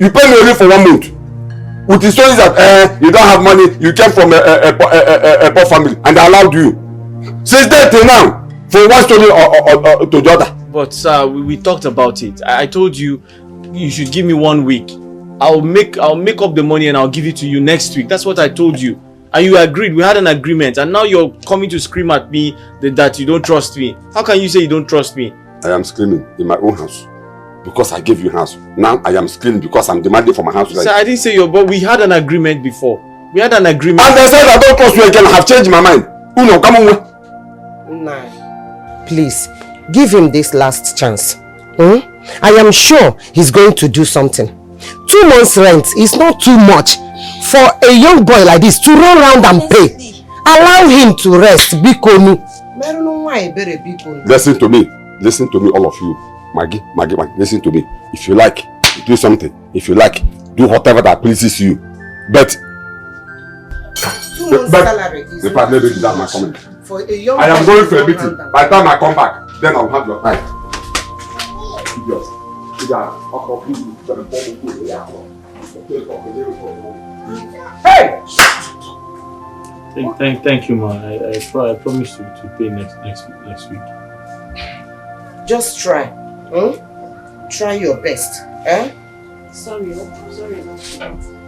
You pay me only for 1 month. With the stories that you don't have money, you came from a poor family, and they allowed you. Since then till now, from one story to the other. But sir, we talked about it. I told you you should give me 1 week. I'll make up the money and I'll give it to you next week. That's what I told you. And you agreed. We had an agreement. And now you're coming to scream at me that you don't trust me. How can you say you don't trust me? I am screaming in my own house because I gave you house. Now I am screaming because I'm demanding for my house. Sir, I didn't say but we had an agreement before. We had an agreement. And they said I don't trust you again. I have changed my mind. Uno, come on. Nah. Please, give him this last chance. I am sure he's going to do something. 2 months rent is not too much for a young boy like this to run around and pay. Allow him to rest. Bikonu. Listen to me, all of you. Maggie, listen to me. If you like, do something. If you like, do whatever that pleases you. But 2 months salary is not too my much comment. for a young I am boy going to for a run meeting. around and By the time I come back, then I'll have your time. Hey! Thank you, man. I promise to pay next week. Just try. Try your best. Sorry.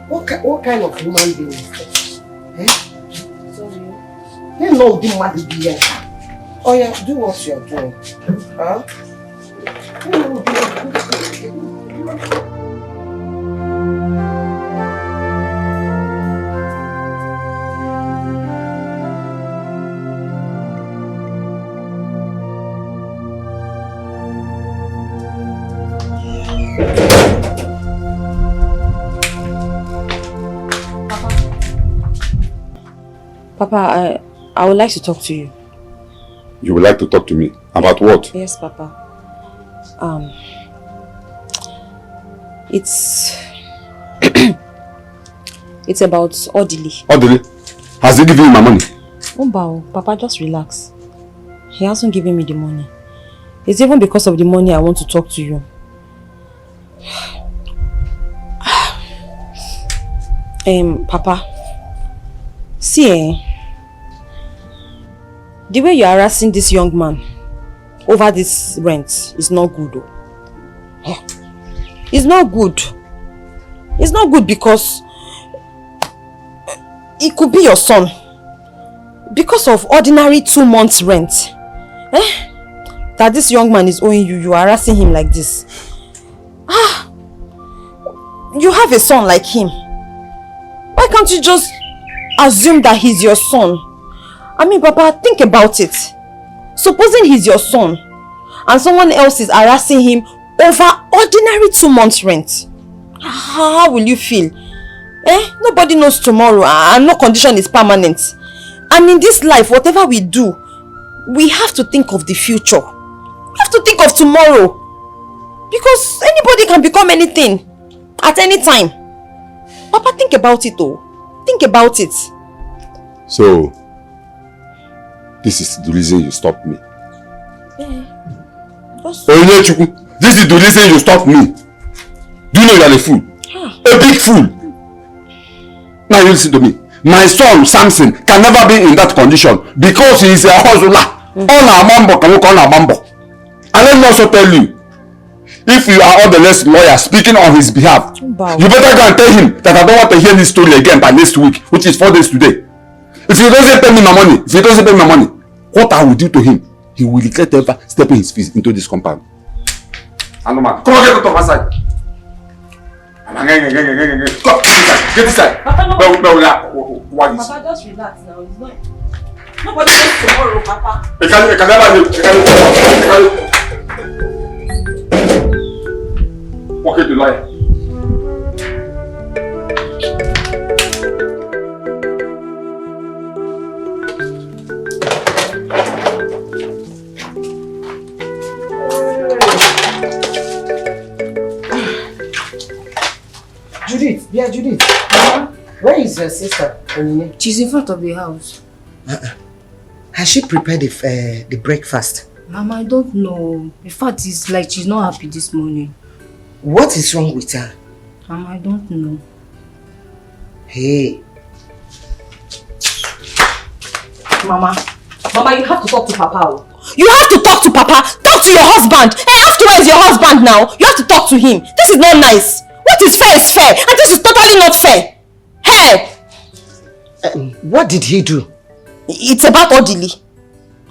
What kind of human being is that? Sorry. You know the mother be. Oh yeah, do what you're doing. Papa, I would like to talk to you. You would like to talk to me? About what? Yes, Papa. It's it's about Odly. Odly? Has he given you my money? Papa, just relax. He hasn't given me the money. It's even because of the money I want to talk to you. Papa, see, the way you're harassing this young man over this rent is not good. It's not good. It's not good because it could be your son. Because of ordinary 2 months rent. That this young man is owing you, you are harassing him like this. You have a son like him. Why can't you just assume that he's your son? I mean, Papa, think about it. Supposing he's your son and someone else is harassing him over ordinary 2 months rent. How will you feel? Nobody knows tomorrow and no condition is permanent. And in this life, whatever we do, we have to think of the future. We have to think of tomorrow. Because anybody can become anything at any time. Papa, think about it though. Think about it. So, this is the reason you stopped me. This is the reason you stopped me. Do you know you are a fool? A big fool. Now you listen to me. My son Samson can never be in that condition because he is a hustler. On our mambo can work on our mambo. And let me also tell you, if you are all the less lawyer speaking on his behalf, you better go and tell him that I don't want to hear this story again by next week, which is 4 days today. If he doesn't pay me my money, what I will do to him, he will regret ever stepping his feet into this compound. Come on, get out of my side. Come, get inside. Papa, no. What is? Papa, just relax now. It's not. Nobody knows tomorrow, Papa. I can never. Walk into life. Judith, yeah, Judith. Where is your sister? She's in front of the house. Has she prepared the breakfast? Mama, I don't know. In fact, it's like she's not happy this morning. What is wrong with her? I don't know. Hey. Mama, you have to talk to Papa. You have to talk to Papa. Talk to your husband. Hey, after all, is your husband now. You have to talk to him. This is not nice. What is fair is fair, and this is totally not fair. Hey! What did he do? It's about Odly.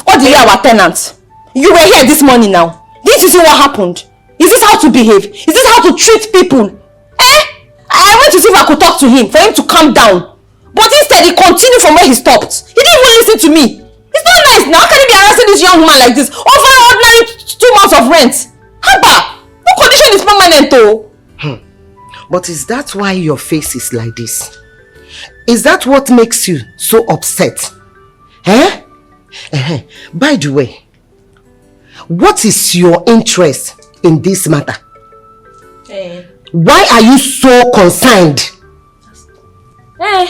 Odly, our tenant. You were here this morning now. Didn't you see what happened? Is this how to behave? Is this how to treat people? I went to see if I could talk to him, for him to calm down. But instead, he continued from where he stopped. He didn't even listen to me. It's not nice now. How can he be harassing this young man like this? Over ordinary 2 months of rent. Haba! No condition is permanent though. But is that why your face is like this? Is that what makes you so upset? Eh? By the way, what is your interest in this matter? Why are you so concerned? Why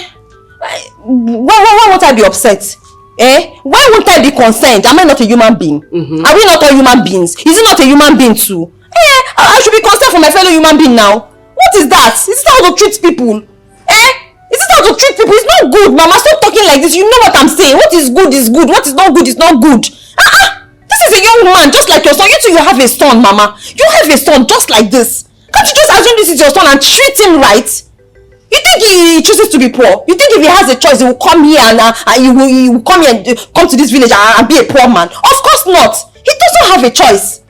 won't I be upset? Why won't I be concerned? Am I not a human being? Are we not all human beings? Is it not a human being too? I should be concerned for my fellow human being now. What is that? Is this how to treat people? Is this how to treat people? It's not good, Mama. Stop talking like this. You know what I'm saying. What is good is good. What is not good is not good. This is a young man just like your son. You too, you have a son, Mama. You have a son just like this. Can't you just assume this is your son and treat him right? You think he chooses to be poor? You think if he has a choice, he will come here and he will come here and come to this village and be a poor man? Of course not. He doesn't have a choice.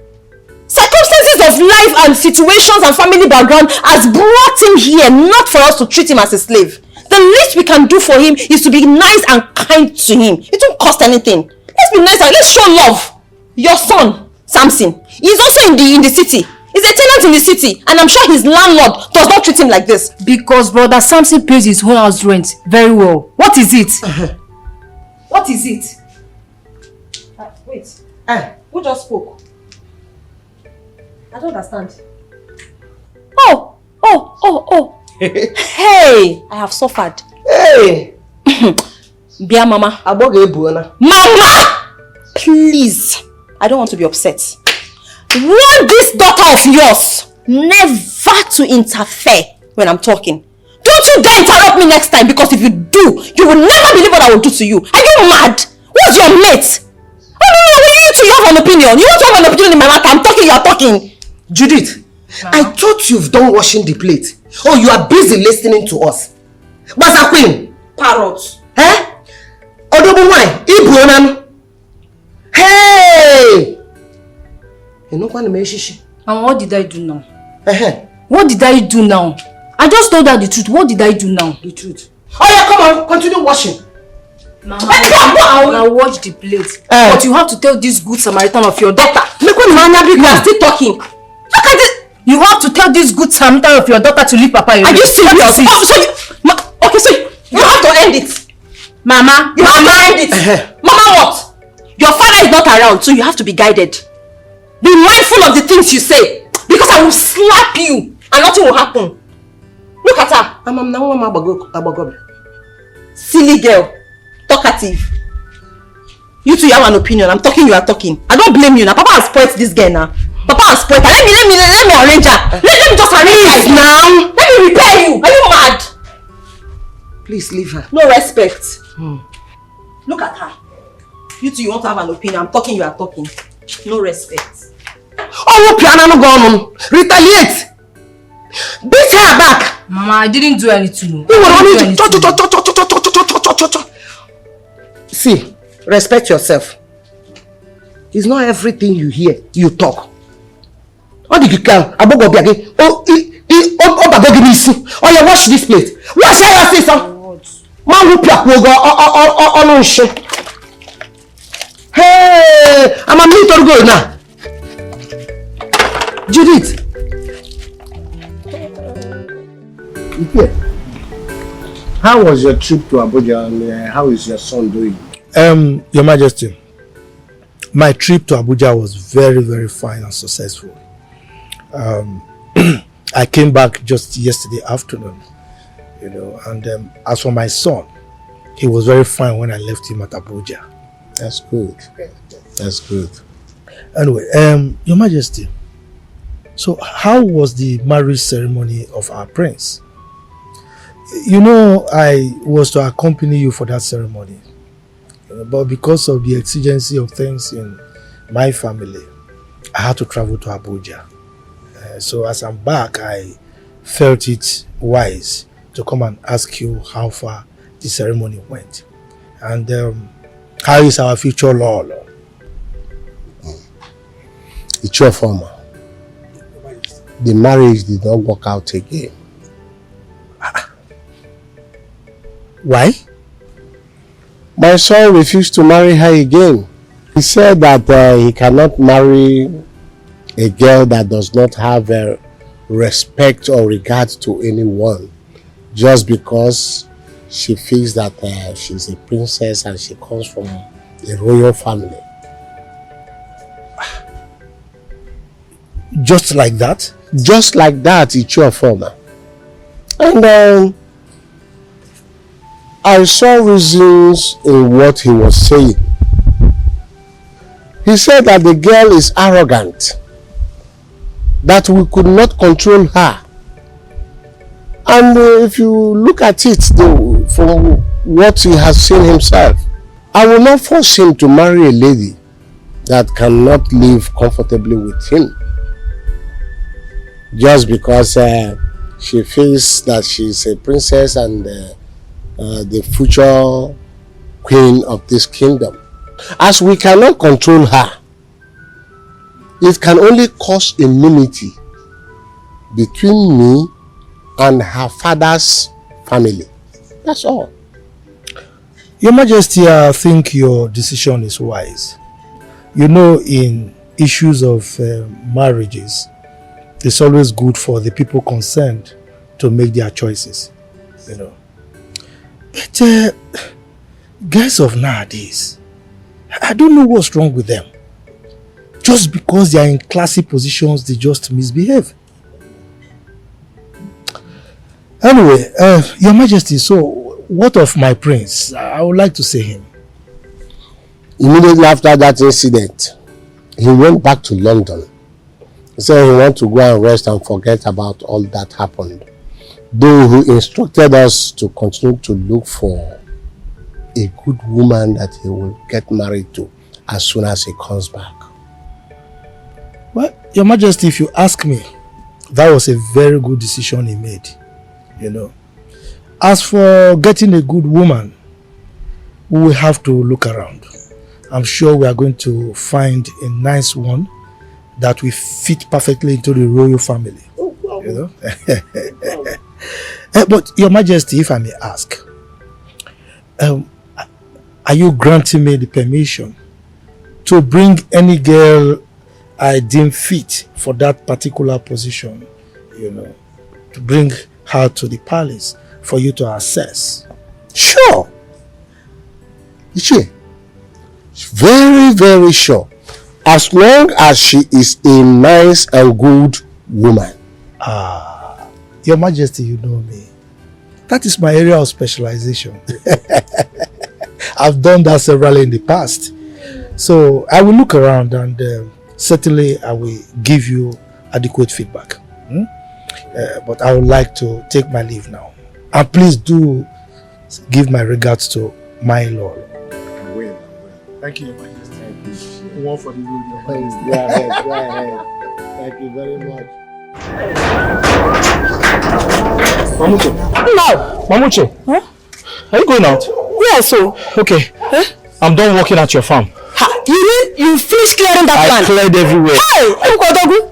Circumstances of life and situations and family background has brought him here, not for us to treat him as a slave. The least we can do for him is to be nice and kind to him. It won't cost anything. Let's be nice and let's show love. Your son, Samson, he's also in the city. He's a tenant in the city, and I'm sure his landlord does not treat him like this. Because brother Samson pays his whole house rent very well. What is it? What is it? Wait. Who just spoke? I don't understand. Oh. Hey, I have suffered. Hey! Bia Mama. Mama! Please. I don't want to be upset. Warn this daughter of yours never to interfere when I'm talking. Don't you dare interrupt me next time, because if you do, you will never believe what I will do to you. Are you mad? What's your mate? You have an opinion. You want to have an opinion in my matter? I'm talking, you are talking. Judith, I thought you've done washing the plate. Oh, you are busy listening to us. What's that queen? Parrot. Odobo wine, Ibu. Hey! And what did I do now? What did I do now? I just told her the truth. What did I do now? The truth. Oh yeah, come on, continue washing. Mama, I'll wash the plate. But you have to tell this good Samaritan of your daughter. You are still talking. Look at it. You have to tell this good Samaritan of your daughter to leave Papa. Are you serious? Okay, so you have to end it. Mama, you have to end it. Mama, what? Your father is not around, so you have to be guided. Be mindful of the things you say, because I will slap you and nothing will happen. Look at her. Silly girl. Talkative. You two have an opinion. I'm talking, you are talking. I don't blame you now. Papa has spoiled this girl now. Papa has spoiled her. Let me arrange her. Let me just arrange her now. Let me repair you. Are you mad? Please leave her. No respect. Look at her. You two, you want to have an opinion. I'm talking, you are talking. No respect. Oh, piano no gone. Retaliate. Beat her back. Mama, I didn't do anything. See, respect yourself. It's not everything you hear, you talk. What did you call? Oh, yeah, wash this plate. Wash her, sister. Man, whoop your shit. Hey, I'm a little girl now. Judith. How was your trip to Abuja, and how is your son doing? Your Majesty, my trip to Abuja was very, very fine and successful. I came back just yesterday afternoon, and as for my son, he was very fine when I left him at Abuja. That's good. That's good. Anyway, Your Majesty, So how was the marriage ceremony of our prince? You know, I was to accompany you for that ceremony. But because of the exigency of things in my family, I had to travel to Abuja. So as I'm back, I felt it wise to come and ask you how far the ceremony went. And how is our future law? It's your former. The marriage did not work out again. Why? My son refused to marry her again. He said that he cannot marry a girl that does not have respect or regard to anyone just because she feels that she's a princess and she comes from a royal family. Just like that? Just like that, it's your former. And I saw reasons in what he was saying. He said that the girl is arrogant, that we could not control her. And if you look at it from what he has seen himself, I will not force him to marry a lady that cannot live comfortably with him. Just because she feels that she's a princess and the future queen of this kingdom. As we cannot control her, it can only cause enmity between me and her father's family. That's all. Your Majesty, I think your decision is wise. You know, in issues of marriages, it's always good for the people concerned to make their choices, you know. But guys of nowadays, I don't know what's wrong with them. Just because they are in classy positions, they just misbehave. Anyway, Your Majesty, so what of my prince? I would like to see him. Immediately after that incident, he went back to London. He said he wanted to go and rest and forget about all that happened. Though he instructed us to continue to look for a good woman that he will get married to as soon as he comes back. Well, Your Majesty, if you ask me, that was a very good decision he made, you know. As for getting a good woman, we will have to look around. I'm sure we are going to find a nice one that will fit perfectly into the royal family, you know. But Your Majesty, if I may ask, are you granting me the permission to bring any girl I deem fit for that particular position, you know, to bring her to the palace for you to assess? Sure. Uche, very, very sure. As long as she is a nice and good woman. Your Majesty, you know me. That is my area of specialization. I've done that severally in the past. So I will look around and certainly I will give you adequate feedback. But I would like to take my leave now. And please do give my regards to my lord. I will. Thank you, Your Majesty. Thank you. One for the road. Go ahead, go ahead. Thank you very much. Mamuche. No. Mamuche. Huh? Are you going out? Yeah, so. Okay. Huh? I'm done working at your farm. You mean you finished clearing that land? I cleared everywhere. Hey!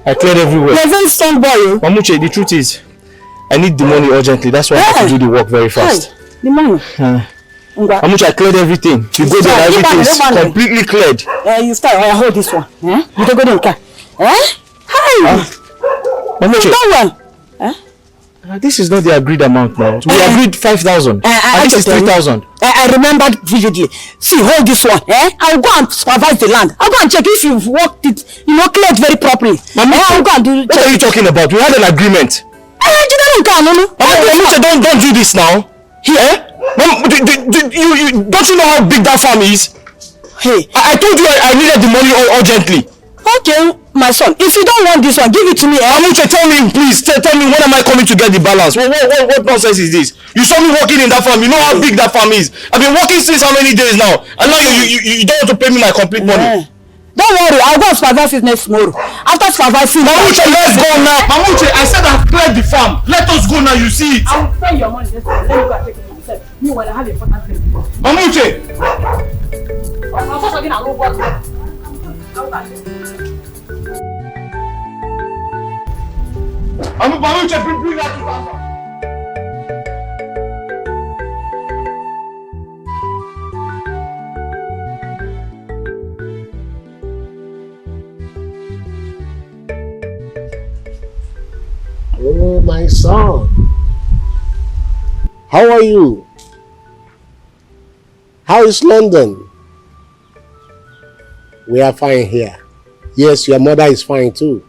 I cleared everywhere. You're a very strong boy. Mamuche, the truth is, I need the money urgently. That's why I have to do the work very fast. Hey, the money. Mamuche, I cleared everything. You go there, everything is completely cleared. You start. I hold this one. You don't go there in car. Hey! Mamuche. That one. This is not the agreed amount now. We agreed 5,000. And this is 3,000. I remembered vividly. See, hold this one. I'll go and supervise the land. I'll go and check if you've worked it, cleared very properly. I'll go and do. What are you talking about? We had an agreement. Mamuche, don't do this now. Don't you know how big that farm is? Hey, I told you I needed the money urgently. Okay. My son, if you don't want this one, give it to me. Uche, tell me, please. Tell me, when am I coming to get the balance? What nonsense is this? You saw me working in that farm. You know how big that farm is. I've been working since how many days now? And now you don't want to pay me my complete money. Don't worry, I'll go and supervise it next tomorrow. After supervising... Uche, let's go now. Uche, I said I've cleared the farm. Let us go now, you see it. I will spend your money. Let me go and take it to myself. Meanwhile, I have a important thing. Uche! I'll talk again, I'll go work. Uche, bring that to us. Oh, my son. How are you? How is London? We are fine here. Yes, your mother is fine too.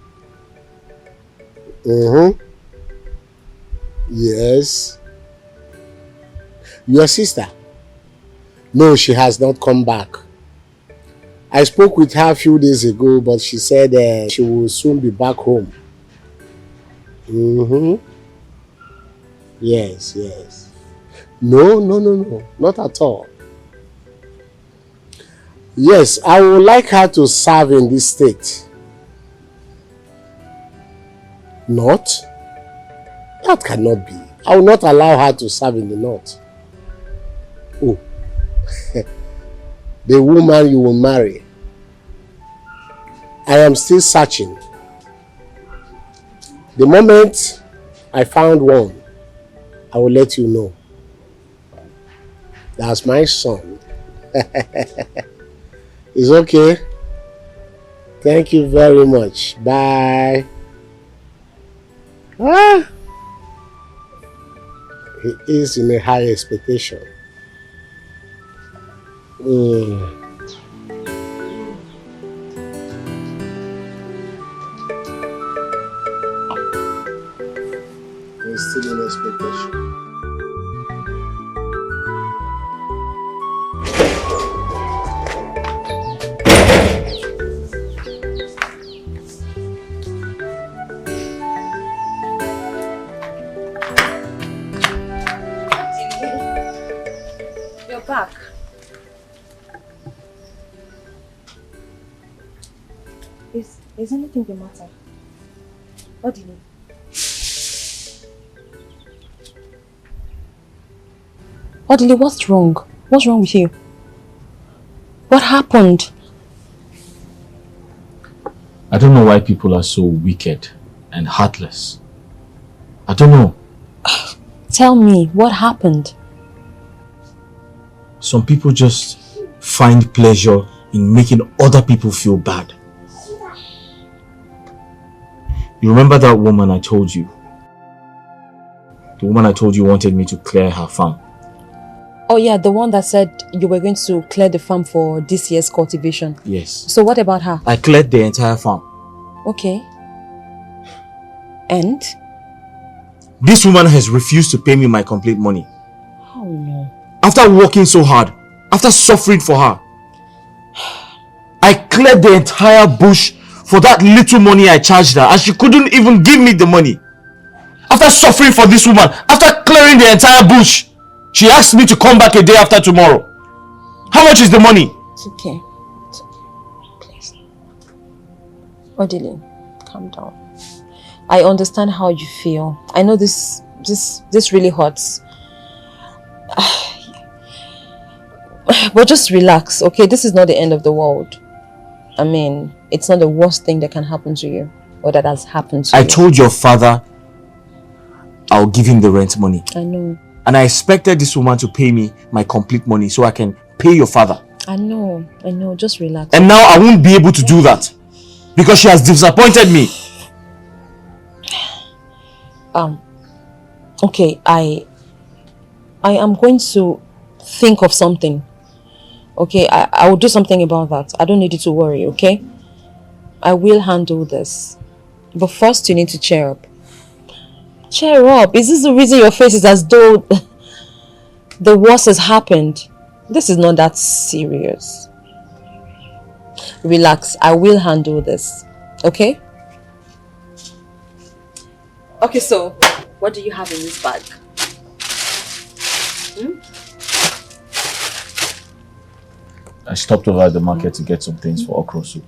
Yes. Your sister? No, she has not come back. I spoke with her a few days ago, but she said she will soon be back home. Yes. No, not at all. Yes, I would like her to serve in this state. Not? That cannot be. I will not allow her to serve in the north. Oh, the woman you will marry. I am still searching. The moment I found one, I will let you know. That's my son. It's okay. Thank you very much. Bye. He is in a high expectation. He's still in expectation. You're back. Is anything the matter? What do you need? Odly, what's wrong? What's wrong with you? What happened? I don't know why people are so wicked and heartless. I don't know. Tell me, what happened? Some people just find pleasure in making other people feel bad. You remember that woman I told you? The woman I told you wanted me to clear her farm. Oh yeah, the one that said you were going to clear the farm for this year's cultivation. Yes. So what about her? I cleared the entire farm. Okay. And? This woman has refused to pay me my complete money. Oh no. After working so hard, after suffering for her, I cleared the entire bush for that little money I charged her, and she couldn't even give me the money. After suffering for this woman, after clearing the entire bush, she asked me to come back a day after tomorrow. How much is the money? It's okay. It's okay. Please. Odly, calm down. I understand how you feel. I know this really hurts. But just relax, okay? This is not the end of the world. I mean, it's not the worst thing that can happen to you, or that has happened to you. I told your father I'll give him the rent money. I know. And I expected this woman to pay me my complete money so I can pay your father. I know. Just relax. And now I won't be able to do that because she has disappointed me. Okay, I am going to think of something. Okay, I will do something about that. I don't need you to worry, okay? I will handle this. But first you need to cheer up. Cheer up. Is this the reason your face is as though the worst has happened? This is not that serious. Relax. I will handle this. Okay? Okay, so what do you have in this bag? I stopped over at the market to get some things for okra soup.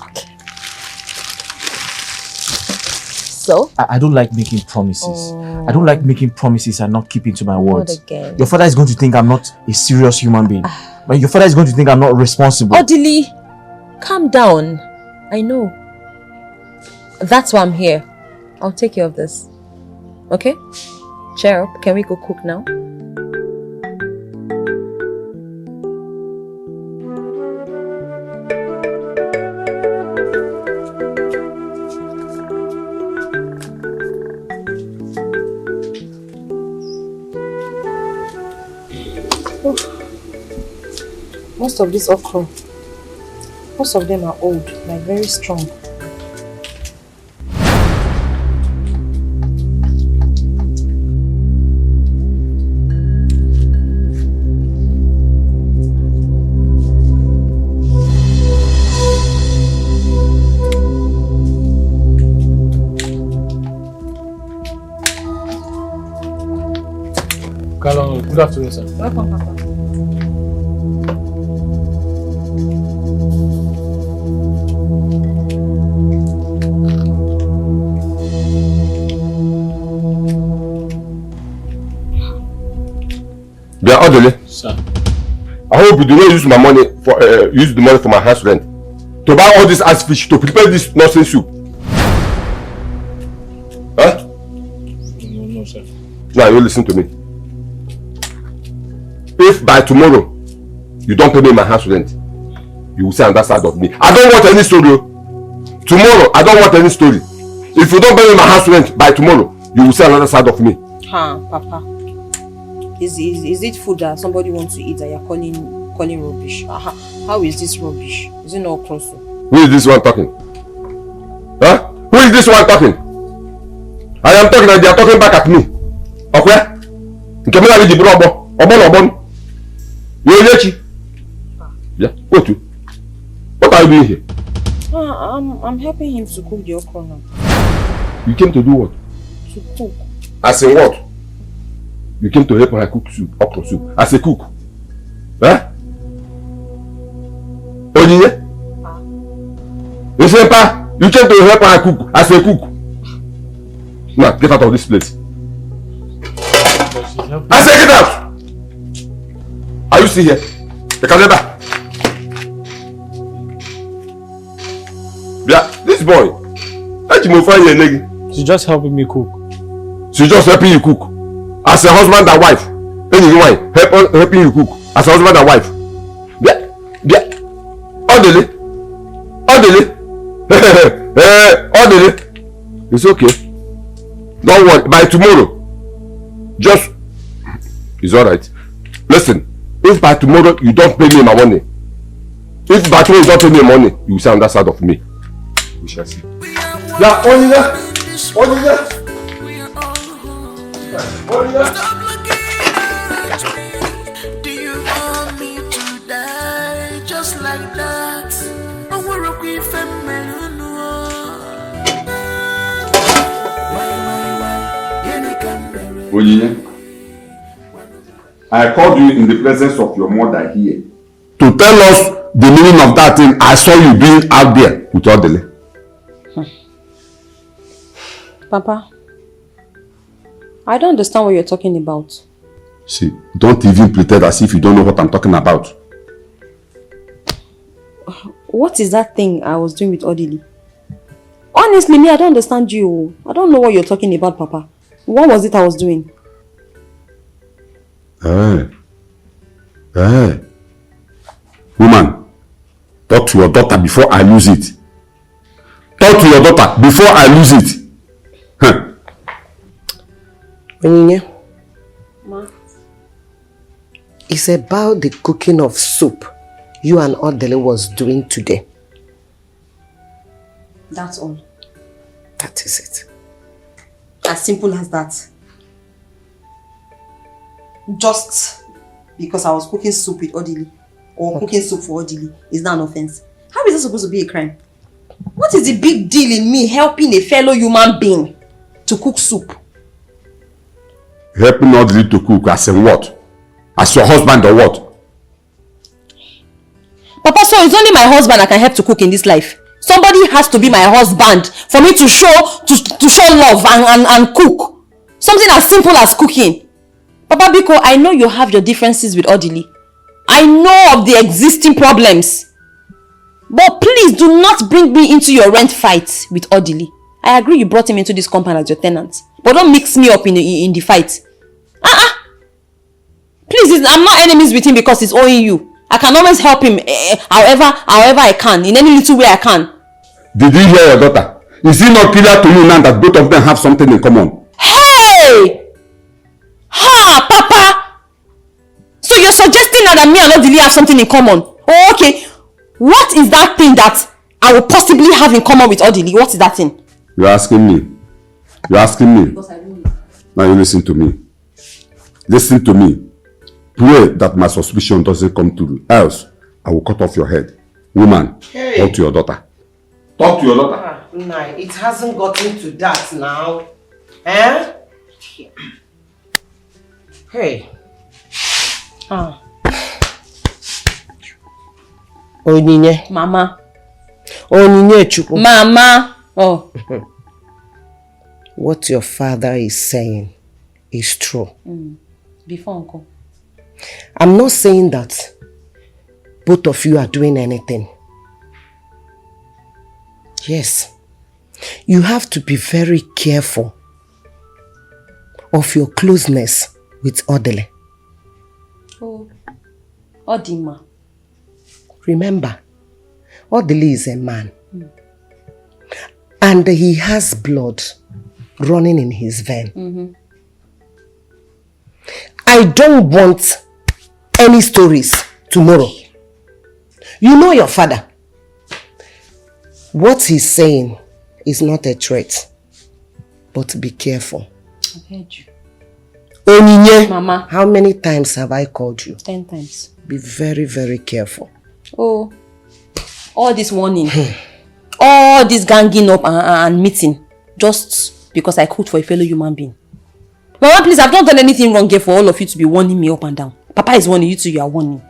Okay. So? I don't like making promises. I don't like making promises and not keeping to my words. Not again. Your father is going to think I'm not a serious human being. But your father is going to think I'm not responsible. Odly, calm down. I know. That's why I'm here. I'll take care of this. Okay? Cheer up. Can we go cook now? Most of these okra, most of them are old, like very strong. Good afternoon, sir. Welcome, Papa. They are Odly. Sir. I hope you do not use my money for use the money for my house rent to buy all this ass fish to prepare this nonsense soup. Huh? No, sir. Now you listen to me. If by tomorrow you don't pay me my house rent, you will say on that side of me. I don't want any story. Tomorrow I don't want any story. If you don't pay me my house rent by tomorrow, you will say another side of me. Papa. Is it food that somebody wants to eat that you're calling rubbish? How is this rubbish? Is it not close? Who is this one talking? Huh? Who is this one talking? I am talking and they are talking back at me. Okay? Yeah, go to. What are you doing here? I'm helping him to cook the okra now. You came to do what? To cook. As in what? You came to help her cook soup, okra soup. As a cook. Huh? Olivier? You say, Pa, you came to help her cook as a cook. Now, get out of this place. I say get out! Are you still here? The calendar. Yeah, this boy. She's just helping me cook. She's just helping you cook. As a husband and wife. Helping you cook. As a husband and wife. Yeah. Odly. Odly. It's okay. Don't worry. By tomorrow. Just. It's alright. Listen. If by tomorrow you don't pay me my money. If by tomorrow you don't pay me money, you will say on that side of me. We shall see. Yeah, Oliver. Stop looking at me. Do you want me to die just like that? I will rock with Onyinye, I called you in the presence of your mother here to tell us the meaning of that thing I saw you doing out there with Odly. Papa, I don't understand what you're talking about. See, don't even pretend as if you don't know what I'm talking about. What is that thing I was doing with Odly? Honestly, me, I don't understand you. I don't know what you're talking about, Papa. What was it I was doing? Woman, talk to your daughter before I lose it. Talk to your daughter before I lose it. Onyinye, Ma? It's about the cooking of soup you and Odly was doing today. That's all. That is it. As simple as that. Just because I was cooking soup with Odly or cooking soup for Odly is not an offense. How is that supposed to be a crime? What is the big deal in me helping a fellow human being to cook soup? Helping Odly to cook as in what? As your husband or what? Papa, so it's only my husband I can help to cook in this life. Somebody has to be my husband for me to show love and cook. Something as simple as cooking. Papa Biko, I know you have your differences with Odly. I know of the existing problems. But please do not bring me into your rent fight with Odly. I agree you brought him into this compound as your tenant. But don't mix me up in the fight. Please, I'm not enemies with him because he's owing you. I can always help him however I can, in any little way I can. Did you hear your daughter? Is it not clear to you now that both of them have something in common? Hey! Ha, Papa! So you're suggesting now that me and Odly have something in common? Oh, okay. What is that thing that I will possibly have in common with Odly? What is that thing? You're asking me. You're asking me. Because I don't know. Now you listen to me. Listen to me. Pray that my suspicion doesn't come true. Else, I will cut off your head. Woman, talk to your daughter. Talk to your daughter. Nah, it hasn't gotten to that now. Eh? Hey. Onyinye. Mama. Onyinye Chukwu. Mama. Oh. What your father is saying is true. Before Uncle. I'm not saying that both of you are doing anything. Yes. You have to be very careful of your closeness with Odly. Oh. Odima. Remember, Odly is a man. And he has blood running in his vein. I don't want any stories tomorrow. You know your father. What he's saying is not a threat. But be careful. I've heard you. Onyinye, Mama. how many times have I called you? 10 times. Be very, very careful. Oh. All this warning. All this ganging up and meeting. Just because I cooked for a fellow human being. Mama, please, I've not done anything wrong here for all of you to be warning me up and down. Papa is warning you too, you are warning.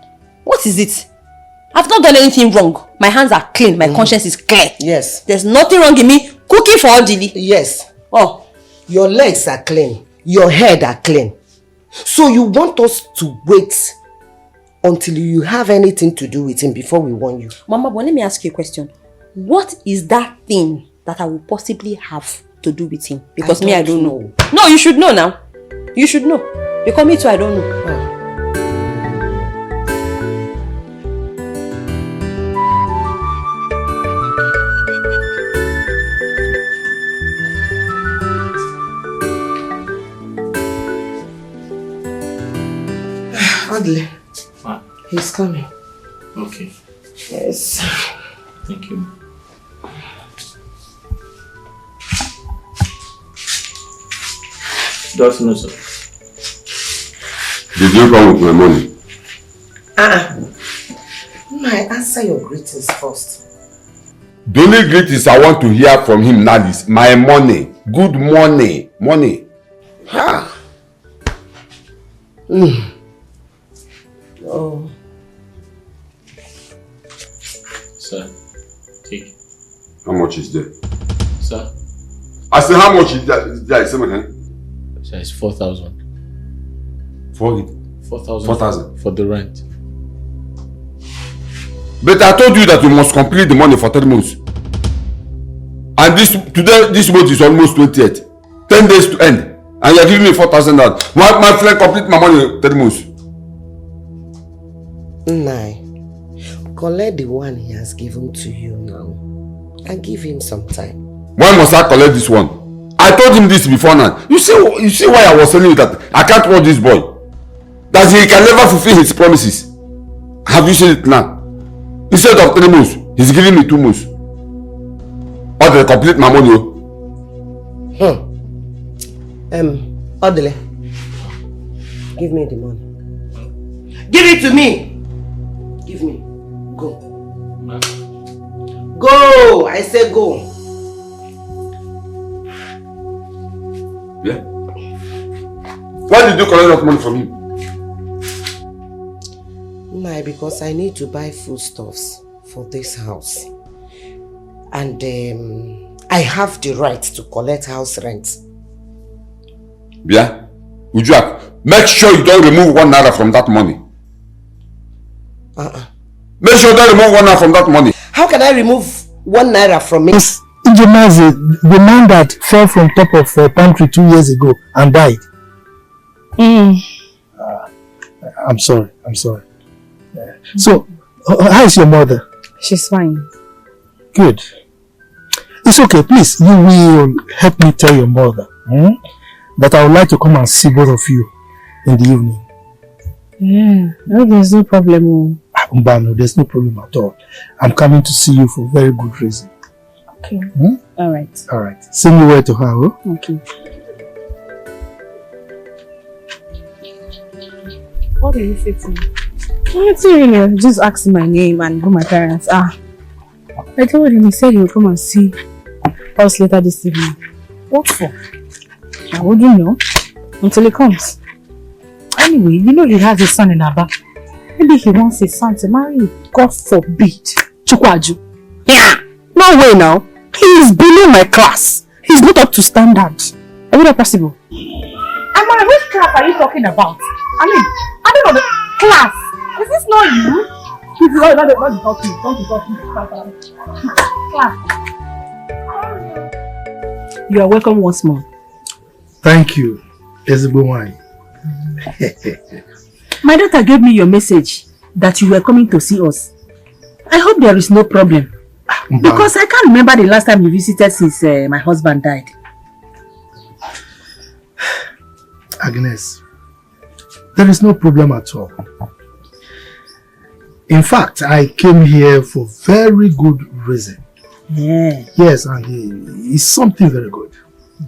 What is it? I've not done anything wrong. My hands are clean. My conscience is clear. Yes. There's nothing wrong in me cooking for Odly. Yes. Oh. Your legs are clean. Your head are clean. So you want us to wait until you have anything to do with him before we warn you. Mama, but let me ask you a question. What is that thing that I will possibly have to do with him? Because I don't know. No, you should know now. You should know. Because me too, I don't know. Odly. Ma. He's coming. Okay. Yes. Thank you. Just no, sir. Did you come with my money? I answer your greetings first. The only greetings I want to hear from him now is my money. Good money. Money. Ha! Oh. Sir, take. How much is there? Sir? I said, how much is there? Sir, it's 4,000. For it? 4,000. 4,000. For the rent. But I told you that you must complete the money for 3 months. And this month is almost 28th. 10 days to end. And you are giving me 4,000. My friend complete my money 3 months. Collect the one he has given to you now. And give him some time. Why must I collect this one? I told him this before now. You see why I was telling you that I can't watch this boy. That he can never fulfill his promises. Have you seen it now? Instead of 3 months, he's giving me 2 months. Or they complete my money. Odly, give me the money. Give it to me. Give me. Go. Go! I say go. Yeah? Why did you collect that money from him? No, because I need to buy foodstuffs for this house. And I have the right to collect house rent. Yeah? Ujuak, make sure you don't remove 1 naira from that money. Make sure you don't remove 1 naira from that money. How can I remove 1 naira from it? Ijemazi, the man that fell from top of a pantry 2 years ago and died. I'm sorry. So, how is your mother? She's fine. Good. It's okay, please. You will help me tell your mother that I would like to come and see both of you in the evening. Yeah, no, there's no problem. Mbano, there's no problem at all. I'm coming to see you for very good reason. Okay. Alright. Alright. Send me where to her, oh? Okay. What did you say to me? Nothing, just asked my name and who my parents are. I told him, he said he will come and see us later this evening. What for? I wouldn't know until he comes. Anyway, you know he has a son in Aba. Maybe he wants his son to marry you. God forbid. Chukwaju. Yeah. No way now. He is below my class. He's not up to standard. Are you not possible? Amara, which class are you talking about? I mean, I don't know the class. Is this not you? Don't be talking. Class. You are welcome once more. Thank you. Ezebo wine. My daughter gave me your message that you were coming to see us. I hope there is no problem. Because I can't remember the last time you visited since my husband died. Agnes, there is no problem at all. In fact, I came here for very good reason. Yeah. Yes, and it's something very good.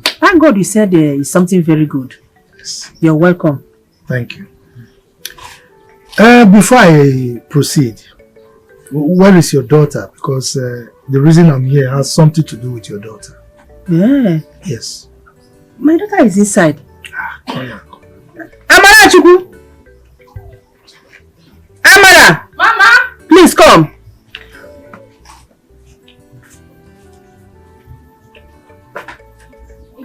Thank God you said it's something very good. Yes. You're welcome. Thank you. Before I proceed, where is your daughter? Because the reason I'm here has something to do with your daughter. Yeah. Yes. My daughter is inside. Come on. Amara Chukwu! Amara! Mama! Please come.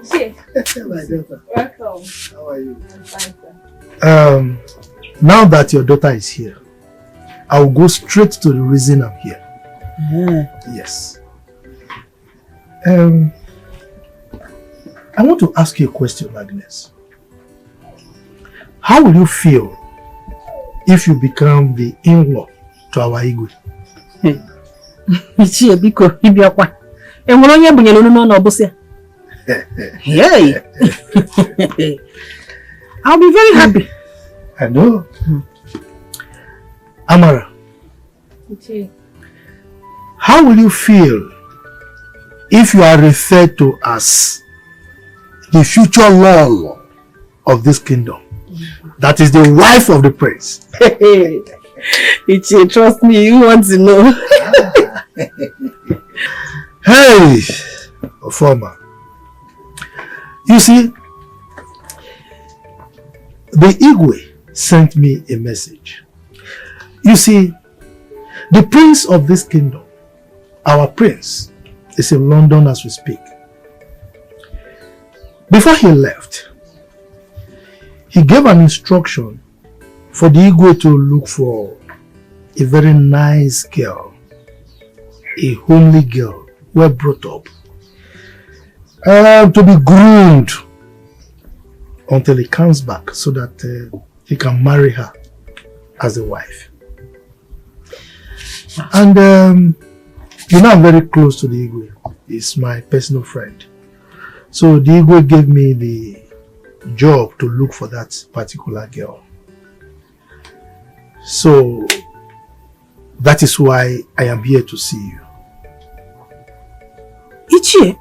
My daughter. Welcome. How are you? I'm fine, sir. Now that your daughter is here, I will go straight to the reason I'm here. Yeah. Yes. I want to ask you a question, Agnes. How will you feel if you become the in-law to our Igwe? Hey! I'll be very happy. I know. Amara, how will you feel if you are referred to as the future law of this kingdom? That is the wife of the prince. Uche, trust me, you want to know. Hey, Ofoma. You see, the Igwe sent me a message. You see, the prince of this kingdom, our prince, is in London as we speak. Before he left, he gave an instruction for the Igwe to look for a very nice girl, a homely girl, well brought up, to be groomed until he comes back so that he can marry her as a wife. And you know, I'm very close to the Igwe. He's my personal friend. So the Igwe gave me the job to look for that particular girl. So that is why I am here to see you. Ichie,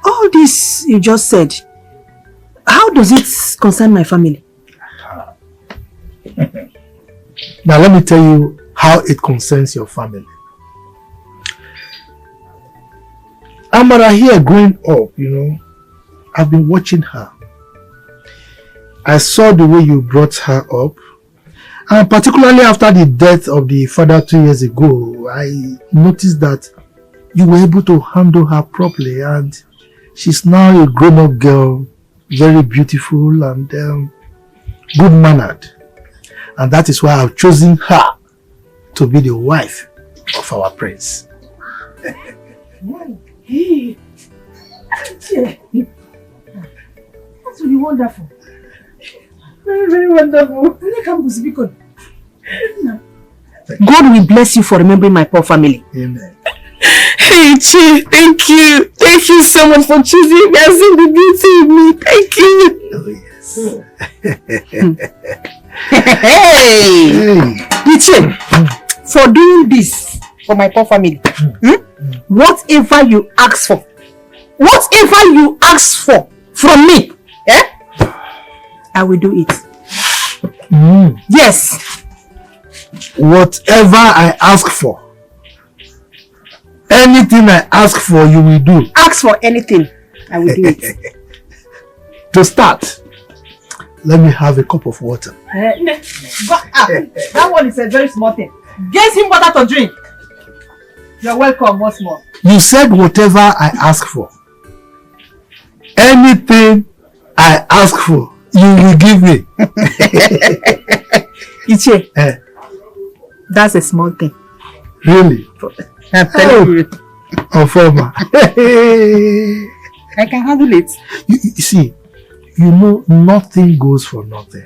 all this you just said, how does it concern my family? Now let me tell you how it concerns your family. Amara here growing up, I've been watching her. I saw the way you brought her up. And particularly after the death of the father 2 years ago, I noticed that you were able to handle her properly, and she's now a grown-up girl, very beautiful and good-mannered. And that is why I've chosen her to be the wife of our prince. Hey, that's really wonderful. Very, very wonderful. God will bless you for remembering my poor family. Amen. Hey, Che, thank you. Thank you so much for choosing me and seeing the beauty in me. Thank you. Hey, Che, for doing this for my poor family, whatever you ask for from me, I will do it. Yes. Whatever I ask for, anything I ask for, you will do. Ask for anything, I will do it. To start, let me have a cup of water. That one is a very small thing. Get him water to drink. You're welcome once more. You said whatever I ask for. Anything I ask for, you will give me. Uche, that's a small thing. Really? I'm telling you. Former. I can handle it. You see, nothing goes for nothing.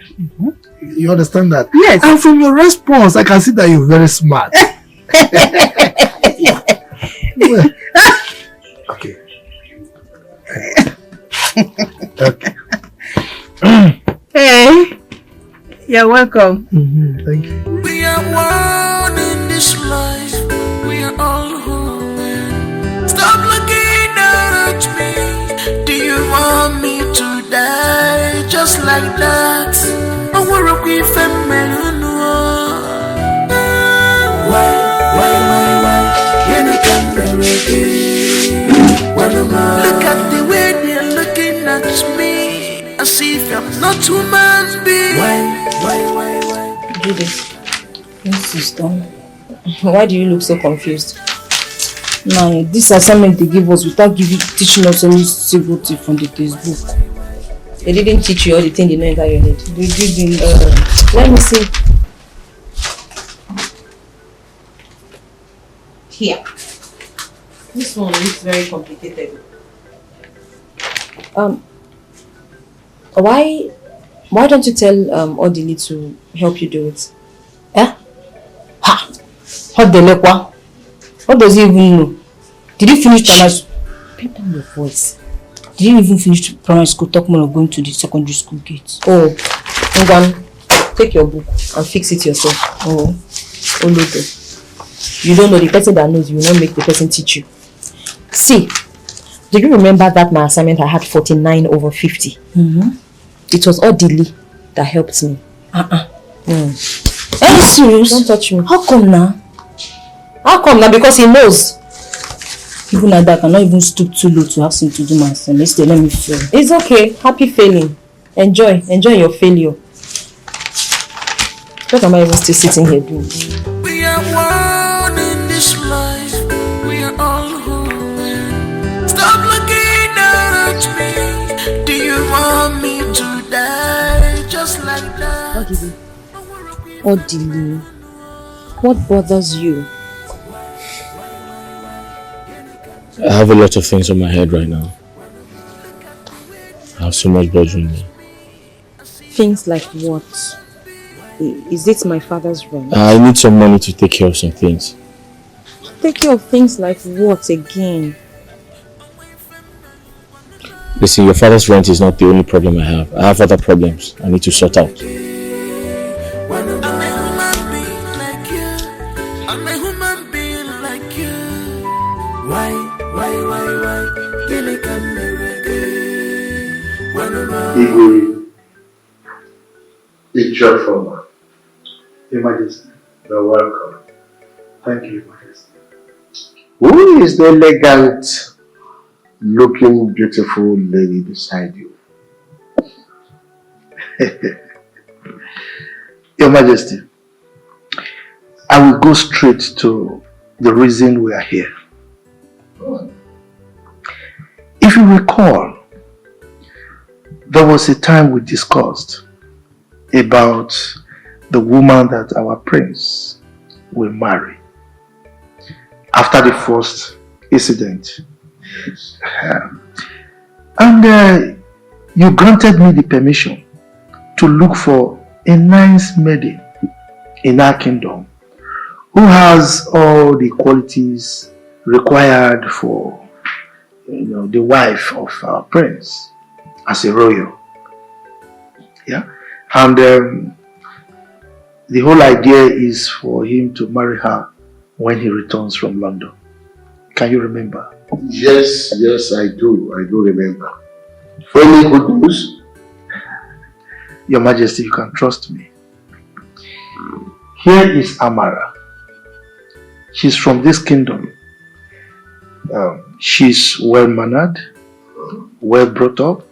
You understand that? Yes. And from your response, I can see that you're very smart. Okay. Okay. Hey, you're welcome. Thank you. We are one in this life. We are all human. Stop looking at me. Do you want me to die just like that? I want to be feminine. Why? You can't look at the way they're looking at me. As if I'm not human being. Why? Judith, this is done. Why do you look so confused? Now, this assignment they give us without teaching us any single thing from the textbook. They didn't teach you all the things they know inside your head. They didn't. Let me see. Here. This one looks very complicated. Why don't you tell Odly to help you do it? Ha! Odly, what does he even know? Did you finish primary school? Put down your voice. Did you even finish primary school? Talk more of going to the secondary school gate. Oh, Ngwan, take your book and fix it yourself. Oh, oluebube. You don't know the person that knows. You will not make the person teach you. See, do you remember that my assignment I had 49 over 50? It was Odly that helped me. Are you serious? Don't touch me. How come now? Because he knows. Even like that, I cannot even stoop too low to ask him to do my assignment. They let me fail. It's okay. Happy failing. Enjoy your failure. What am I even still sitting here doing? We are one in this life. We are all human. Stop looking at me. Do you want me to die just like that? Odly, what bothers you? I have a lot of things on my head right now. I have so much bothering me. Things like what? Is it my father's rent? I need some money to take care of some things. Take care of things like what again? Listen, your father's rent is not the only problem I have. I have other problems I need to sort out. It's your former. Your Majesty, you're welcome. Thank you, Majesty. Who is the elegant looking beautiful lady beside you. Your Majesty, I will go straight to the reason we are here. If you recall, there was a time we discussed about the woman that our prince will marry after the first incident. And you granted me the permission to look for a nice maiden in our kingdom who has all the qualities required for the wife of our prince as a royal. Yeah, and the whole idea is for him to marry her when he returns from London. Can you remember? Yes, I do remember. Any good news? Your Majesty, you can trust me. Here is Amara. She's from this kingdom. She's well-mannered, well-brought up,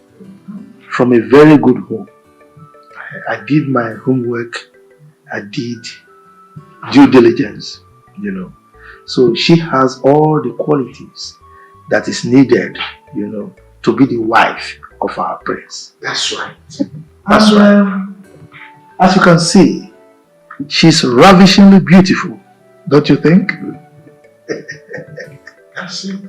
from a very good home. I did my homework. I did due diligence, So she has all the qualities that is needed, to be the wife of our prince. That's right. That's right. As you can see, she's ravishingly beautiful, don't you think? That's it.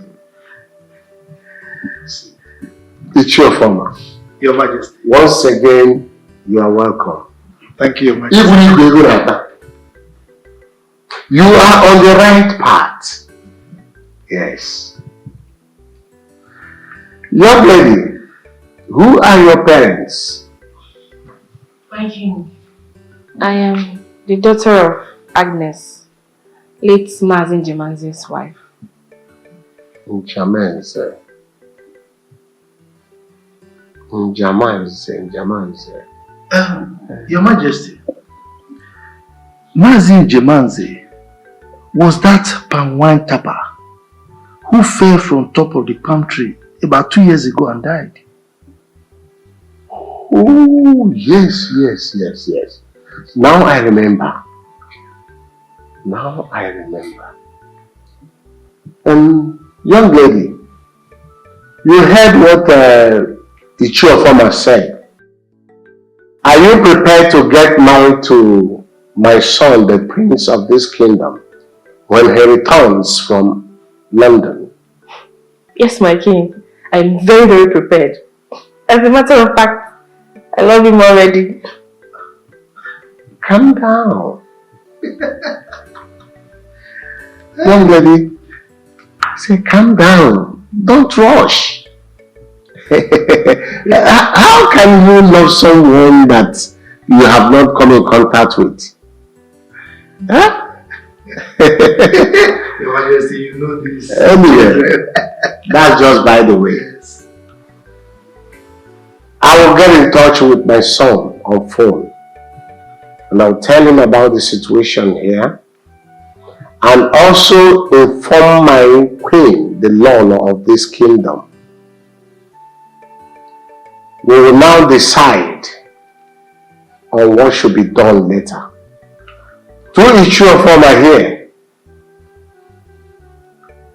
It's your former. Your Majesty. Once again, you are welcome. Thank you, Your Majesty. Even if you do that, you are on the right path. Yes. Young lady, who are your parents? My king, I am the daughter of Agnes, late Mazin Jemanze's wife. Jamanze. Your Majesty, Mazin Jemanze was that palm wine tapper who fell from top of the palm tree about 2 years ago and died. Oh, yes. Now I remember. Young lady, you heard what the Chiofoma said. Are you prepared to get married to my son, the prince of this kingdom, when he returns from London? Yes, my king. I'm very, very prepared. As a matter of fact, I love him already. Calm down. Young lady, say calm down. Don't rush. How can you love someone that you have not come in contact with? Huh? Your Majesty, you know this. Anyway, that's just by the way. Yes. I will get in touch with my son on phone and I'll tell him about the situation here and also inform my queen, the law of this kingdom. We will now decide on what should be done later. Through each of them are here,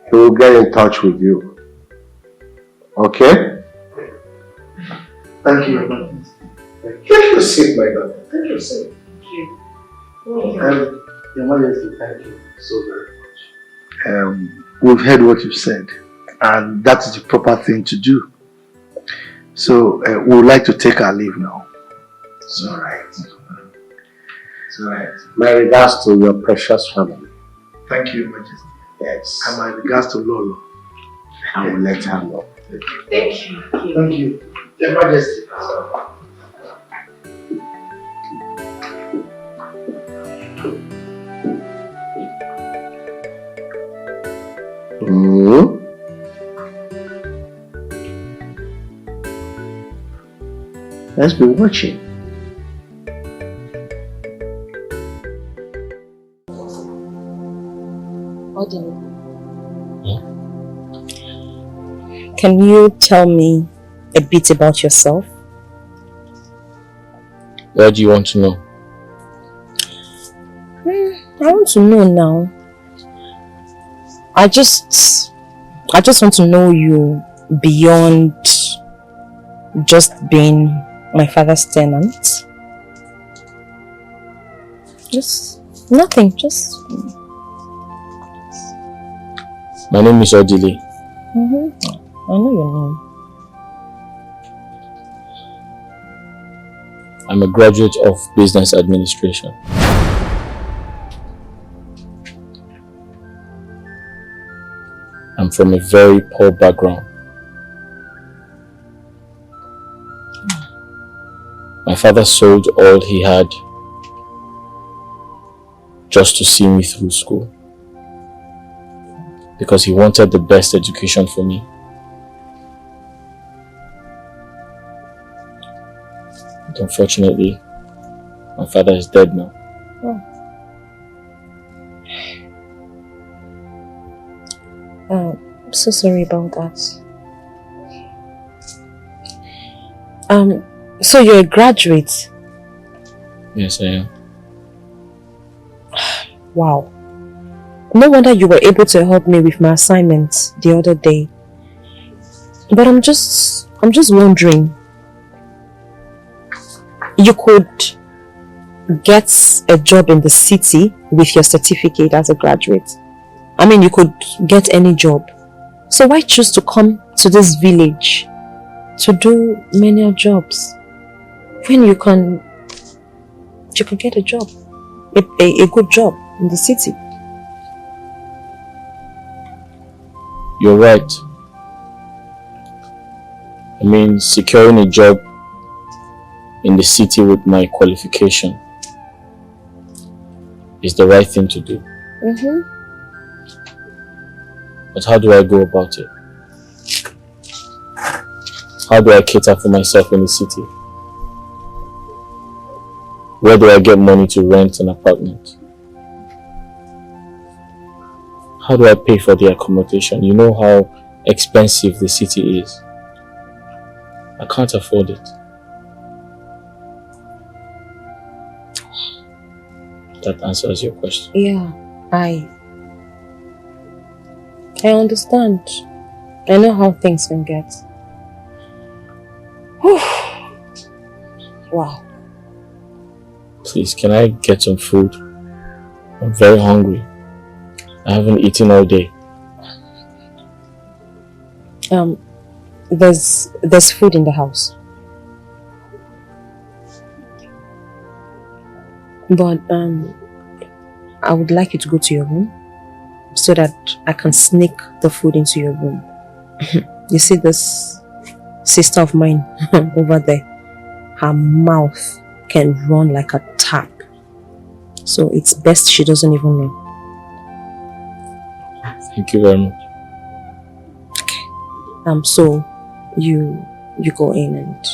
he will get in touch with you. Okay? Thank you, Your Majesty. Take your seat, my daughter. Take your seat. Your Majesty, thank you so very much. We've heard what you've said, and that is the proper thing to do. So we would like to take our leave now. It's alright. It's alright. My regards to your precious family. Thank you, Your Majesty. Yes. And my regards to Lolo. I will let her know. Thank you. Thank you. Your Majesty. Let's be watching. Odly. Can you tell me a bit about yourself? What do you want to know? I want to know now. I just want to know you beyond just being my father's tenant. Just nothing, just... My name is Odly. I know your name. I'm a graduate of business administration. I'm from a very poor background. My father sold all he had just to see me through school, because he wanted the best education for me. But unfortunately, my father is dead now. I'm so sorry about that. So you're a graduate? Yes, I am. Wow. No wonder you were able to help me with my assignment the other day. But I'm just wondering, you could get a job in the city with your certificate as a graduate. I mean, you could get any job. So why choose to come to this village to do menial jobs when you can get a job, a good job in the city? You're right. I mean, securing a job in the city with my qualification is the right thing to do. But how do I go about it? How do I cater for myself in the city? Where do I get money to rent an apartment? How do I pay for the accommodation? You know how expensive the city is. I can't afford it. That answers your question. Yeah, I understand. I know how things can get. Wow. Please, can I get some food? I'm very hungry. I haven't eaten all day. There's food in the house. But I would like you to go to your room so that I can sneak the food into your room. You see this sister of mine over there? Her mouth can run like a tap. So it's best she doesn't even know. Thank you very much. Okay. So you go in and...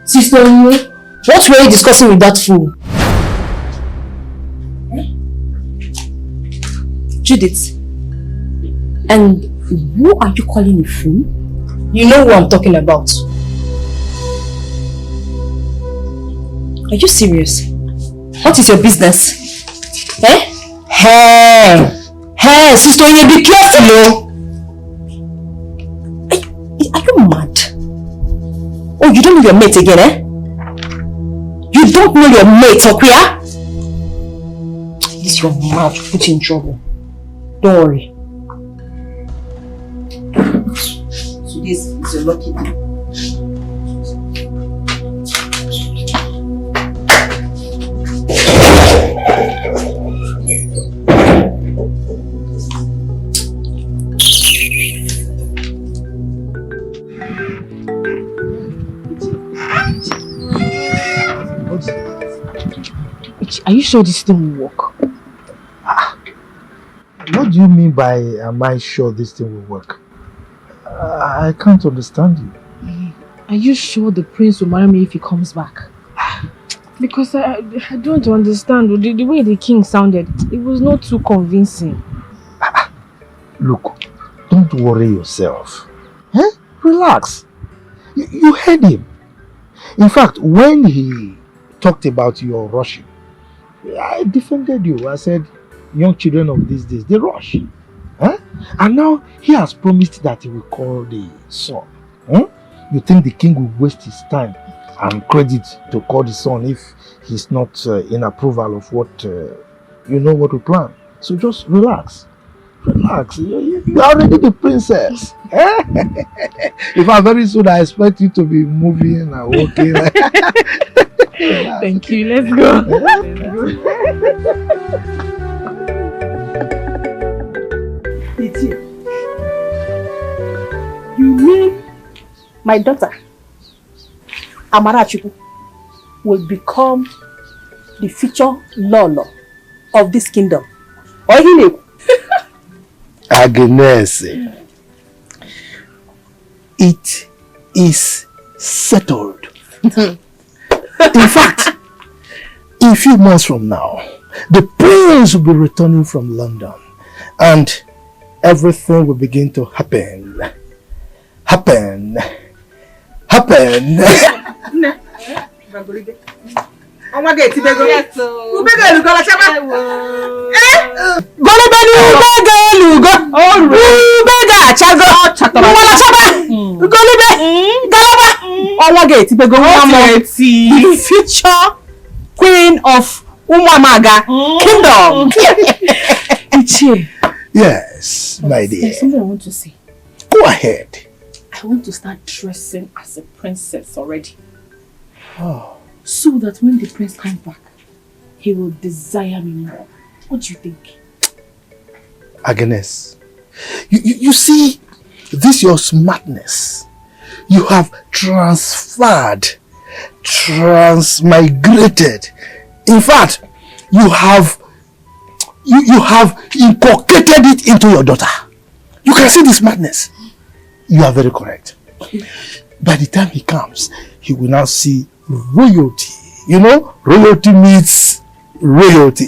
Sister, what were you discussing with that fool? Judith, and who are you calling a fool? You know who I'm talking about. Are you serious? What is your business? Eh? Hey, sister, you be careful, Are you mad? Oh, you don't know your mate again, eh? You don't know your mate, Okuya? This your mouth put you in trouble. Don't worry. So this is your lucky day. Are you sure this thing will work? What do you mean by am I sure this thing will work? I can't understand you. Are you sure the prince will marry me if he comes back? Because I don't understand. The way the king sounded, it was not too convincing. Look, don't worry yourself. Relax. You heard him. In fact, when he talked about your rushing, I defended you. I said, young children of these days, they rush. And now he has promised that he will call the son. You think the king will waste his time and credit to call the son if he's not in approval of what what we plan? So just relax. Relax. You are already the princess. In fact, very soon I expect you to be moving and walking. Thank you. Let's go. You mean my daughter, Amarachuku, will become the future Lolo of this kingdom? Or he knew? Agnes, it is settled. In fact, in a few months from now, the prince will be returning from London and everything will begin to happen. Future queen of Umamaga kingdom. Yes, my dear. There's something I want to say. Go ahead. I want to start dressing as a princess already. So that when the prince comes back, he will desire me more. What do you think? Agnes, you see, this your smartness. You have transmigrated. In fact, you have inculcated it into your daughter. You can see this madness. You are very correct. By the time he comes, he will now see royalty. You know, royalty meets royalty.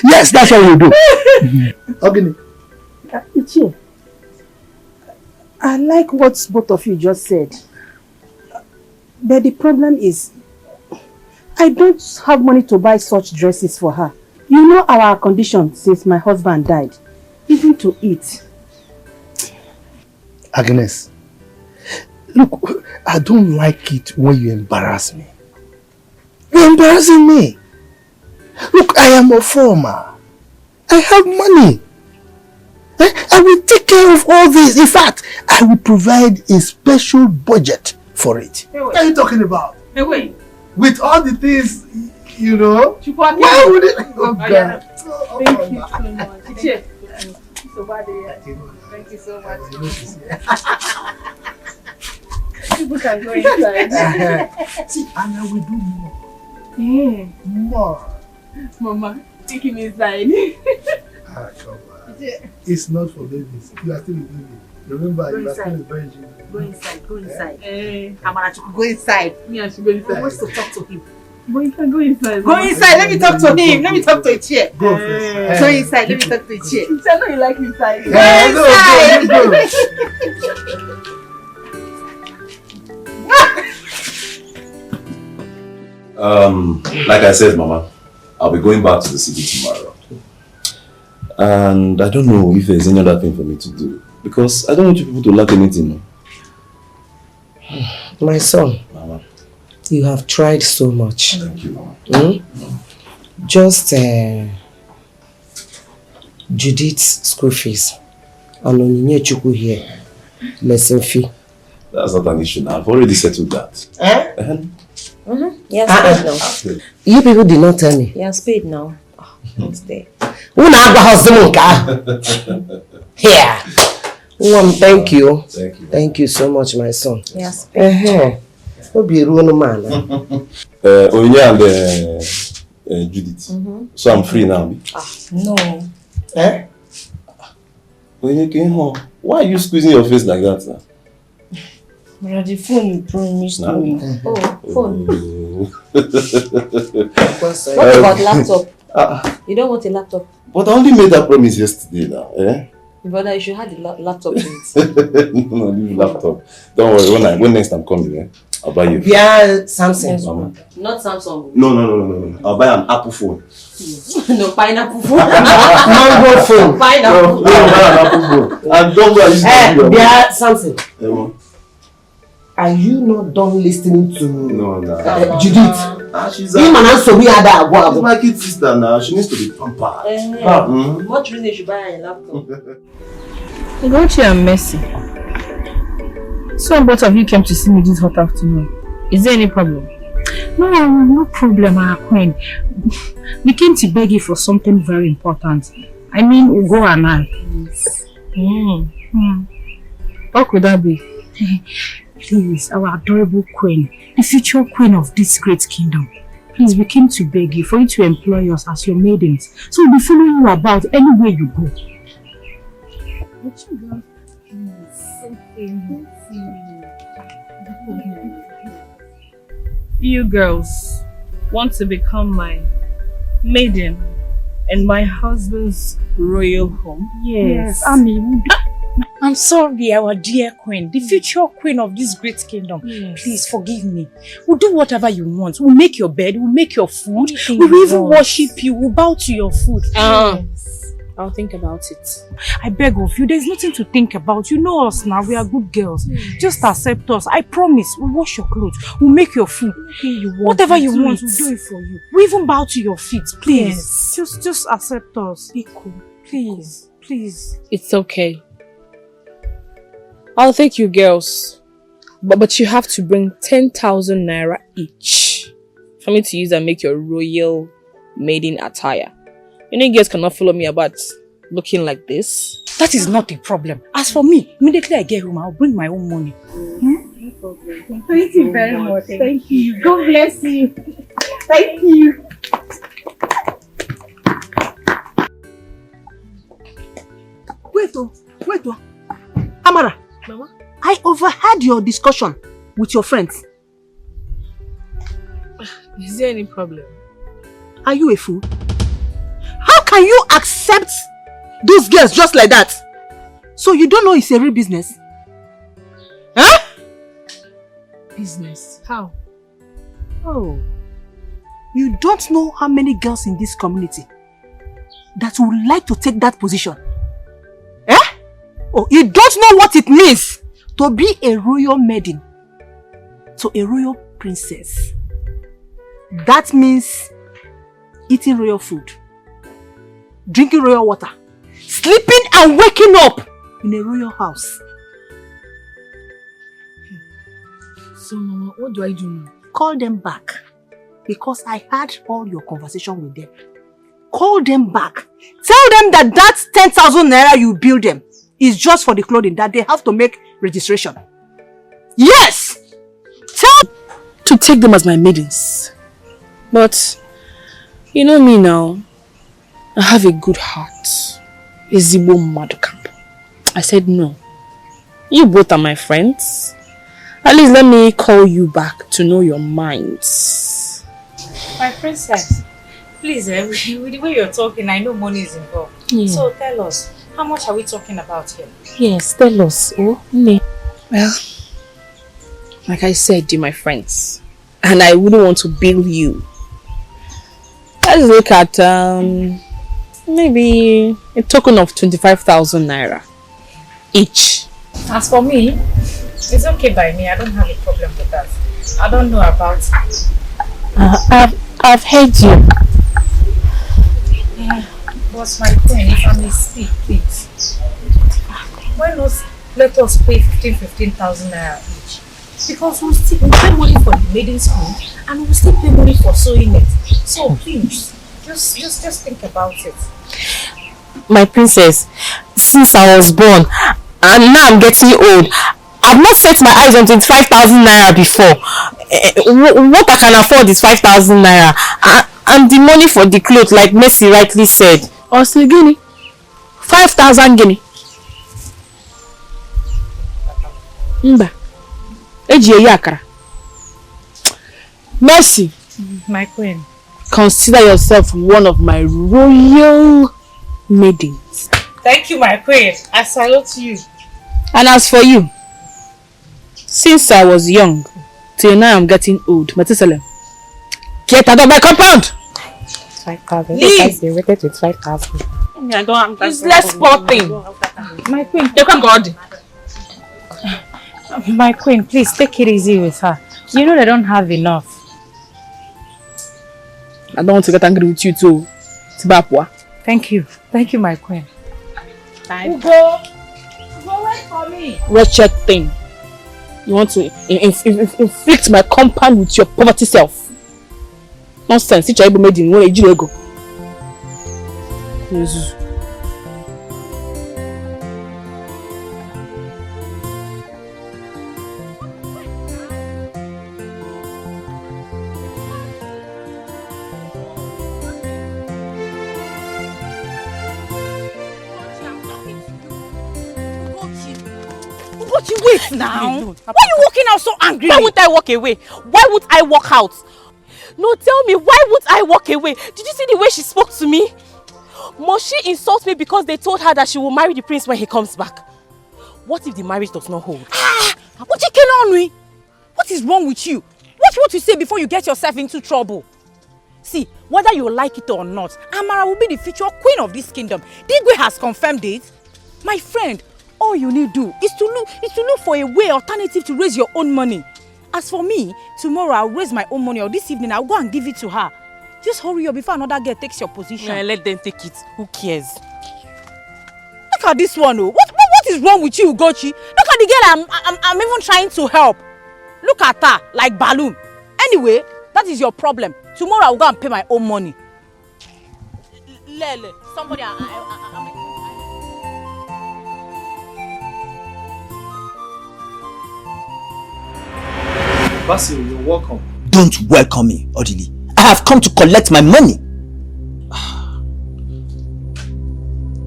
Yes, that's what we do. Okay. Uche, I like what both of you just said. But the problem is, I don't have money to buy such dresses for her. You know our condition since my husband died. Even to eat. Agnes, look, I don't like it when you embarrass me. You're embarrassing me. Look, I am a farmer. I have money. I will take care of all this. In fact, I will provide a special budget for it. Hey, what are you talking about? Hey, wait. With all the things, you know, why would it? Oh, God. Thank you so much. Thank you so much. People can go inside. See, and I will do more. Yeah. More. Mama, take him inside. Come on. It's not for babies. You are still a baby. Remember, you are still a virgin. Go inside, go inside. Amarachuku, go inside. Me, I should go inside. I want to talk to him. But you can go inside. Go inside, let me talk to him. Let me talk to a chair. Go first. Go inside, let me talk to a chair. I know you like inside. Go inside. Like I said, Mama, I'll be going back to the city tomorrow. And I don't know if there's any other thing for me to do. Because I don't want you people to lack anything. My son, Mama. You have tried so much. Thank you, Mama. Just Judith's school fees. And Onyinye Chukwu here. Lesson fee. That's not an issue now. I've already settled that. Yes, paid now. You people did not tell me. Yes, paid now. It's there. Here. Thank you. Thank you. Thank you so much, my son. Yes. Be a real man. Onyinye and Judith. So I'm free now. No. Onyinye, why are you squeezing your face like that? The phone you promised me. Oh, phone. What about laptop? You don't want a laptop? But I only made that promise yesterday now, eh? Brother, you should have the laptop in it. No, leave laptop. Don't worry, when next I'm coming, eh? I'll buy you. Yeah, Samsung. Yes, not Samsung. No. I'll buy an Apple phone. No, pineapple phone. Mango phone. Pineapple. No, I'll buy an Apple phone. And don't go and yeah, Samsung. Are you not done listening to Judith? She's my kid sister now. She needs to be pampered. What reason you should buy a laptop? Uche and Mercy. So both of you came to see me this hot afternoon. Is there any problem? No problem, our queen. We came to beg you for something very important. I mean, Ugo and I. Yes. What could that be? Please, our adorable queen, the future queen of this great kingdom. Please, we came to beg you for you to employ us as your maidens. So we'll be following you about anywhere you go. You girls want to become my maiden in my husband's royal home? Yes. I'm sorry, our dear queen, the future queen of this great kingdom. Yes. Please forgive me. We'll do whatever you want. We'll make your bed, we'll make your food, we'll even worship you, we'll bow to your food. Yes. I'll think about it. I beg of you, there's nothing to think about. You know us now, we are good girls. Yes. Just accept us. I promise, we'll wash your clothes, we'll make your food. Whatever you want, we'll do it for you. We even bow to your feet, please. Yes. Just accept us. Be cool. Please. It's okay. I'll take you girls, but you have to bring 10,000 naira each for me to use and make your royal maiden attire. You know, you guys cannot follow me about looking like this. That is not a problem. As for me, immediately I get home, I'll bring my own money. No problem. Thank you very much. Thank you. God bless you. Thank you. Wait. Amara. Mama? I overheard your discussion with your friends. Is there any problem? Are you a fool? How can you accept those girls just like that? So you don't know it's a real business? Huh? Business? How? Oh. You don't know how many girls in this community that would like to take that position? Eh? Oh, you don't know what it means to be a royal maiden, to a royal princess. That means eating royal food, drinking royal water, sleeping and waking up in a royal house. So Mama, what do I do now? Call them back, because I had all your conversation with them. Call them back. Tell them that that 10,000 naira you bill them is just for the clothing, that they have to make registration. Yes! Tell to take them as my maidens. But, you know me now. I have a good heart. A Zibo Madukam. I said no. You both are my friends. At least let me call you back to know your minds. My princess, please, with the way you're talking, I know money is involved. Yeah. So tell us, how much are we talking about here? Yes, tell us. Oh, me. Well, like I said, you're my friends. And I wouldn't want to bill you. Let's look at maybe a token of 25,000 naira each. As for me, it's okay by me. I don't have a problem with that. I don't know about I've heard you. Yeah, but my queen, if I may speak, please. Why not let us pay 15,000 naira each? Because we'll pay money for the maiden school and we'll still pay money for sewing it. So please, just think about it. My princess, since I was born and now I'm getting old, I've not set my eyes on 25,000 naira before. What I can afford is 5,000 naira. And the money for the clothes, like Mercy rightly said. Also, guinea. 5,000 guinea. Mba. Mercy, My queen. consider yourself one of my royal maidens. Thank you, my queen. I salute you. And as for you, since I was young, till now I'm getting old. Methuselah, get out of my compound! 5,000. Leave! They waited with 5,000. I don't have useless poor thing. My queen. You can God. My queen, please take it easy with her. You know they don't have enough. I don't want to get angry with you too. Tibapwa. Thank you. Thank you, my queen. Ugo, wait for me. Wretched thing. You want to inflict my compound with your poverty self. Nonsense. It's able made in 1 year ago. Jesus. Wait now. Why are you walking out so angry? Why would I walk away? Why would I walk out? No, tell me, why would I walk away? Did you see the way she spoke to me? Must she insult me because they told her that she will marry the prince when he comes back? What if the marriage does not hold? What you can on me? What is wrong with you? Watch what you say before you get yourself into trouble. See, whether you like it or not, Amara will be the future queen of this kingdom. Digwe has confirmed it. My friend, all you need to do is to look for a way alternative to raise your own money. As for me, tomorrow I'll raise my own money, or this evening I'll go and give it to her. Just hurry up before another girl takes your position. Yeah, let them take it. Who cares? Look at this one. Oh. What is wrong with you, Ugochi? Look at the girl I'm even trying to help. Look at her like balloon. Anyway, that is your problem. Tomorrow I'll go and pay my own money. Lele, somebody Basil, you're welcome. Don't welcome me, Odly. I have come to collect my money.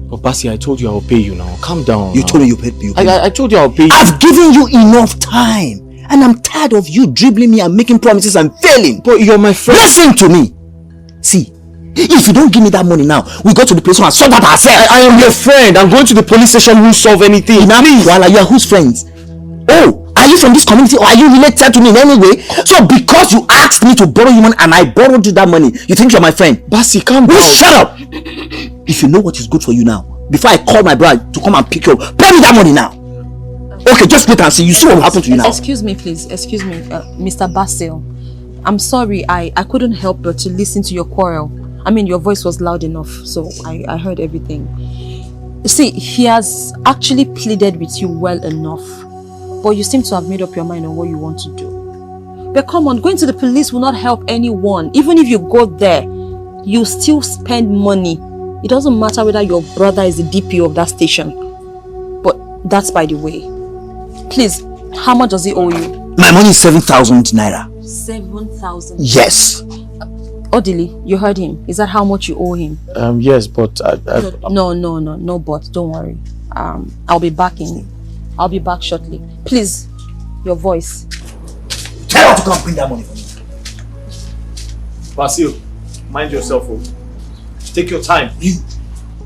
Oh, Basil, I told you I'll pay you now. Calm down. You told me you paid me. I told you I'll pay you. I've given you enough time. And I'm tired of you dribbling me and making promises and failing. But you're my friend. Listen to me. See, if you don't give me that money now, we go to the police and sort that ourselves. I am your friend. I'm going to the police station. We'll solve anything. Now, Wala, you are whose friends? Oh, are you from this community or are you related to me in any way? So because you asked me to borrow you money and I borrowed you that money, you think you're my friend? Basi, calm down. Shut up! If you know what is good for you now, before I call my brother to come and pick you up, pay me that money now. Okay, just wait and see. You see what will happen to you now. Excuse me, please. Excuse me, Mr. Basil. I'm sorry. I couldn't help but to listen to your quarrel. I mean, your voice was loud enough, so I heard everything. You see, he has actually pleaded with you well enough. But you seem to have made up your mind on what you want to do. But come on, going to the police will not help anyone. Even if you go there, you still spend money. It doesn't matter whether your brother is the DPO of that station. But that's by the way. Please, how much does he owe you? My money is 7,000 naira. 7,000? Yes. Odly, you heard him. Is that how much you owe him? Yes, but No, but don't worry. I'll be back shortly. Please, your voice. Tell her to come bring that money for me. Basil, mind yourself. Take your time.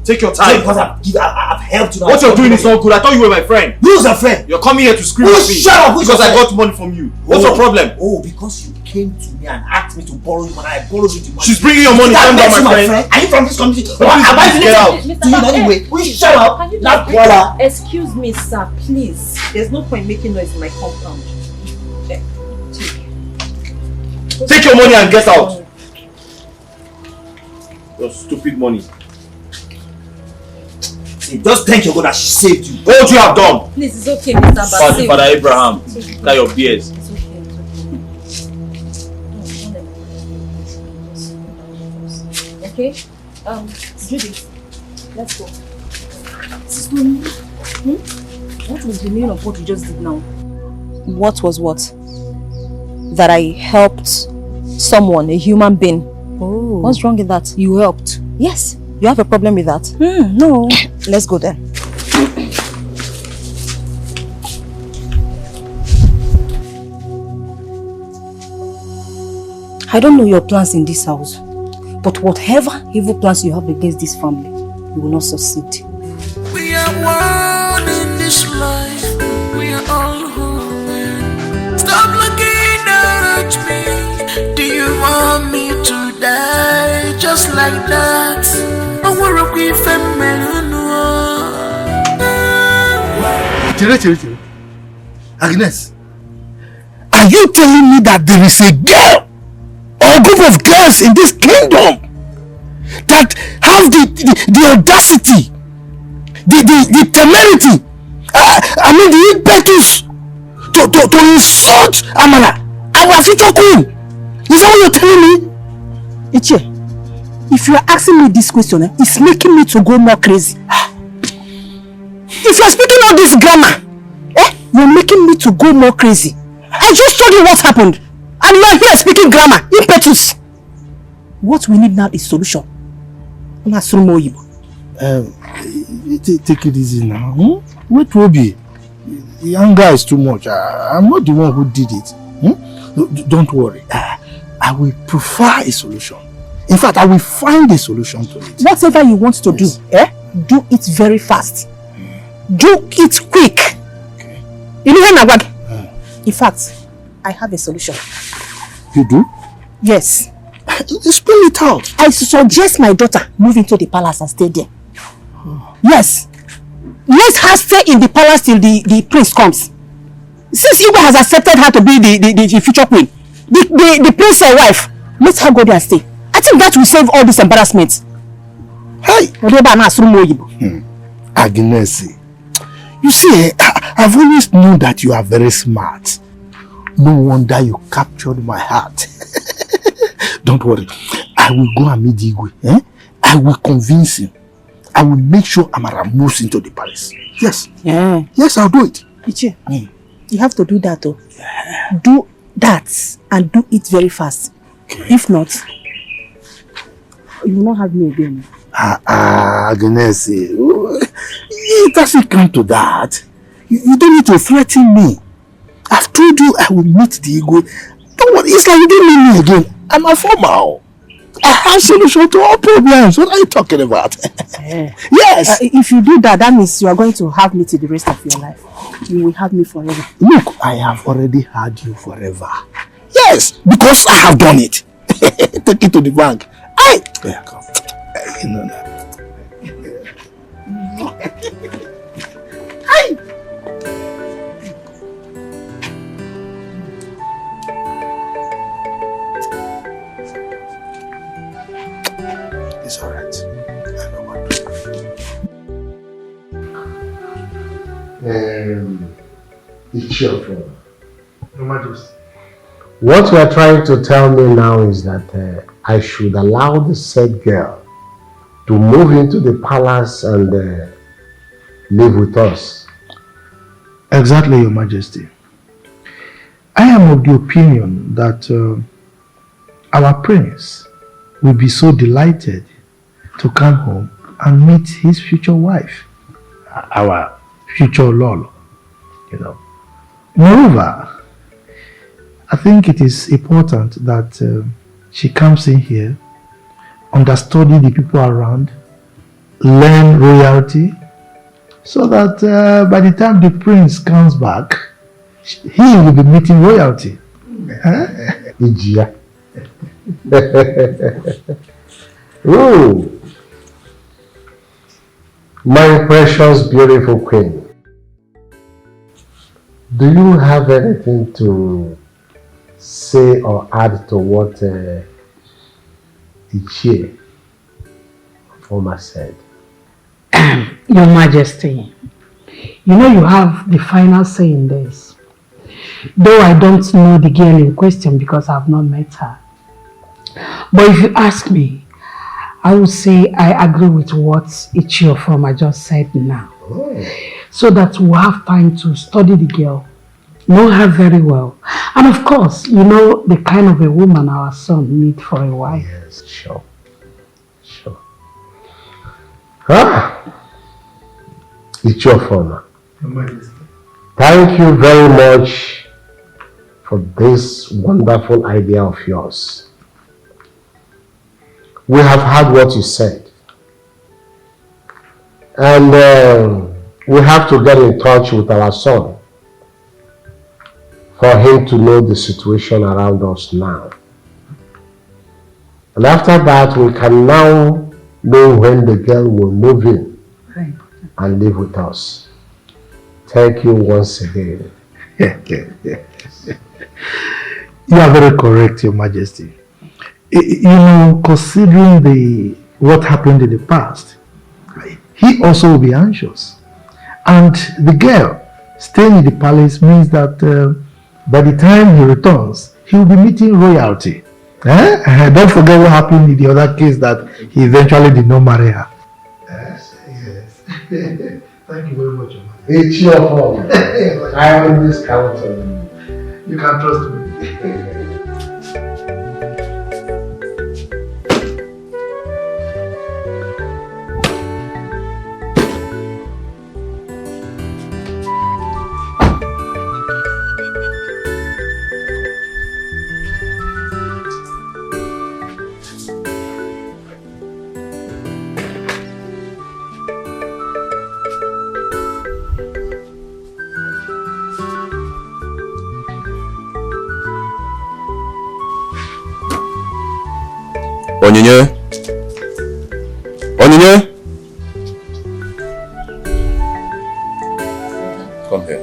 Take your time. Because I've helped you. What you're doing is not good. I thought you were my friend. Who's a friend? You're coming here to scream at me. Shut up! Because I got money from you. What's your problem? Oh, because you came to me and asked me to borrow you money. I borrowed you the money. She's bringing your money. Calm down, my friend. Are you from this community? Am I related to you anyway? Will you shut up? Not Wala. Excuse me, sir, please. There's no point making noise in my compound. Take your money and get out. Your stupid money. See, just thank your God that she saved you. What you have done? Please, it's okay, Mr. Basil. Father Abraham, that your beers. Okay? Judith, let's go. What was the meaning of what you just did now? What was what? That I helped someone, a human being. Oh. What's wrong with that? You helped? Yes. You have a problem with that? No. Let's go then. I don't know your plans in this house, but whatever evil plans you have against this family, you will not succeed. We are one in this life. We are all human. Stop looking at me. Do you want me to die just like that? Agnes, are you telling me that there is a girl or a group of girls in this kingdom that have the audacity, the temerity, the impetus to insult Amara, our future queen? Is that what you're telling me? Uche, if you are asking me this question, it's making me to go more crazy. If you are speaking all this grammar, you're making me to go more crazy. I just told you what happened, and you are here speaking grammar, impetus. What we need now is solution. Take it easy now. Wait, Robbie. The anger is too much. I'm not the one who did it. Don't worry. I will prefer a solution. In fact, I will find a solution to it. Whatever you want to do, do it very fast. Do it quick. In fact, I have a solution. You do? Yes. Spell it out. I suggest my daughter move into the palace and stay there. Yes. Let her stay in the palace till the prince comes. Since Igwe has accepted her to be the future queen, the prince's wife, let her go there and stay. I think that will save all this embarrassment. Hey! Agnes, you see, I've always known that you are very smart. No wonder you captured my heart. Don't worry. I will go and meet Igwe. I will convince him. I will make sure Amara moves into the palace. Yes. Yeah. Yes, I'll do it. Uche, you have to do that though. Do that and do it very fast. If not, you will not have me again. Agnes, it doesn't come to that. You don't need to threaten me. I've told you I will meet the Igwe. Don't worry, it's like you don't need me again. I'm a formal. I have solution to all problems. What are you talking about? Yes. If you do that, that means you are going to have me till the rest of your life. You will have me forever. Look, I have already had you forever. Yes, because I have done it. Take it to the bank. Yeah, come. You know that. It's alright. I know what to do. It's your phone. Your Majesty. What you are trying to tell me now is that I should allow the said girl to move into the palace and live with us. Exactly, Your Majesty. I am of the opinion that our prince will be so delighted to come home and meet his future wife, our future Lolo, you know. Moreover, I think it is important that she comes in here, understudy the people around, learn royalty, so that by the time the prince comes back, he will be meeting royalty. Ijia. Ooh. My precious, beautiful queen, do you have anything to say or add to what Uche former said? Your Majesty, you know you have the final say in this. Though I don't know the girl in question because I have not met her. But if you ask me, I would say I agree with what Uche former just said now. So that we'll have time to study the girl, know her very well. And of course, you know the kind of a woman our son needs for a wife. Yes, sure. Sure. It's your phone. Thank you very much for this wonderful idea of yours. we have heard what you said. And we have to get in touch with our son for him to know the situation around us now. And after that, we can now know when the girl will move in and live with us. Thank you once again. You are very correct, Your Majesty. You know, considering what happened in the past, he also will be anxious. And the girl staying in the palace means that by the time he returns, he will be meeting royalty. Don't forget what happened in the other case that he eventually did not marry her. Yes. Thank you very much, Your Majesty. It's your fault. I always count on you. You can trust me. Onyinye? Onyinye? Come here.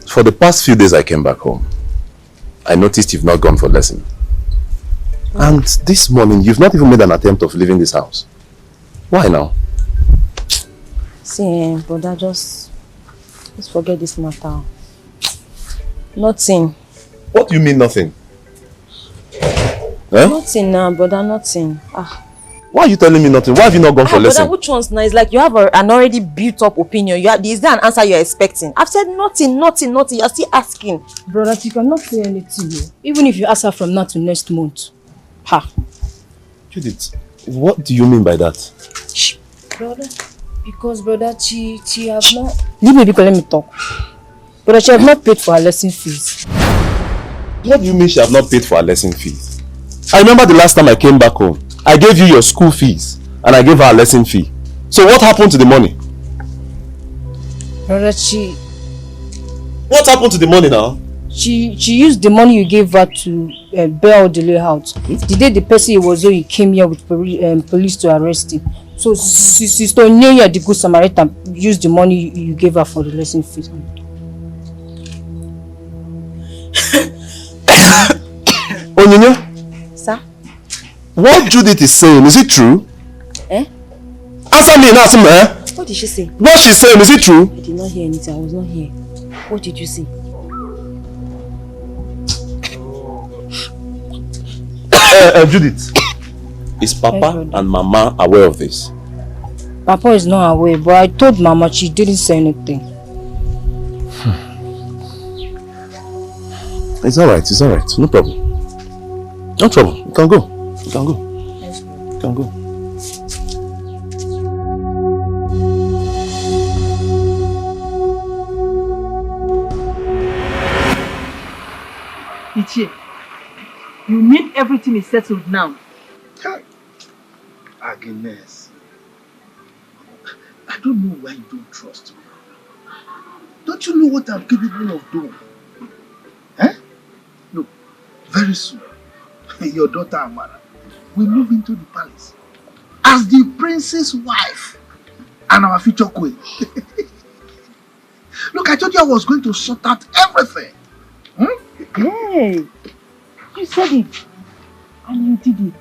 For the past few days I came back home. I noticed you've not gone for lesson. And this morning, you've not even made an attempt of leaving this house. Why now? See, brother, just forget this matter. Nothing. What do you mean nothing? Nothing now, brother, nothing. Why are you telling me nothing? Why have you not gone for lesson? Brother, which one's now? It's like you have an already built up opinion. Is there an answer you're expecting? I've said nothing. You're still asking. Brother, you cannot say anything. Even if you ask her from now to next month. Judith, what do you mean by that? Shh, brother. Because brother, she have not... Leave me because let me talk. Brother, she have not paid for her lesson fees. What do you mean she have not paid for her lesson fees? I remember the last time I came back home. I gave you your school fees and I gave her a lesson fee. So what happened to the money? Brother, what happened to the money now? She used the money you gave her to bail Odly out. The day the person he was on, he came here with police to arrest him. So Sister Nyonya, the good Samaritan, used the money you gave her for the lesson fees. Onyinye? Sir? What Judith is saying, is it true? Answer me now, What did she say? What she's saying, is it true? I did not hear anything, I was not here. What did you say? Judith, is Papa and Mama aware of this? Papa is not aware, but I told Mama, she didn't say anything. It's alright, no problem. No trouble, you can go. You can go. You can go. Uche, you mean everything is settled now? Agnes, I don't know why you don't trust me. Don't you know what I'm capable of doing? Look, very soon, your daughter Amara will move into the palace as the prince's wife and our future queen. Look, I told you I was going to sort out everything. Hey, you said it and you did it.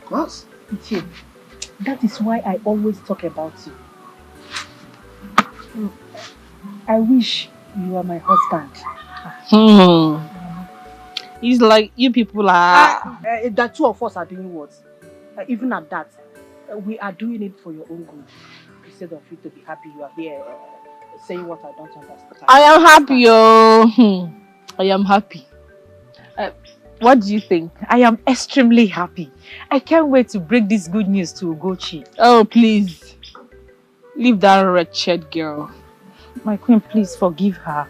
Of course. Uche, that is why I always talk about you. I wish you were my husband. It's like you people are... the two of us are doing what? Even at that, we are doing it for your own good. Instead of you to be happy, you are here saying what I don't understand. I am happy, I am happy. What do you think? I am extremely happy. I can't wait to break this good news to Ugochi. Oh, please. Leave that wretched girl. My queen, please forgive her.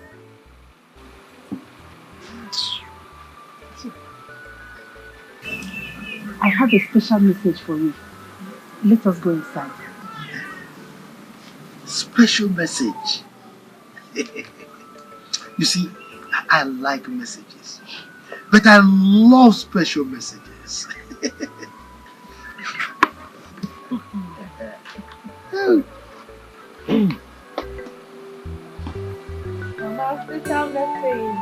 I have a special message for you. Let us go inside. Special message. You see, I like messages, but I love special messages. Mama, special message.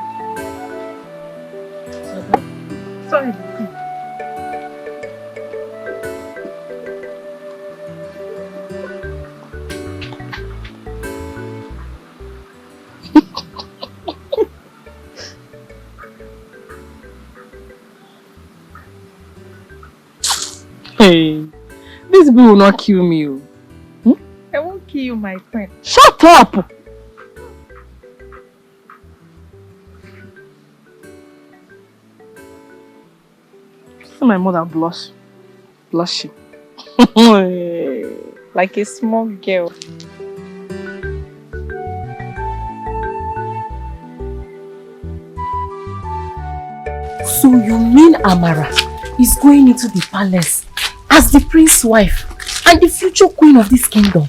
Sorry. Hey, this boo will not kill me. I won't kill you, my friend. Shut up! See my mother blushing. Like a small girl. So you mean Amara is going into the palace as the prince's wife and the future queen of this kingdom?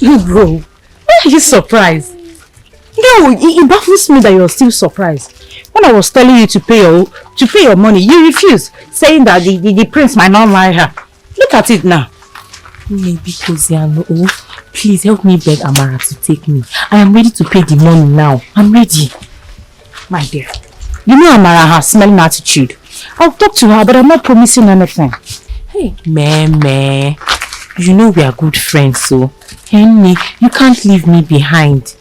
You bro, why are you surprised? No, it baffles me that you're still surprised. When I was telling you to pay your money, you refused, saying that the prince might not marry her. Look at it now. Maybe Kosiano, please help me beg Amara to take me. I am ready to pay the money now. I'm ready. My dear, you know Amara has smelling attitude. I'll talk to her, but I'm not promising anything. Hey, meh. You know we are good friends, so Henny, you can't leave me behind.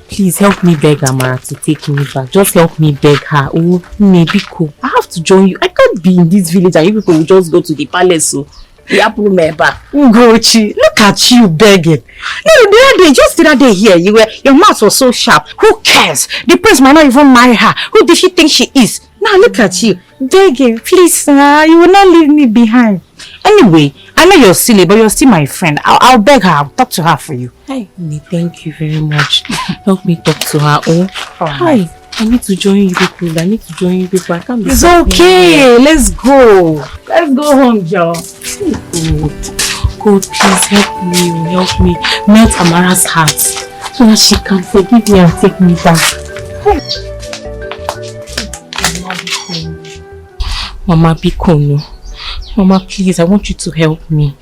Please help me beg Amara to take me back. Just help me beg her. Oh, maybe cool. I have to join you. I can't be in this village and you people will just go to the palace. So, Ugochi, look at you begging. No, the other day here, your mouth was so sharp. Who cares? The prince might not even marry her. Who does she think she is? Now look at you, begging. Please, you will not leave me behind. Anyway, I know you're silly, but you're still my friend. I'll beg her. I'll talk to her for you. Hi, thank you very much. Help me talk to her. Oh, hi. I need to join you people. I can't be. It's okay. Let's go. Let's go home, Joe. God, please help me melt Amara's heart so that she can forgive me and take me back. Mama Bikono. Mama, please, I want you to help me.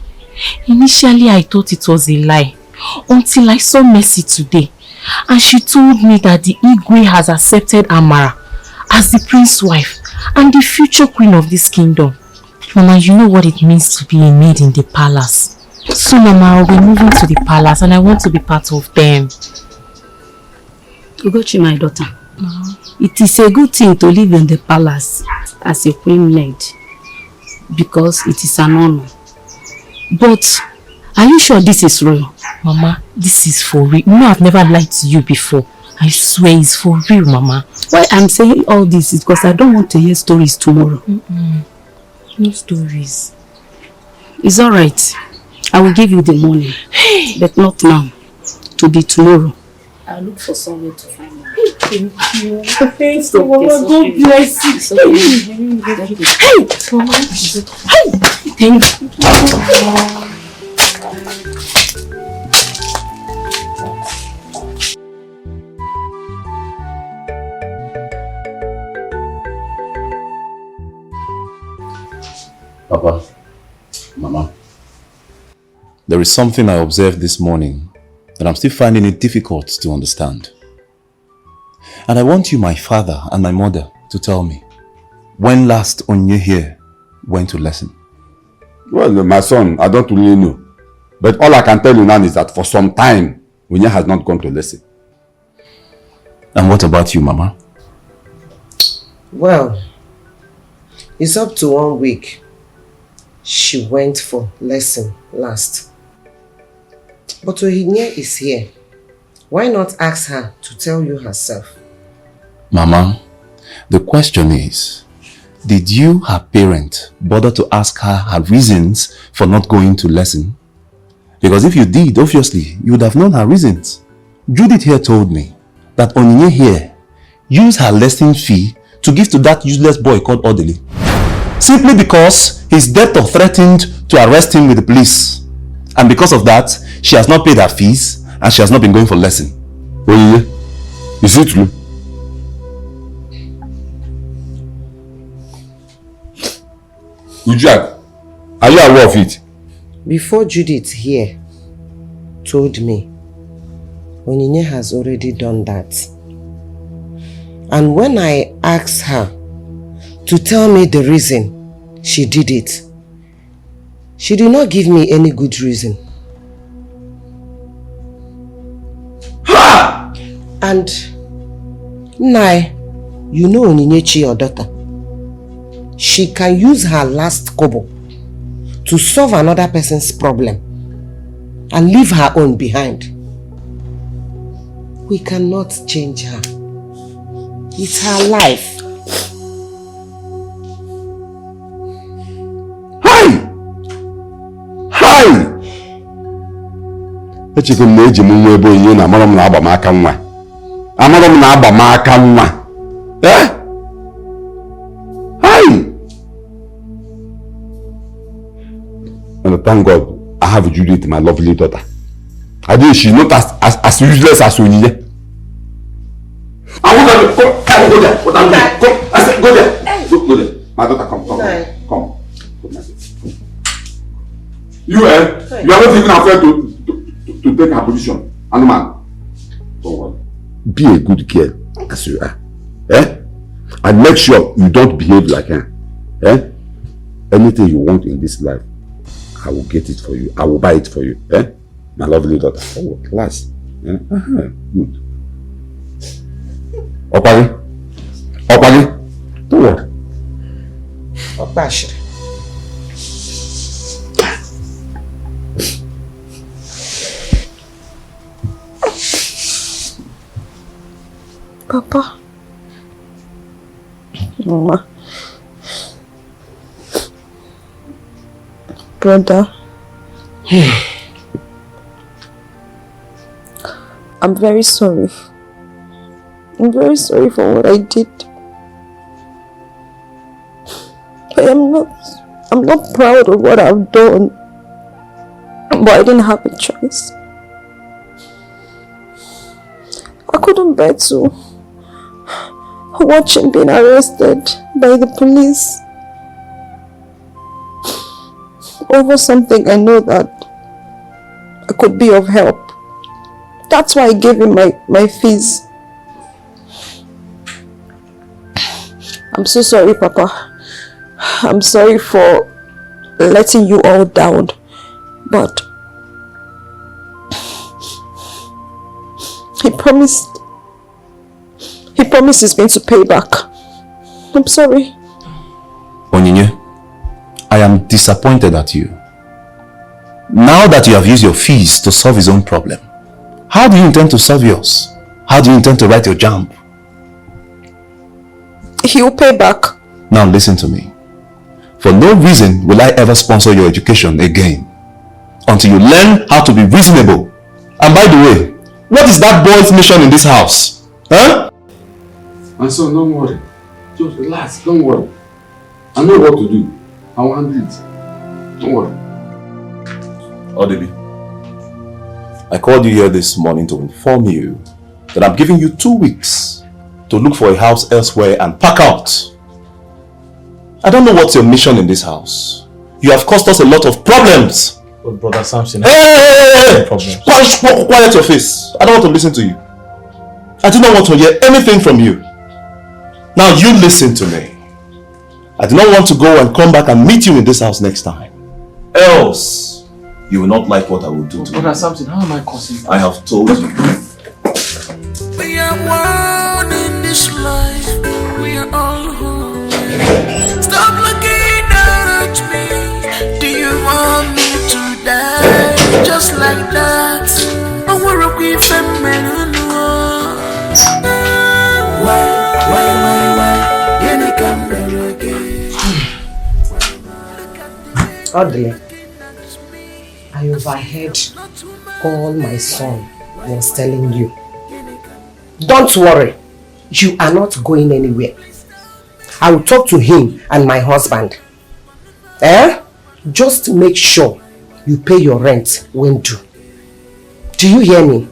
Initially, I thought it was a lie until I saw Mercy today. And she told me that the Igwe has accepted Amara as the prince's wife and the future queen of this kingdom. Mama, you know what it means to be a maid in the palace. So Mama, I'll be moving to the palace and I want to be part of them. Ugochi, my daughter, it is a good thing to live in the palace as a queen maid because it is an honor. But are you sure this is real? Mama, this is for real. You know I've never lied to you before. I swear it's for real, Mama. Why I'm saying all this is because I don't want to hear stories tomorrow. No stories. It's alright. I will give you the money. But not now. To be tomorrow. I'll look for somewhere to find money. Thank you. Thanks, Mama. God bless you. Hey, Mama. Hey, thank you. Papa, Mama, there is something I observed this morning that I'm still finding it difficult to understand. And I want you, my father and my mother, to tell me, when last Onye here went to lesson? Well, my son, I don't really know. But all I can tell you now is that for some time, Onye has not gone to lesson. And what about you, Mama? Well, it's up to 1 week. She went for lesson last. But Ohinye is here. Why not ask her to tell you herself? Mama, the question is, Did you, her parent, bother to ask her reasons for not going to lesson? Because if you did, obviously, you would have known her reasons. Judith here told me that Onyinye here used her lesson fee to give to that useless boy called Odly. Simply because his debtor threatened to arrest him with the police. And because of that, she has not paid her fees and she has not been going for lesson. Onyinye, is it true? Ujak, are you aware of it? Before Judith here told me, Onyinye has already done that. And when I asked her to tell me the reason she did it, she did not give me any good reason. Ha! And Nai, you know Onyinyechi, your daughter. She can use her last kobo to solve another person's problem and leave her own behind. We cannot change her. It's her life. Hi! Hi! Echeke m na-eji m nwa ebe onye na amara m na agba m aka nwa. Amara m na agba m aka nwa. Eh? Hi! And thank God I have Judith, my lovely daughter. I think she's not as useless as Onyinye. I want to go there. What am I doing? Come. I said go there. Hey. Go there. My daughter, come. Come. You, you are not even afraid to take her position. And man, don't worry. Be a good girl as you are. Eh? And make sure you don't behave like her. Eh? Anything you want in this life, I will get it for you. I will buy it for you. Eh? My lovely daughter. Oh, class. Eh? Good. Opali. Don't worry. Opashi. Papa. Mama. Brother. I'm very sorry. I'm very sorry for what I did. I'm not proud of what I've done. But I didn't have a choice. I couldn't bear to watch him being arrested by the police over something I know that I could be of help. That's why I gave him my fees. I'm so sorry, Papa. I'm sorry for letting you all down, but he promised he's going to pay back. I'm sorry. Onyinye, I am disappointed at you. Now that you have used your fees to solve his own problem, how do you intend to solve yours? How do you intend to write your JAMB? He will pay back. Now listen to me. For no reason will I ever sponsor your education again until you learn how to be reasonable. And by the way, what is that boy's mission in this house? Huh? And so don't worry. Just relax, don't worry. I know what to do. I will handle it. Don't worry. Odly, I called you here this morning to inform you that I'm giving you 2 weeks to look for a house elsewhere and pack out. I don't know what's your mission in this house. You have caused us a lot of problems. But Brother Samson, hey! Quiet your face. I don't want to listen to you. I do not want to hear anything from you. Now you listen to me. I do not want to go and come back and meet you in this house next time. Else, you will not like what I will do to you. Brother Samson, how am I causing? I have told you. We are one in this life. We are all home. Stop looking down at me. Do you want me to die just like that? I wanna be feminine. Why? You come there again? Odly, I overheard all my son was telling you. Don't worry, you are not going anywhere. I will talk to him and my husband. Just make sure you pay your rent when due. Do you hear me?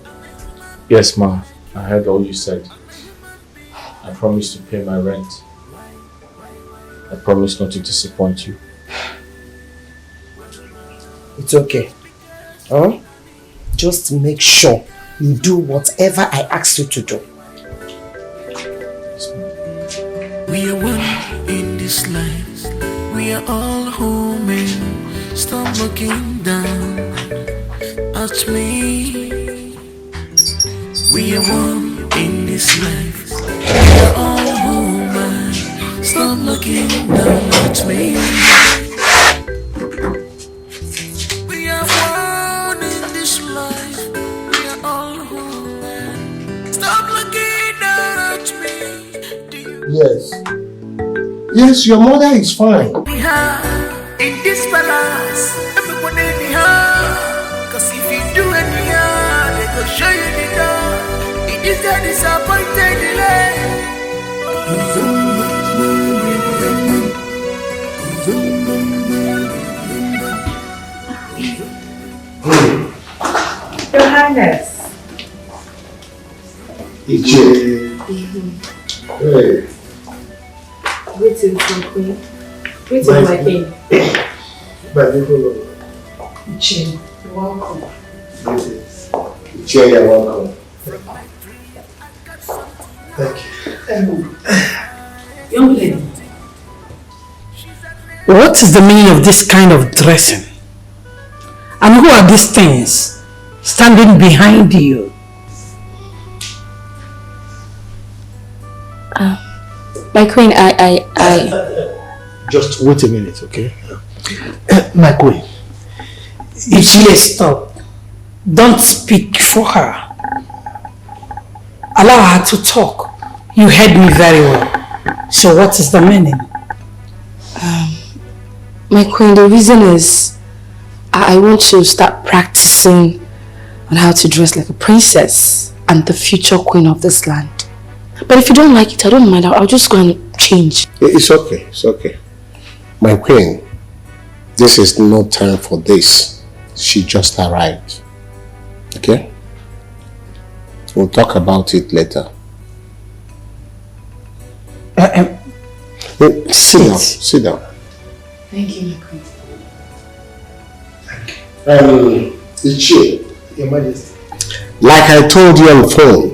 Yes, ma. I heard all you said. I promise to pay my rent. I promise not to disappoint you. It's okay. Just make sure you do whatever I ask you to do. We are one in this life. We are all human. Stop looking down at me. We are one in this life. We are all human. Stop looking down at me. We are one in this life. We are all human. Stop looking down at me. Yes. Yes, your mother is fine. In this palace, everybody in the heart. Cause if you do any harm, they go show you the door. It is a disappointed delay. Your Highness. Uche. Hey. Greetings, my queen. Greetings, my king. Uche, you're welcome. Greetings. Uche, you're welcome. Thank you. Young lady. What is the meaning of this kind of dressing? And who are these things standing behind you? My queen, Just wait a minute, okay? My queen. Uche, stop. Don't speak for her. Allow her to talk. You heard me very well. So what is the meaning? My queen, the reason is I want to start practicing on how to dress like a princess and the future queen of this land. But if you don't like it, I don't mind. I'll just go and change. It's okay, it's okay. My queen, this is no time for this. She just arrived. Okay? We'll talk about it later. Sit down, sit down. Thank you, my queen. Uche, Your Majesty. Like I told you on the phone,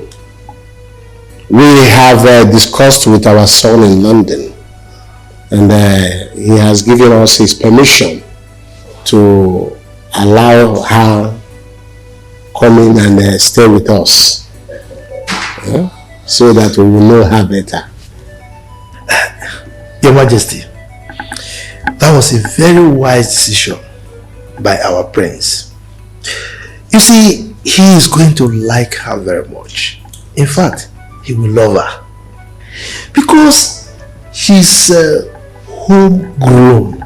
we have discussed with our son in London, and he has given us his permission to allow her come in and stay with us, so that we will know her better. Your Majesty, that was a very wise decision by our prince. You see, he is going to like her very much. In fact, he will love her. Because she's homegrown,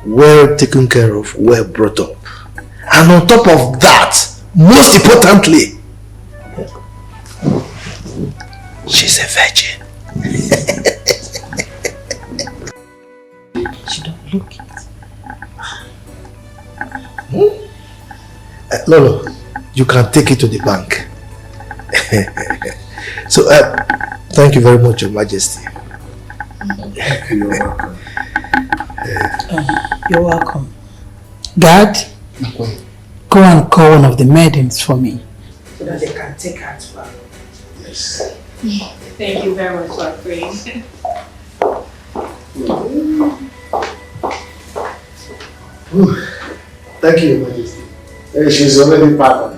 well taken care of, well brought up. And on top of that, most importantly, she's a virgin. She don't look it. Lolo, you can take it to the bank. So, thank you very much, Your Majesty. You're welcome. You're welcome. Guard, go and call one of the maidens for me. So that they can take her to her. Yes. Thank you very much, my queen. Thank you, Your Majesty. She's already packed.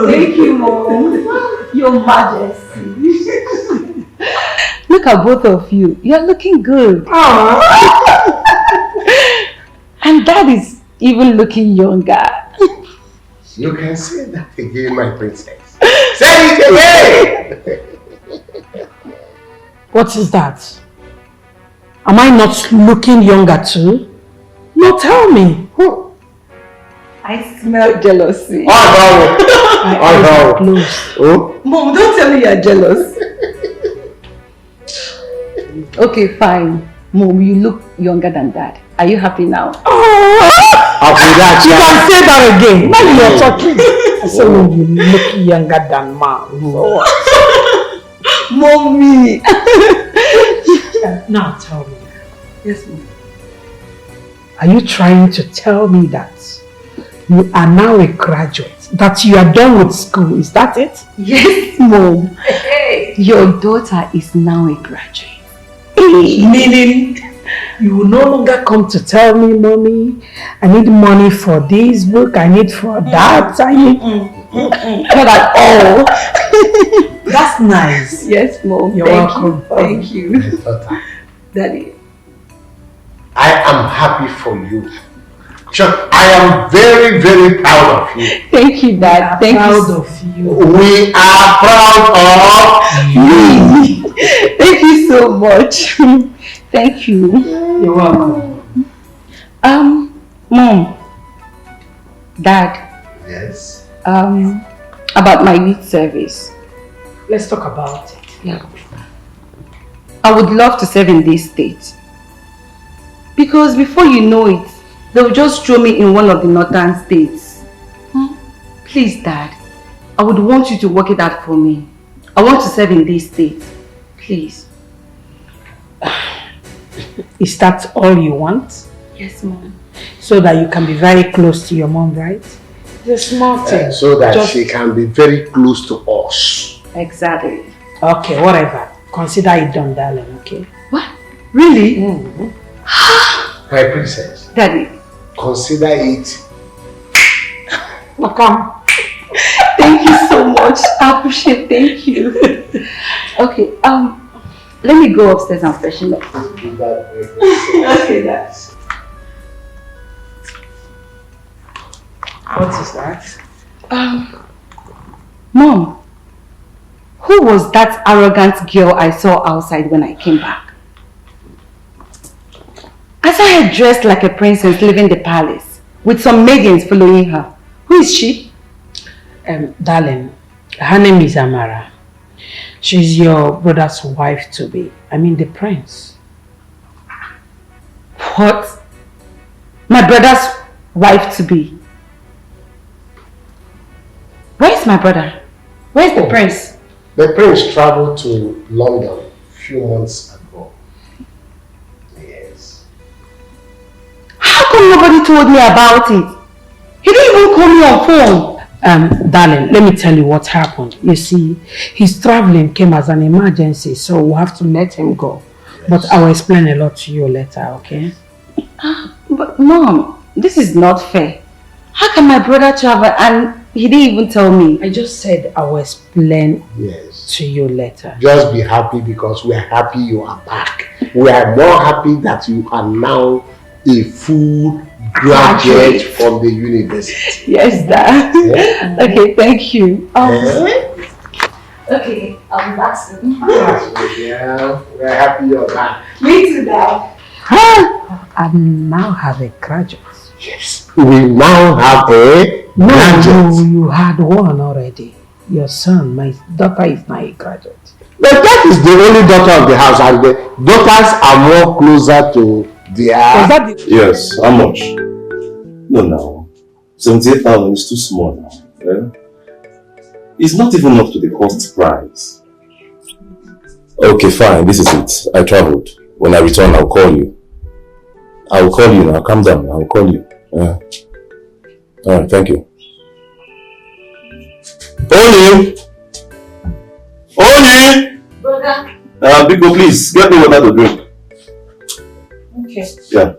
Thank you, Mom. Your Majesty. Look at both of you. You're looking good. And Dad is even looking younger. You can say that again, my princess. Say it again! What is that? Am I not looking younger too? No, tell me. I smell jealousy. I know. Oh? Mom, don't tell me you're jealous. Okay, fine. Mom, you look younger than Dad. Are you happy now? After that, you can say that again. Now you're talking. So you look younger than Mom. Mommy. Now tell me. Yes, Mom. Are you trying to tell me that you are now a graduate? That you are done with school? Is that it? Yes, Mom. Hey. Your daughter is now a graduate. Meaning you will no longer come to tell me, Mommy, I need money for this book, I need for that, I need... Not at all. That's nice. Yes, Mom. You're welcome. Thank you. Daddy. I am happy for you. Sure, I am very, very proud of you. Thank you, Dad. We are Thank proud of you. We are proud of you. Thank you so much. Thank you. You're welcome. Mom. Dad. Yes. About my youth service. Let's talk about it. Yeah. I would love to serve in this state. Because before you know it, they'll just throw me in one of the northern states. Please, Dad. I would want you to work it out for me. I want to serve in this state. Please. Is that all you want? Yes, Mom. So that you can be very close to your mom, right? It's a small thing. So that she can be very close to us. Exactly. Okay, whatever. Consider it done, darling, okay? What? Really? My princess. Daddy. Consider it. Welcome. Thank you so much. I appreciate it. Thank you. Okay, let me go upstairs and freshen up. Okay, Dad. What is that? Mom, who was that arrogant girl I saw outside when I came back? I saw her dressed like a princess leaving the palace, with some maidens following her. Who is she? Darling, her name is Amara. She's your brother's wife to be. I mean the prince. What? My brother's wife to be? Where is my brother? Where is the prince? The prince traveled to London a few months ago. Yes. How come nobody told me about it? He didn't even call me on phone. Darling, let me tell you what happened. You see, his traveling came as an emergency, so we'll have to let him go. Yes. But I will explain a lot to you later, okay? But Mom, this is not fair. How can my brother travel and he didn't even tell me? I just said I will explain to you later. Just be happy because we are happy you are back. We are more happy that you are now a full graduate from the university. Yes, Dad. Yeah. Okay, thank you. Okay, I'll be back soon. Yeah, we're happy you're back. Me too, Dad. I now have a graduate. Yes, we now have a graduate. No, you had one already. Your son, my daughter is now a graduate. But that is the only daughter of the house, and the daughters are more closer to their... Yes, how much? No, now. 78,000 is too small now. Yeah? It's not even up to the cost price. Okay, fine, this is it. I traveled. When I return, I'll call you. I'll call you now. Calm down. I'll call you. Yeah. Alright, thank you. Oni! Oni! Brother. Biko, please, get me water to drink. Okay. Yeah.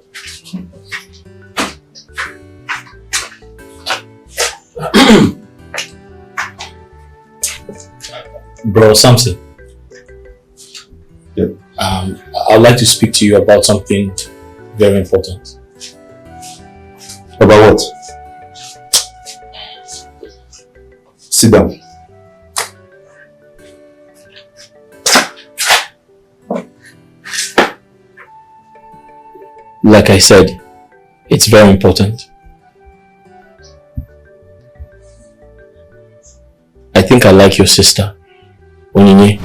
Bro, Samson. Yeah. I'd like to speak to you about something very important. About what? Sit down. Like I said, it's very important. I think I like your sister, Onyinye.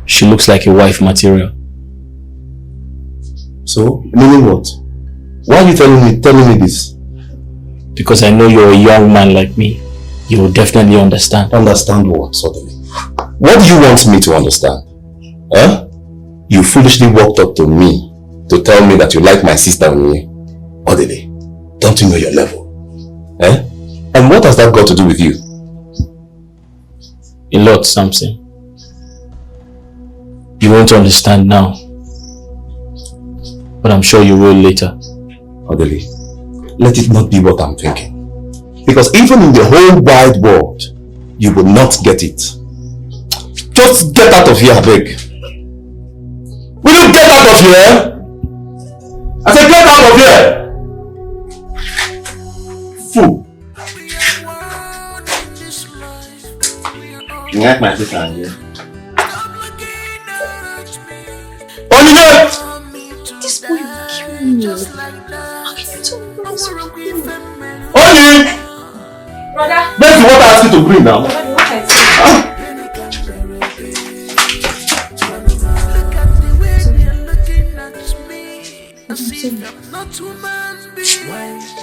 She looks like a wife material. So, meaning what? Why are you telling me this? Because I know you're a young man like me. You will definitely understand. Understand what, suddenly? What do you want me to understand? Huh? You foolishly walked up to me to tell me that you like my sister Onyinye. Odly, don't you know your level? Eh? And what has that got to do with you? A lot, Samson. You won't understand now. But I'm sure you will later. Odly, let it not be what I'm thinking. Because even in the whole wide world, you will not get it. Just get out of here, I beg. Will you get out of here? I said get out of here! Fool. You like my sister here? Onyinye! This boy will kill me. Onyinye! Brother. That's what I asked you to bring now.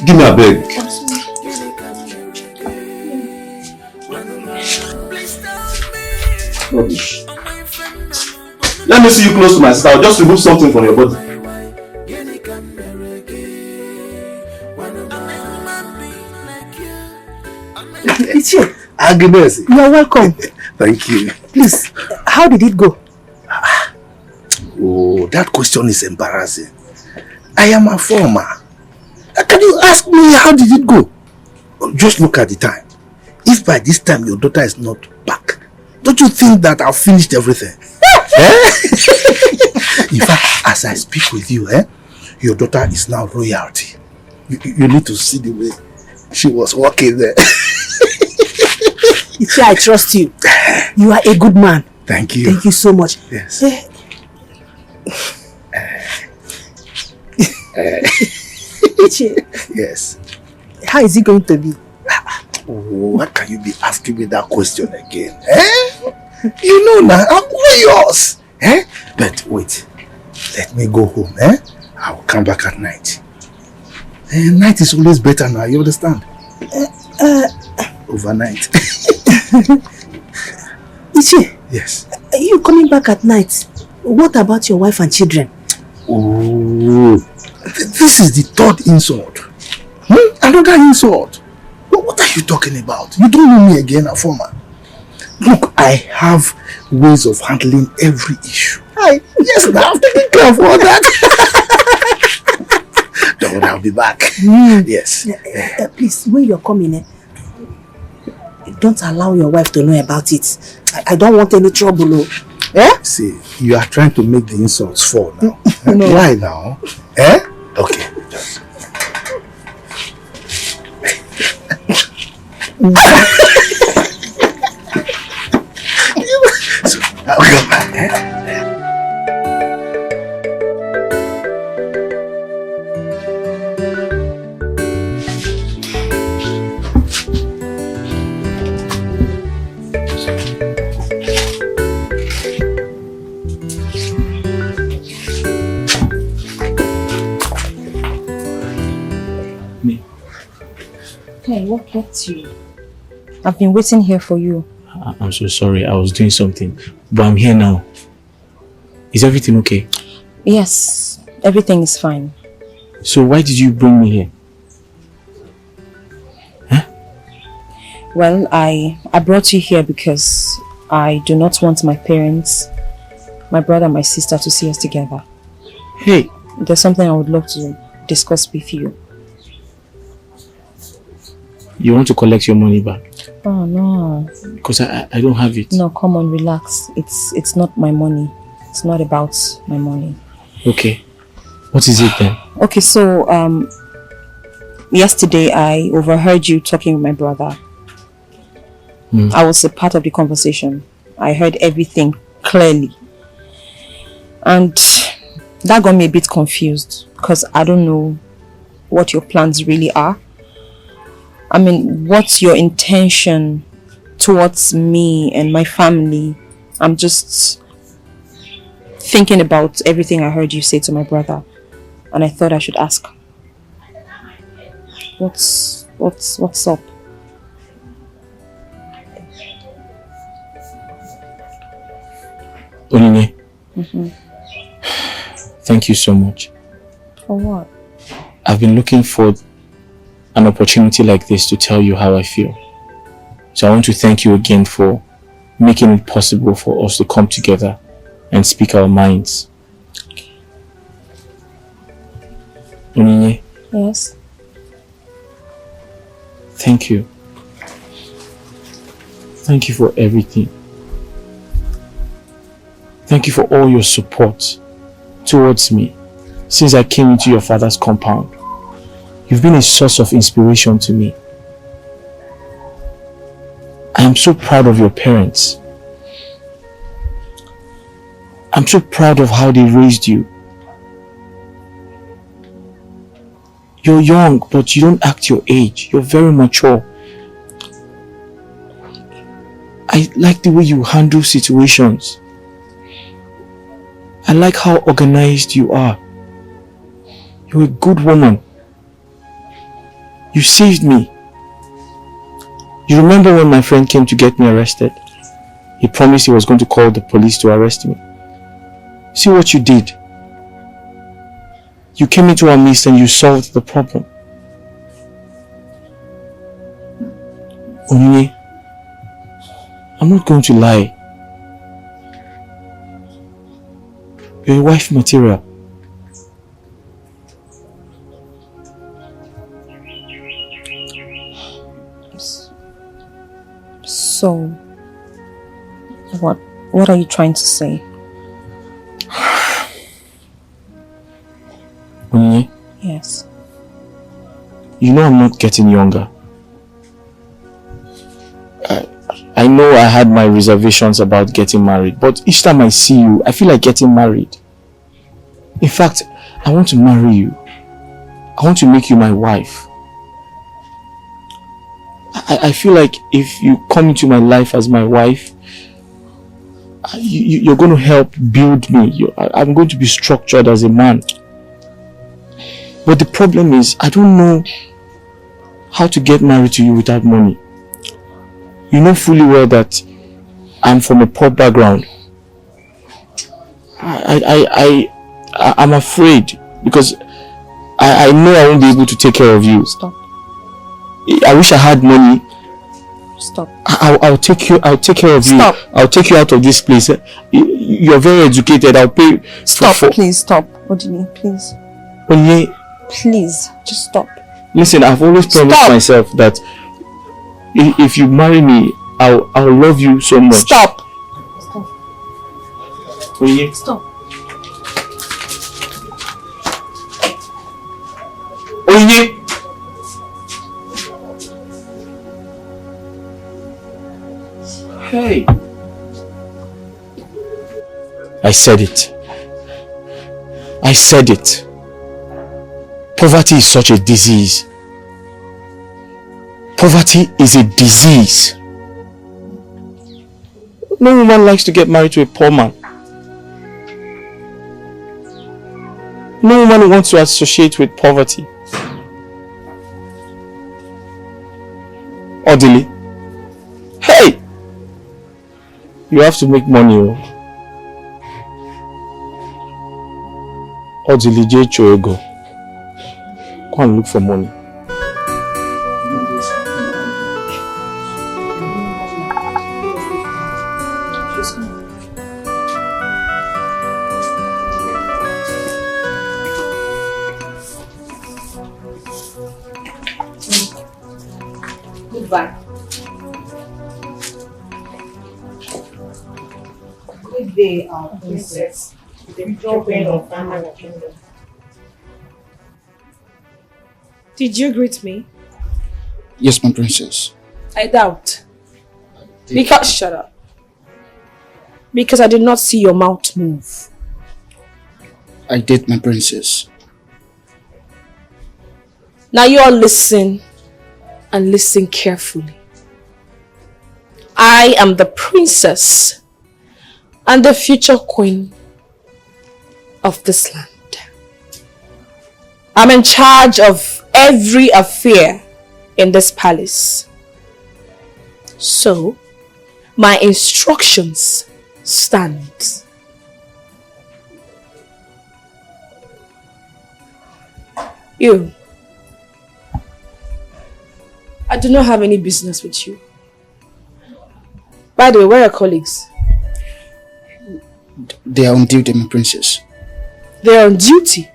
Give me a bag. Rubbish. Let me see you close to my sister. I'll just remove something from your body. It's you. Agnes. You're welcome. Thank you. Please, how did it go? Oh, that question is embarrassing. I am a former. Can you ask me how did it go? Just look at the time. If by this time your daughter is not back, don't you think that I've finished everything? In fact, as I speak with you, your daughter is now royalty. You need to see the way she was walking there. Ichi, I trust you. You are a good man. Thank you. Thank you so much. Yes. Ichi, Yes. how is it going to be? Oh, why can you be asking me that question again? You know now, I'm yours. But wait, let me go home. I will come back at night. Night is always better now, you understand? Overnight. Ichi, Yes. are you coming back at night? What about your wife and children? Oh, this is the third insult. Another insult. What are you talking about? You don't know me again, Afoma. Look, I have ways of handling every issue. Yes, now I'm taking care of all that. Don't worry, I'll be back. Yes. Please, when you're coming, don't allow your wife to know about it. I don't want any trouble. See, you are trying to make the insults fall now. No. Why now? Okay. So, I'll come back. Hey, what kept you? I've been waiting here for you. I'm so sorry. I was doing something. But I'm here now. Is everything okay? Yes, everything is fine. So why did you bring me here? Well, I brought you here because I do not want my parents, my brother and my sister to see us together. Hey! There's something I would love to discuss with you. You want to collect your money back? Oh no. Because I don't have it. No, come on, relax. It's not my money. It's not about my money. Okay. What is it then? Okay, so yesterday I overheard you talking with my brother. I was a part of the conversation. I heard everything clearly. And that got me a bit confused because I don't know what your plans really are. I mean, what's your intention towards me and my family? I'm just thinking about everything I heard you say to my brother, and I thought I should ask. What's up? Onine, thank you so much. For what? I've been looking for an opportunity like this to tell you how I feel. So I want to thank you again for making it possible for us to come together and speak our minds. Onine, Yes? thank you. Thank you for everything. Thank you for all your support towards me since I came into your father's compound. You've been a source of inspiration to me. I am so proud of your parents. I'm so proud of how they raised you. You're young, but you don't act your age. You're very mature. I like the way you handle situations. I like how organized you are. You're a good woman. You saved me. You remember when my friend came to get me arrested? He promised he was going to call the police to arrest me. See what you did. You came into our midst and you solved the problem. Onine, I'm not going to lie. You're a wife material. So, what are you trying to say? Onine, Yes. you know I'm not getting younger. I know I had my reservations about getting married, but each time I see you, I feel like getting married. In fact, I want to marry you. I want to make you my wife. I feel like if you come into my life as my wife, you're going to help build me. I'm going to be structured as a man. But the problem is, I don't know how to get married to you without money. You know fully well that I'm from a poor background. I'm afraid because I know I won't be able to take care of you. Stop. I wish I had money. Stop. I'll take care of you. Stop. I'll take you out of this place. You're very educated. I'll pay. Stop, please stop. Odly, please. Onye, Please, just stop. listen, I've always promised myself that if you marry me, I'll love you so much. Stop. Onye. Stop. Onye. Hey. I said it. I said it. Poverty is such a disease. Poverty is a disease. No woman likes to get married to a poor man. No woman wants to associate with poverty. Odly. Hey! You have to make money. Odly J. Ego. Go and look for money. Good day, princess. The future queen of our kingdom. Did you greet me? Yes, my princess. I doubt. Because shut up. Because I did not see your mouth move. I did, my princess. Now you all listen and listen carefully. I am the princess and the future queen of this land. I'm in charge of every affair in this palace. So, my instructions stand. You. I do not have any business with you. By the way, where are your colleagues? They are on duty, my princess. They are on duty?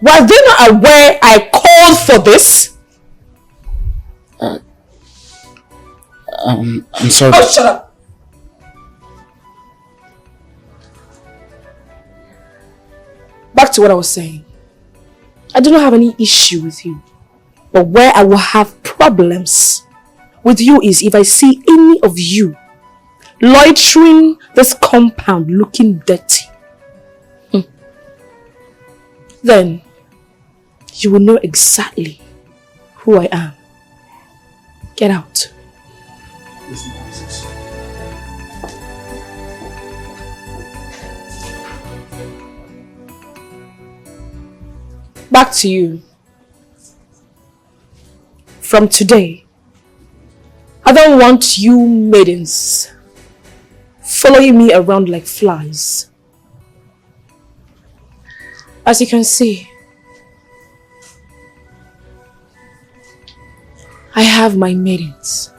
Were they not aware I called for this? I'm sorry. Oh, shut up! Back to what I was saying. I do not have any issue with you. But where I will have problems with you is if I see any of you loitering this compound looking dirty. Then you will know exactly who I am. Get out. Listen, princess. Back to you. From today, I don't want you maidens following me around like flies. As you can see, I have my maidens.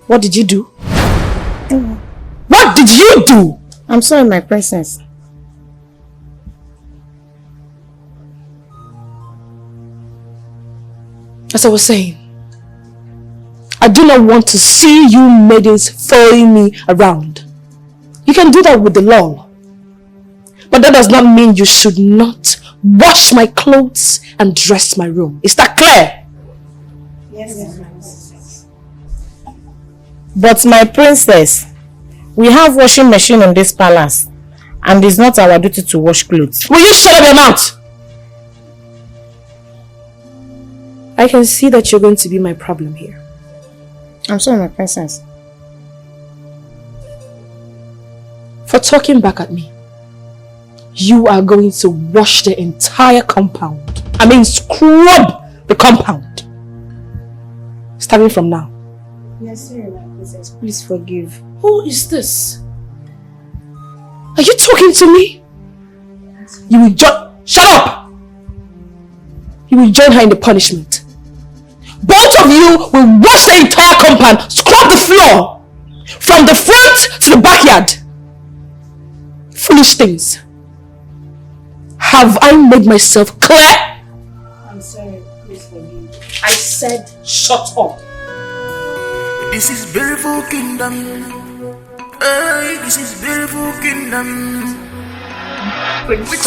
What did you do? What did you do? I'm sorry, my princess. As I was saying, I do not want to see you maidens following me around. You can do that with the law. But that does not mean you should not wash my clothes and dress my room. Is that clear? Yes, my princess. But my princess, we have washing machine in this palace. And it's not our duty to wash clothes. Will you shut up your mouth? I can see that you're going to be my problem here. I'm sorry, my princess. For talking back at me. You are going to wash the entire compound. I mean, scrub the compound. Starting from now. Yes, sir, my princess. Please forgive. Who is this? Are you talking to me? You will shut up! You will join her in the punishment. Both of you will wash the entire compound, scrub the floor, from the front to the backyard. Foolish things. Have I made myself clear? I'm sorry, please forgive. I said shut up. This is beautiful kingdom. Hey, this is beautiful kingdom. Princess,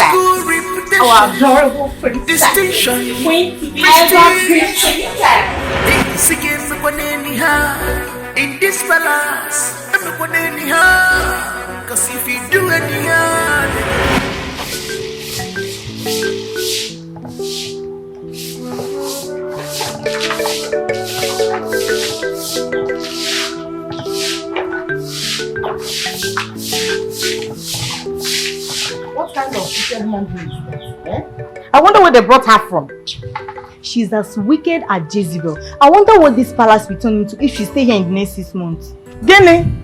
our adorable princess, distinction, Queen, in this palace, cause if you do any What kind of wicked human being is that? Eh? I wonder where they brought her from. She's as wicked as Jezebel. I wonder what this palace will turn into if she stay here in the next 6 months. Gene,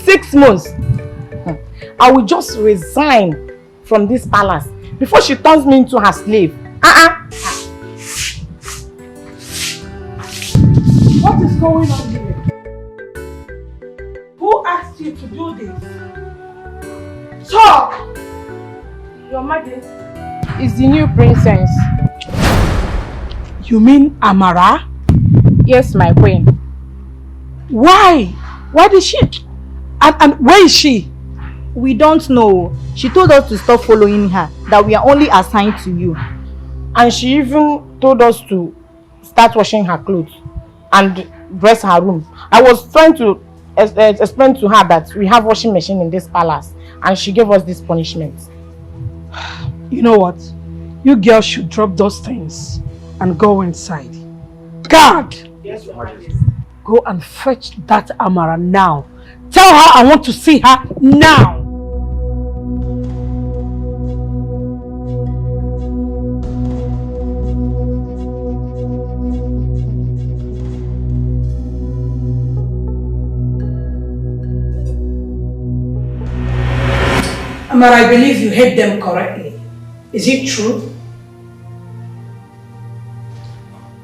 6 months. I will just resign from this palace before she turns me into her slave. What is going on here? Who asked you to do this? Talk! Your Majesty. It's the new princess. You mean Amara? Yes, my queen. Why? Why did she? And where is she? We don't know. She told us to stop following her, that we are only assigned to you. And she even told us to start washing her clothes and dress her room. I was trying to explain to her that we have washing machine in this palace, and she gave us this punishment. You know what? You girls should drop those things and go inside. God! Yes, Your Majesty. Go and fetch that Amara now. Tell her I want to see her now. Amara, I believe you heard them correctly. Is it true?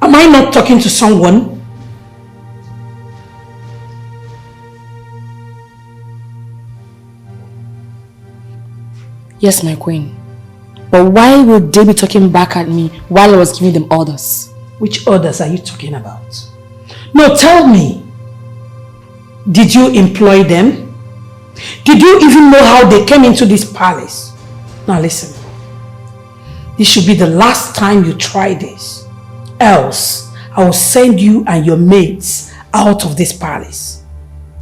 Am I not talking to someone? Yes, my queen. But why would they be talking back at me while I was giving them orders? Which orders are you talking about? No, tell me. Did you employ them? Did you even know how they came into this palace? Now listen. This should be the last time you try this. Else, I will send you and your mates out of this palace.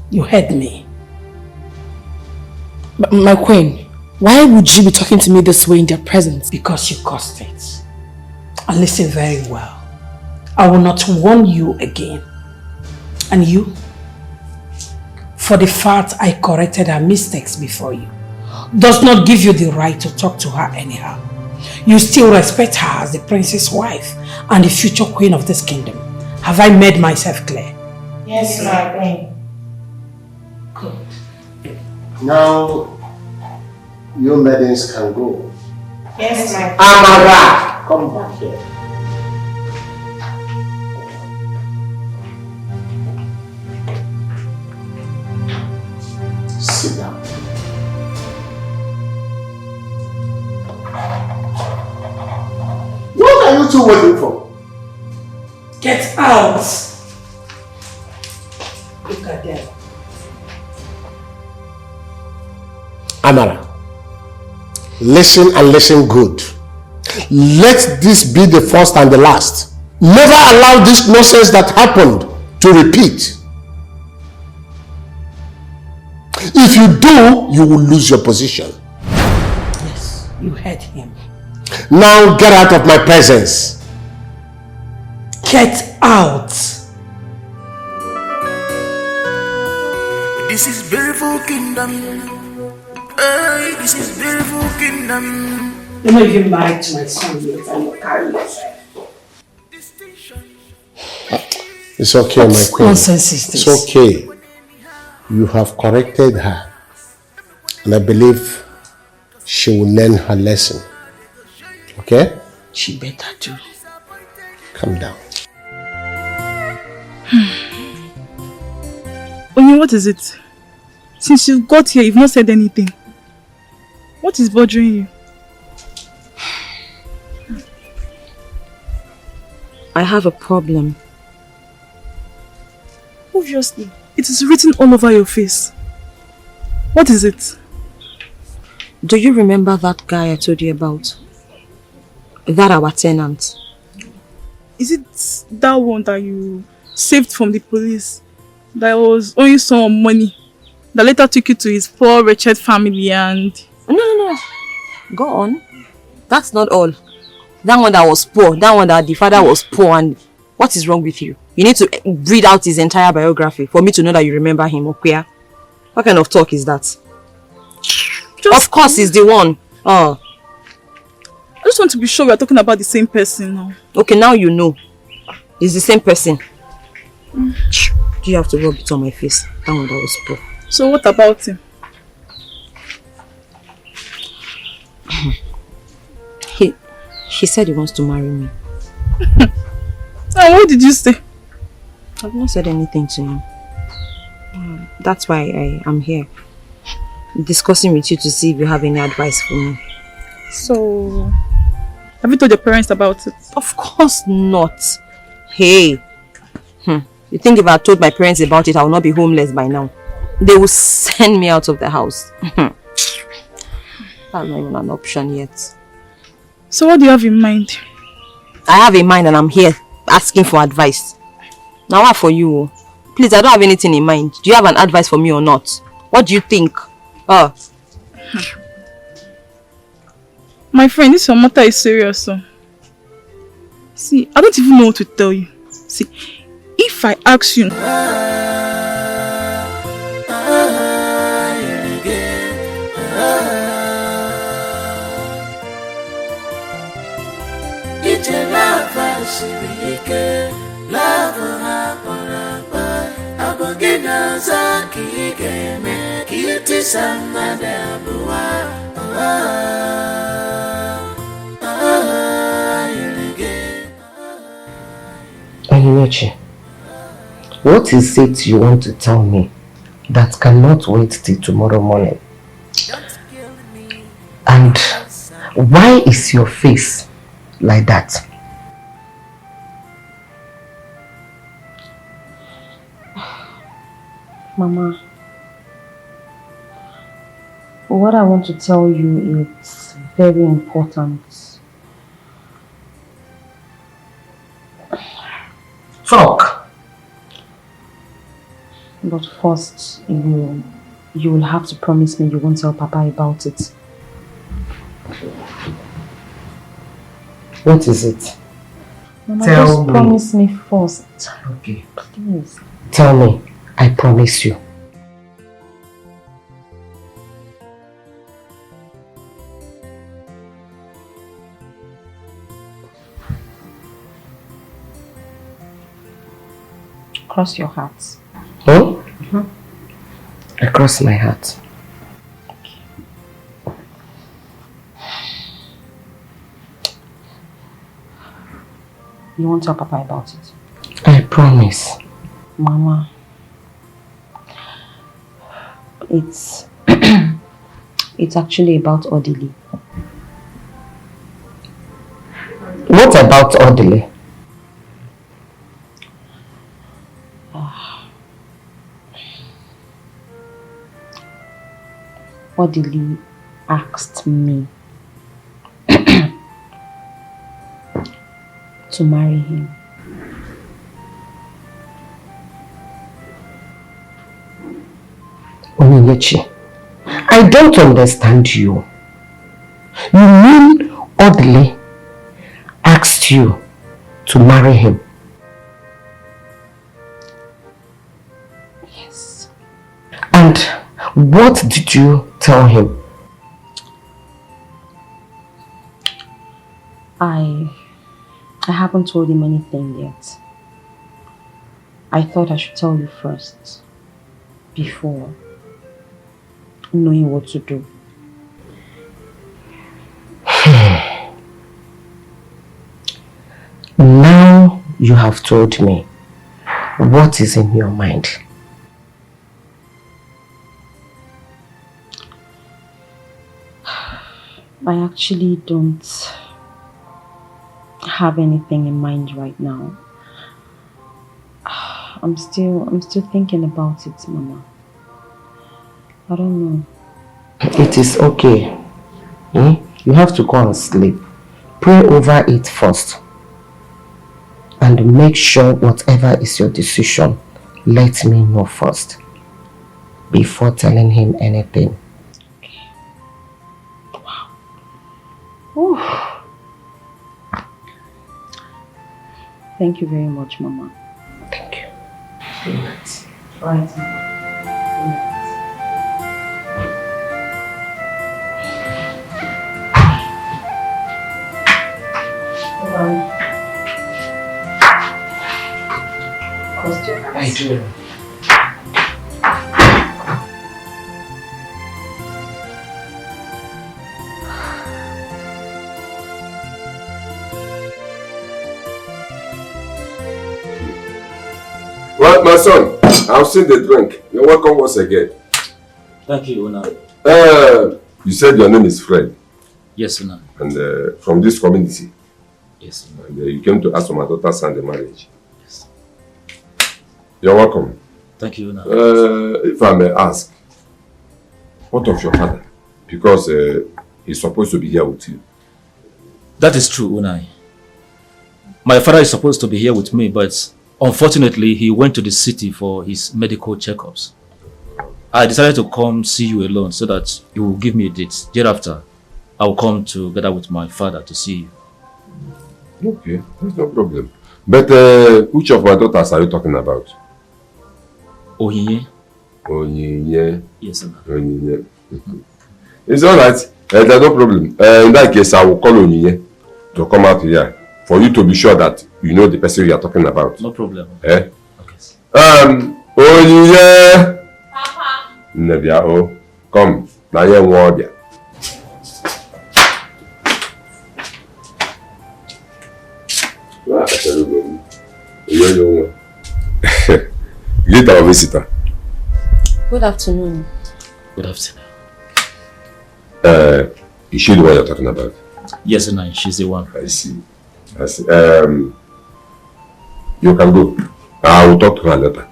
You heard me. But my queen, why would you be talking to me this way in their presence? Because you caused it. And listen very well. I will not warn you again. And you? For the fact I corrected her mistakes before you, does not give you the right to talk to her anyhow. You still respect her as the princess wife and the future queen of this kingdom. Have I made myself clear? Yes, my queen. Good. Now, you maidens can go. Yes, my queen. Amara, come back here. Sit down. What are you two waiting for? Get out! Look at them. Amara, listen and listen good. Let this be the first and the last. Never allow this nonsense that happened to repeat. If you do, you will lose your position. Yes, you heard him. Now get out of my presence. Get out. This is beautiful kingdom. Hey, this is beautiful kingdom. You're not even married to my son yet and you're carrying yourself. It's okay, my queen. Nonsense is this? It's okay. You have corrected her. And I believe she will learn her lesson. Okay? She better do. Calm down. Onye, what is it? Since you got here, you've not said anything. What is bothering you? I have a problem. Obviously. It is written all over your face. What is it? Do you remember that guy I told you about? That our tenant. Is it that one that you saved from the police? That was owing some money? That later took you to his poor, wretched family and... No. Go on. That's not all. That one that was poor. That one that the father was poor. And what is wrong with you? You need to read out his entire biography for me to know that you remember him, okay? What kind of talk is that? Of course, he's the one. Oh. I just want to be sure we are talking about the same person now. Okay, now you know. It's the same person. Do you have to rub it on my face? That one that was poor. So what about him? He said he wants to marry me. And what did you say? I've not said anything to him. That's why I am here. Discussing with you to see if you have any advice for me. So, have you told your parents about it? Of course not. Hey. You think if I told my parents about it, I will not be homeless by now? they will send me out of the house. That's not even an option yet. So what do you have in mind? I have a mind and I'm here asking for advice. Now what for you? Please, I don't have anything in mind. Do you have an advice for me or not? What do you think? My friend, this matter is serious. So. See, I don't even know what to tell you. See, if I ask you... Uche, what is it you want to tell me that cannot wait till tomorrow morning? And why is your face like that? Mama, what I want to tell you is very important. Talk. But first, you will have to promise me you won't tell Papa about it. What is it? Mama, Tell just me. promise me first. Okay. Please. Tell me. I promise you. Cross your heart. Oh? I cross my heart. You won't tell Papa about it? I promise. Mama, it's it's actually about Odly. What about Odly? Odly asked me to marry him. Uche, I don't understand you. You mean Odly asked you to marry him? Yes. And what did you tell him? I haven't told him anything yet. I thought I should tell you first, before knowing what to do. Now you have told me what is in your mind. I actually don't have anything in mind right now. I'm still thinking about it, Mama. I don't know. It is okay. You have to go and sleep. Pray over it first. And make sure whatever is your decision, let me know first. Before telling him anything. Ooh. Thank you very much, Mama. Thank you. Good night. Right. Good night. I do. Well, my son, I've seen the drink. You're welcome once again. Thank you, Una. You said your name is Fred. Yes, Una. And from this community. Yes. And you came to ask for my daughter's hand in marriage. Yes. You're welcome. Thank you, Una. If I may ask, what of your father? Because he's supposed to be here with you. That is true, Unai. My father is supposed to be here with me, but unfortunately, he went to the city for his medical checkups. I decided to come see you alone so that you will give me a date. Thereafter, I will come together with my father to see you. Okay, that's no problem. But which of my daughters are you talking about? Onyinye. Onyinye. Yes, sir. Onyinye. It's alright. There's no problem. In that case, I will call Onyinye to come out here for you to be sure that you know the person you are talking about. No problem. Eh? Okay. Onyinye. Papa. Nebia, oh, come. Now you want obia. Greet our visitor. Good afternoon. Good afternoon. Is she the one you're talking about? Yes, Unai, she's the one. I see. I see. You can go. I will talk to her later.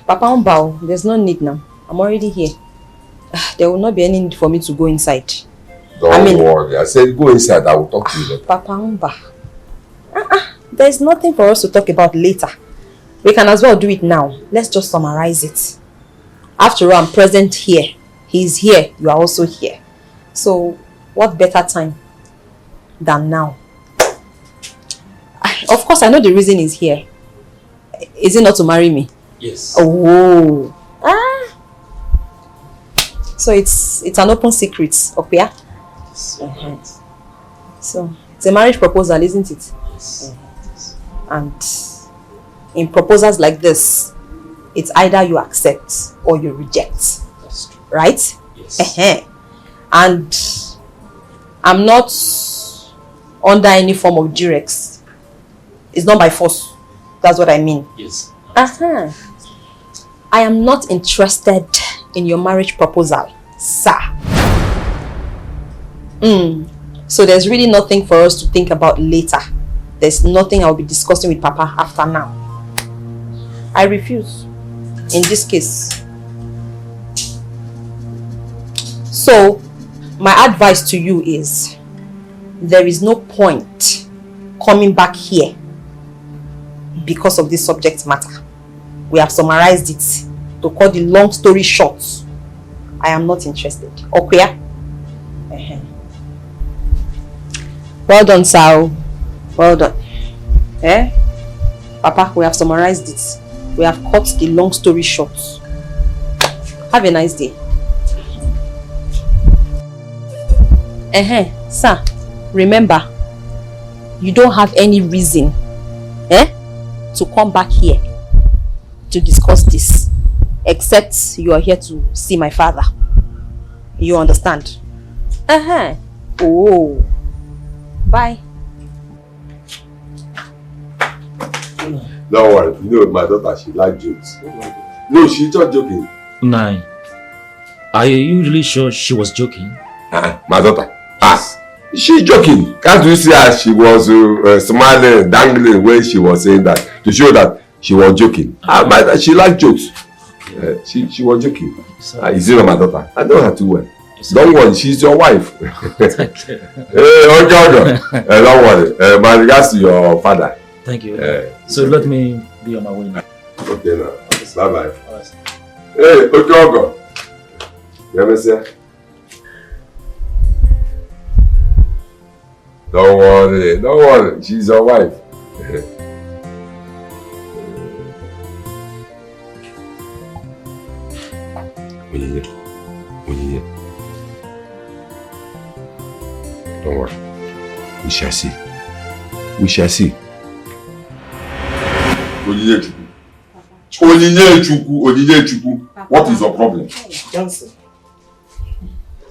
Papa Umbao, there's no need now. I'm already here. There will not be any need for me to go inside. Don't worry. I said go inside. I will talk to you later. Papa Umba. There's nothing for us to talk about later. We can as well do it now. Let's just summarize it. After all, I'm present here. He's here. You are also here. So, what better time than now? Of course, I know the reason he's here. Is it not to marry me? Yes. Oh. So it's an open secret, okay? Yes. So it's a marriage proposal, isn't it? Yes. And in proposals like this, it's either you accept or you reject. That's true. Right? Yes. And I'm not under any form of duress. It's not by force. That's what I mean. Yes. I am not interested in your marriage proposal, sir. So there's really nothing for us to think about later. There's nothing I'll be discussing with Papa after now. I refuse. In this case. So, my advice to you is, there is no point coming back here because of this subject matter. We have summarized it. To cut the long story short, I am not interested. Okay? Well done, Sal. Well done. Papa, we have summarized it. We have cut the long story short. Have a nice day. Sir, remember, you don't have any reason to come back here to discuss this, except you are here to see my father. You understand? Oh. Bye. Don't worry. You know my daughter, she likes jokes. No, she's just joking. Unai, are you really sure she was joking? My daughter. She's joking. Can't you see how she was smiling, dangling when she was saying that, to show that she was joking? She likes jokes. She was joking. Is it not my daughter? I know her too well. Don't worry, she's your wife. Thank you. Okay. Don't worry. My regards to your father. Thank you. So let me be on my way now. Okay, now. Bye-bye. Hey, okay. You me say? Don't worry. She's your wife. Onyinye. Don't worry. We shall see. Onyinye Chukwu. What is your problem? Johnson.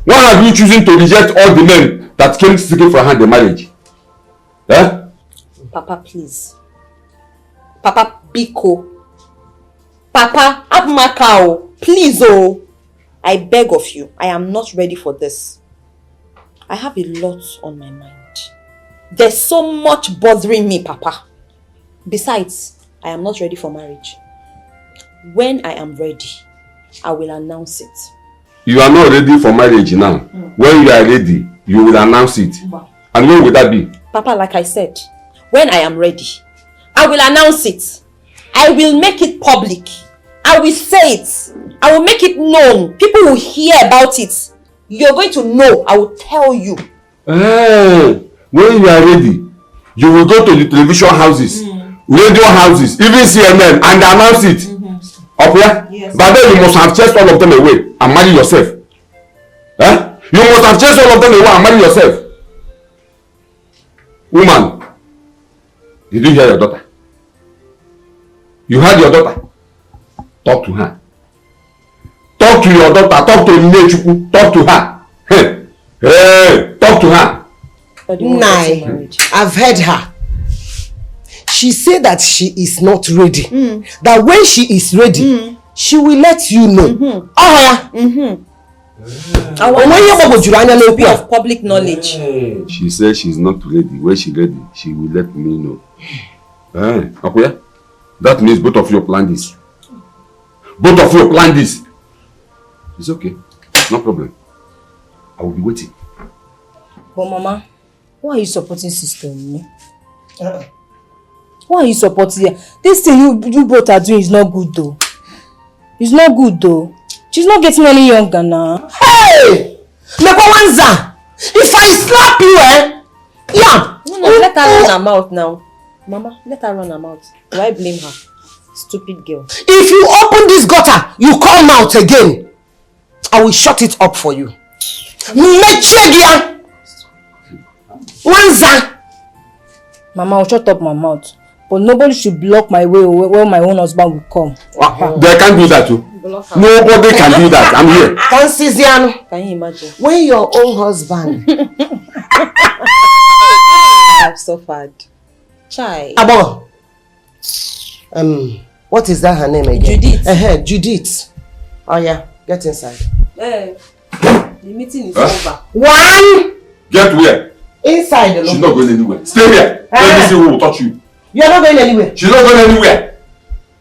Why are you choosing to reject all the men that came seeking for hand in marriage? Papa, please. Papa, Biko. Papa, Abmakao. Please, oh. I beg of you. I am not ready for this. I have a lot on my mind. There's so much bothering me, Papa. Besides, I am not ready for marriage. When I am ready, I will announce it. You are not ready for marriage now. When you are ready, you will announce it. Wow. And when will that be? Papa, like I said, when I am ready, I will announce it. I will make it public. I will say it. I will make it known. People will hear about it. You're going to know. I will tell you. When you are ready, you will go to the television houses, radio houses, even CNN, and announce it. Okay? Yes. But then you must have chased all of them away and marry yourself. You must have chased all of them away and marry yourself. Woman, did you hear your daughter? You heard your daughter? Talk to her. Talk to your daughter. Talk to Nnechuku. Talk to her. Hey, talk to her. Nai, I've heard her. She said that she is not ready. That when she is ready, she will let you know. I want to be of public knowledge. She said she's not ready. When she's ready, she will let me know. Okay? That means both of you plan this. Both of you plan this. It's okay. No problem. I will be waiting. But Mama, why are you supporting sister? Why are you supporting her? This thing you both are doing is not good though. It's not good though. She's not getting any younger now. Hey! Nekwanza! If I slap you, yeah! No, let her run her mouth now. Mama, let her run her mouth. Why blame her? Stupid girl. If you open this gutter, you come out again. I will shut it up for you. Wanza! Mama, I'll shut up my mouth. But nobody should block my way where my own husband will come. They can't do that too. Nobody can do that. I'm here. Can you imagine? When your own husband. I have suffered. Chai. Abo. What is that her name again? Judith. Judith. Oh yeah, get inside. The meeting is over. One. Get where? Inside alone. She's not going anywhere. Stay here. Let me see who will touch you. You are not going anywhere. She's not going anywhere.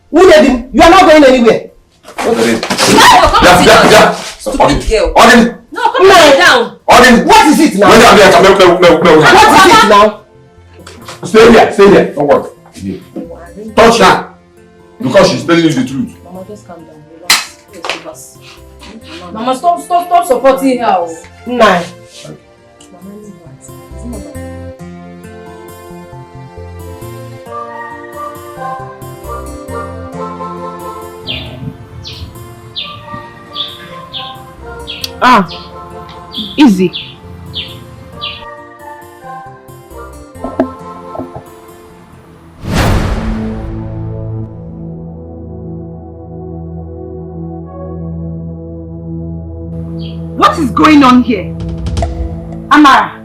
Who let him? You are not going anywhere. Stupid girl. Odly. No, come down. Odly. What is it now? What is it now? Stay here. Stay here. Don't worry. Touch her. Because she's telling you the truth. Mama, just calm down. Relax. Mama, stop supporting her. Nah. Easy. What is going on here? Amara,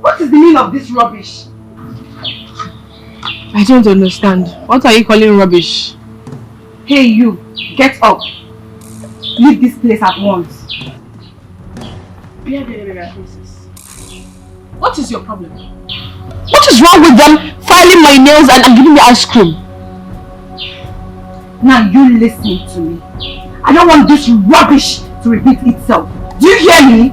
what is the meaning of this rubbish? I don't understand. What are you calling rubbish? Hey you, get up. Leave this place at once. What is your problem? What is wrong with them filing my nails and giving me ice cream? Now you listen to me. I don't want this rubbish to repeat itself. Do you hear me?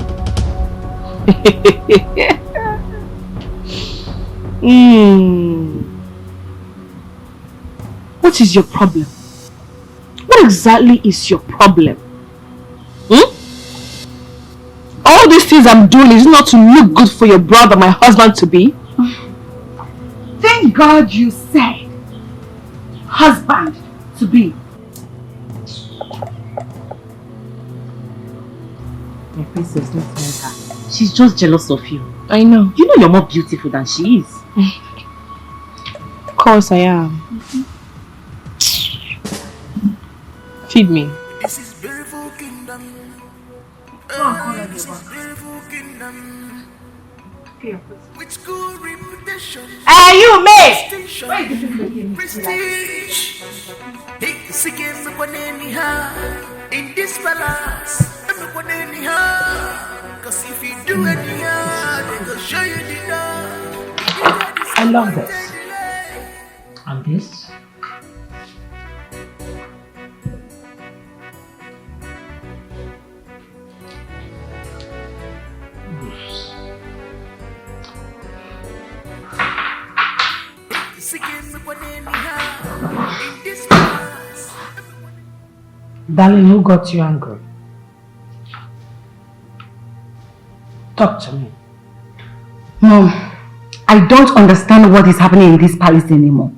What is your problem? What exactly is your problem? All these things I'm doing is not to look good for your brother, my husband to be. Thank God you said husband to be. My princess, don't tell her. She's just jealous of you. I know. You know you're more beautiful than she is. Of course I am. Feed me. This is beautiful kingdom. This is beautiful kingdom. With good reputation. You mate! Prestige. Hey, seeking in this palace. Cause if you do anyhow, they go show you the door. I love this. And this? Darling, who got you angry? Talk to me. Mom, I don't understand what is happening in this palace anymore.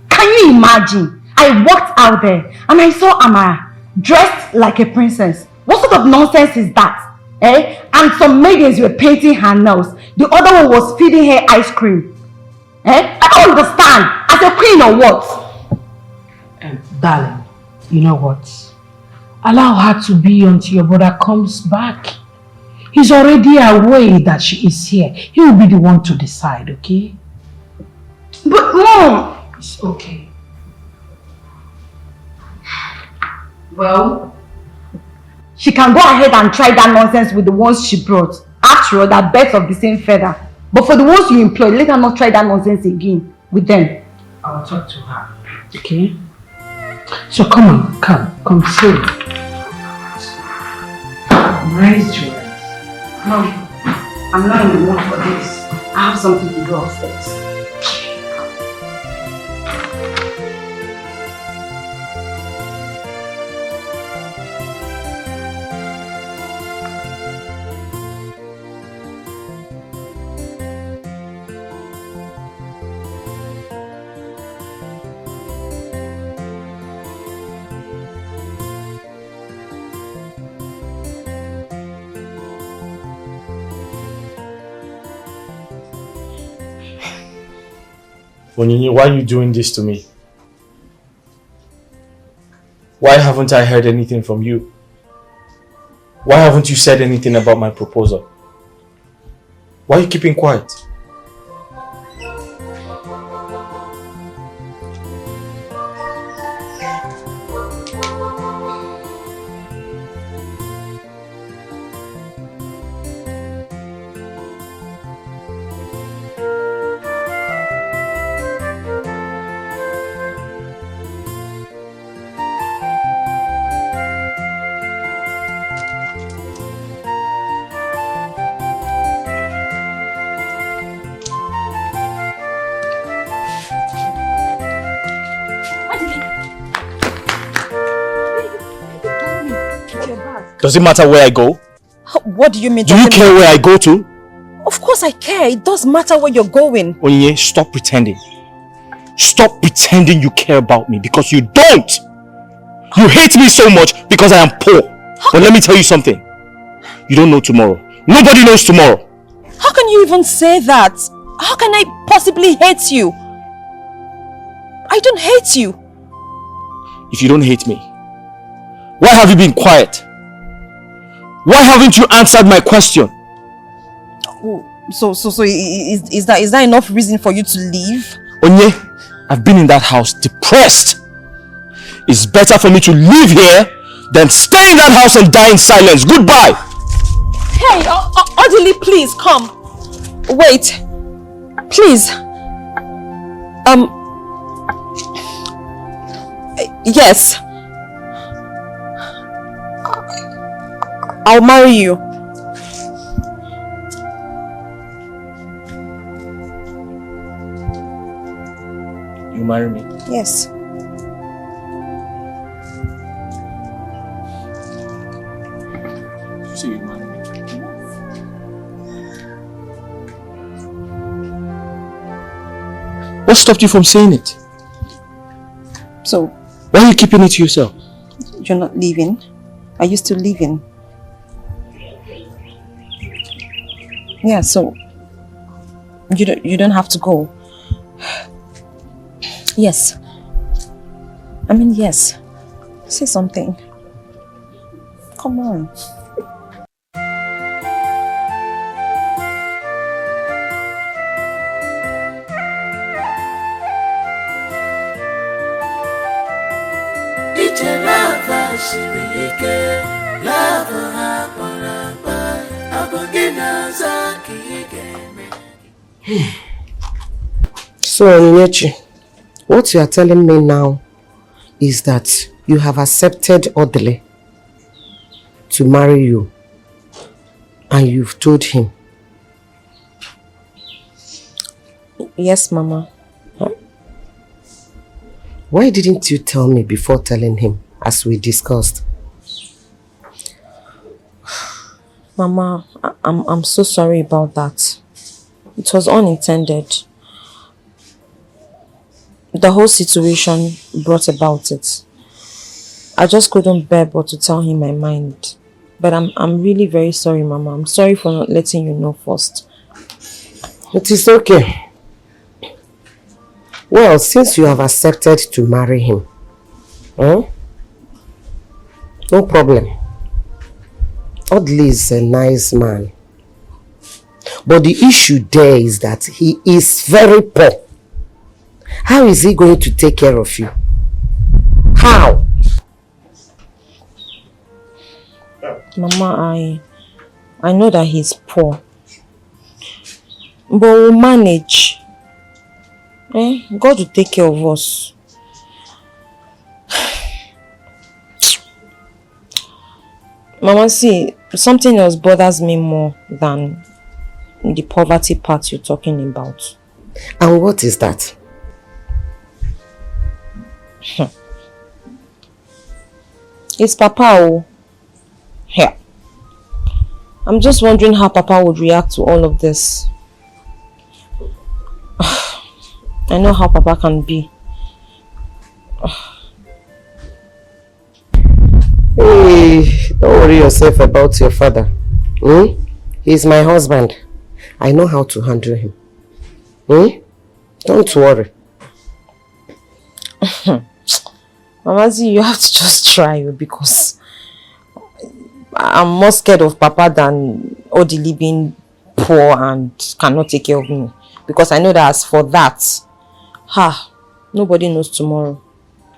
Can you imagine? I walked out there and I saw Amara dressed like a princess. What sort of nonsense is that? Eh? And some maidens were painting her nails. The other one was feeding her ice cream. Eh? I don't understand. As a queen or what? Darling, you know what? Allow her to be until your brother comes back. He's already aware that she is here. He will be the one to decide, okay? But Mom! It's okay. Well, she can go ahead and try that nonsense with the ones she brought. After all, they're birds of the same feather. But for the ones you employ, let her not try that nonsense again with them. I'll talk to her, okay? So come on, come sit. Raise your eyes. Mom, I'm not in the mood for this. I have something to do upstairs. Onyinye, why are you doing this to me? Why haven't I heard anything from you? Why haven't you said anything about my proposal? Why are you keeping quiet? Does it matter where I go? What do you mean? Do you care where I go to? Of course I care. It does matter where you're going. Onyinye, stop pretending. Stop pretending you care about me, because you don't. You hate me so much because I am poor. But let me tell you something. You don't know tomorrow. Nobody knows tomorrow. How can you even say that? How can I possibly hate you? I don't hate you. If you don't hate me, why have you been quiet? Why haven't you answered my question? So is that enough reason for you to leave? Onye, I've been in that house depressed. It's better for me to live here than stay in that house and die in silence. Goodbye. Hey, Odly, please come. Wait, please. Yes. I'll marry you. You marry me? Yes. So you marry me? What stopped you from saying it? So, why are you keeping it to yourself? You're not leaving? Are you still leaving? Yeah, so you don't have to go. Yes. I mean, yes. Say something. Come on. So, Onyinyechi, what you are telling me now is that you have accepted Odly to marry you, and you've told him. Yes, Mama. Huh? Why didn't you tell me before telling him, as we discussed? Mama, I'm so sorry about that. It was unintended. The whole situation brought about it. I just couldn't bear but to tell him my mind. But I'm really very sorry, Mama. I'm sorry for not letting you know first. It is okay. Well, since you have accepted to marry him, no problem. Odly is a nice man. But the issue there is that he is very poor. How is he going to take care of you? How? Mama, I know that he's poor. But we'll manage. God will take care of us. Mama, see, something else bothers me more than the poverty part you're talking about. And what is that? It's Papa. Here. I'm just wondering how Papa would react to all of this. I know how Papa can be. Hey, don't worry yourself about your father. He's my husband. I know how to handle him. Don't worry. Mamazi, you have to just try because I'm more scared of Papa than Odly being poor and cannot take care of me. Because I know that as for that, nobody knows tomorrow.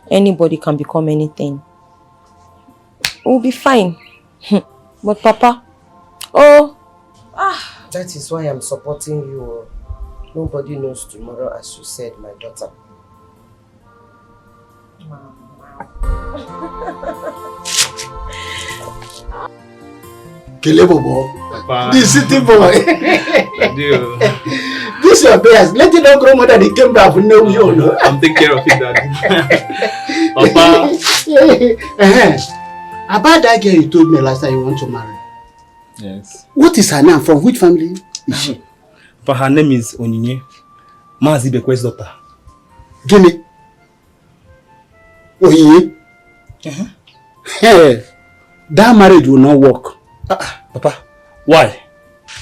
Anybody can become anything. We'll be fine. But Papa, that is why I'm supporting you. Nobody knows tomorrow, as you said, my daughter. Kelebobo, the city boy. This your best. Let it not grow more than he came back from no you know. I'm taking care of it, Daddy. Papa. About that girl you told me last time you want to marry. Yes. What is her name? From which family is she? But her name is Onyinye. Mazi Bekwe's daughter. Guinea. Onyinye. Hey, that marriage will not work. Papa, why?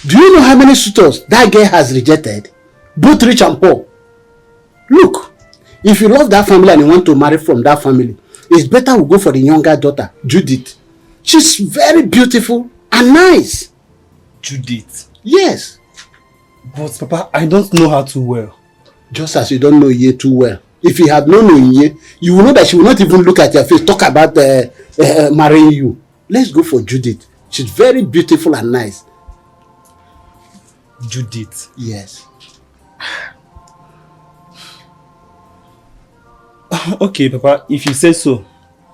Do you know how many suitors that girl has rejected? Both rich and poor. Look, if you love that family and you want to marry from that family, it's better we go for the younger daughter, Judith. She's very beautiful and nice. Judith? Yes. But Papa, I don't know her too well. Just as you don't know Ye too well. If you had known Ye, you will know that she will not even look at your face, talk about marrying you. Let's go for Judith. She's very beautiful and nice. Judith? Yes. Okay, Papa, if you say so,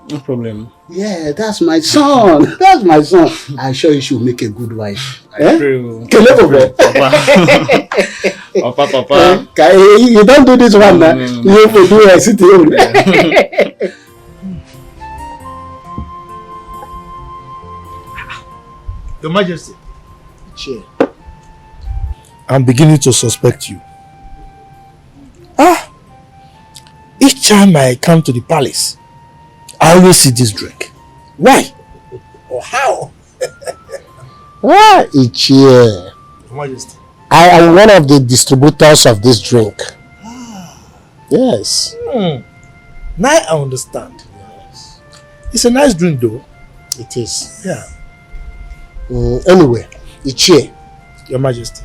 no problem. Yeah, that's my son. That's my son. I'm sure you should make a good wife. I pray. Papa. You don't do this one now. You have to do a city. Your Majesty. Chair. I'm beginning to suspect you. Each time I come to the palace, I always see this drink. Why? Or how? Each year. Your Majesty. I am one of the distributors of this drink. Yes. Now I understand. Yes. It's a nice drink though. It is. Yeah. Anyway, Ichie. Your Majesty.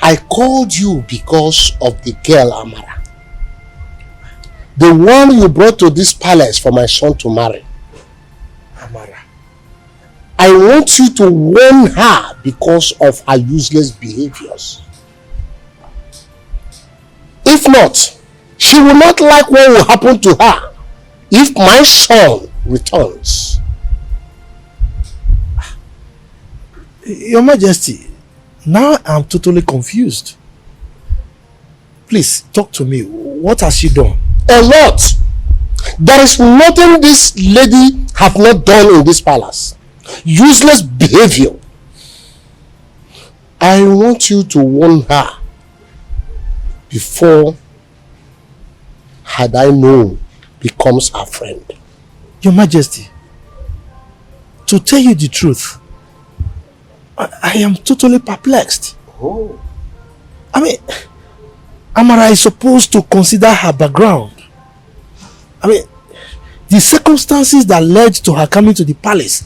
I called you because of the girl Amara. The one you brought to this palace for my son to marry. Amara. I want you to warn her because of her useless behaviors. If not, she will not like what will happen to her if my son returns. Your Majesty, now I'm totally confused. Please, talk to me. What has she done? A lot. There is nothing this lady have not done in this palace. Useless behavior. I want you to warn her before had I known becomes her friend. Your Majesty, to tell you the truth, I am totally perplexed. Oh. I mean, Amara is supposed to consider her background. I mean, the circumstances that led to her coming to the palace.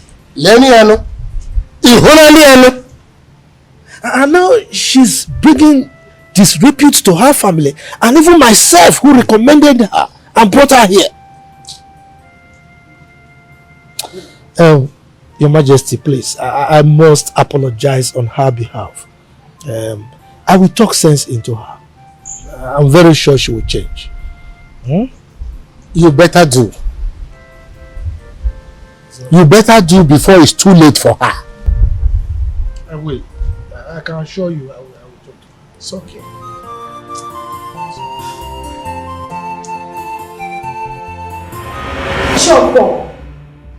And now she's bringing disrepute to her family, and even myself who recommended her and brought her here. Your Majesty, please, I must apologize on her behalf. I will talk sense into her. I'm very sure she will change. You better do. You better do before it's too late for her. I will. I can assure you I will talk to her. It's okay. Chopo,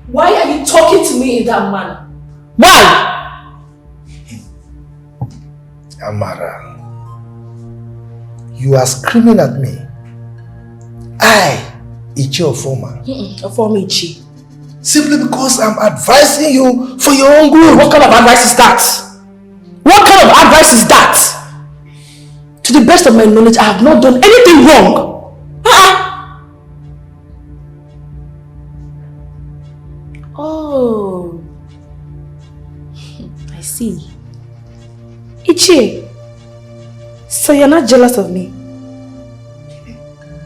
why are you talking to me in that manner? Why? Amara, you are screaming at me. I, Uche Ofoma. Ofoma Uche. Simply because I'm advising you for your own good. What kind of advice is that? What kind of advice is that? To the best of my knowledge, I have not done anything wrong. Oh, I see. Uche, so you're not jealous of me?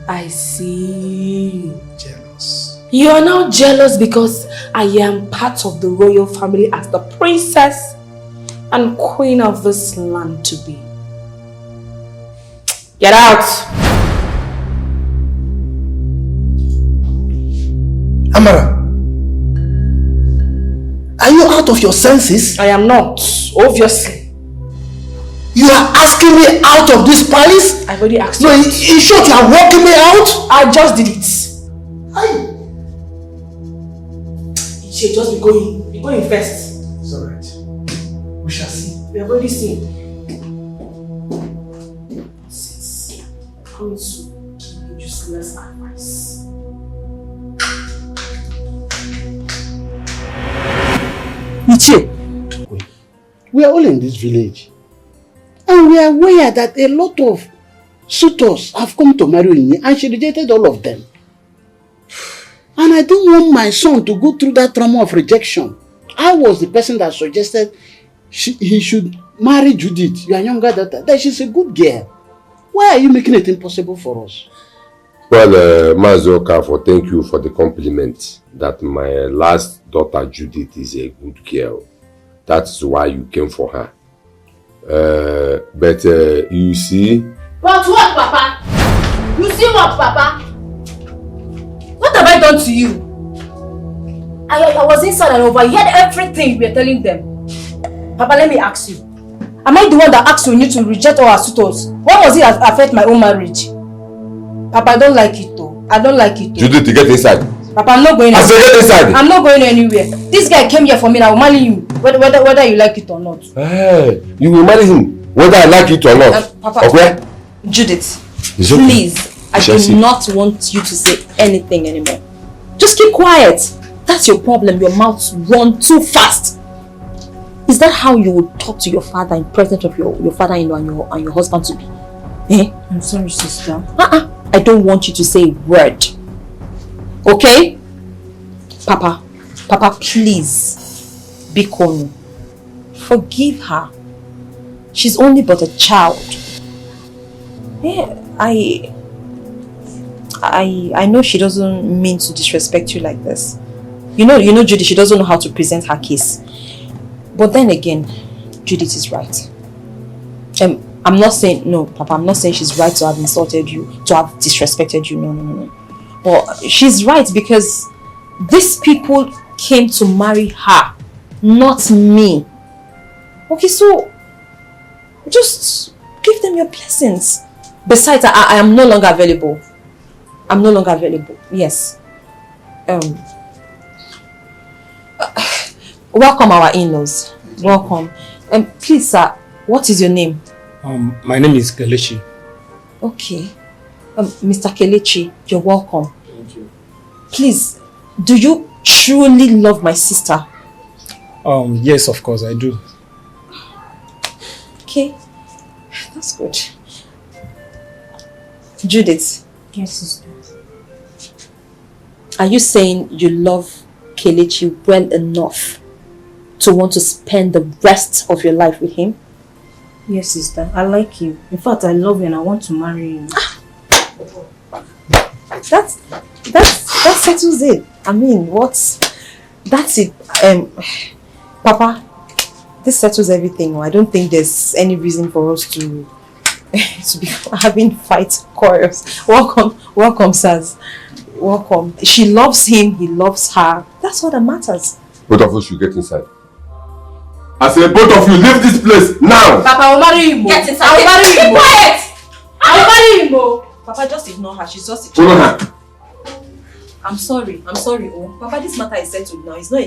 I see. Jealous. You are now jealous because I am part of the royal family as the princess and queen of this land to be. Get out! Amara, are you out of your senses? I am not, obviously. You are asking me out of this palace? I've already asked you. No, in short, you are walking me out? I just did it. You should just be going. Be going first. It's alright. We shall see. We have already seen. Since coming to give me useless advice. Uche, we are all in this village. And we are aware that a lot of suitors have come to marry Onyi, and she rejected all of them. And I don't want my son to go through that trauma of rejection. I was the person that suggested he should marry Judith, your younger daughter. That she's a good girl. Why are you making it impossible for us? Well, Mazoka, thank you for the compliment that my last daughter Judith is a good girl. That's why you came for her. But you see... But what, Papa? You see what, Papa? What have I done to you? I was inside and overheard everything we were telling them. Papa, let me ask you. Am I the one that asked you to reject all our suitors? Why was it affect my own marriage? Papa, I don't like it though. I don't like it though. Judith, to get inside. Papa, I'm not going anywhere. I said get inside. I'm not going anywhere. This guy came here for me and I will marry you. Whether you like it or not. Hey, you will marry him, whether I like it or not. Papa, okay? Judith, It's okay. please, I do not want you to say anything anymore. Just keep quiet. That's your problem. Your mouth runs too fast. Is that how you would talk to your father in presence of your father-in-law and your husband to be? Eh? I'm sorry, sister. I don't want you to say a word. Okay? Papa, please, be calm. Forgive her. She's only but a child. Yeah, I know she doesn't mean to disrespect you like this. You know, Judy, she doesn't know how to present her case. But then again, Judith is right. I'm not saying, no, Papa, I'm not saying she's right to have insulted you, to have disrespected you. No. But she's right because these people came to marry her, not me. Okay, so just give them your blessings. Besides, I am no longer available. I'm no longer available. Yes. Welcome our in-laws. Welcome. Please, sir, What is your name? My name is Kelechi. Okay. Mr. Kelechi, you're welcome. Thank you. Please, do you truly love my sister? Yes, of course I do. Okay, that's good. Judith. Yes, sister. Are you saying you love Kelechi well enough to want to spend the rest of your life with him? Yes, sister. I like him. In fact, I love him and I want to marry him. That settles it. I mean, that's it. Papa, this settles everything. I don't think there's any reason for us to be having fight quarrels. Welcome, sirs. Welcome. She loves him, he loves her. That's all that matters. Both of us should get inside. I say both of you leave this place now. Papa, I will marry him. Get inside. I will marry him. Keep quiet. I will marry him. Papa, just ignore her. She's just a Follow child. her. I'm sorry. Oh, Papa, this matter is settled now. It's not.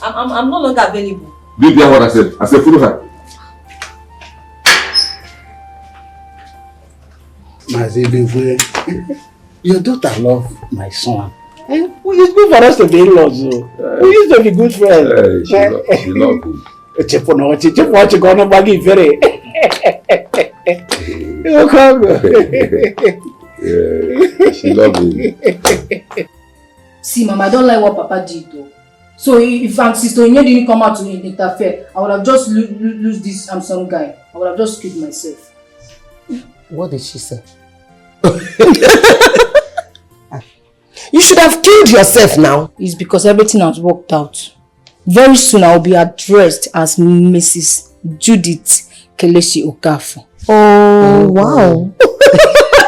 I'm no longer available. Do you hear what I said? I said follow her. Mazibwe, your daughter loves my son. It's good for us to be in-laws. We used to be good friends. She loves him. She loves him. See, Mama, I don't like what Papa did though. So if Sister Onye didn't come out to interfere, I would have just lose this some guy. I would have just killed myself. What did she say? You should have killed yourself now. It's because everything has worked out. Very soon I will be addressed as Mrs. Judith Kelechi Okafor. Oh, wow.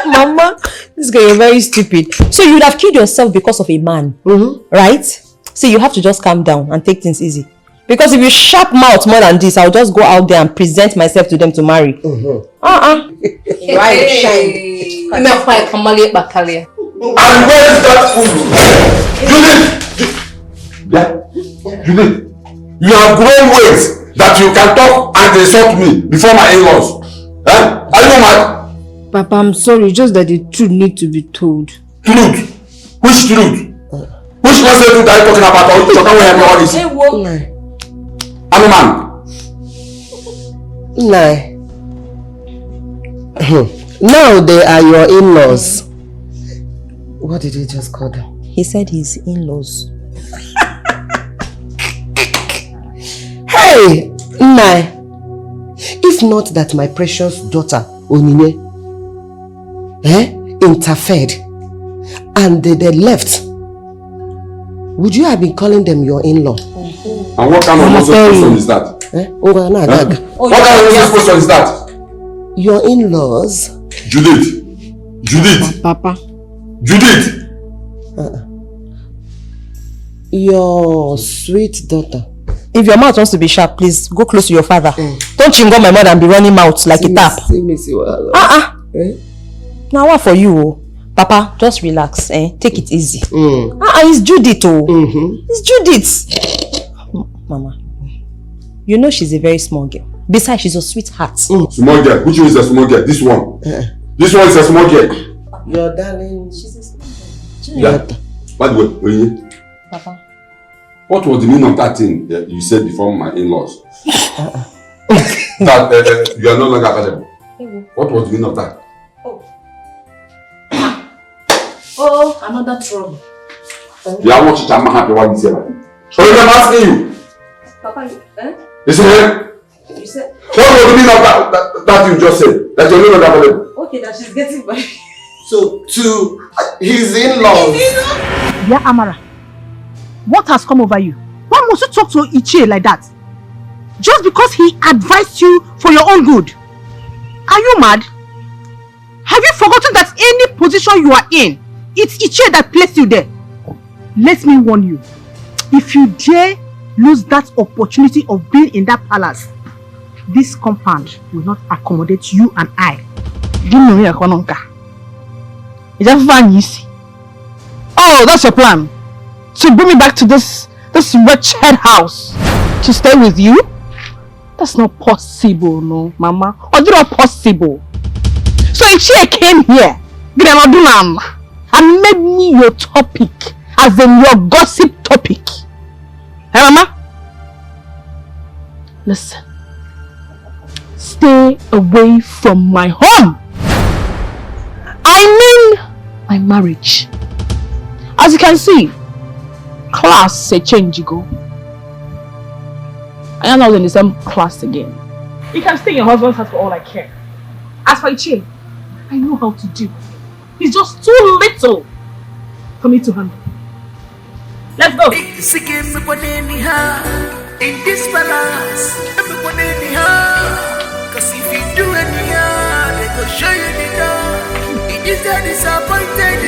Mama, this girl, you're very stupid. So you would have killed yourself because of a man, right? So you have to just calm down and take things easy. Because if you sharp mouth more than this, I'll just go out there and present myself to them to marry. Right, shine. And where is that fool? Judith, you have grown ways that you can talk and insult me before my in-laws. Are you mad? Papa, I'm sorry, just that the truth needs to be told. Truth? Which truth? Which was the truth are you talking about? Or you talking about all this? Animal. Now they are your in-laws. What did he just call them? He said his in-laws. Hey, Nai. If not that my precious daughter, Onyinye, interfered and they left, would you have been calling them your in-law? And what kind of question is that? What kind of question is that? Your in-laws? Judith. Papa. Judith. Your sweet daughter. If your mouth wants to be sharp, please go close to your father. Don't chingo my mother and be running mouth like a tap. Now what for you? Papa, just relax. Take it easy. It's Judith. It's Judith. Mama, you know she's a very small girl. Besides, she's a sweetheart. Small girl? Which one is a small girl? This one. This one is a small girl. Your darling. She's a small girl. Yeah. By the way, Papa. What was the meaning of that thing that you said before my in-laws? That you are no longer available. What was the meaning of that? Oh, another trouble. You are watching I'm happy what you say. So I'm asking you. Papa, Listen here. You said. What was the meaning of that you just said? That you're no longer available. Okay, that she's getting married. So, to his in-laws. Yeah, Amara. What has come over you? Why must you talk to Uche like that? Just because he advised you for your own good. Are you mad? Have you forgotten that any position you are in, it's Uche that placed you there? Let me warn you. If you dare lose that opportunity of being in that palace, this compound will not accommodate you and I. Oh, that's your plan? To bring me back to this wretched house to stay with you? That's not possible, no, Mama. Or not possible. So Ichie came here, and made me your topic, as in your gossip topic. Hey, Mama? Listen. Stay away from my home. I mean, my marriage. As you can see, class a change you go. I am not in the same class again. You can stay in your husband's house for all I care. As for Ichie, I know how to do. He's just too little for me to handle. Let's go. In this palace, everybody anyhow. Cause if you do anyhow, they go show you the door. It is that disappointed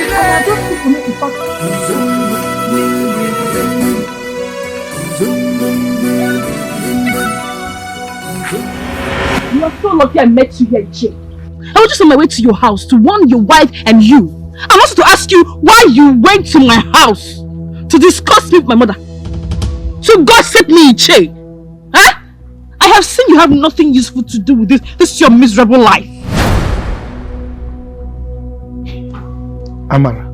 You are so lucky I met you here, Jay. I was just on my way to your house to warn your wife and you. I wanted to ask you why you went to my house to discuss me with my mother. So gossip me, Che. Huh? I have seen you have nothing useful to do with this. This is your miserable life. Amara,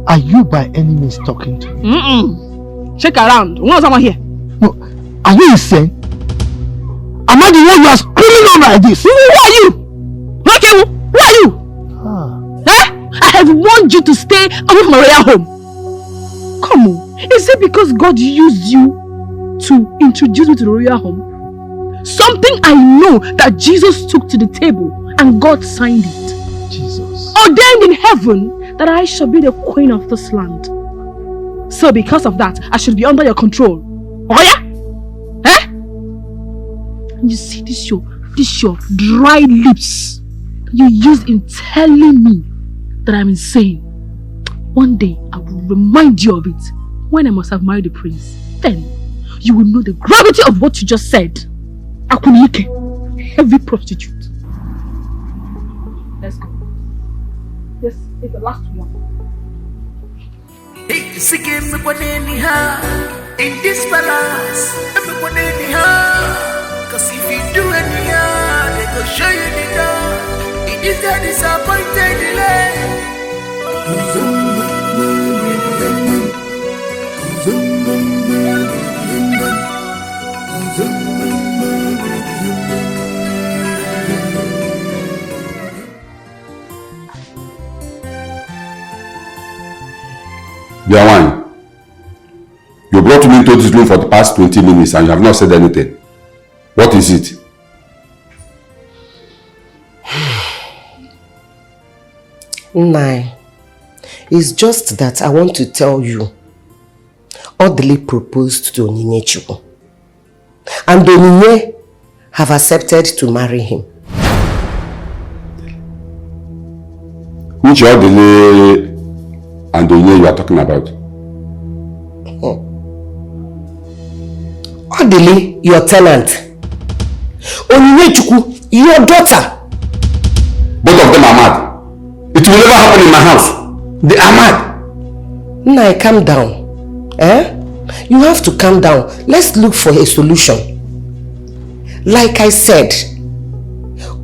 are you by any means talking to me? Check around. What's someone here? No, are you insane? Am I the one you are screaming on like this? Who are you? Okay, who are you? Huh? I have warned you to stay away from my royal home. Come on. Is it because God used you to introduce me to the royal home? Something I know that Jesus took to the table and God signed it. Jesus. Ordained in heaven that I shall be the queen of this land. So because of that, I should be under your control. Oh yeah? Eh? And you see this your dry lips you use in telling me that I'm insane. One day I will remind you of it when I must have married the prince. Then you will know the gravity of what you just said. Akunike, heavy prostitute. Let's go. This is the last one. In this palace, everybody anyhow. Cause if you do anyhow, they go show you the door. It is that disappointed delay. Dear one, you brought me into this room for the past 20 minutes and you have not said anything. What is it? Nine. It's just that I want to tell you, Odly proposed to Onyinyechu, and Onyinye have accepted to marry him. Which Odly and Onyinye you are talking about? Odly, your tenant. Onyinyechu, your daughter. Both of them are mad. It will never happen in my house. They are mad. Nai, calm down. You have to calm down. Let's look for a solution. Like I said,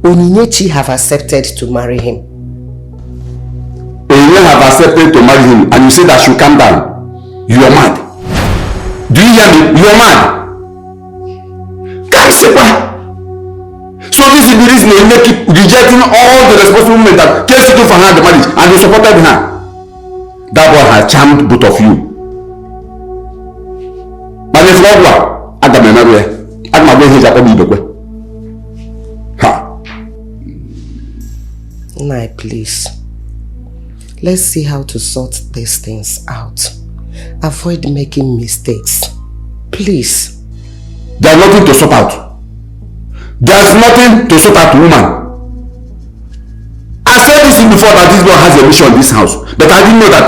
Onyinyechi have accepted to marry him. Onyinye have accepted to marry him and you say that she calm down. You are mad. Do you hear me? You are mad. So this is the reason they keep rejecting all the responsible men that came seeking for her the marriage and they supported her. That boy has charmed both of you. But if not, Nai, please. Let's see how to sort these things out. Avoid making mistakes. Please. There's nothing to sort out. There's nothing to sort out, woman. I said this before that this boy has a mission in this house, but I didn't know that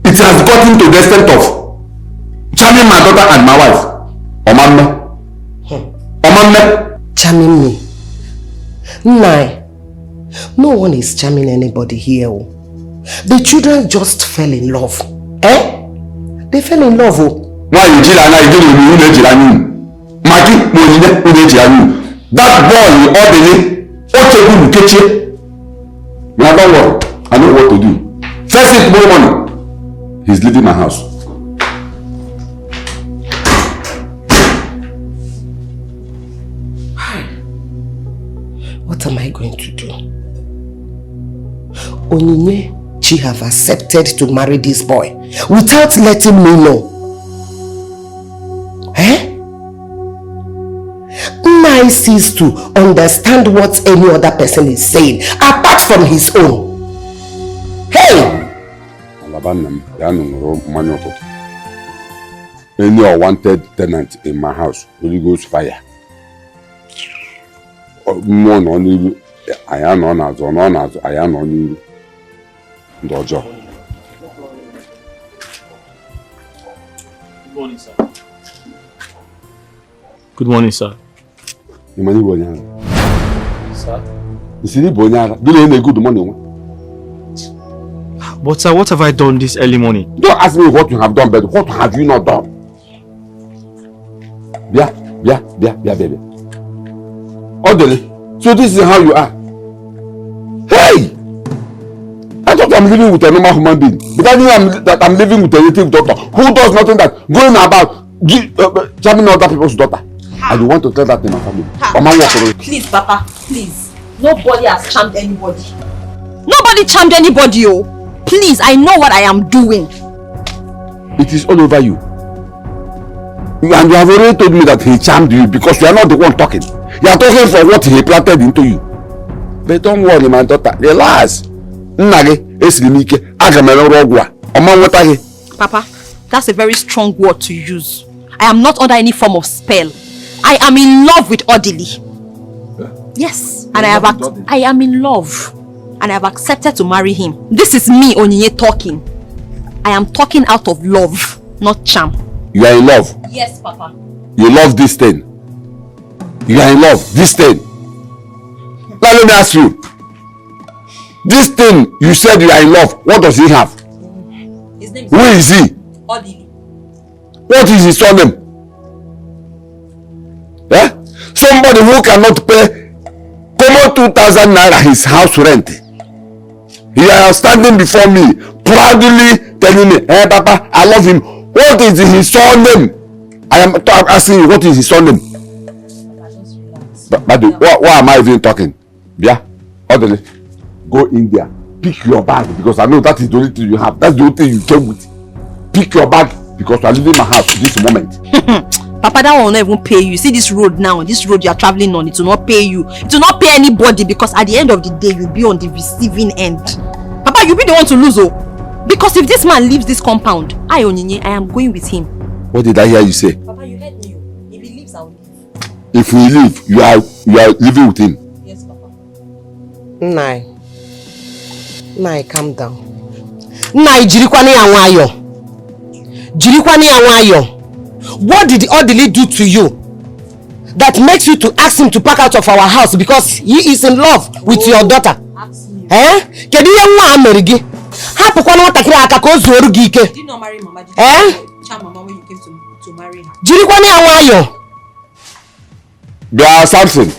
it has gotten to the extent of charming my daughter and my wife. Omame. Charming me? Nai. No one is charming anybody here. The children just fell in love. They fell in love. Why you That boy, Odly, now don't worry. I know what to do. First thing tomorrow morning, he's leaving my house. What am I going to do? Onyinye, she have accepted to marry this boy without letting me know. Nai cease to understand what any other person is saying apart from his own. Hey! Any unwanted tenant in my house will go fire. More on you. I am on as I am on you. Dojo. Good morning, sir. Good morning, sir. Imani Bonyana. Sir? You see Bonyana, do you good morning? But sir, what have I done this early morning? Don't ask me what you have done, but what have you not done? Baby. Odly, so this is how you are. Hey! I thought I'm living with a normal human being. But I knew that I'm living with a native doctor who does nothing that going about charming other people's daughter. I don't want to tell that in my family. Please, Papa, please. Nobody has charmed anybody. Nobody charmed anybody, oh. Please, I know what I am doing. It is all over you. And you have already told me that he charmed you because you are not the one talking. You are talking for what he planted into you. But don't worry, my daughter. Relax. Papa, that's a very strong word to use. I am not under any form of spell. I am in love with Odly. Yes, and I am in love. And I have accepted to marry him. This is me, Onyinye, talking. I am talking out of love, not charm. You are in love? Yes, Papa. You love this thing? You are in love? This thing? Now let me ask you. This thing you said you are in love, what does he have? His name is Who is he? Odly. What is his surname? Somebody who cannot pay common 2,000 naira his house rent. He is standing before me, proudly telling me, hey Papa, I love him. What is his surname? I am asking you, what is his surname? But why am I even talking? Yeah, Odly, go in there, pick your bag because I know that is the only thing you have. That's the only thing you came with. Pick your bag because you are leaving my house this moment. Papa, that will not even pay you. See this road now, this road you are traveling on, it will not pay you. It will not pay anybody because at the end of the day, you'll be on the receiving end. Papa, you'll be the one to lose, oh. Because if this man leaves this compound, I am going with him. What did I hear you say? Papa, you heard me. If he leaves, I'll leave. If we leave, you are living with him. Yes, Papa. Nai, calm down. Nai, jirikwani awayo. Jirikwani awayo. What did Odly do to you that makes you to ask him to pack out of our house because he is in love with your daughter? Did you not marry Mama? Mama when you came to marry her. Jirikwani awayo. Yeah, Samson.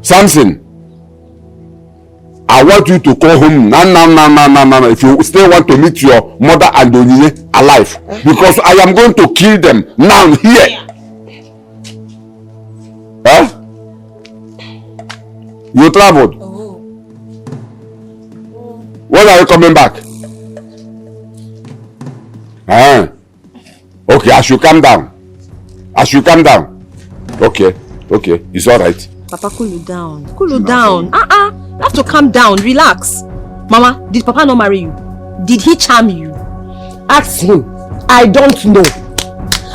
Samson. I want you to call home now. If you still want to meet your mother and Onyinye alive, because I am going to kill them now here. Huh? You traveled. When are you coming back? Okay, I should calm down. Okay, it's all right. Papa, cool you down. You have to calm down, relax. Mama, did Papa not marry you? Did he charm you? Ask him. I don't know.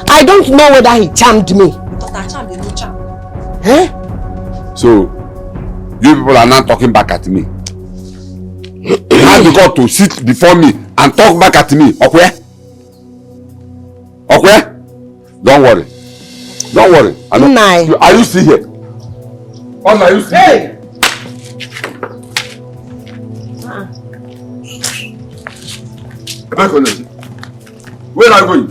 I don't know whether he charmed me. Because I charmed, no charm. So, you people are not talking back at me. You have the God to sit before me and talk back at me. Okay? Don't worry. Are you still here? Are you still here? Where are you going?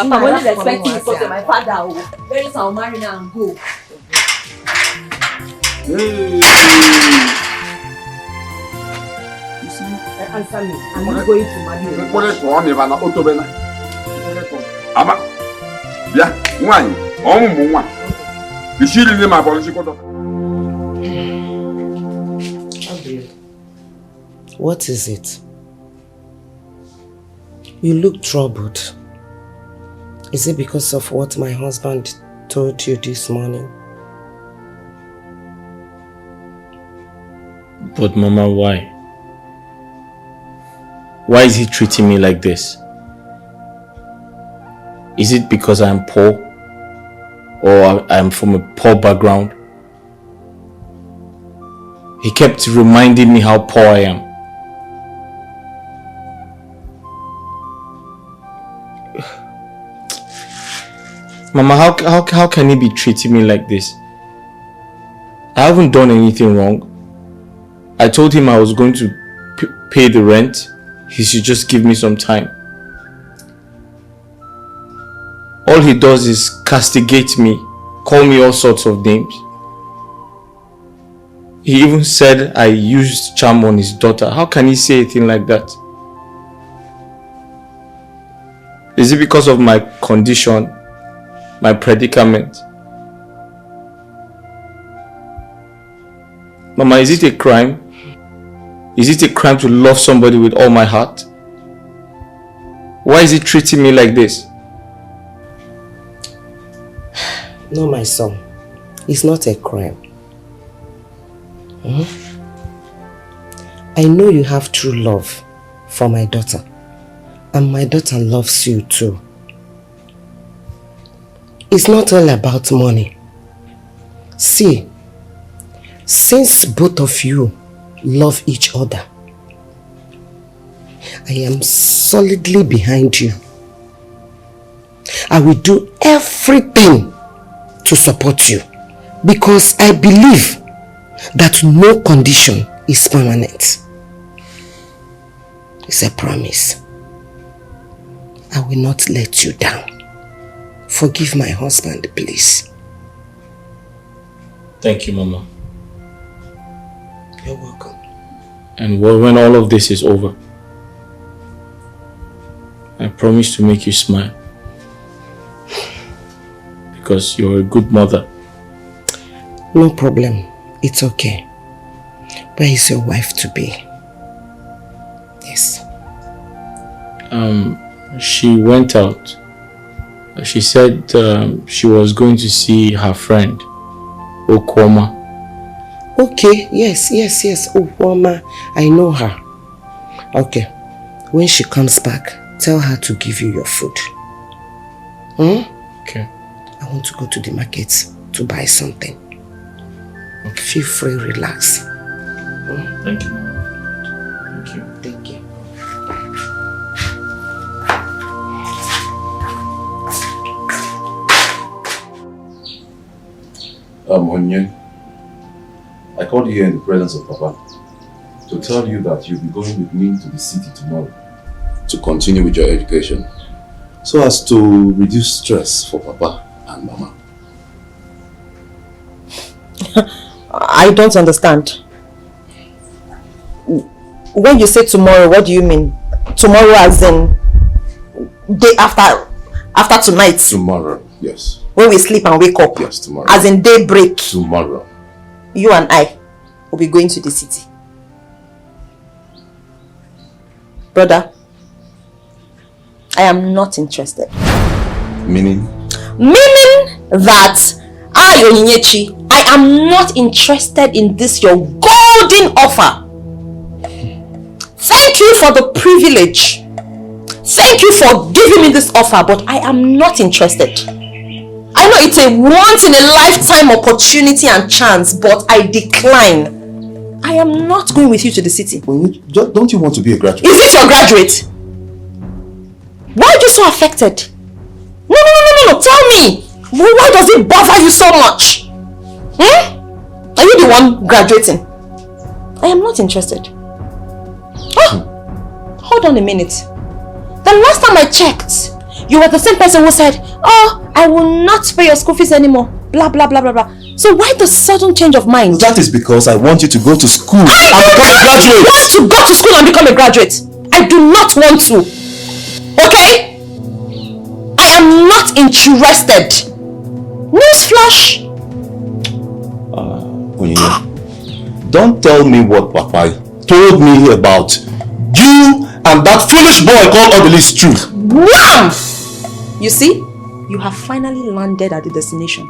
Papa, when is expecting because of my father? Very soon I'll marry now and go. Hey. Answer me. I'm not going to marry you. What is wrong with an autobena? Aba. Yeah, one. One. Is she really my political daughter? What is it? You look troubled. Is it because of what my husband told you this morning? But Mama, why? Why is he treating me like this? Is it because I'm poor? Or I'm from a poor background? He kept reminding me how poor I am. Mama, how can he be treating me like this? I haven't done anything wrong. I told him I was going to pay the rent. He should just give me some time. All he does is castigate me, call me all sorts of names. He even said I used charm on his daughter. How can he say a thing like that? Is it because of my condition? My predicament? Mama, is it a crime? Is it a crime to love somebody with all my heart? Why is he treating me like this? No, my son. It's not a crime. I know you have true love for my daughter. And my daughter loves you too. It's not all about money. See, since both of you love each other, I am solidly behind you. I will do everything to support you because I believe that no condition is permanent. It's a promise. I will not let you down. Forgive my husband, please. Thank you, Mama. You're welcome. And when all of this is over, I promise to make you smile. Because you're a good mother. No problem. It's okay. Where is your wife to be? Yes. She went out. She said she was going to see her friend, Okwoma. Okay, yes. Okwoma, I know her. Okay. When she comes back, tell her to give you your food. Okay. I want to go to the market to buy something. Okay. Feel free, relax. Thank you. Thank you. Onye, I called you here in the presence of Papa to tell you that you'll be going with me to the city tomorrow to continue with your education so as to reduce stress for Papa and Mama. I don't understand. When you say tomorrow, what do you mean? Tomorrow as in day after tonight? Tomorrow, yes. When we sleep and wake up? Yes, tomorrow. As in daybreak? Tomorrow. You and I will be going to the city. Brother, I am not interested. Meaning? Meaning that I am not interested in this your golden offer. Thank you for the privilege. Thank you for giving me this offer, but I am not interested. I know it's a once in a lifetime opportunity and chance, but I decline. I am not going with you to the city. Don't you want to be a graduate? Is this your graduate? Why are you so affected? No. Tell me. Why does it bother you so much? Are you the one graduating? I am not interested. Oh, hold on a minute. The last time I checked, You were the same person who said, oh, I will not pay your school fees anymore. Blah, blah, blah, blah, blah. So why the sudden change of mind? That is because I want you to go to school I don't want to go to school and become a graduate. I do not want to. Okay? I am not interested. Newsflash. Onyinye, don't tell me what Papa told me about you and that foolish boy called Odly is true. Wham! You see, you have finally landed at the destination.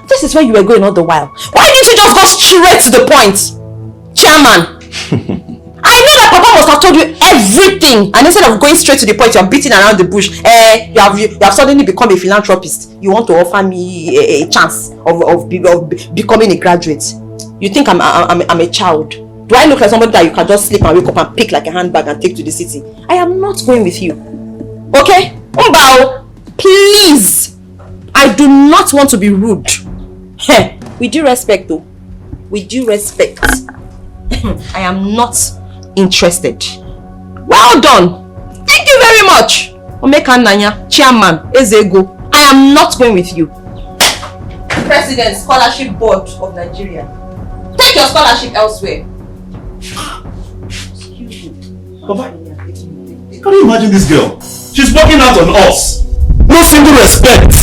This is where you were going all the while. Why didn't you just go straight to the point? Chairman! I know that Papa must have told you everything, and instead of going straight to the point, you're beating around the bush. You have suddenly become a philanthropist. You want to offer me a chance of becoming a graduate. You think I'm a child? Do I look like somebody that you can just sleep and wake up and pick like a handbag and take to the city? I am not going with you. Okay? Umbao, please! I do not want to be rude. With due respect though. With due respect. I am not interested. Well done. Thank you very much. Omeka Nanya, Chairman, Ezego. I am not going with you. President, Scholarship Board of Nigeria. Take your scholarship elsewhere. Papa, can you imagine this girl? She's working out on us. No single respect.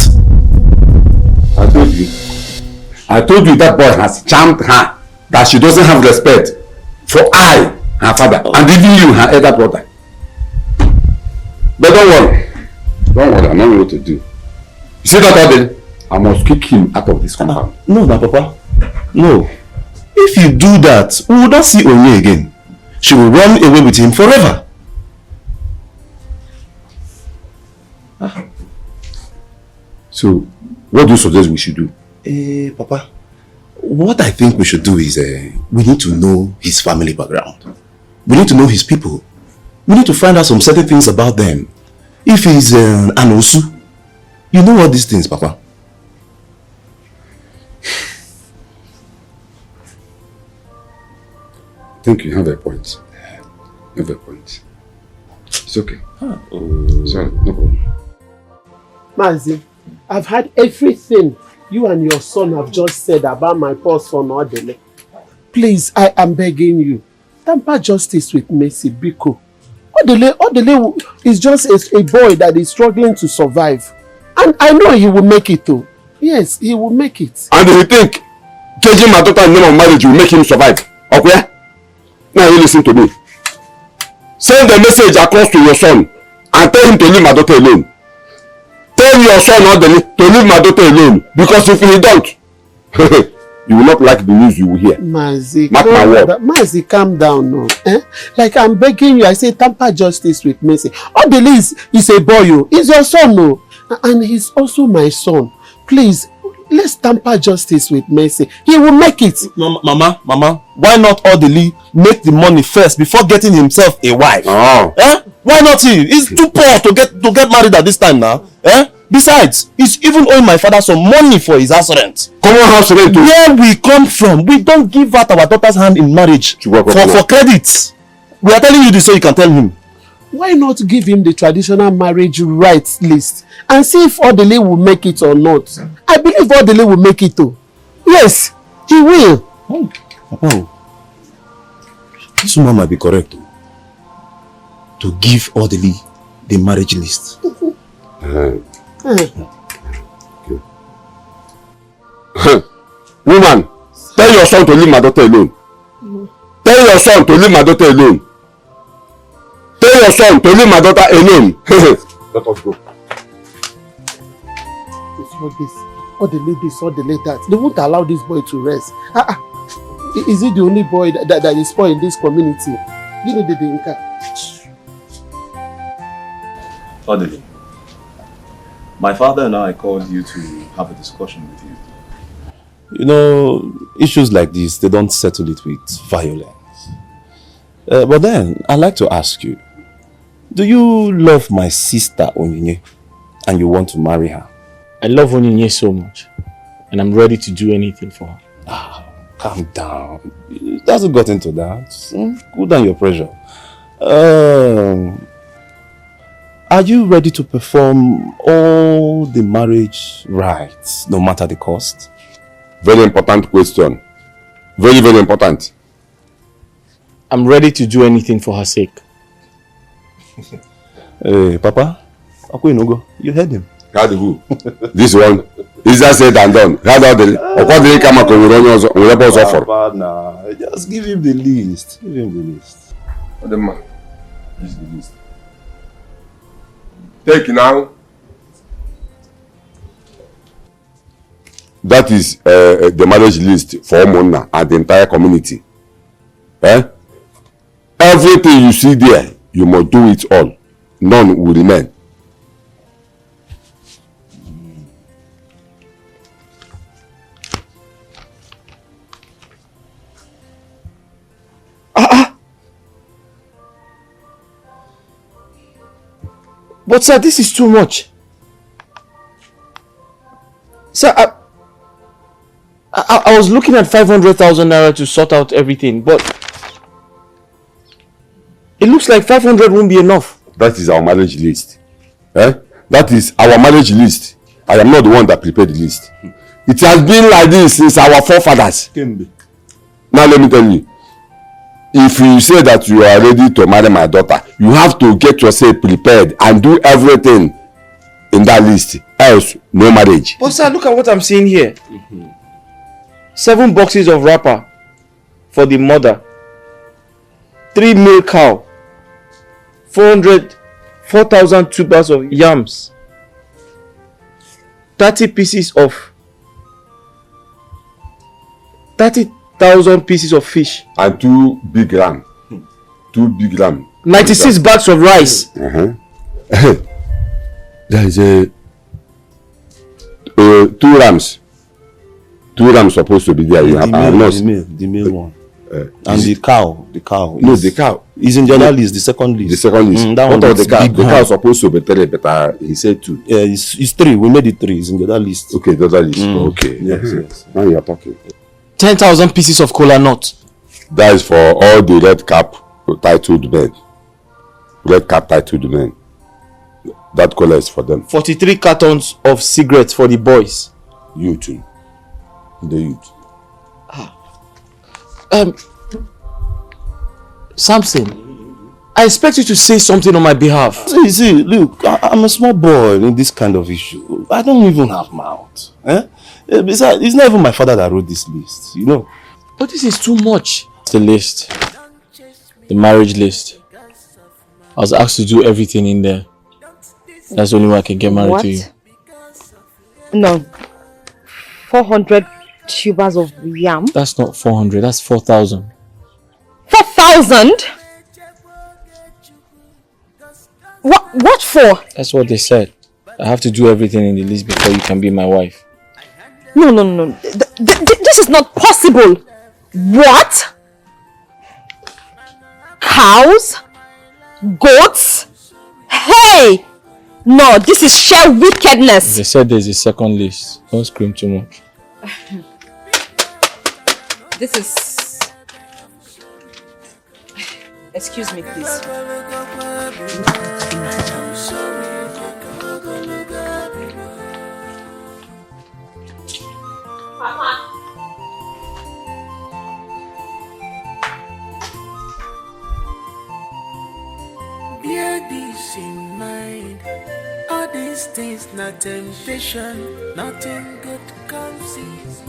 I told you that boy has charmed her, that she doesn't have respect for I, her father, and even you, her elder brother. But don't worry, I know what to do. You see that Odly? I must kick him out of this compound. No, Papa. No. If you do that, we will not see Onye again. She will run away with him forever. So, what do you suggest we should do? Papa, what I think we should do is we need to know his family background. We need to know his people. We need to find out some certain things about them. If he's an Osu, you know all these things, Papa. I think you have a point. You have a point. It's okay. Sorry, no problem. Mazi, I've had everything you and your son have just said about my poor son Odly. Please, I am begging you. Tamper justice with Mercy, Biko. Odly is just a boy that is struggling to survive. And I know he will make it too. Yes, he will make it. And you think changing my daughter's name of marriage will make him survive? Okay? Now you listen to me. Send the message across to your son and tell him to leave my daughter alone. Tell your son Odly to leave my daughter alone, because if he don't, you will not like the news you will hear. Mazi, mark my word. Mazi, calm down now. Like I'm begging you, I say tamper justice with Mercy. Odly is a boy, he's your son, no, and he's also my son. Please, let's tamper justice with Mercy. He will make it. Mama, why not Odly make the money first before getting himself a wife? Why not he? He's too poor to get married at this time now. Besides, he's even owing my father some money for his house rent. Common house rent. Where we come from, we don't give out our daughter's hand in marriage for credit. We are telling you this so you can tell him. Why not give him the traditional marriage rights list and see if Odly will make it or not? I believe Odly will make it too. Yes, he will. Papa, this woman might be correct to give Odly the marriage list. Woman, tell your son to leave my daughter alone. Tell your son to leave my daughter alone. Tell your son to leave my daughter alone. Let us go. It's all this, Odly that. They won't allow this boy to rest. Is he the only boy that is poor in this community? You know the Dinka. Odly, my father and I called you to have a discussion with you. You know, issues like this, they don't settle it with violence. But then, I'd like to ask you, do you love my sister Onyinye and you want to marry her? I love Onyinye so much, and I'm ready to do anything for her. Calm down. It hasn't got into that. Cool down your pressure. Are you ready to perform all the marriage rites, no matter the cost? Very important question. Very, very important. I'm ready to do anything for her sake. Hey, Papa, you heard him. Heard who? This one. Easier said than done. Heard all the... Papa, nah. Just give him the list. Give him the list. The man. This is the list. Take now. That is the marriage list for Mona and the entire community. Everything you see there, you must do it all. None will remain. But sir, this is too much. Sir, I was looking at 500,000 naira to sort out everything, but it looks like 500 won't be enough. That is our marriage list. That is our marriage list. I am not the one that prepared the list. It has been like this since our forefathers. Now let me tell you. If you say that you are ready to marry my daughter, you have to get yourself prepared and do everything in that list. Else, no marriage. But sir, look at what I'm seeing here. 7 boxes of wrapper for the mother. 3 male cow. 4,000 tubers of yams. 30,000 pieces of fish. And 2 big ram. 2 big ram. 96 bags of rice. There is a 2 rams. 2 rams supposed to be there. The male one. And the cow. No, the cow is in the other list, the second list. The second list. That what one of the cow? big The cow is supposed to be 3, but he said 2. Yeah, it's 3. We made it 3. It's in the other list. Okay, the other list. Okay. Yes. Now you are talking. 10,000 pieces of kola nut. That is for all the red cap titled men. Red cap titled men. That kola is for them. 43 cartons of cigarettes for the boys. You too. The youth. Samson, I expect you to say something on my behalf. See, look, I'm a small boy in this kind of issue. I don't even have mouth. Besides, it's not even my father that wrote this list, you know. But this is too much. It's the list. The marriage list. I was asked to do everything in there. That's the only way I can get married to you. No. 400 tubers of yam. That's not 400, that's 4,000. 4,000? What for? That's what they said. I have to do everything in the list before you can be my wife. No. This is not possible. What? Cows? Goats? Hey! No, this is sheer wickedness. They said there's a second list. Don't scream too much. This is... Excuse me, please. Bear this in mind. All these things not temptation, nothing good comes easy.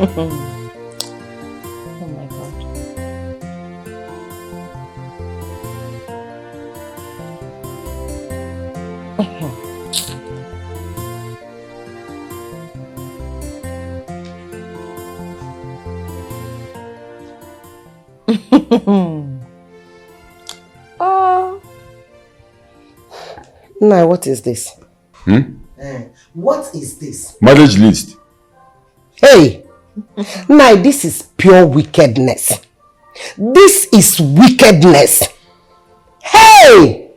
Oh my God. Now, what is this? What is this? Marriage list. Hey! Now, this is pure wickedness. This is wickedness. Hey!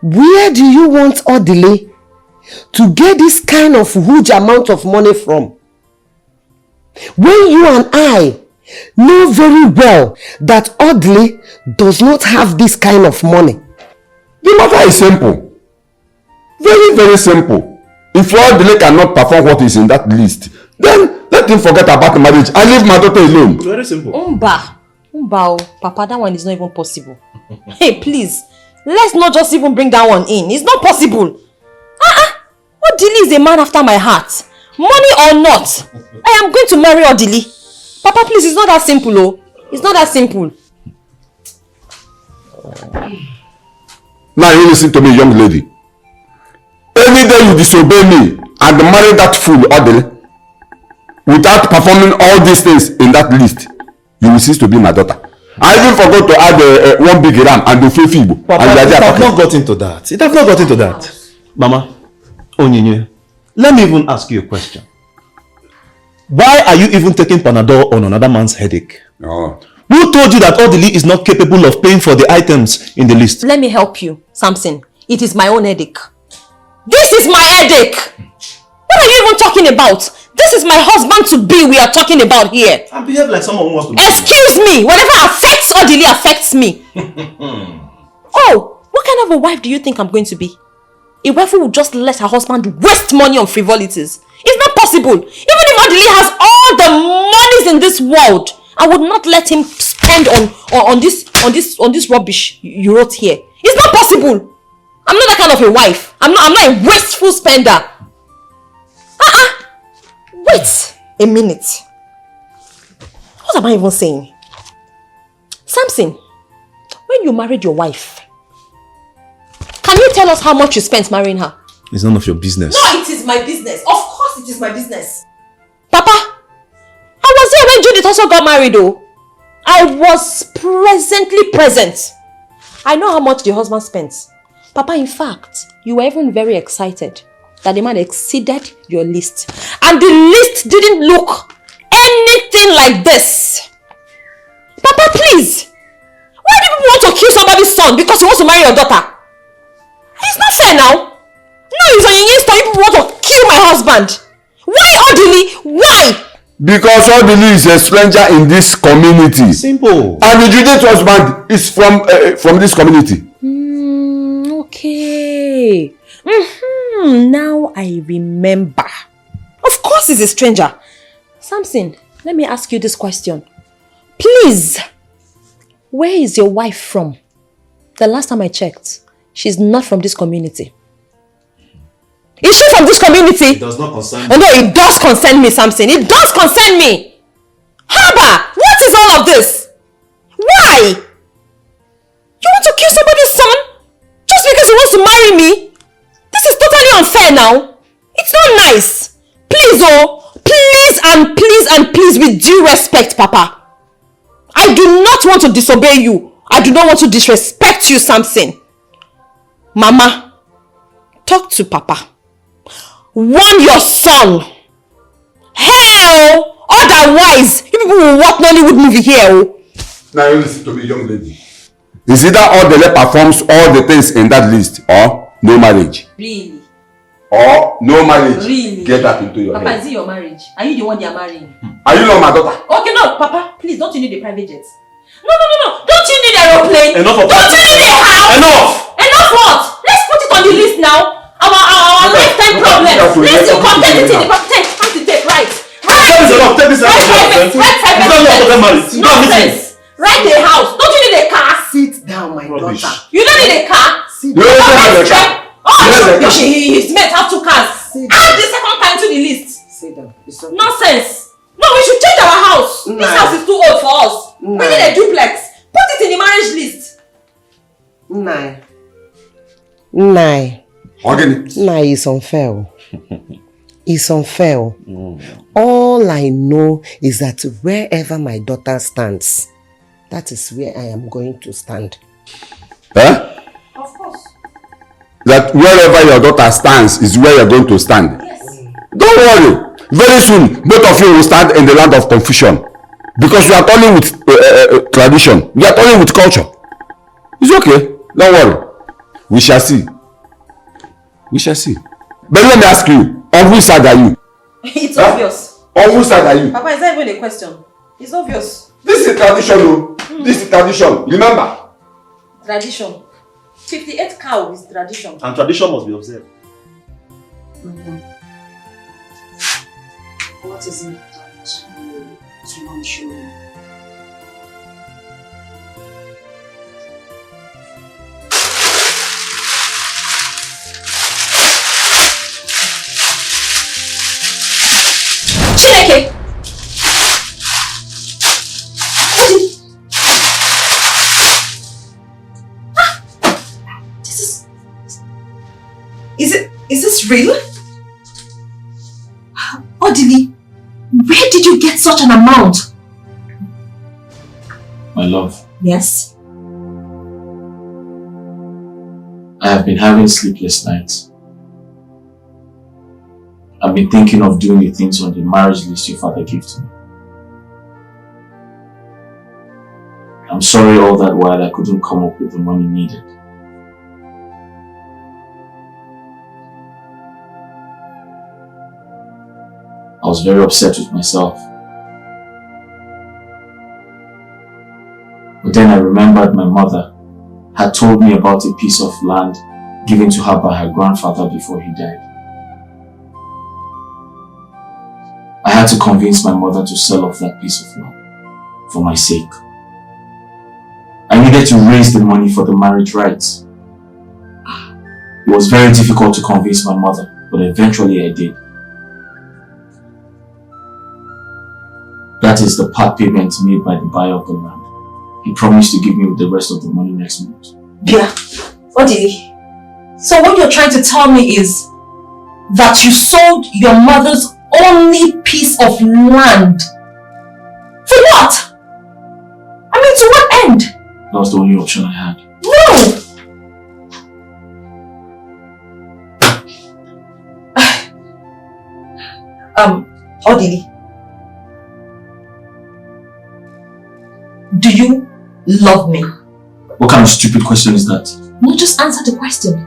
Where do you want Odly to get this kind of huge amount of money from? When you and I know very well that Odly does not have this kind of money. The matter is simple. Very, very simple. If Odly cannot perform what is in that list, then let him forget about marriage. I leave my daughter alone. Very simple. Umba, Papa, that one is not even possible. Hey, please, let's not just even bring that one in. It's not possible. Odly is a man after my heart. Money or not, I am going to marry Odly. Papa, please, it's not that simple, oh. It's not that simple. Now you listen to me, young lady. Any day you disobey me and marry that fool Odly, without performing all these things in that list, you will cease to be my daughter. I even forgot to add one big ram and the full fibo. Papa, it have not got into that. It have not got into that. Mama, Onyinye, let me even ask you a question. Why are you even taking Panadol on another man's headache? Oh. Who told you that Odly is not capable of paying for the items in the list? Let me help you, Samson. It is my own headache. This is my headache. What are you even talking about? This is my husband-to-be we are talking about here. I behave like someone who wants to... Excuse me. Whatever affects Odly affects me. Oh, what kind of a wife do you think I'm going to be? A wife who will just let her husband waste money on frivolities. It's not possible. Even if Odly has all the monies in this world, I would not let him spend on this rubbish you wrote here. It's not possible. I'm not that kind of a wife. I'm not a wasteful spender. Wait a minute. What am I even saying? Samson, when you married your wife, can you tell us how much you spent marrying her? It's none of your business. No, it is my business. Of course it is my business. Papa, I was here when Judith also got married though. I was presently present. I know how much the husband spent. Papa, in fact, you were even very excited that the man exceeded your list. And the list didn't look anything like this. Papa, please. Why do people want to kill somebody's son because he wants to marry your daughter? It's not fair now. No, it's on your story. People want to kill my husband. Why Odly? Why? Because Odly is a stranger in this community. Simple. And the Judith husband is from this community. Okay. Now I remember. Of course he's a stranger. Samson, let me ask you this question. Please, where is your wife from? The last time I checked, she's not from this community. Is she from this community? It does not concern me. Oh no, it does concern me, Samson. It does concern me. Haba, what is all of this? Why? You want to kill somebody's son? Just because he wants to marry me? This is totally unfair now. It's not nice. Please, please, with due respect, Papa. I do not want to disobey you. I do not want to disrespect you, Samson. Mama, talk to Papa. Warn your son. Hell, otherwise, you people will watch Nollywood movie here. Oh. Now you listen to me, young lady. Is either Odly performs all the things in that list or no marriage? Really? Or no marriage? Really? Get that into your Papa, head. is it your marriage? Are you the one they are marrying? Are you not my daughter? Okay, no, Papa, please, don't you need a private jet? No. Don't you need an aeroplane? Enough of Don't you need a house? Enough! Enough what? Let's put it on the list now. Our lifetime problem. Let's do content it in the tape, right? Take this enough, take this enough. Nonsense. Write a house. Don't you need a car? Sit down, my daughter. You don't need a car? Sit down. You don't have a car. Oh, his mate have 2 cars. Add the second car into the list. Sit down. Okay. Nonsense. No, we should change our house. This house is too old for us. We need a duplex. Put it in the marriage list. Nah, it's unfair. It's unfair. All I know is that wherever my daughter stands, that is where I am going to stand. Huh? Of course. That wherever your daughter stands is where you're going to stand. Yes. Don't worry. Very soon, both of you will stand in the land of confusion. Because we are toiling with tradition. We are toiling with culture. It's okay. Don't worry. We shall see. We shall see. But let me ask you, on which side are you? It's obvious. On which side are you? Papa, it's not even a question. It's obvious. This is tradition, oh. This is tradition. Remember? Tradition. 58 cow is tradition. And tradition must be observed. What is it that you want to show me? Chineke! Is this real? Odly, where did you get such an amount? My love, Yes. I have been having sleepless nights. I've been thinking of doing the things on the marriage list your father gave to me. I'm sorry all that while I couldn't come up with the money needed. I was very upset with myself. But then I remembered my mother had told me about a piece of land given to her by her grandfather before he died. I had to convince my mother to sell off that piece of land for my sake. I needed to raise the money for the marriage rights. It was very difficult to convince my mother, but eventually I did. That is the part payment made by the buyer of the land. He promised to give me the rest of the money next month. Yeah. Odly. So what you're trying to tell me is that you sold your mother's only piece of land. For what? I mean, to what end? That was the only option I had. No! Odly. Do you love me? What kind of stupid question is that? No, just answer the question.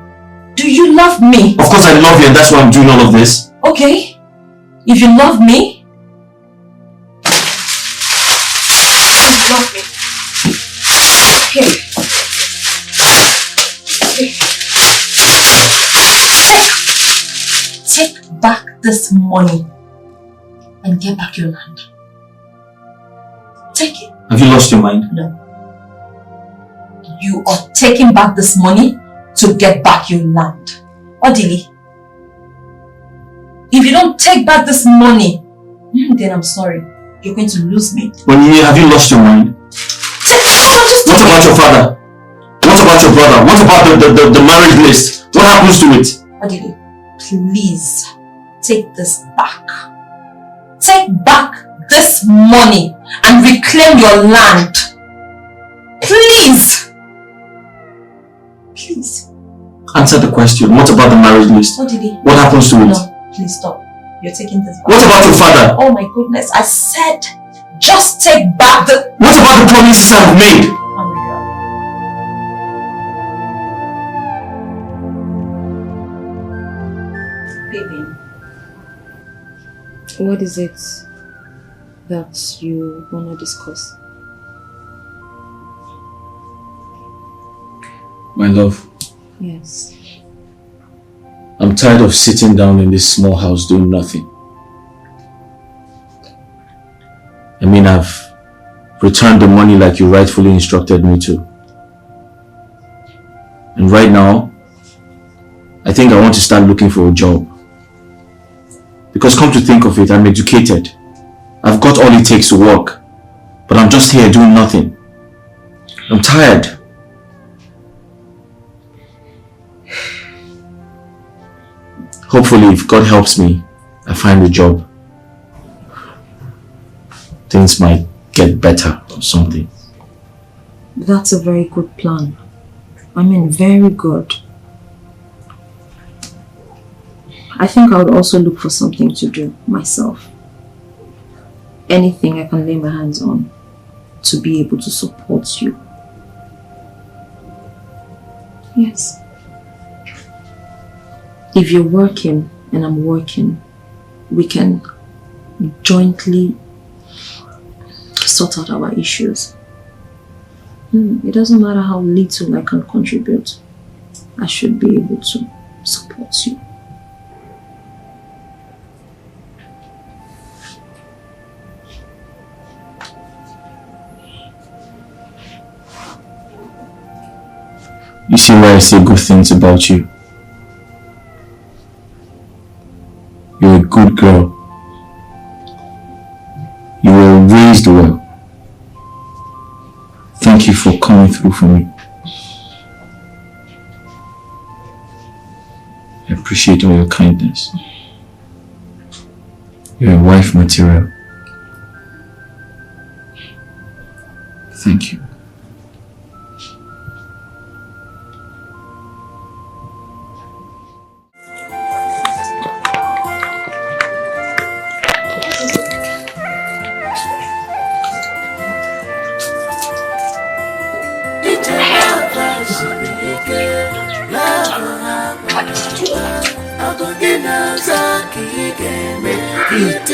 Do you love me? Of course I love you and that's why I'm doing all of this. Okay. If you love me, you love me. Okay. Take back this money and get back your land. Take it. Have you lost your mind? No. You are taking back this money to get back your land. Odly, if you don't take back this money, then I'm sorry. You're going to lose me. Have you lost your mind? What about your father? What about your brother? What about the marriage list? What happens to it? Odly, please take this back. Take back this money and reclaim your land. Please. Please. Answer the question. What about the marriage list? Odly. What happens to it? No, please stop. You're taking this back. What about your father? Oh my goodness. I said just take back the... What about the promises I've made? Oh my God. Baby. What is it that you want to discuss? My love, Yes. I'm tired of sitting down in this small house doing nothing. I mean, I've returned the money like you rightfully instructed me to. And right now, I think I want to start looking for a job. Because come to think of it, I'm educated. I've got all it takes to work. But I'm just here doing nothing. I'm tired. Hopefully, if God helps me, I find a job. Things might get better or something. That's a very good plan. I mean, very good. I think I would also look for something to do myself. anything I can lay my hands on to be able to support you. Yes. If you're working and I'm working, we can jointly sort out our issues. It doesn't matter how little I can contribute. I should be able to support you. You see why I say good things about you. You're a good girl. You were raised well. Thank you for coming through for me. I appreciate all your kindness. You're a wife material. Thank you.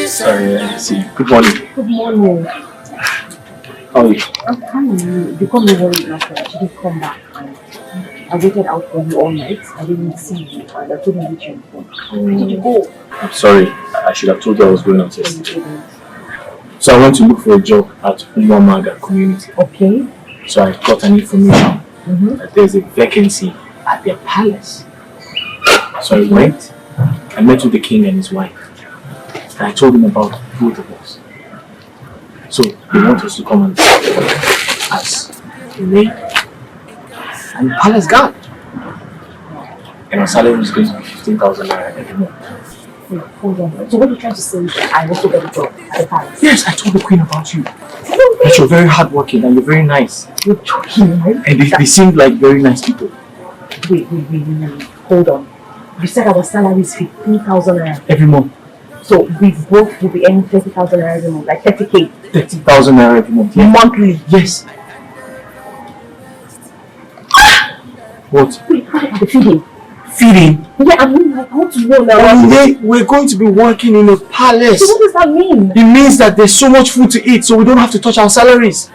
Sorry, good morning. Good morning. How are you? I'm fine. You called me very last night. She didn't come back. And I waited out for you all night. I didn't see you. And I couldn't reach your phone. Where did you go? I'm sorry. I should have told you I was going out yesterday. So I went to look for a job at Umenwa community. Okay. So I got an information that there's a vacancy at their palace. So I went. I met with the king and his wife. And I told him about both of us. So they want us to come and as the maid and the palace guard. And our salary is going to be 15,000 naira every month. Wait, hold on. So what are you trying to say is that I also get a job at the palace? Yes, I told the queen about you. That you're very hardworking and you're very nice. You're joking, right? And they seem like very nice people. Wait. Hold on. You said our salary is 15,000 naira every month. So we both will be earning 30,000 naira every month, like 30k. 30,000 naira every month. Yeah. Monthly. Yes. What? Wait, how about the feeding? Feeding? Yeah, I mean, like, I want to know now. We're going to be working in a palace. So what does that mean? It means that there's so much food to eat, so we don't have to touch our salaries.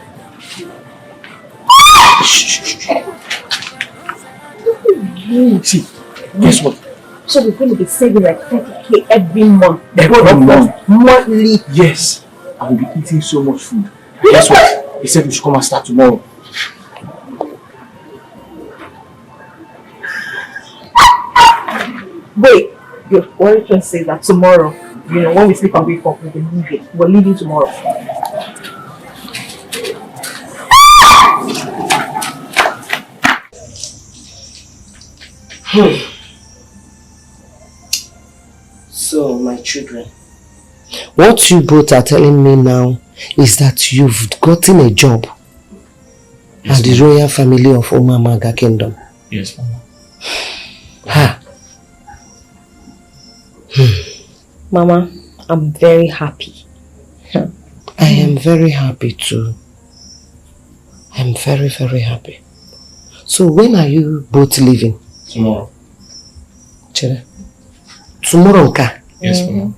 See, guess what? So we're going to be saving like 30k every month. Every month. Monthly. Yes. I will be eating so much food. Guess what? He said we should come and start tomorrow. Wait, what are you trying to say that tomorrow, when we sleep and wake up, we'll be leaving. We're leaving tomorrow. So, my children, what you both are telling me now is that you've gotten a job at the royal family of Umenwa Kingdom. Yes, Mama. Ha. Mama, I'm very happy. I am very happy too. I'm very, very happy. So when are you both leaving? Tomorrow. Chere. Tomorrow, Nka? Yes, Mama.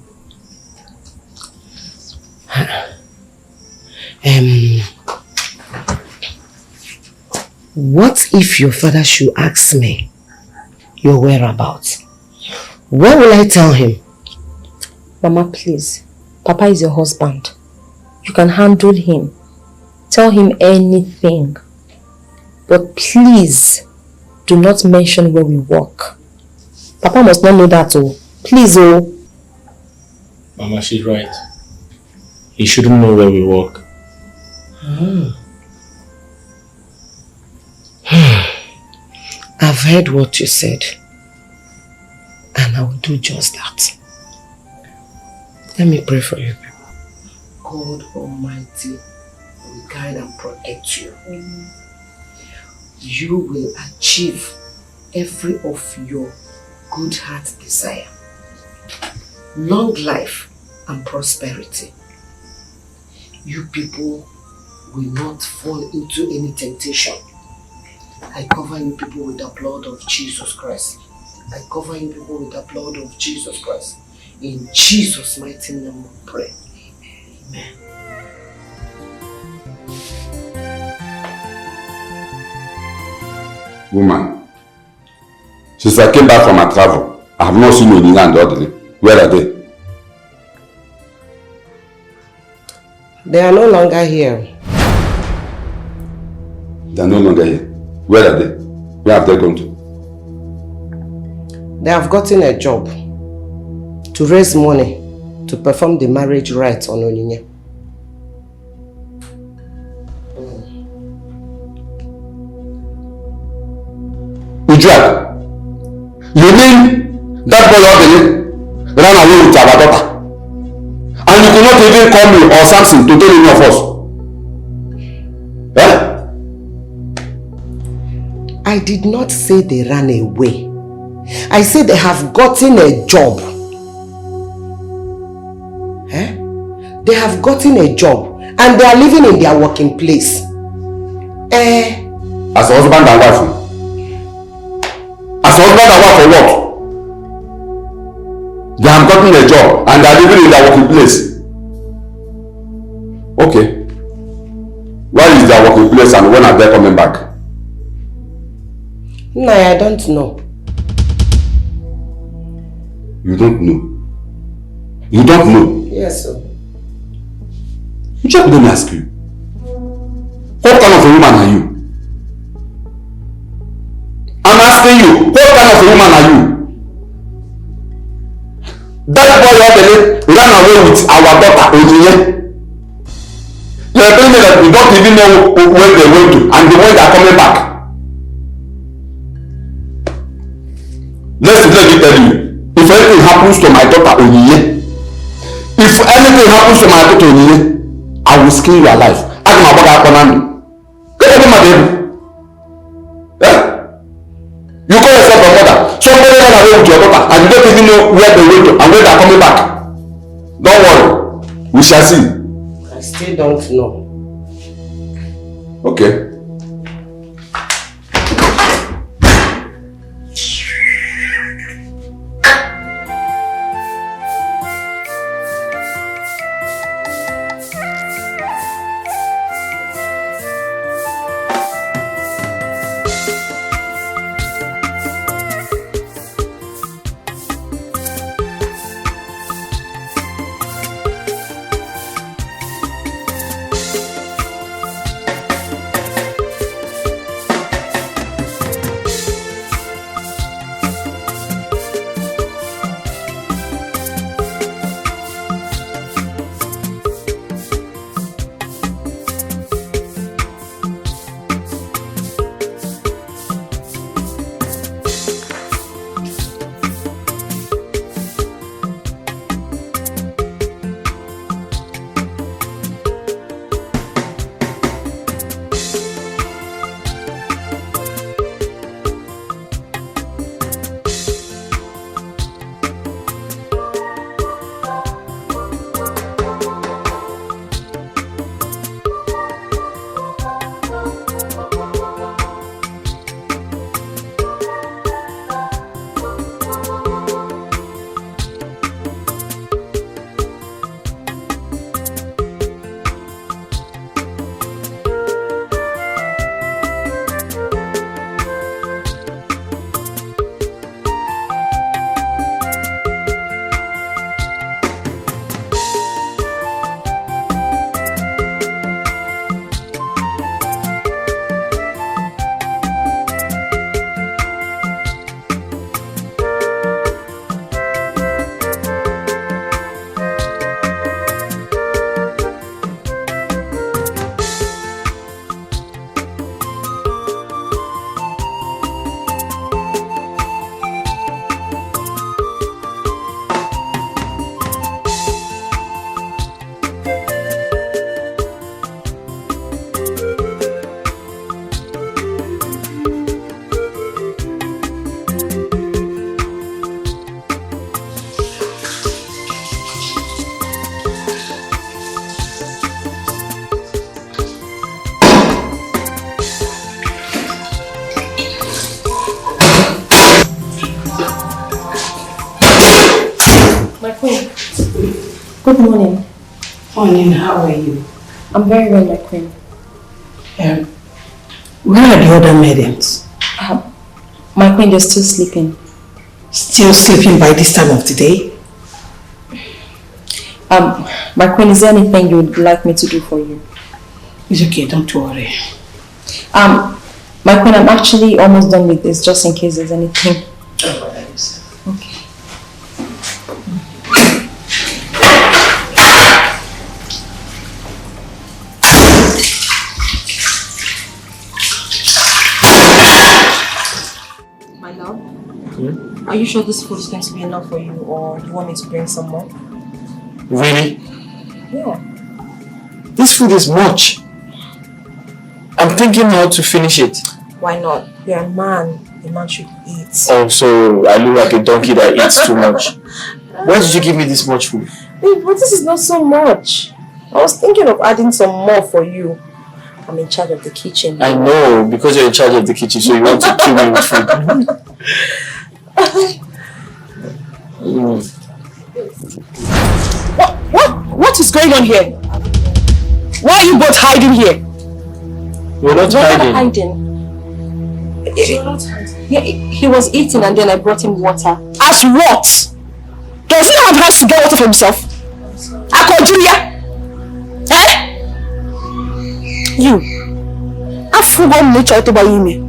What if your father should ask me your whereabouts? What will I tell him? Mama, please. Papa is your husband. You can handle him. Tell him anything. But please, do not mention where we work. Papa must not know that, oh. Please, oh. Mama, she's right. He shouldn't know where we work. I've heard what you said. And I will do just that. Let me pray for you. God Almighty will guide and protect you. You will achieve every of your good heart desire. Long life and prosperity. you people will not fall into any temptation. I cover you people with the blood of Jesus Christ. I cover you people with the blood of Jesus Christ. In Jesus' mighty name we pray. Amen. Woman, since I came back from my travel, I have not seen Odly and Odly. Where are they? They are no longer here. They are no longer here. Where are they? Where have they gone to? They have gotten a job to raise money to perform the marriage rites on Onyinye. Uche, you mean that boy Odly ran away with our daughter? And you could not even call me or Samson to tell any of us? Eh? I did not say they ran away. I said they have gotten a job. Eh? They have gotten a job and they are living in their working place. As a husband and wife? As a husband and wife for what? They have gotten a job and they are living in their working place. Okay. Where is their working place and when are they coming back? No, I don't know. You don't know? You don't know? Yes, sir. Just let me ask you. What kind of a woman are you? I'm asking you, what kind of a woman are you? That boy Odly ran away with our daughter, Onyinye. You are telling me that we don't even know where they went to and the way they are coming back. Let me tell you, if anything happens to my daughter Onyinye, if anything happens to my daughter Onyinye, I will skin you alive. I'm my brother Konami. You call yourself a mother. Somebody ran away with your daughter and you don't even know where they went to and where they are coming back. Don't worry. We shall see. I still don't know. Okay. morning. Morning, how are you? I'm very well, my queen. Where are the other maidens? My queen, they're still sleeping. Still sleeping by this time of the day? My queen, is there anything you would like me to do for you? It's okay, don't worry. My queen, I'm actually almost done with this, just in case there's anything. Okay. My love, are you sure this food is going to be enough for you, or you want me to bring some more? Really? Yeah. This food is much. I'm thinking how to finish it. Why not? You're a man. A man should eat. Oh, so I look like a donkey that eats too much. Why did you give me this much food? Babe, but this is not so much. I was thinking of adding some more for you. I'm in charge of the kitchen. I know, because you're in charge of the kitchen, so you want to kill me with food. What is going on here? Why are you both hiding here? We're not hiding. Yeah, he was eating and then I brought him water. As what? Does he have hands to get water for himself? Akojuria? Eh? You. I've forgotten nature to buy you.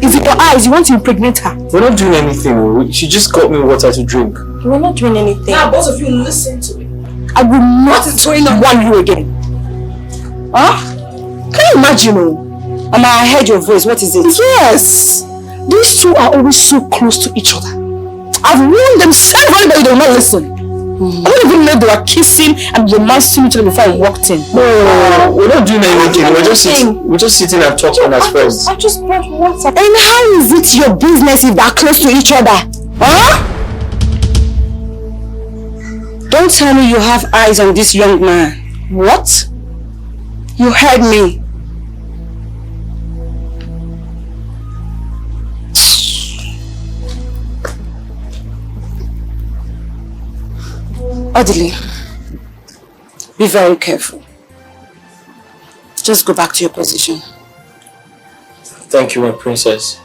Is it your eyes? You want to impregnate her? We're not doing anything. She just got me water to drink. We're not doing anything. Now both of you listen to me. I will not warn you again. Huh? Can you imagine? And I heard your voice. What is it? Yes. These two are always so close to each other. I've warned them several, but they will not listen. I don't even know they were kissing and romancing each other before I walked in. No, we're not doing anything. We're just sitting and talking as friends. I just brought water. And how is it your business if they're close to each other? Huh? Don't tell me you have eyes on this young man. What? You heard me. Odly, be very careful. Just go back to your position. Thank you, my princess.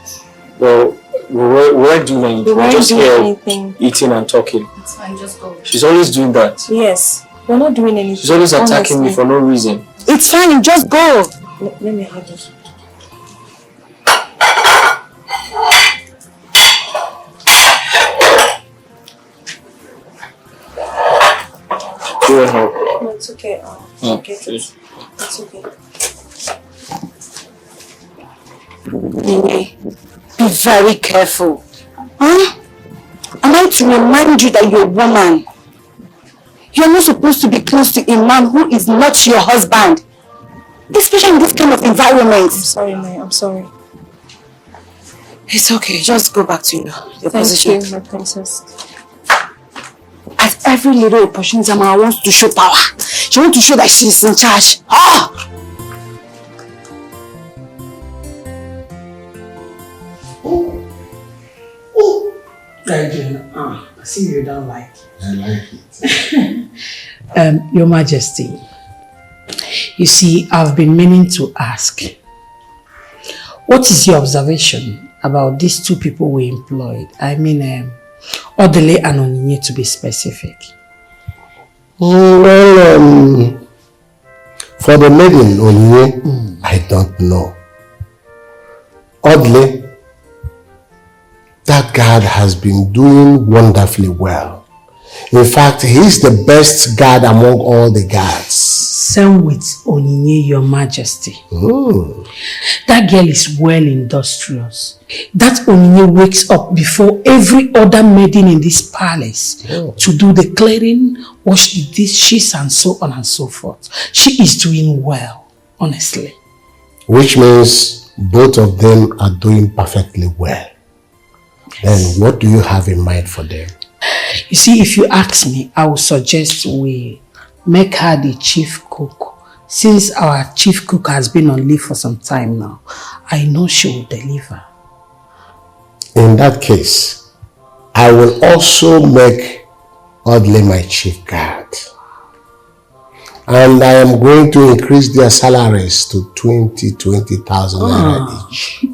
Well, we weren't doing anything. We weren't just doing here anything. eating and talking. It's fine, just go. She's always doing that. Yes, we're not doing anything. She's always attacking me honestly. for no reason. It's fine, just go. Let me have this. You will help. No, it's okay. Please. It's okay. Be very careful. Huh? I like to remind you that you're a woman. You're not supposed to be close to a man who is not your husband. Especially in this kind of environment. I'm sorry, May. I'm sorry. It's okay. Just go back to your position. Thank you, my princess. At every little opportunity, Mama wants to show power. She wants to show that she's in charge. Ah! I see you don't like it. I like it. Your Majesty, you see, I've been meaning to ask, what is your observation about these two people we employed? I mean, Odly and Onyinye, to be specific. Well, for the maiden Onyinye, I don't know. Odly, that guard has been doing wonderfully well. In fact, he's the best guard among all the guards. Same with Onyinye, Your Majesty. That girl is well industrious. That Onyinye wakes up before every other maiden in this palace to do the cleaning, wash the dishes, and so on and so forth. She is doing well, honestly. Which means both of them are doing perfectly well. Then what do you have in mind for them? You see, if you ask me, I would suggest we make her the chief cook. Since our chief cook has been on leave for some time now, I know she will deliver. In that case, I will also make Odly my chief guard. And I am going to increase their salaries to 20,000 naira each.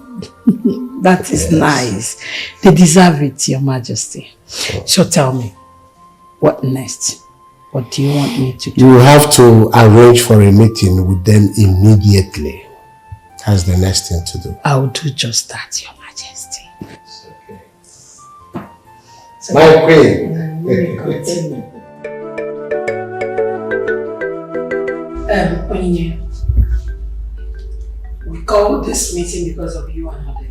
That is nice. They deserve it, Your Majesty. So tell me, what next? What do you want me to do? You have to arrange for a meeting with them immediately. That's the next thing to do. I will do just that, Your Majesty. Okay. My queen. Onyinye, we called this meeting because of you and Odly.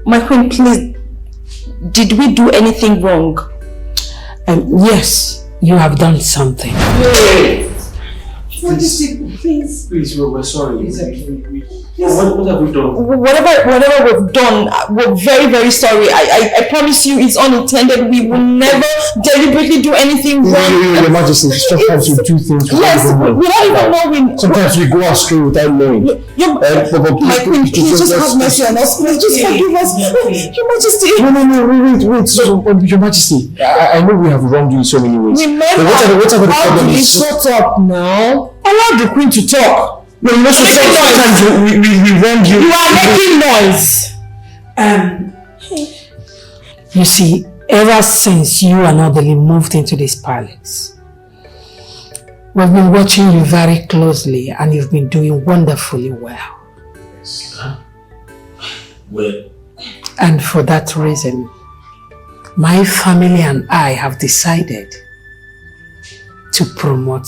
My queen, please, did we do anything wrong? Yes, you have done something. Please. Please, we're sorry. It's okay. What have we done? Whatever we've done, we're very, very sorry. I promise you it's unintended. We will never deliberately do anything wrong. Your Majesty, sometimes we do things without even knowing. Sometimes we go astray without knowing. My queen, please just have mercy on us. Please just forgive us. Your Majesty. No, wait. So, Your Majesty, I know we have wronged you in so many ways. Remember, what are the problems? Shut up now. Allow the queen to talk. No, you know, sometimes we wrong you. You are making noise. You see, ever since you and Odly moved into this palace, we've been watching you very closely and you've been doing wonderfully well. Well. And for that reason, my family and I have decided to promote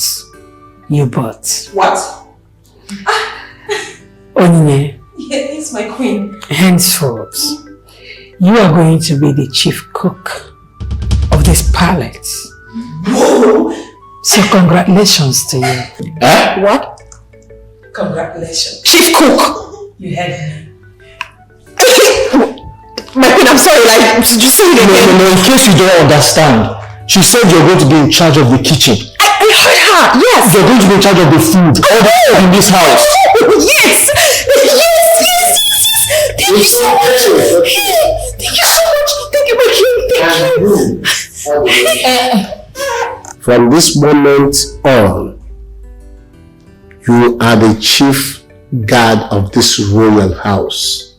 you both. What? Onyinye, Yes, my queen. henceforth, you are going to be the chief cook of this palace. Whoa. So congratulations to you. What? Congratulations. Chief cook. You had me. My queen, I'm sorry, did you see it again? No, in case you don't understand, she said you're going to be in charge of the kitchen. I heard her, yes. You're going to be in charge of the food in this house. Yes. Thank you so much. Thank you so much. Thank you, my queen. Thank you. From this moment on, you are the chief guard of this royal house.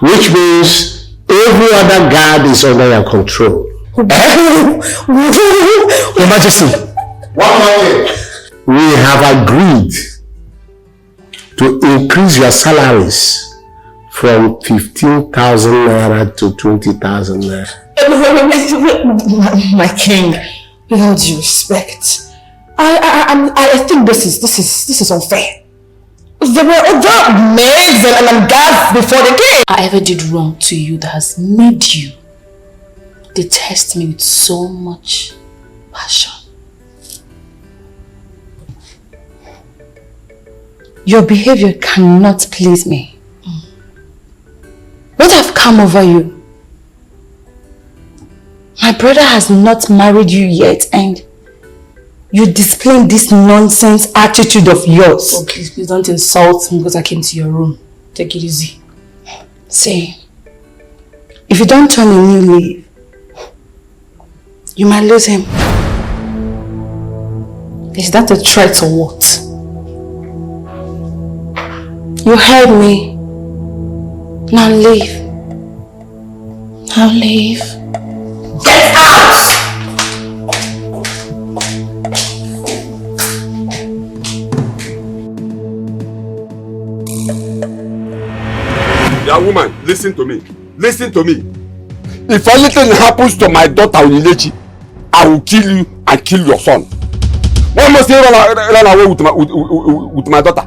Which means every other guard is under your control. Your Majesty, one more thing. We have agreed to increase your salaries from 15,000 naira to 20,000 naira. My king, with all due respect, I think this is unfair. There were other maids and guards before the king. I ever did wrong to you that has made you detest me with so much passion? Your behavior cannot please me. What have come over you? My brother has not married you yet and you displaying this nonsense attitude of yours. Oh, please don't insult me because I came to your room. Take it easy. See, if you don't turn a new leaf, you might lose him. Is that a threat or what? You heard me. Now leave. Now leave. Get out! Yeah, woman, listen to me. Listen to me. If anything happens to my daughter Onyinyechi, I will kill you and kill your son. Why must you run away with my daughter?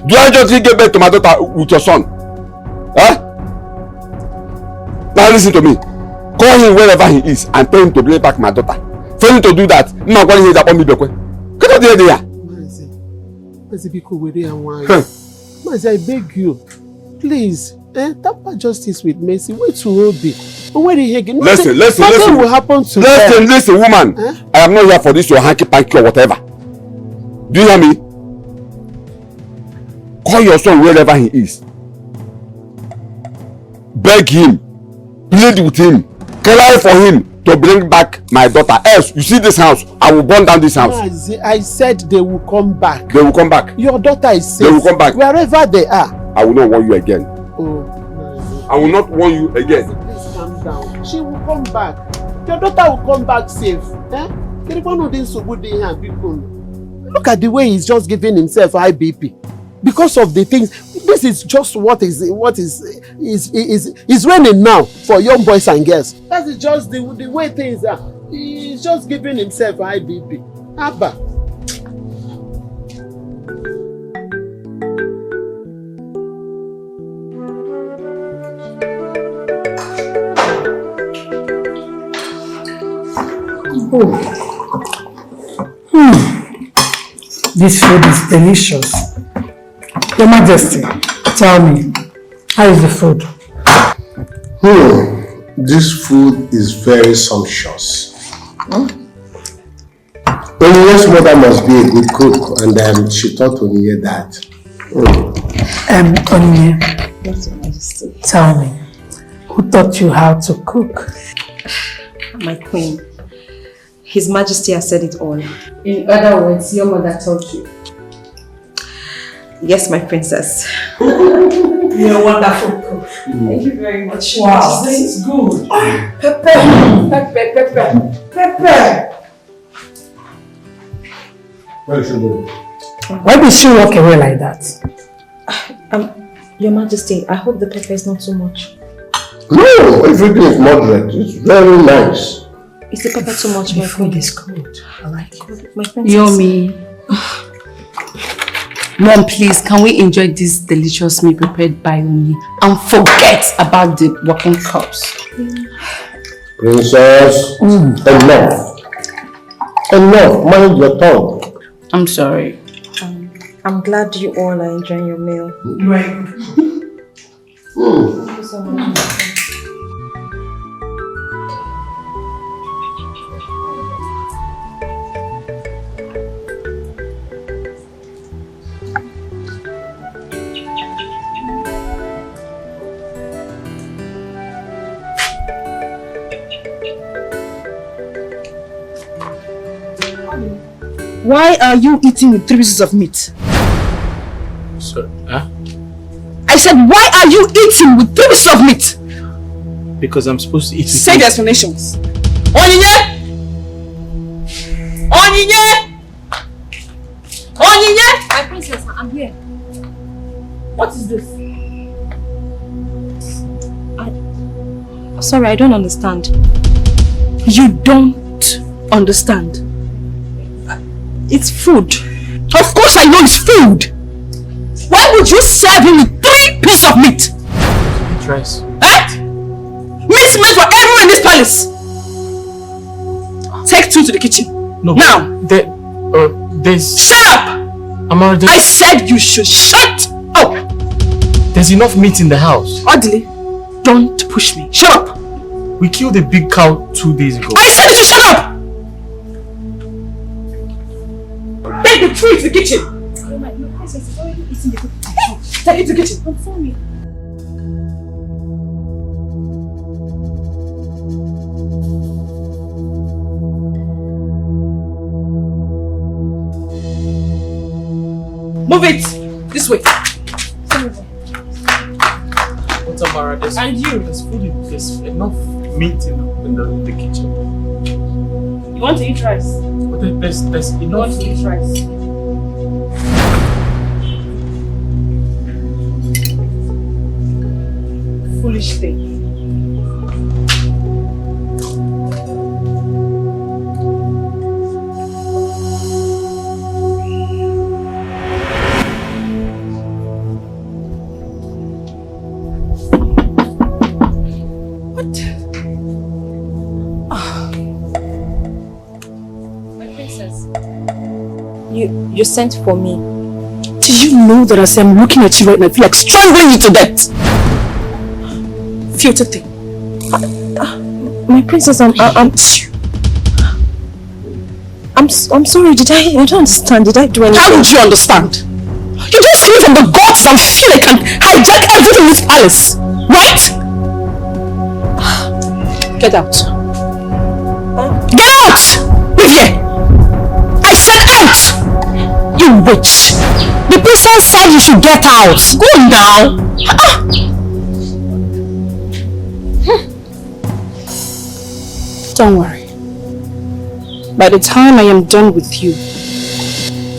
Do I just get back to my daughter with your son? Huh? Now listen to me. Call him wherever he is and tell him to bring back my daughter. For him to do that, I'm not going to hear that on me. Get out of here. Mazi, I beg you, please, tamper justice with mercy. Wait to Obi. Listen. Nothing will happen to them. Listen, woman. I am not here for this your hanky panky or whatever. Do you hear me? Call your son wherever he is. Beg him. Plead with him. Cry for him. to bring back my daughter. Else, you see this house, I will burn down this house. I said they will come back. They will come back. Your daughter is safe. They will come back. Wherever they are. I will not warn you again. Oh. I will not warn you again. Please calm down. She will come back. Your daughter will come back safe. Eh? Look at the way he's just giving himself high BP. Because of the things. This is just what is raining now for young boys and girls. That is just the way things are. He's just giving himself high BP. Abba. This food is delicious. Your Majesty, tell me, how is the food? This food is very sumptuous. Onye's mother must be a good cook, and she taught Onye that. Onye, tell me, who taught you how to cook? My queen. His Majesty has said it all. In other words, your mother taught you. Yes, my princess. You're a wonderful cook. Thank you very much. Wow, this is good. Pepper. Why did she walk away like that? Your Majesty, I hope the pepper is not too much. No, everything is moderate. It's very nice. Is the pepper too much? My food is good. I like it. My princess. Yomi. Mom, please, can we enjoy this delicious meal prepared by me and forget about the working cups? Princess, enough. Enough, mind your tongue. I'm sorry. I'm glad you all are enjoying your meal. Right. Thank you so much. Why are you eating with 3 pieces of meat? Sorry, huh? I said, why are you eating with 3 pieces of meat? Because I'm supposed to eat. Say the explanations. Onyinye! Onyinye! Onyinye! My princess, I'm here. What is this? Sorry, I don't understand. You don't understand. It's food. Of course I know it's food. Why would you serve him with 3 pieces of meat? Eat rice. Eh? Meat meant for everyone in this palace. Take 2 to the kitchen. No. Now. There's... Shut up! Amara, I said you should shut up! There's enough meat in the house. Odly, don't push me. Shut up! We killed a big cow 2 days ago. I said you should shut up! Take the tree to the kitchen! My princess is already eating the food. Take it to the kitchen. I'm sorry. Move it! This way. What's Amara? There's food. There's enough meat in the kitchen. You want to eat rice? But there's enough. You want to eat rice? Foolish thing. You sent for me. Do you know that as I'm looking at you right now, I feel like strangling you to death? Filter thing. My princess, I'm sorry. I don't understand. Did I do anything? How would you understand? You just came from the gods and feel like I can hijack everything in this palace, right? Get out. son said you should get out. Go now. Don't worry. By the time I am done with you,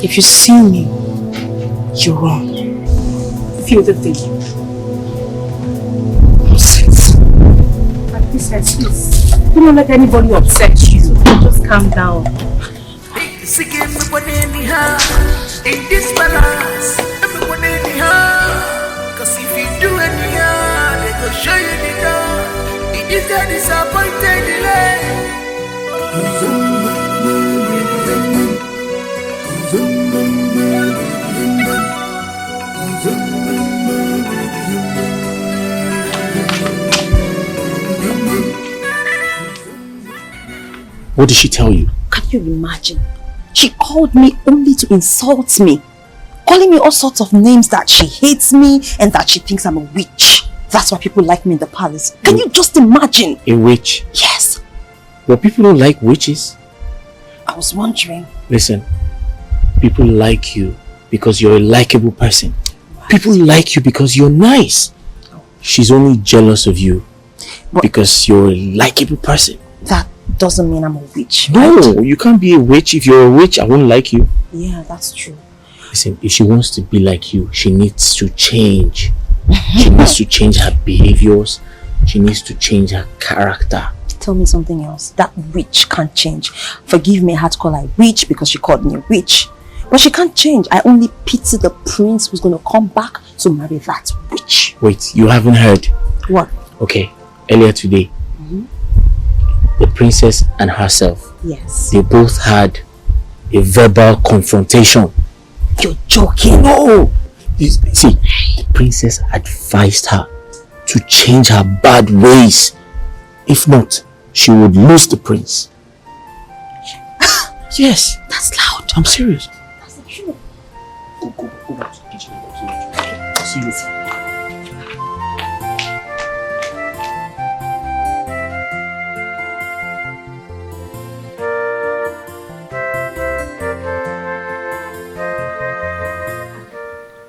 if you see me, you run. Feel the thing. Please. You don't let anybody upset you. Just calm down. Sick everyone anyhow. In this balance, everyone anyhow. Cause if you do anyhow, they go show you the door. It is a disappointed delay. What did she tell you? Can you imagine? She called me only to insult me. Calling me all sorts of names that she hates me and that she thinks I'm a witch. That's why people like me in the palace. Can you just imagine? A witch? Yes. Well, people don't like witches. I was wondering. Listen, people like you because you're a likable person. People like you because you're nice. She's only jealous of you because you're a likable person. That doesn't mean I'm a witch. No, right? you can't be a witch. If you're a witch, I won't like you. Yeah, that's true. Listen, if she wants to be like you, she needs to change. She needs to change her behaviors. She needs to change her character. Tell me something else. That witch can't change. Forgive me, I had to call her a witch because she called me a witch. But she can't change. I only pity the prince who's going to come back to marry that witch. Wait, you haven't heard? What? Okay, earlier today, the princess and herself, yes, they both had a verbal confrontation. You're joking? No! See, the princess advised her to change her bad ways. If not, she would lose the prince. Yes. That's loud. I'm serious. That's the truth. Go back to the kitchen. I'll see you.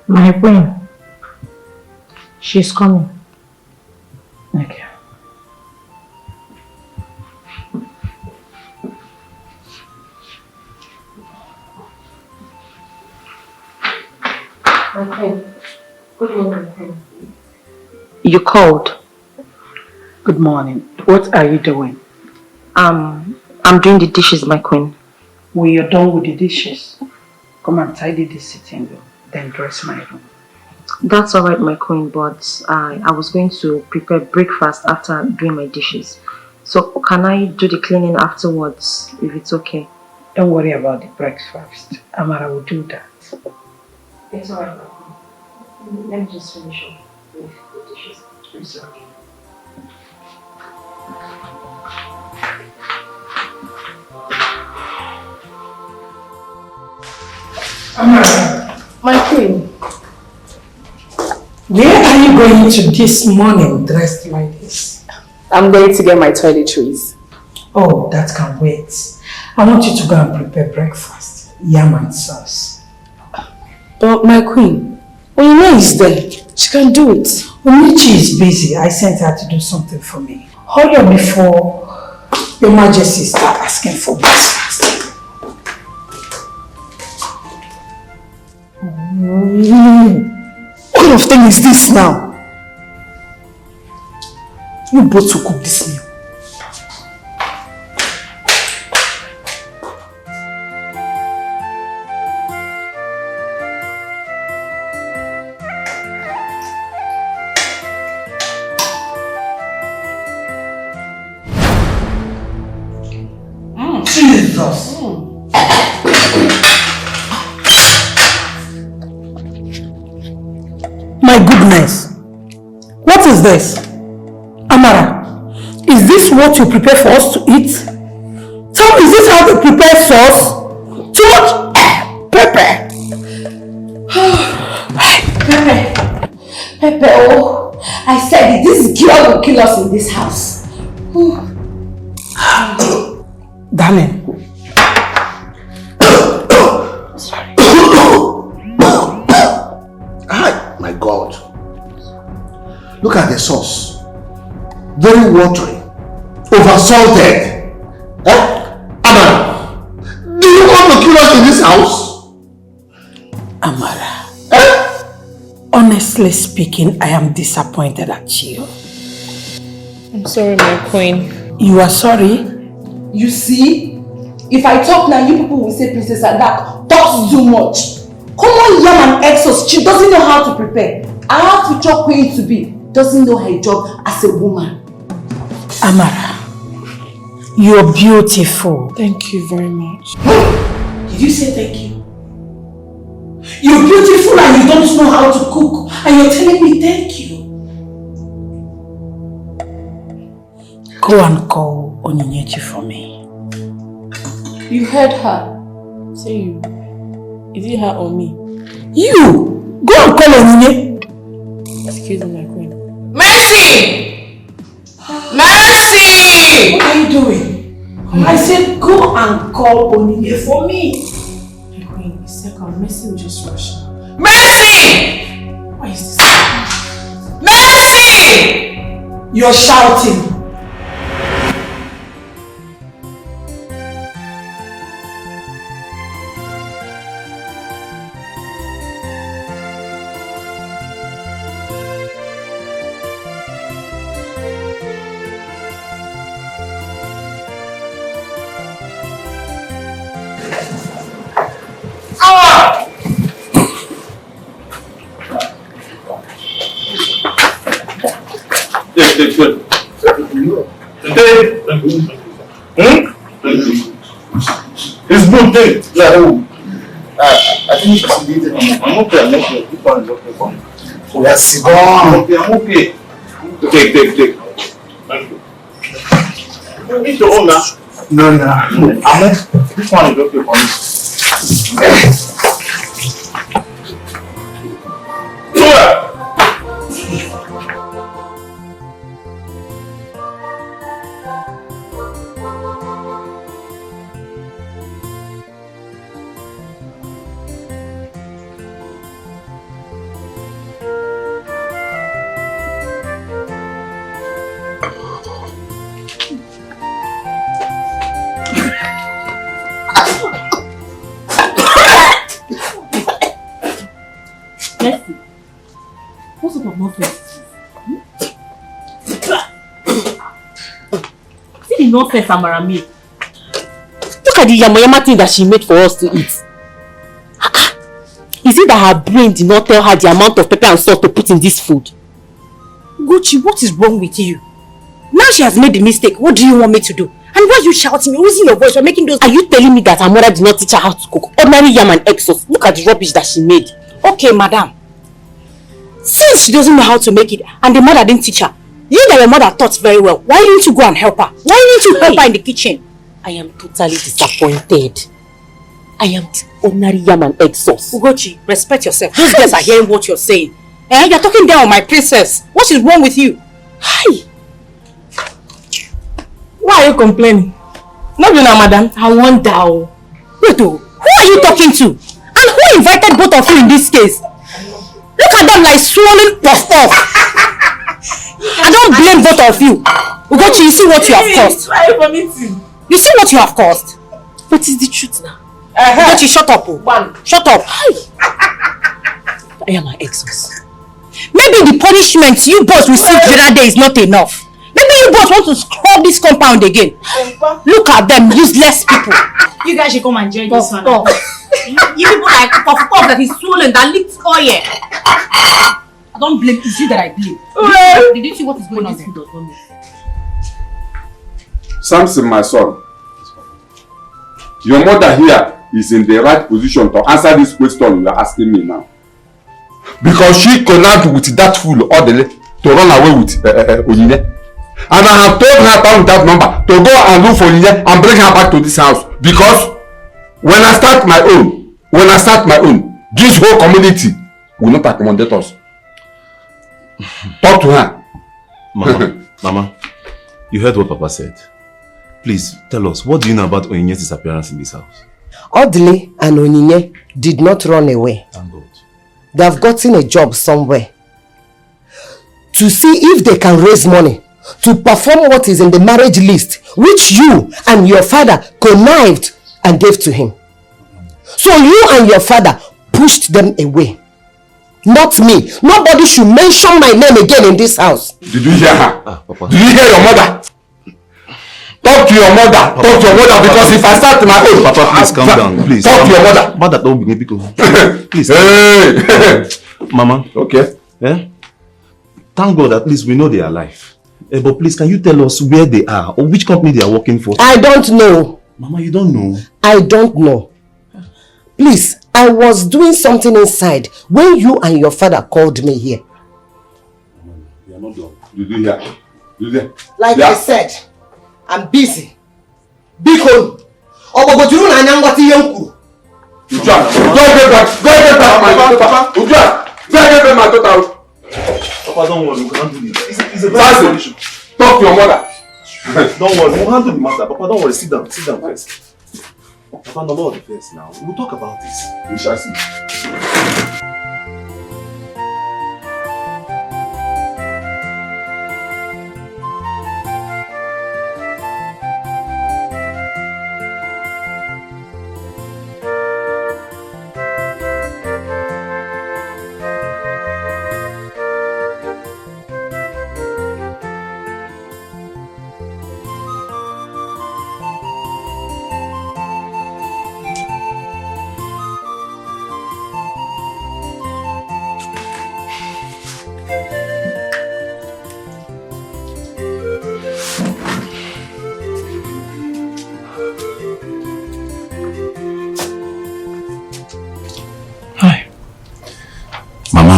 My queen, she's coming. Okay. My queen, good morning. You called? Good morning. What are you doing? I'm doing the dishes, my queen. When you're done with the dishes, come and tidy the sitting room, then dress my room. That's alright, my queen, but I was going to prepare breakfast after doing my dishes. So can I do the cleaning afterwards, if it's okay? Don't worry about the breakfast. Amara will do that. It's alright, my queen. Let me just finish up with the dishes. It's okay. Amara, my queen. Where are you going to this morning dressed like this? I'm going to get my toiletries. Oh, that can wait. I want you to go and prepare breakfast. Yam and sauce. But my queen, Onyinye is there. She can do it. Uche is busy. I sent her to do something for me. Hurry up before Your Majesty start asking for breakfast. What kind of thing is this now? You both to cook this meal. Jesus! My goodness! What is this? Amara, is this what you prepare for us to eat? Tell me, is this how they prepare sauce? Too much pepper! Pepe, oh, I said it, this girl will kill us in this house. Darling. Sorry. the source. Very watery. Oversalted. Amara, do you want to kill us in this house? Amara, honestly speaking, I am disappointed at you. I'm sorry, my queen. You are sorry? You see? If I talk now, you people will say Princess Adak talks too much. Common yam and exos, she doesn't know how to prepare. Our future queen to be doesn't know her job as a woman. Amara, you're beautiful. Thank you very much. Did you say thank you? You're beautiful and you don't know how to cook, and you're telling me thank you. Go and call Onyinyechi for me. You heard her. Say you. Is it her or me? You! Go and call Onyinye. Excuse me, my queen. Mercy! Mercy! What are you doing? I said go and call Onyinye for me. My queen, a second. Mercy will just rush now. Mercy! Why is this? Mercy! You're shouting. Good. It's good thing. I think you should leave it. I'm okay. This one is okay for me. Oh, yes, go on. I'm okay. Take. Thank you. You need to own that. No. This one is okay for me. Nonsense Amara made. Look at the yamayama thing that she made for us to eat. Is it that her brain did not tell her the amount of pepper and salt to put in this food? Gucci, what is wrong with you? Now she has made the mistake. What do you want me to do? And why are you shouting? You're raising your voice. You're making those... Are you telling me that her mother did not teach her how to cook ordinary yam and egg sauce? Look at the rubbish that she made. Okay, madam. Since she doesn't know how to make it and the mother didn't teach her, you that your mother taught very well, why didn't you go and help her? Why didn't you help her in the kitchen? I am totally disappointed. I am ordinary yam and egg sauce. Ugochi, respect yourself. These guys are hearing what you're saying. Eh? You're talking down on my princess. What is wrong with you? Hi. Why are you complaining? Not you now, madam. I wonder. Wait, who are you talking to? And who invited both of you in this case? Look at them like swollen puff-puff. I don't blame both of you. Ugochi, you see what you have caused. Why are you vomiting? You see what you have caused. What is the truth now? Ugochi, shut up. Shut up. Hi. I am an exos. Maybe the punishment you both received the other day is not enough. Maybe you both want to scrub this compound again. Look at them, useless people. You guys should come and join this one. You people like puff-puff that is swollen, that leaks oil. I don't blame, it's you that I blame. Did you see what is going on there? Samson, my son, your mother here is in the right position to answer this question you are asking me now. Because she connived with that fool Odly to run away with Onyinye. And I have told her down with that number to go and look for Onyinye and bring her back to this house. Because when I start my own, this whole community will not accommodate us. Talk to her. Mama, you heard what Papa said. Please tell us, what do you know about Onyinye's disappearance in this house? Odly and Onyinye did not run away. Thank God. They have gotten a job somewhere. to see if they can raise money to perform what is in the marriage list, which you and your father connived and gave to him. So you and your father pushed them away. Not me. Nobody should mention my name again in this house. Did you hear her? Papa. Did you hear your mother? Talk to your mother. Papa, talk to your mother, because if I start my own... Papa, please calm down. Please. Talk to your mother. Mother, don't be because... Please. Hey! Mama. Okay. Eh? Thank God at least we know they are alive. But please, can you tell us where they are or which company they are working for? I don't know. Mama, you don't know? I don't know. Please, I was doing something inside when you and your father called me here. You are not done. Did you hear? Did you hear? Like I said, I'm busy. Biko, Obogoturu na nyangwati yonku. Uja, go get back my daughter. Uja, go get back my daughter. Papa, don't worry, we can handle it. It's a very simple issue. Talk to your mother. Don't worry, we'll handle the matter. Papa, don't worry, sit down first. Papa, no more first now. We'll talk about this. We shall see.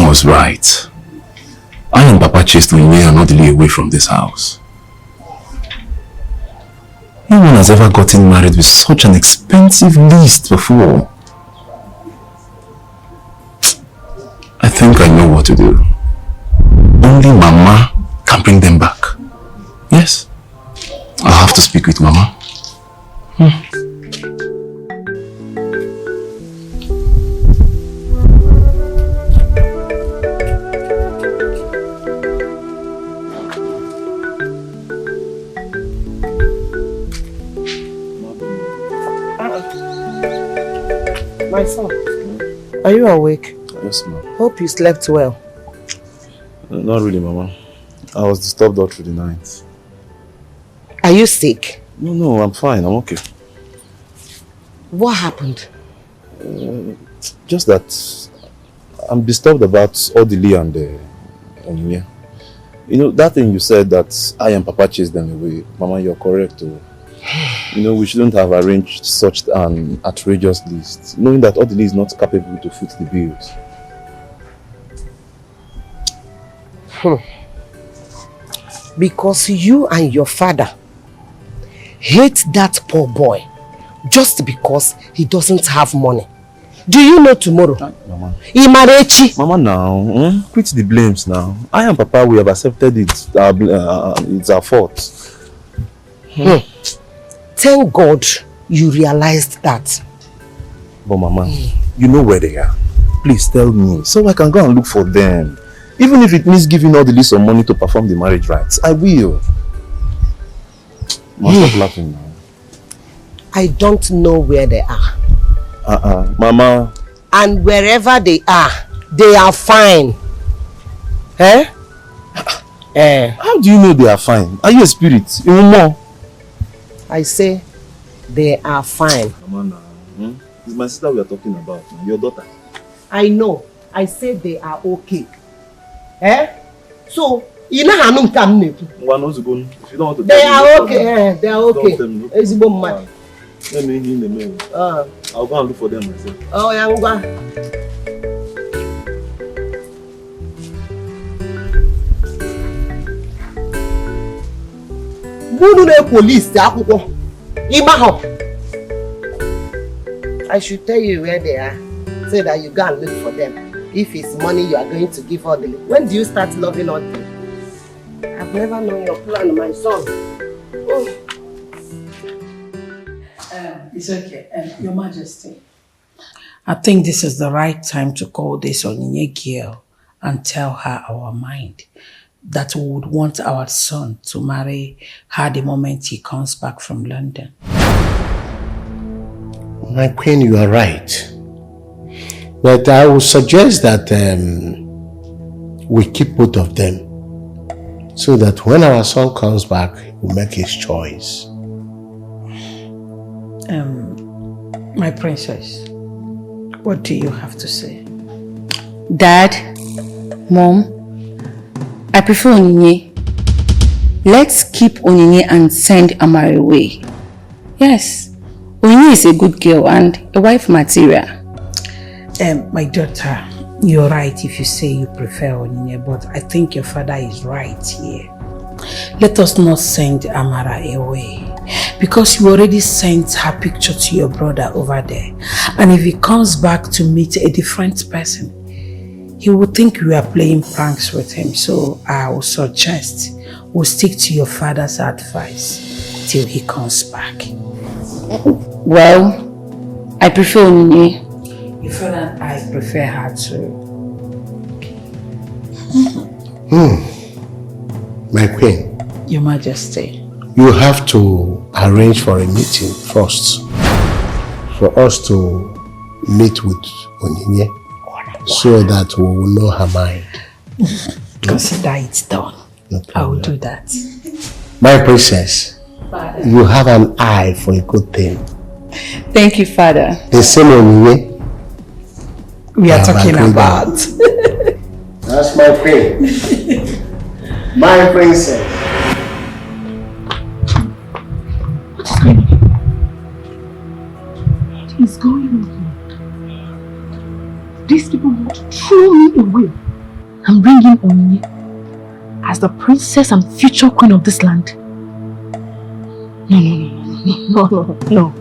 Was right. I and Papa chased Onye and Odly away from this house. No one has ever gotten married with such an expensive list before. I think I know what to do. Only Mama can bring them back. Yes? I'll have to speak with Mama. My son, are you awake? Yes, ma'am. Hope you slept well. Not really, Mama. I was disturbed all through the night. Are you sick? No, I'm fine. I'm okay. What happened? Just that I'm disturbed about Odly and Onye. You know, that thing you said that I and Papa chased them away. Mama, you're correct. You know, we shouldn't have arranged such an outrageous list, knowing that Odly is not capable to foot the bills. Because you and your father hate that poor boy just because he doesn't have money. Do you know tomorrow? Mama. Imarechi. Mama, now, quit the blames now. I and Papa, we have accepted it. It's our fault. Thank God you realized that. But Mama, you know where they are. Please tell me, so I can go and look for them. Even if it means giving Odly some money to perform the marriage rites, I will. Mama, stop laughing now. I don't know where they are. Mama. And wherever they are fine. Eh? How do you know they are fine? Are you a spirit? You know? I say they are fine. Mama, it's my sister we are talking about, your daughter. I know. I say they are okay. Eh? So, you know how to come. If you don't want to, they are okay. They are okay. Let me in the mail. I'll go and look for them myself. Oh, yeah, I'm going. Police, I should tell you where they are, so that you go and look for them. If it's money you are going to give Odly. When do you start loving Odly? I've never known your plan, my son. It's okay. Your Majesty, I think this is the right time to call this Onye girl and tell her our mind. that we would want our son to marry her the moment he comes back from London. My queen, you are right. But I would suggest that we keep both of them so that when our son comes back, we'll make his choice. My princess, what do you have to say? Dad, Mom, I prefer Onyinye. Let's keep Onyinye and send Amara away. Yes, Onyinye is a good girl and a wife material. My daughter, you're right if you say you prefer Onyinye, but I think your father is right here. Let us not send Amara away, because you already sent her picture to your brother over there. And if he comes back to meet a different person, he will think we are playing pranks with him. So I will suggest we'll stick to your father's advice till he comes back. Well, I prefer Onyinye. Your father and I prefer her too. My queen, Your Majesty, you have to arrange for a meeting first for us to meet with Onyinye so that we will know her mind. Consider it done. No I will do that. My princess, Father. you have an eye for a good thing. Thank you, Father. The same Onyinye we are talking about. That's my queen. My princess. What is going on here? These people want to throw me away and bring in Onyinye as the princess and future queen of this land. No.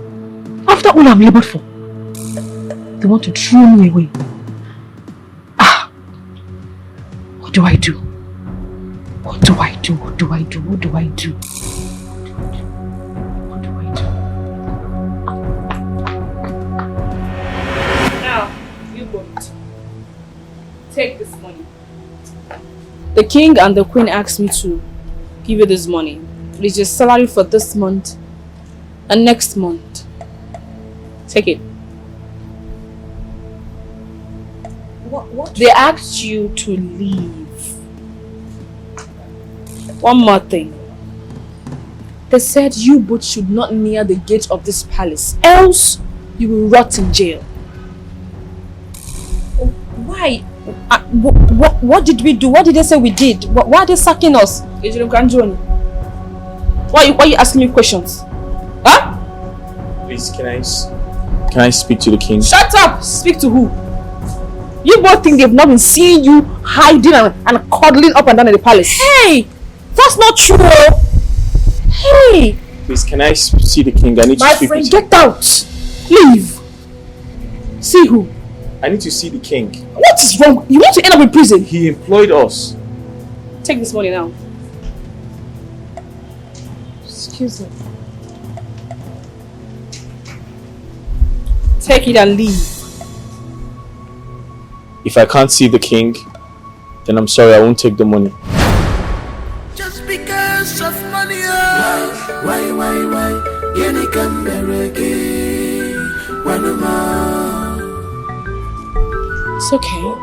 After all I've labored for, they want to throw me away. What do I do? What do I do? What do I do? What do I do? What do I do? Now, you both. Take this money. The king and the queen asked me to give you this money. It is your salary for this month and next month. Take it. What? They asked you to leave. One more thing. They said you both should not near the gate of this palace, else you will rot in jail. Why? What did we do? What did they say we did? Why are they sacking us? Why are you asking me questions? Huh? Please, can I speak to the king? Shut up! Speak to who? You both think they've not been seeing you hiding and cuddling up and down in the palace. Hey! That's not true! Hey! Please, can I see the king? I need to speak My friend, with get out! Leave! See who? I need to see the king. What is wrong? You want to end up in prison? He employed us. Take this money now. Excuse me. Take it and leave. If I can't see the king, then I'm sorry, I won't take the money. Just because of money, why? Yeni kambereki, wanuma. It's okay.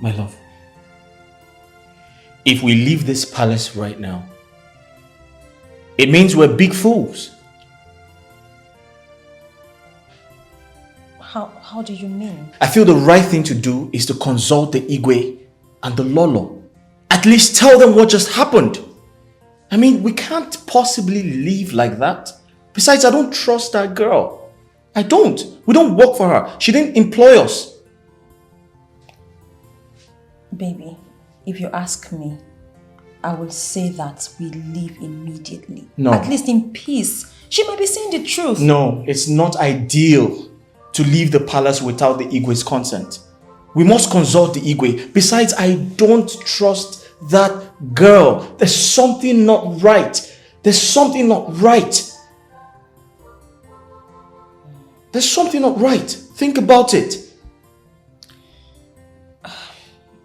My love, if we leave this palace right now, it means we're big fools. How do you mean? I feel the right thing to do is to consult the Igwe and the Lolo. At least tell them what just happened. I mean, we can't possibly leave like that. Besides, I don't trust that girl. I don't. We don't work for her. She didn't employ us. Baby, if you ask me, I will say that we leave immediately. No. At least in peace. She might be saying the truth. No, it's not ideal to leave the palace without the Igwe's consent. We must consult the Igwe. Besides, I don't trust that girl. There's something not right. There's something not right. There's something not right. Think about it.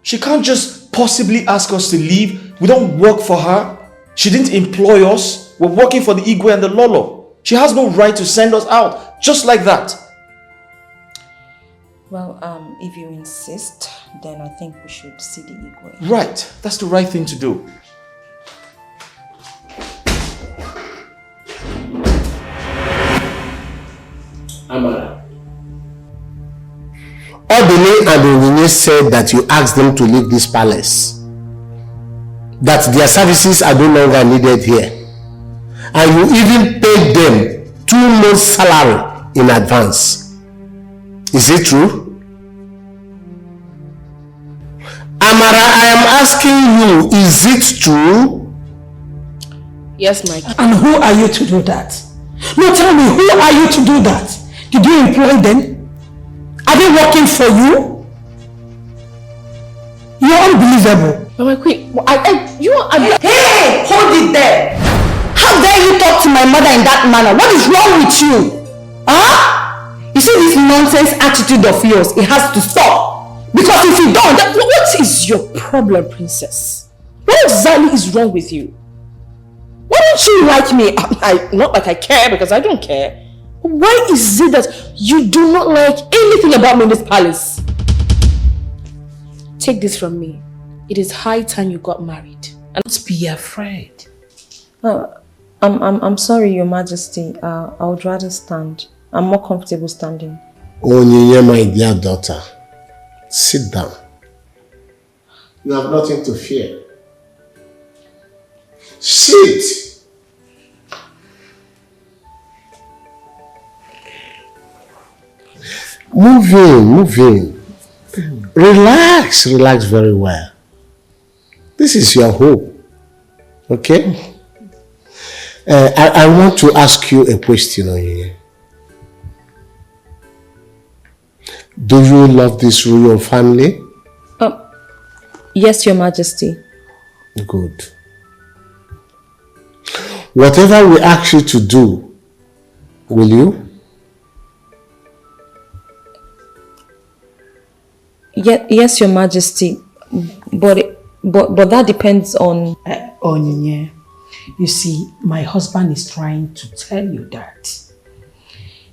She can't just possibly ask us to leave. We don't work for her. She didn't employ us. We're working for the Igwe and the Lolo. She has no right to send us out just like that. Well, if you insist, then I think we should see the Igwe. Right. That's the right thing to do. Amara. Odly and Onyinye said that you asked them to leave this palace. That their services are no longer needed here. And you even paid them 2 months' salary in advance. Is it true? Amara, I am asking you, is it true? Yes, my king. And who are you to do that? No, tell me, who are you to do that? Did you employ them? Are they working for you? You're unbelievable. But my queen, Hey! Hold it there! How dare you talk to my mother in that manner? What is wrong with you? Huh? You see this nonsense attitude of yours, it has to stop. Because if you don't, what is your problem, princess? What exactly is wrong with you? Why don't you like me? Not like I care, because I don't care. Why is it that you do not like anything about me in this palace? Take this from me. It is high time you got married. And don't be afraid. I'm sorry, Your Majesty. I would rather stand. I'm more comfortable standing. Onyinye, my dear daughter, sit down. You have nothing to fear. Sit. Move in. Relax very well. This is your home. Okay? I want to ask you a question, Onyinye. Do you love this royal family? Yes, Your Majesty. Good. Whatever we ask you to do, will you? Yes, Your Majesty. But that depends on... Onyinye, you see, my husband is trying to tell you that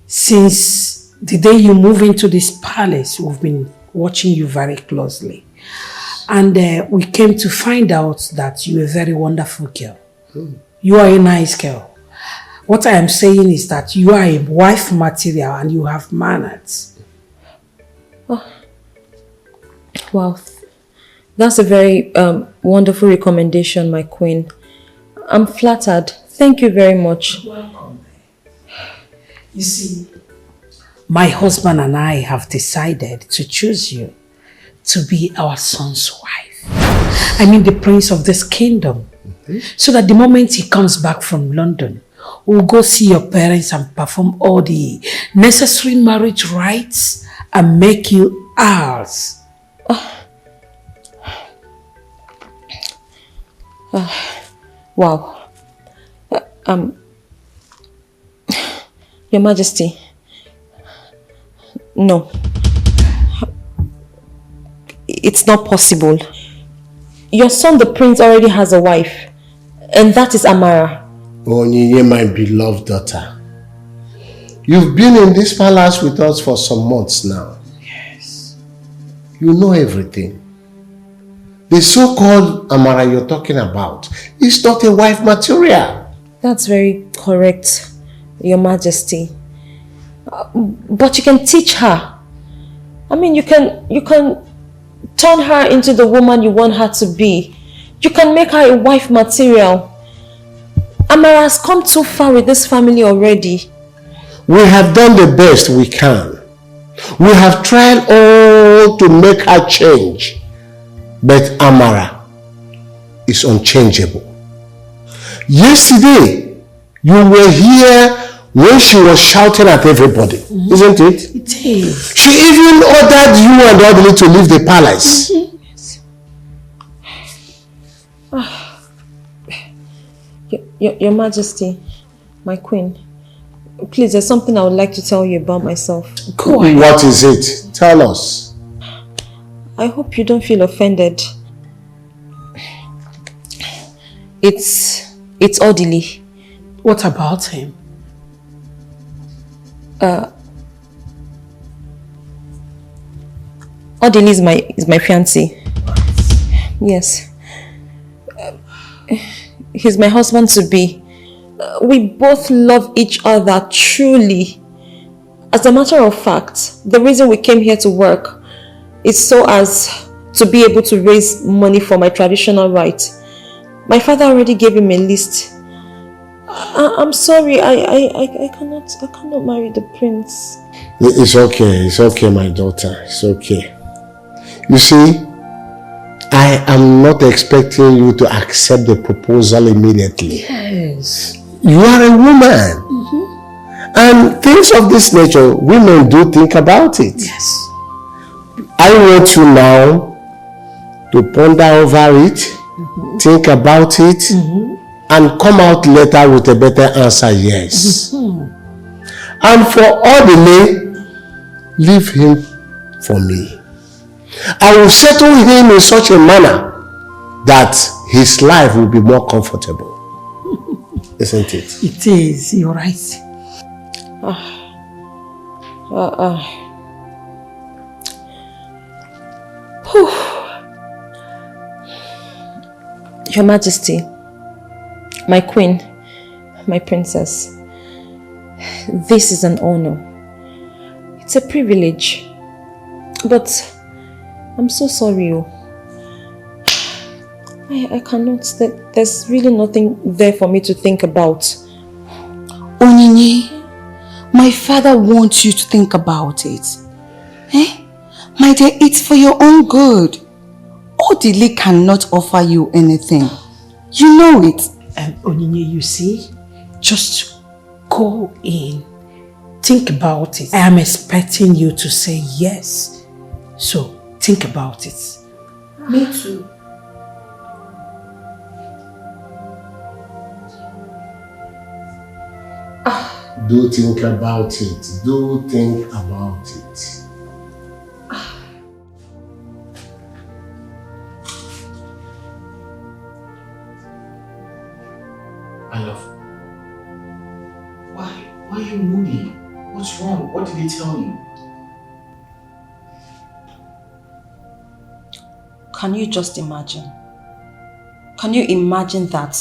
since the day you move into this palace, we've been watching you very closely. And we came to find out that you're a very wonderful girl. You are a nice girl. What I am saying is that you are a wife material and you have manners. Oh. Wow. That's a very wonderful recommendation, my queen. I'm flattered. Thank you very much. Welcome. You see, my husband and I have decided to choose you to be our son's wife. I mean the prince of this kingdom. So that the moment he comes back from London, we'll go see your parents and perform all the necessary marriage rites and make you ours. Wow. Your Majesty. No. It's not possible. Your son, the prince, already has a wife. And that is Amara. Onyinye, my beloved daughter. You've been in this palace with us for some months now. Yes. You know everything. The so-called Amara you're talking about is not a wife material. That's very correct, Your Majesty. But you can teach her. I mean, you can turn her into the woman you want her to be. You can make her a wife material. Amara has come too far with this family already. We have done the best we can. We have tried all to make her change. But Amara is unchangeable. Yesterday, you were here when she was shouting at everybody, isn't it? It is. She even ordered you and Odly to leave the palace. Your Majesty, my queen, please, there's something I would like to tell you about myself. Go ahead. What is it? Tell us. I hope you don't feel offended. It's Odly. What about him? Odly is my fiancé. Yes. He's my husband to be. We both love each other truly. As a matter of fact, the reason we came here to work is so as to be able to raise money for my traditional rite. My father already gave him a list. I'm sorry, I cannot marry the prince. It's okay, my daughter. It's okay. You see, I am not expecting you to accept the proposal immediately. Yes. You are a woman. And things of this nature, women do think about it. Yes. I want you now to ponder over it, think about it, and come out later with a better answer, yes. And for Odly, leave him for me. I will settle him in such a manner that his life will be more comfortable. Isn't it? It is, you're right. Your Majesty, my queen, my princess, this is an honor. It's a privilege. But I'm so sorry. I cannot. There's really nothing there for me to think about. Onyinye, my father wants you to think about it. My dear, it's for your own good. Odly cannot offer you anything. You know it. Onyinye, you see, just go in. Think about it. I am expecting you to say yes. So, think about it. Me too. Do think about it. Do think about it. My love. Why are you moody? What's wrong? What did he tell you? Can you just imagine? Can you imagine that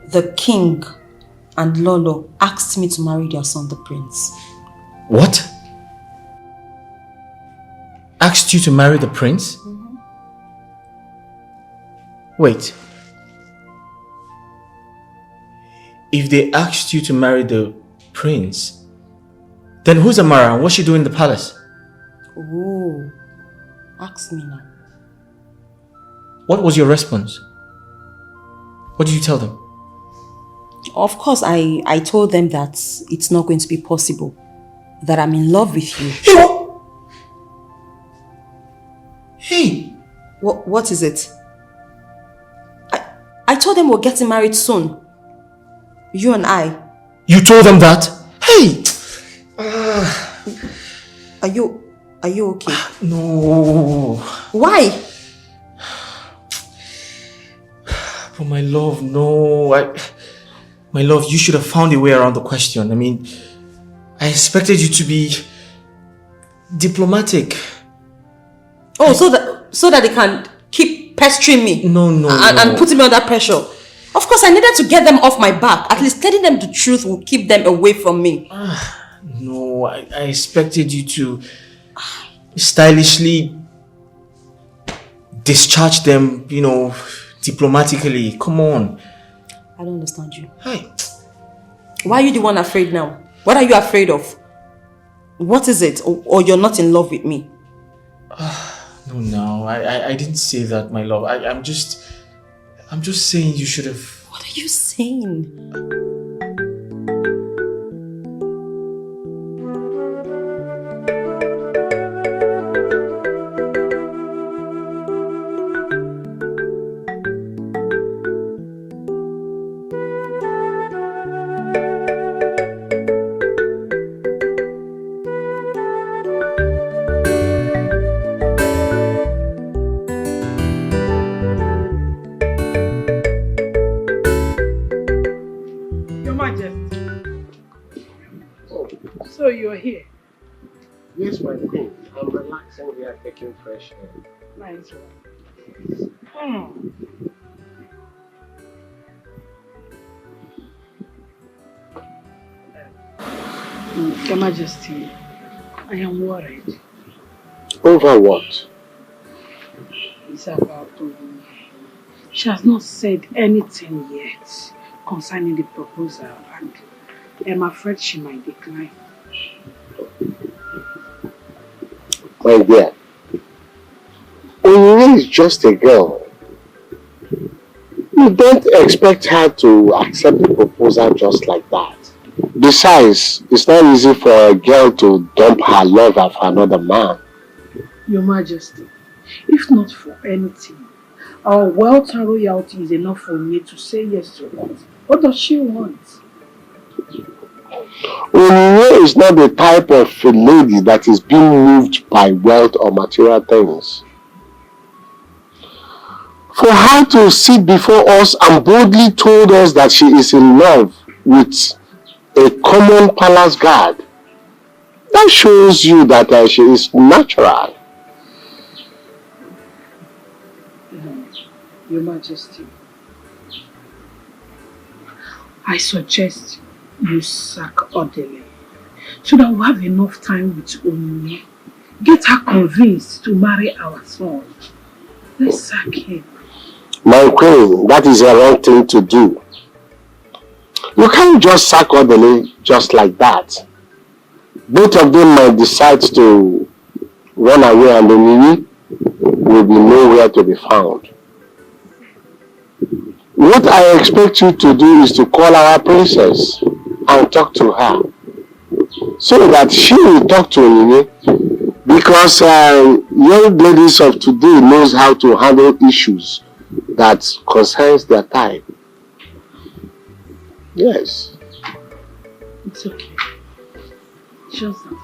the king and Lolo asked me to marry their son, the prince? What? Asked you to marry the prince? Wait. If they asked you to marry the prince, then who's Amara and what's she doing in the palace? Oh, ask me now. What was your response? What did you tell them? Of course, I told them that it's not going to be possible. That I'm in love with you. Hey! What is it? I told them we're getting married soon. You and I. You told them that? Hey! Are you okay? No. Why? But my love, no. My love, you should have found a way around the question. I mean, I expected you to be diplomatic. Oh, so that they can keep pestering me. No. And putting me under pressure. Of course, I needed to get them off my back. At least telling them the truth will keep them away from me. No, I expected you to stylishly discharge them, diplomatically. Come on. I don't understand you. Hi. Why are you the one afraid now? What are you afraid of? What is it? Or you're not in love with me? No, I didn't say that, my love. I'm just saying you should have... What are you saying? Yes, my queen. I'm relaxing here, taking fresh air. Nice one. Your Majesty, I am worried. Over what? It's about Odly. She has not said anything yet concerning the proposal, and I'm afraid she might decline. My dear, Onyinye is just a girl. You don't expect her to accept the proposal just like that. Besides, it's not easy for a girl to dump her lover for another man. Your Majesty, if not for anything, our wealth and royalty is enough for me to say yes to it. What does she want? Onyinye is not the type of a lady that is being moved by wealth or material things. For her to sit before us and boldly told us that she is in love with a common palace guard, that shows you that she is natural. Your Majesty, I suggest you sack Odly so that we have enough time with Onyinye. Get her convinced to marry our son. Let's sack him. My queen, that is a wrong thing to do. You can't just sack Odly just like that. Both of them might decide to run away and Onyinye will be nowhere to be found. What I expect you to do is to call our princess and talk to her so that she will talk to Onyinye, because young ladies of today knows how to handle issues that concerns their time. Yes. It's okay. Just that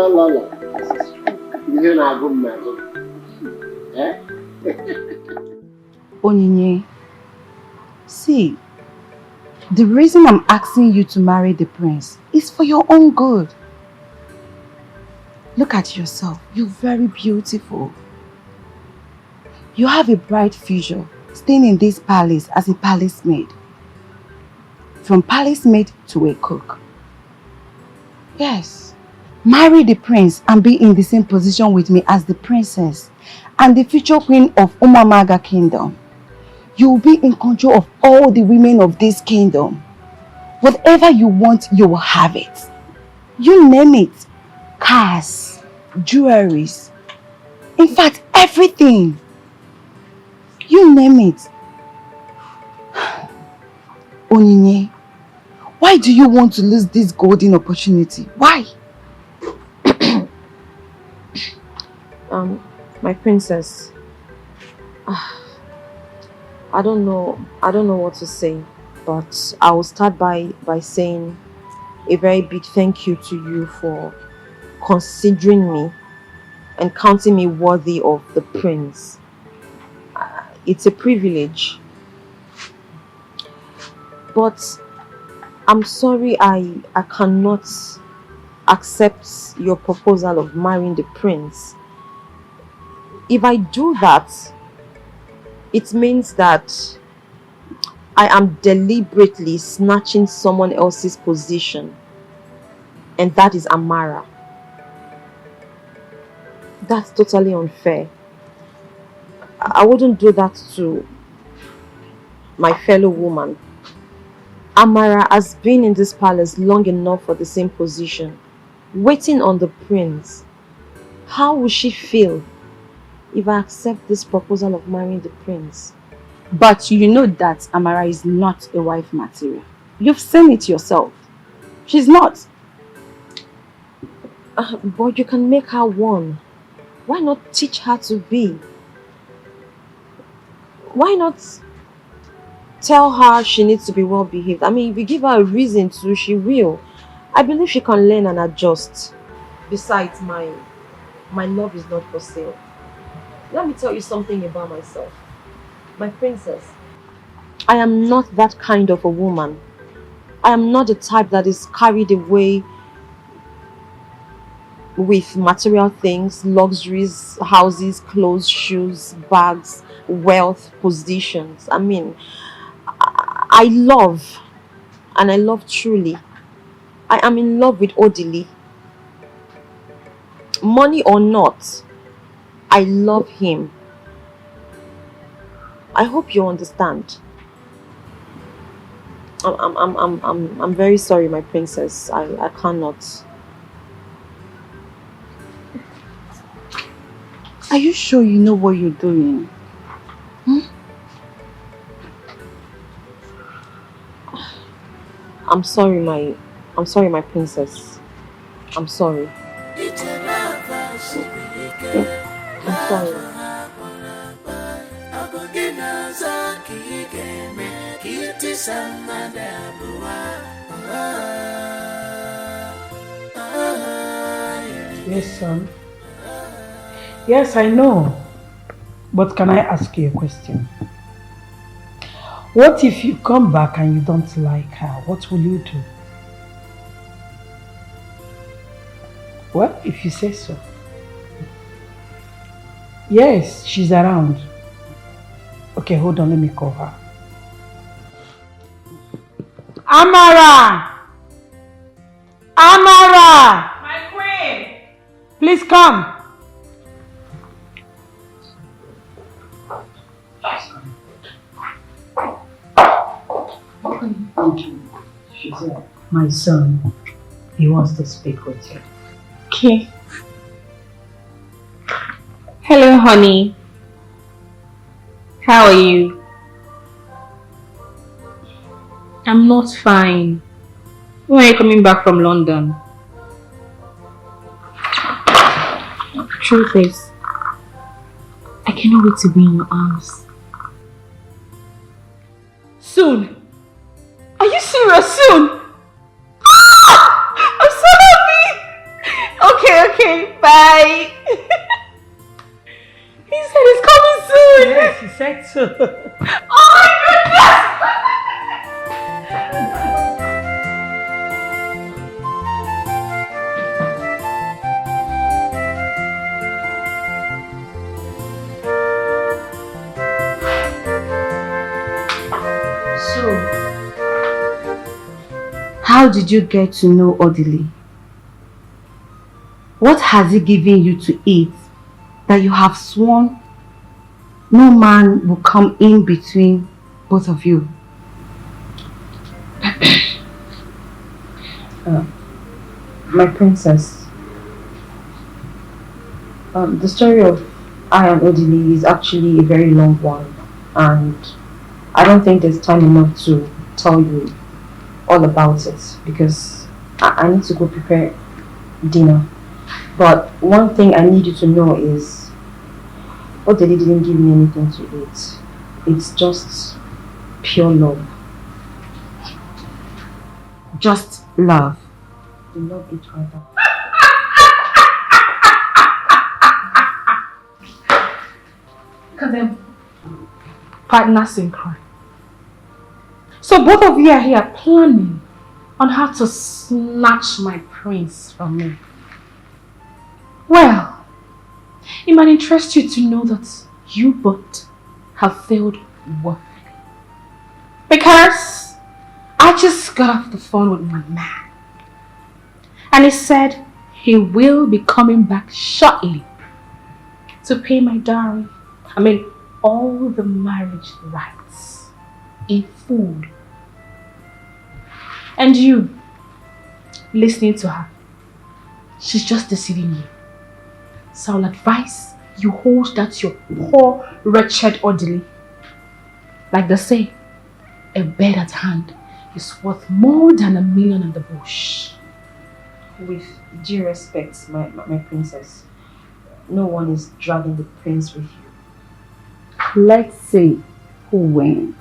La. Ihe na-agụ m na-agụ. Onyinye, see, the reason I'm asking you to marry the prince is for your own good. Look at yourself. You're very beautiful. You have a bright future staying in this palace as a palace maid. From palace maid to a cook. Yes. Marry the prince and be in the same position with me as the princess and the future queen of Umamaga kingdom. You will be in control of all the women of this kingdom. Whatever you want, you will have it. You name it. Cars, jewelries, in fact, everything. You name it. Onyinye, why do you want to lose this golden opportunity? Why? My princess, I don't know what to say, but I will start by saying a very big thank you to you for considering me and counting me worthy of the prince. It's a privilege, but I'm sorry I cannot accept your proposal of marrying the prince. If I do that, it means that I am deliberately snatching someone else's position, and that is Amara. That's totally unfair. I wouldn't do that to my fellow woman. Amara has been in this palace long enough for the same position, waiting on the prince. How will she feel if I accept this proposal of marrying the prince? But you know that Amara is not a wife material. You've seen it yourself. She's not. But you can make her one. Why not teach her to be? Why not tell her she needs to be well behaved? I mean, if you give her a reason to, she will. I believe she can learn and adjust. Besides, my love is not for sale. Let me tell you something about myself. My princess, I am not that kind of a woman. I am not the type that is carried away with material things, luxuries, houses, clothes, shoes, bags, wealth, positions. I mean, I love, and I love truly. I am in love with Odly. Money or not, I love him. I hope you understand. I'm very sorry, my princess. I cannot. Are you sure you know what you're doing? I'm sorry, my princess. I'm sorry. I'm sorry. Yes, son. Yes, I know. But can I ask you a question? What if you come back and you don't like her? What will you do? Well, if you say so. Yes, she's around. Okay, hold on, let me call her. Amara! Amara! My queen! Please come. She said, my son, he wants to speak with you. Okay. Hello, honey. How are you? I'm not fine. When are you coming back from London? Truth is, I cannot wait to be in your arms. Soon? Are you serious? Soon? I'm so happy! Okay, bye! He said he's coming soon! Yes, he said so. Oh my goodness! How did you get to know Odly? What has he given you to eat that you have sworn no man will come in between both of you? My princess, the story of I and Odly is actually a very long one, and I don't think there's time enough to tell you all about it because I need to go prepare dinner. But one thing I need you to know is Odly didn't give me anything to eat. It's just pure love. Just love. We love each other. Look at them. Partners in crime. So both of you are here planning on how to snatch my prince from me. Well, it might interest you to know that you both have failed woefully. Because I just got off the phone with my man. And he said he will be coming back shortly to pay my dowry. I mean, all the marriage rights in full. And you, listening to her, she's just deceiving you. So I'll advise you hold that your poor, wretched Odly. Like they say, a bird at hand is worth more than $1 million in the bush. With due respect, my princess, no one is dragging the prince with you. Let's see who wins.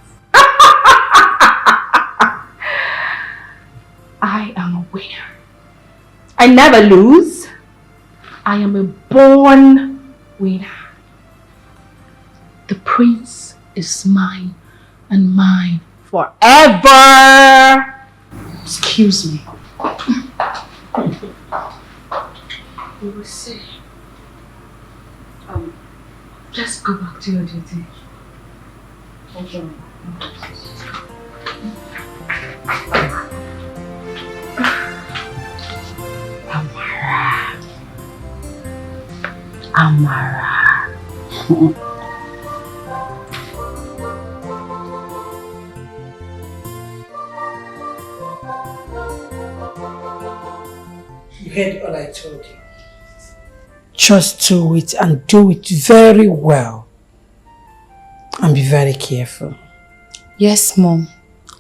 I am a winner. I never lose. I am a born winner. The prince is mine and mine forever. Excuse me. We will see. Just go back to your duty. Okay. Amara. You heard all I told you. Just do it and do it very well. And be very careful. Yes, Mom.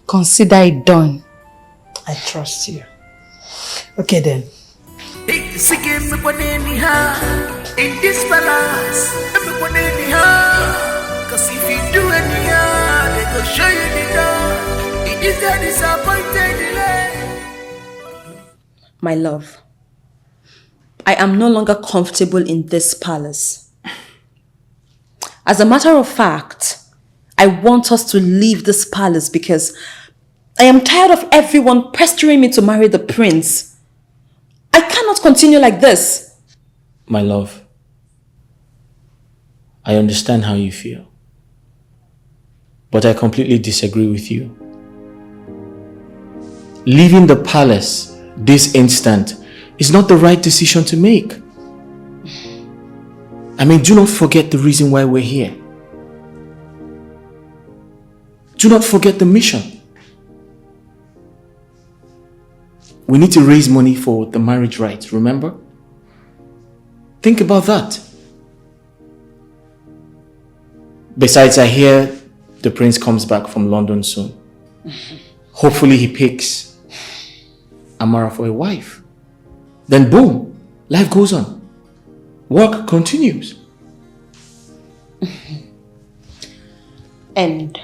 Consider it done. I trust you. Okay then. In this palace, cause if you do anyhow, they go show you the door. It is a disappointed delay. My love, I am no longer comfortable in this palace. As a matter of fact, I want us to leave this palace because I am tired of everyone pestering me to marry the prince. I cannot continue like this. My love, I understand how you feel, but I completely disagree with you. Leaving the palace this instant is not the right decision to make. I mean, do not forget the reason why we're here. Do not forget the mission. We need to raise money for the marriage rites, remember? Think about that. Besides, I hear the prince comes back from London soon. Hopefully he picks Amara for a wife. Then boom, life goes on. Work continues. And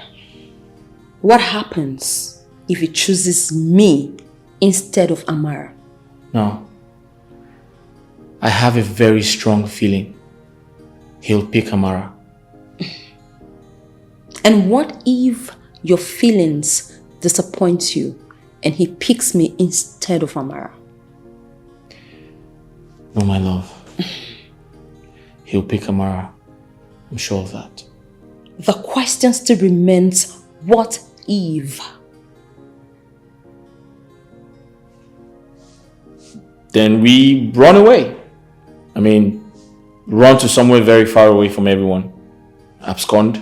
what happens if he chooses me instead of Amara? No. I have a very strong feeling he'll pick Amara. And what if your feelings disappoint you and he picks me instead of Amara? No, my love. He'll pick Amara. I'm sure of that. The question still remains, what if? Then we run away. I mean, run to somewhere very far away from everyone. Abscond,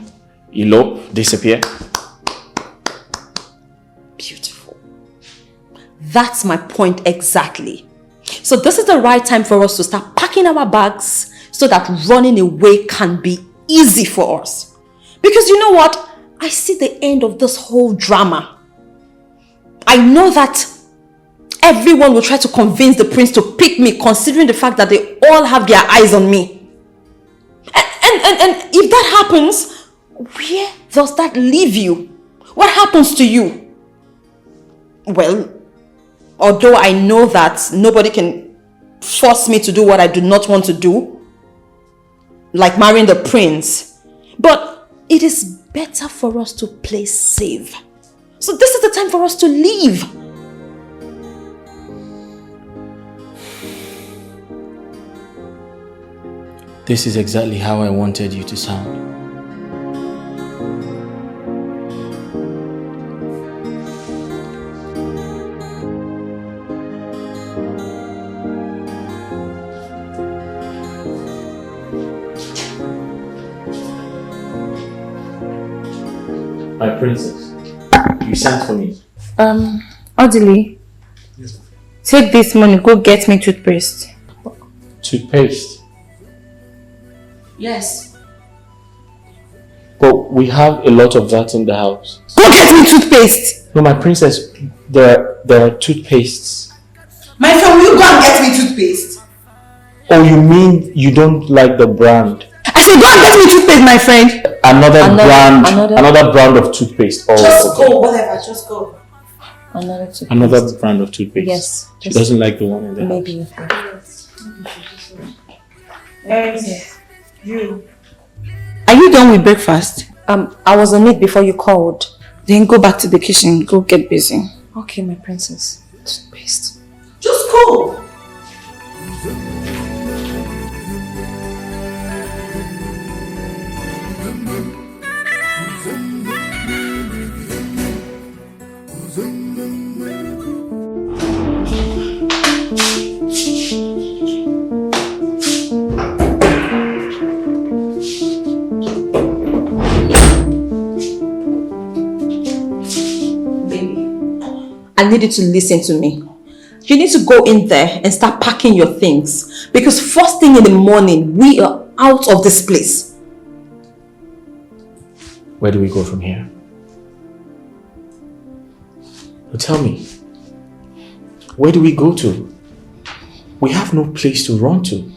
elope, disappear. Beautiful. That's my point exactly. So this is the right time for us to start packing our bags so that running away can be easy for us. Because you know what? I see the end of this whole drama. I know that everyone will try to convince the prince to pick me, considering the fact that they all have their eyes on me. And if that happens, where does that leave you? What happens to you? Well, although I know that nobody can force me to do what I do not want to do, like marrying the prince, but it is better for us to play safe. So this is the time for us to leave. This is exactly how I wanted you to sound. My princess, you sent for me. Odly, take this money, go get me toothpaste. Toothpaste? Yes. But we have a lot of that in the house. Go get me toothpaste! No, my princess, there are toothpastes. My friend, will you go and get me toothpaste? Oh, you mean you don't like the brand? I said go and get me toothpaste, my friend! Another brand of toothpaste. Oh, just okay. go, whatever, just go. Another toothpaste. Another brand of toothpaste. Yes. She doesn't like the one in the maybe. You. Are you done with breakfast? I was on it before you called. Then go back to the kitchen. Go get busy. Okay, my princess. Toothpaste. Just go. I need you to listen to me. You need to go in there and start packing your things. Because first thing in the morning, we are out of this place. Where do we go from here? Well, tell me. Where do we go to? We have no place to run to.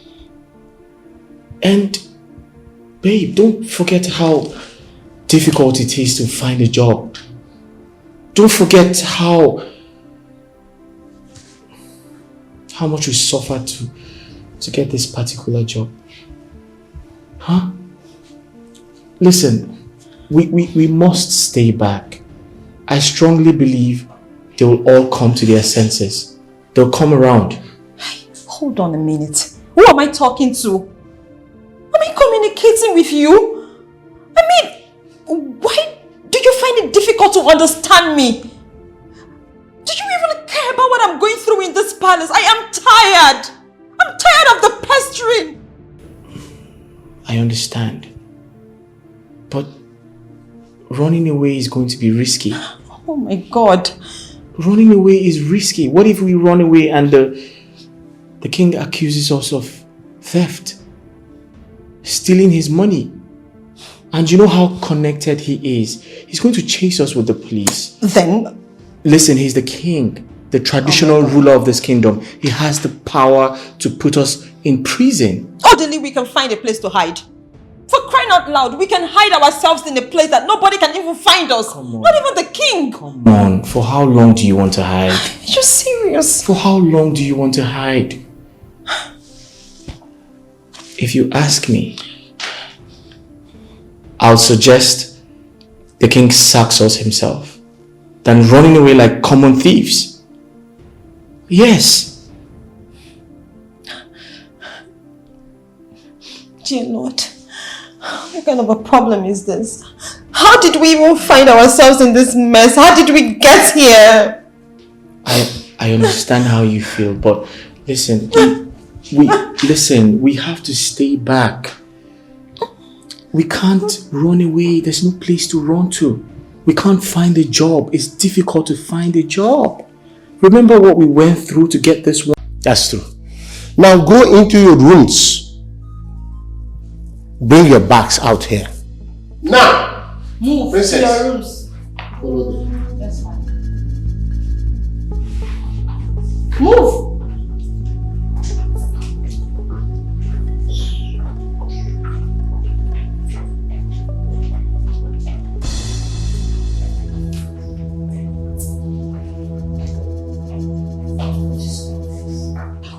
And, babe, don't forget how difficult it is to find a job. Don't forget how much we suffered to get this particular job. Huh? Listen, we must stay back. I strongly believe they will all come to their senses. They'll come around. Hold on a minute. Who am I talking to? Am I communicating with you? I mean, why do you find it difficult to understand me? Do you even care about what I'm going through in this palace? I am tired. I'm tired of the pestering. I understand. But running away is going to be risky. Oh my God. Running away is risky. What if we run away and the king accuses us of theft? Stealing his money. And you know how connected he is. He's going to chase us with the police. Then? Listen, he's the king. The traditional ruler of this kingdom. He has the power to put us in prison. Odly, we can find a place to hide. For crying out loud, we can hide ourselves in a place that nobody can even find us. Come on. Not even the king. Come on, for how long do you want to hide? You're serious? For how long do you want to hide? If you ask me, I'll suggest the king sacks us himself than running away like common thieves. Yes. Dear Lord, what kind of a problem is this? How did we even find ourselves in this mess? How did we get here? I understand how you feel, but listen, we have to stay back. We can't run away. There's no place to run to. We can't find a job. It's difficult to find a job. Remember what we went through to get this one? That's true. Now go into your rooms. Bring your bags out here. Now! Move Princess. to your rooms. Follow me. That's fine. Move!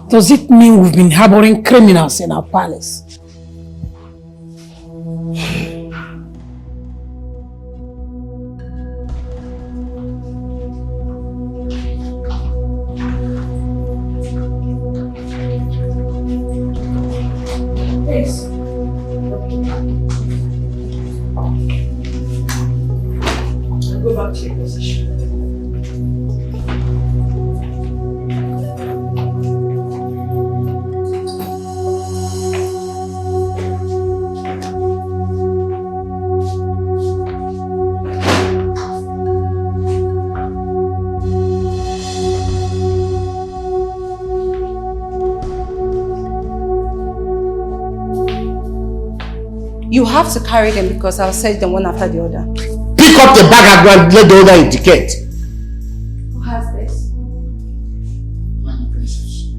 Does it mean we've been harboring criminals in our palace? Yes. Go back to your position. You have to carry them because I'll search them one after the other. Pick up the bag and go and let the other indicate. Who has this? My princess.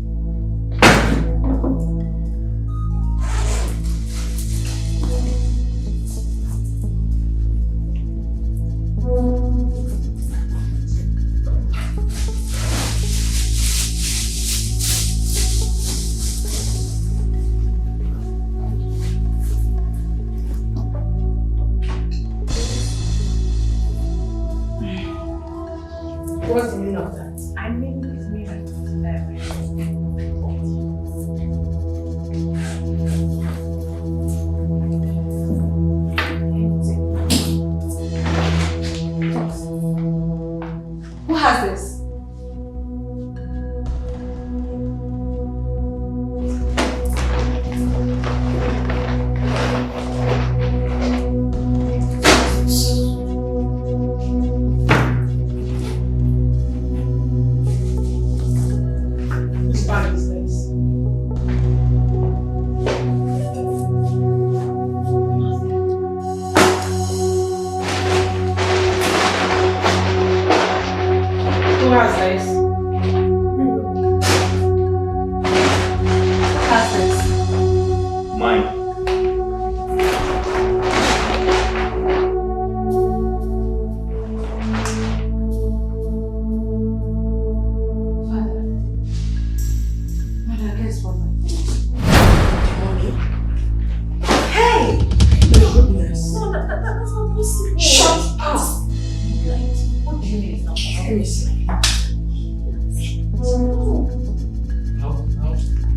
Mine.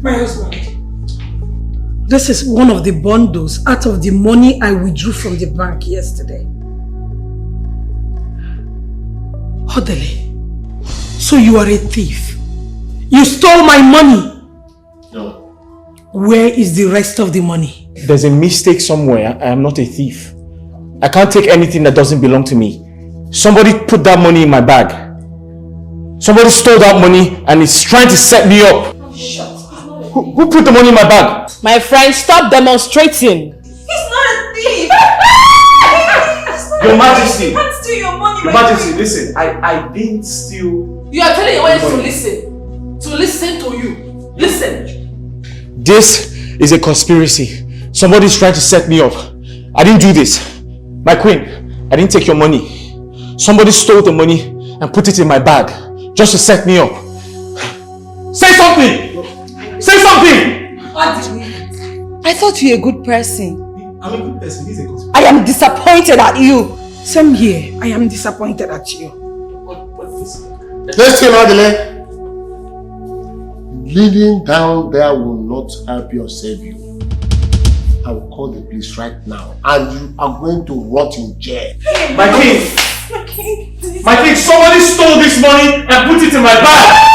My husband, this is one of the bundles out of the money I withdrew from the bank yesterday. Odly, so you are a thief. You stole my money. No. Where is the rest of the money? There's a mistake somewhere. I am not a thief. I can't take anything that doesn't belong to me. Somebody put that money in my bag. Somebody stole that money and is trying to set me up. Who put the money in my bag? My friend, stop demonstrating. He's not a thief. Your Majesty. You can't steal your money. Your Majesty, listen. I didn't steal. You are telling your wife to listen. To listen to you. Listen. This is a conspiracy. Somebody's trying to set me up. I didn't do this. My queen, I didn't take your money. Somebody stole the money and put it in my bag just to set me up. Say something! Say something! I thought you were a good person. I'm a good person. He's a good person. I am disappointed at you. Same here. I am disappointed at you. Listen, Odly. Leading down there will not help you or save you. I will call the police right now and you are going to rot in jail. My king! My king, somebody stole this money and put it in my bag!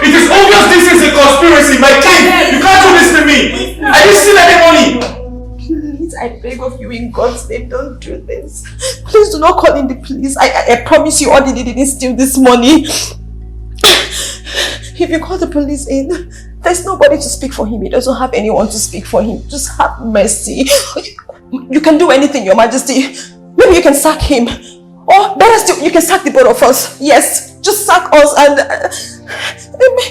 It is obvious this is a conspiracy! My king, you can't do this to me! I didn't steal any money! Please, I beg of you in God's name, don't do this. Please do not call in the police. I promise you Odly didn't steal this money. If you call the police in, there's nobody to speak for him. He doesn't have anyone to speak for him. Just have mercy. You can do anything, Your Majesty. Maybe you can sack him. Or better still, you can sack the both of us. Yes, just sack us and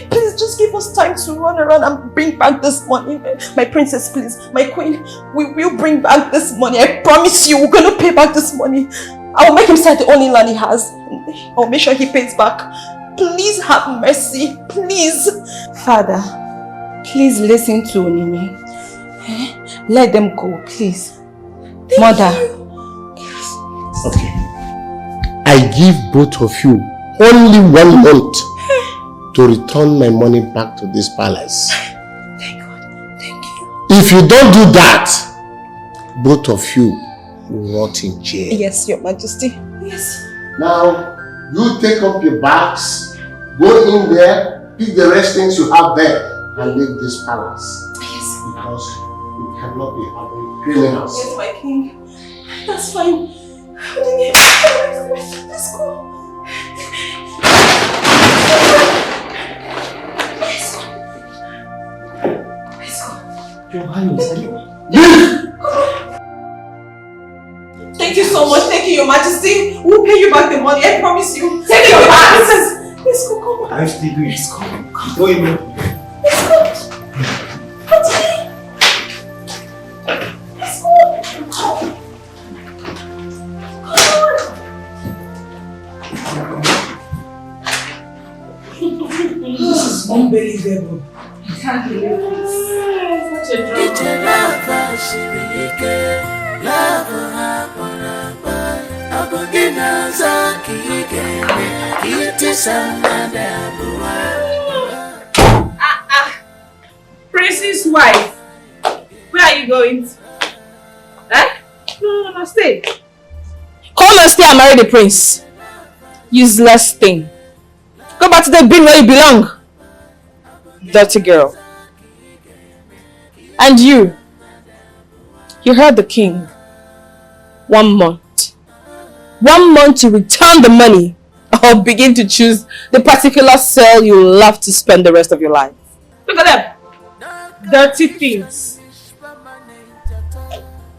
please just give us time to run around and bring back this money. My princess, please. My queen, we will bring back this money. I promise you, we're going to pay back this money. I will make him sell the only land he has. I'll make sure he pays back. Please have mercy. Please. Father, please listen to Onini. Let them go, please. Mother. Okay. I give both of you only 1 month to return my money back to this palace. Thank God. Thank you. If you don't do that, both of you will rot in jail. Yes, Your Majesty. Yes. Now, you take up your bags, go in there, pick the rest things you have there, and leave this palace. Yes. Because you cannot be having criminals. Yes, my king. That's fine. Let's go. Your Highness, Thank you so much. Thank you, Your Majesty. We'll pay you back the money. I promise you. Take your bags. Let's go. Come on. I'm still doing. Let's go. Go in. Let's go. Continue. Let's go. Come on. This is unbelievable. I can't believe this. Such a Prince's wife, where are you going? No, stay. Come and stay and marry the prince. Useless thing. Go back to the bin where you belong. Dirty girl. And you heard the king. 1 month. 1 month to return the money or begin to choose the particular cell you love to spend the rest of your life. Look at them. Dirty things.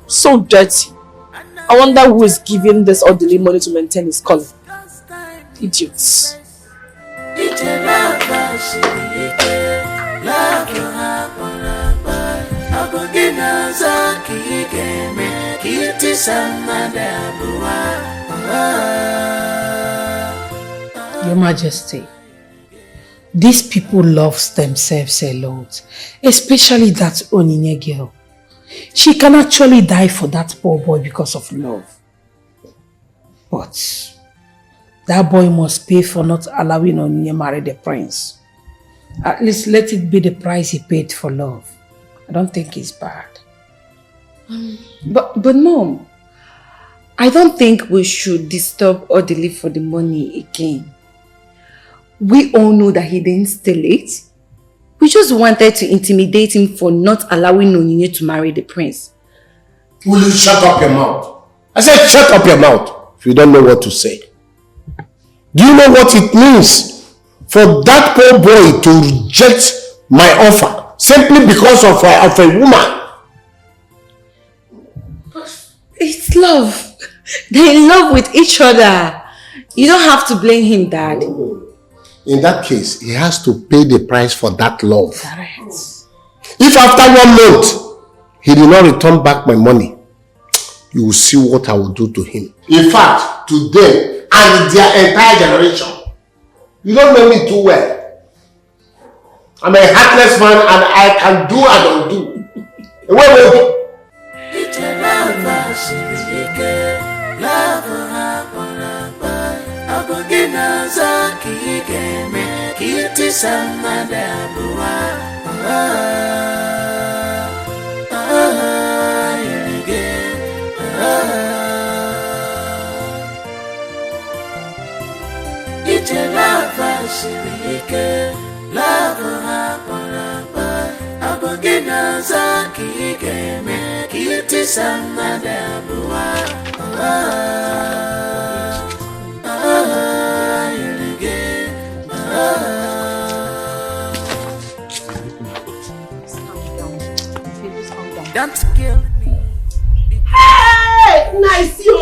So dirty. I wonder who is giving this Odly money to maintain his color. Idiots. Your Majesty, these people love themselves a lot, especially that Onyinye girl. She can actually die for that poor boy because of love. But that boy must pay for not allowing Onyinye marry the prince. At least let it be the price he paid for love. I don't think it's bad. But Mom, I don't think we should disturb Odly for the money again. We all know that he didn't steal it. We just wanted to intimidate him for not allowing Onyinye to marry the prince. Will you shut up your mouth? I said shut up your mouth if you don't know what to say. Do you know what it means for that poor boy to reject my offer simply because of a woman? It's love. They're in love with each other. You don't have to blame him, Dad. In that case, he has to pay the price for that love. Correct. If after 1 month, he did not return back my money, you will see what I will do to him. In fact, to them and their entire generation. You don't know me too well. I'm a heartless man and I can do and undo. Wait. Don't kill me. Hey, nice you.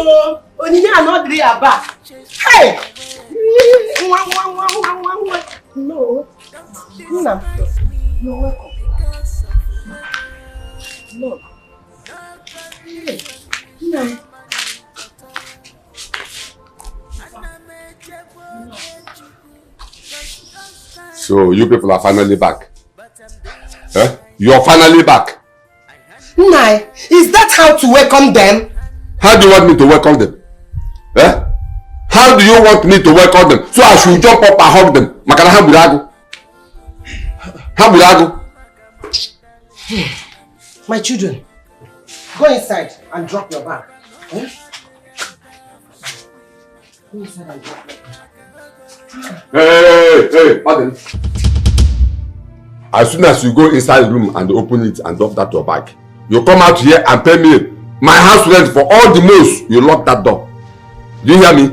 Onyinye and Odly are back. Hey. No. You're welcome. No. Hey. No. So you people are finally back. Eh? You're finally back. Nai, is that how to welcome them? How do you want me to welcome them? Eh? How do you want me to welcome them? So I should jump up and hug them. Makana haburago. Haburago. My children, go inside and drop your bag. Eh? Go inside and drop your bag. Hey, pardon. As soon as you go inside the room and open it and drop that your bag, you come out here and pay me my house rent for all the most. You lock that door. Do you hear me?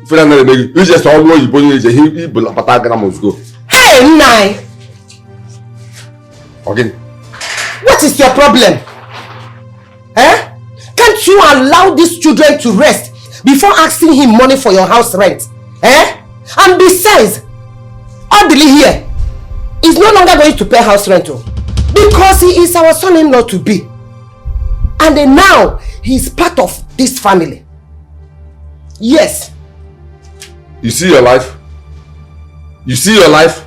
You just always he must go. Hey, Nai! Okay. What is your problem? Eh? Can't you allow these children to rest before asking him money for your house rent? Eh? And besides, Odly here is no longer going to pay house rental because he is our son-in-law to be. And then now he is part of this family. Yes. You see your life? You see your life?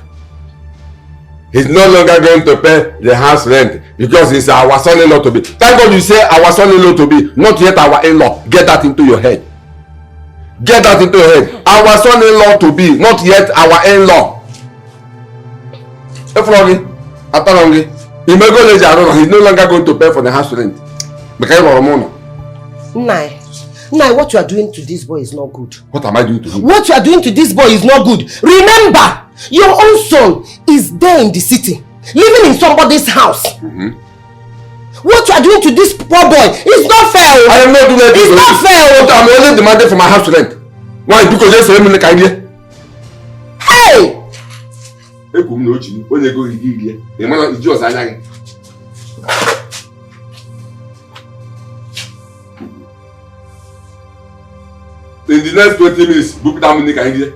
He's no longer going to pay the house rent because he's our son-in-law to be. Thank God you say our son-in-law to be, not yet our in-law. Get that into your head. Get that into your head. Our son-in-law to be, not yet our in-law. He's no longer going to pay for the house rent. Nai, what you are doing to this boy is not good. What am I doing to him? What you are doing to this boy is not good. Remember, your own son is there in the city, living in somebody's house. What you are doing to this poor boy is not fair. I am not doing that. It's not fair. I'm only demanding for my house rent. Why? Because just let me make idea. Hey! When you go here, the man is just anything. In the next 20 minutes, book that money can here.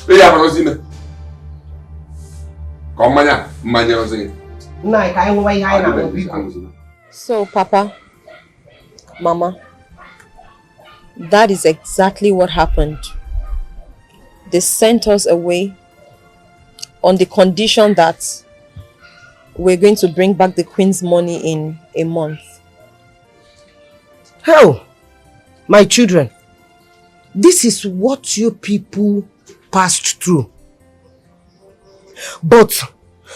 Pay your So, Papa, Mama, that is exactly what happened. They sent us away on the condition that we're going to bring back the Queen's money in a month. Hell, my children, this is what you people passed through. But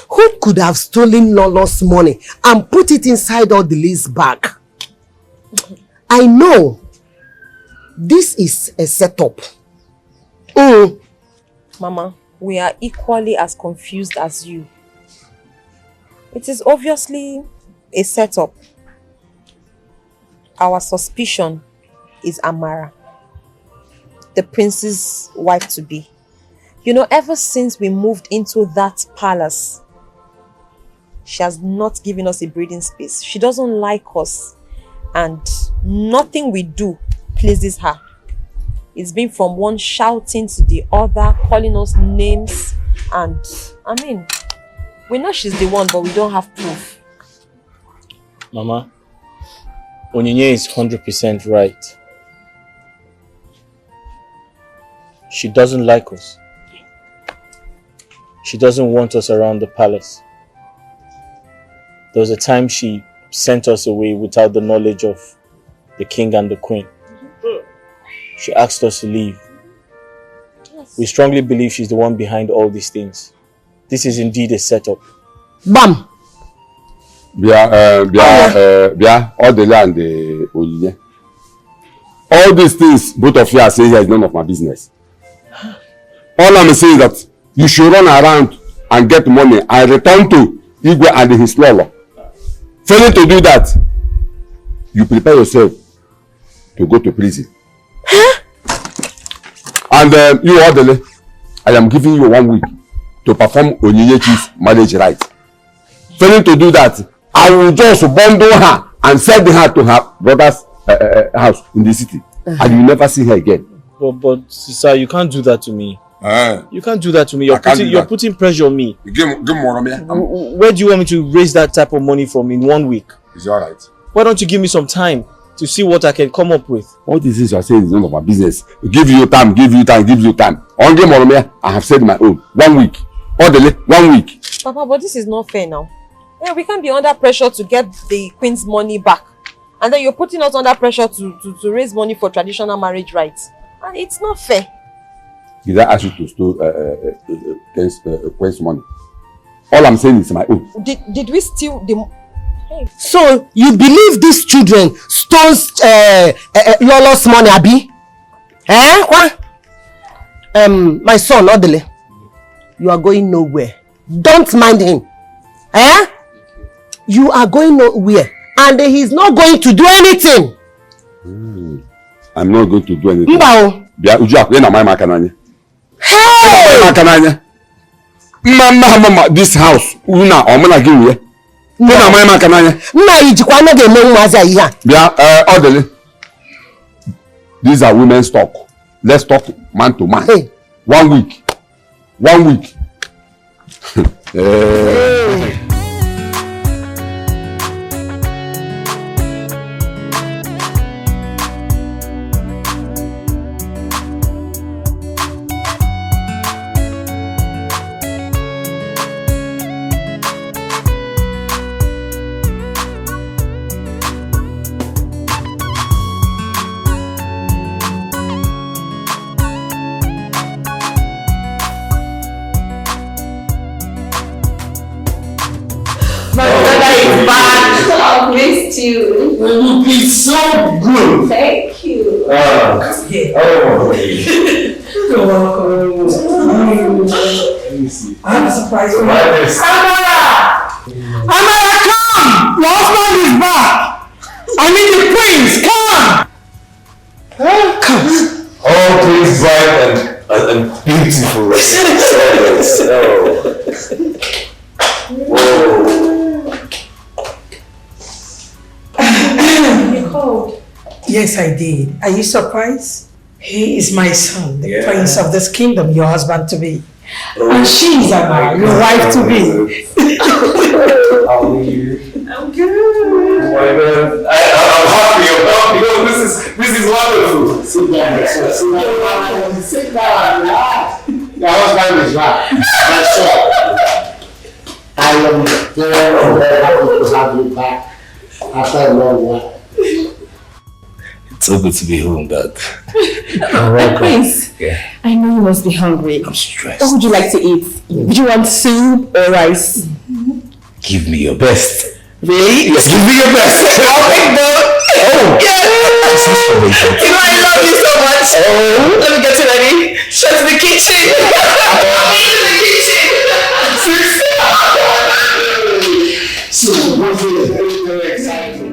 who could have stolen Lolo's money and put it inside Odly's bag? I know this is a setup. Mama, we are equally as confused as you. It is obviously a setup. Our suspicion is Amara, the prince's wife-to-be. You know, ever since we moved into that palace, she has not given us a breathing space. She doesn't like us, and nothing we do pleases her. It's been from one shouting to the other, calling us names, and I mean, we know she's the one, but we don't have proof. Mama, Onyinye is 100% right. She doesn't like us. She doesn't want us around the palace. There was a time she sent us away without the knowledge of the king and the queen. She asked us to leave. Yes. We strongly believe she's the one behind all these things. This is indeed a setup. Bam! Odly and Onyinye. All these things both of you are saying here is none of my business. All I'm saying is that you should run around and get money and return to Igwe and his lolo. Failing to do that, you prepare yourself to go to prison. And you, Odly, I am giving you 1 week to perform Onyinye's marriage right. Failing to do that, I will just bundle her and send her to her brother's house in the city. And you will never see her again. But sister, you can't do that to me. You can't do that to me. You're putting pressure on me. Give more on me. Where do you want me to raise that type of money from in 1 week? Is it alright? Why don't you give me some time to see what I can come up with? All these things you are saying is none of my business. Give you time. On game on me, I have said my own. 1 week. Odly, 1 week. Papa, but this is not fair now. Yeah, we can't be under pressure to get the queen's money back. And then you're putting us under pressure to raise money for traditional marriage rights. And it's not fair. Did I ask you to steal queen's money? All I'm saying is my own. Did we steal the... Hey. So, you believe these children stole Lolo's money, Abi? What? My son, Odly, you are going nowhere. Don't mind him. You are going nowhere. And he's not going to do anything. I'm not going to do anything. Hey! Mama, this house, Odly, these are women's talk. Let's talk man to man. Hey. 1 week. 1 week. Hey. Missed you. You look so good. Thank you. You're welcome. I have a surprise for you. Amara, come! Your husband is back. I mean the prince, come! Come. All things bright and beautiful. You called? Yes, I did. Are you surprised? He is my son, the prince of this kingdom, your husband to be. And she's your wife to be. How are you? I'm good. Oh my God. I'm happy. This is wonderful. Sit down. Sit down. Your husband is right. That's all. I am very happy to have you back after a long while. It's so good to be home, Dad. Prince, I know you must be hungry. I'm stressed. What would you like to eat? Would you want soup or rice? Give me your best. Really? Yes, give me your best. Oh, yeah. You know I love you so much. Oh. Let me get you ready. Shut to the kitchen. So, what's it? Very exciting.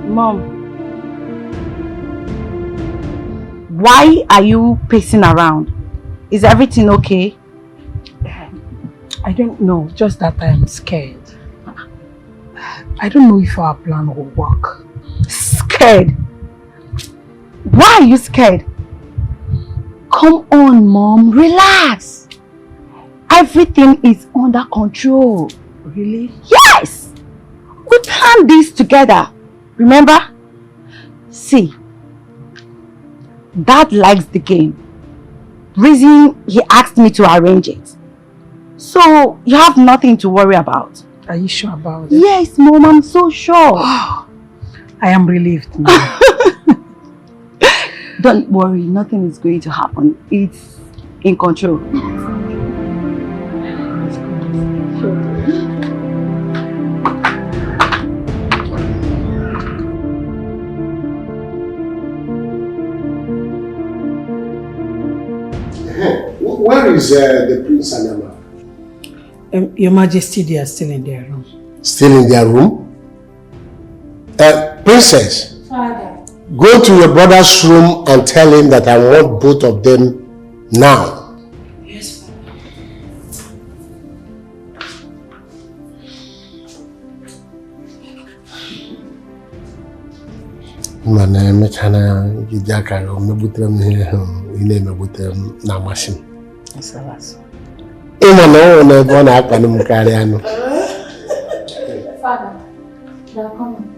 Mom, why are you pacing around? Is everything okay? I don't know, just that I'm scared. I don't know if our plan will work. Scared? Why are you scared? Come on, Mom, relax. Everything is under control. Really? Yes! We planned this together. Remember? See, Dad likes the game. Reason he asked me to arrange it. So you have nothing to worry about. Are you sure about it? Yes, Mom, I'm so sure. I am relieved now. Don't worry, nothing is going to happen. It's in control. Where is the Prince and Emma? Your Majesty, they are still in their room. Still in their room? Princess, Father. go to your brother's room and tell him that I want both of them now. Yes, Father. Mana mechana gidakara omebutem ine mebutem na machine. Yes. Imo no na ebe ọ na-akpani m karịa nụ. Father, they are coming.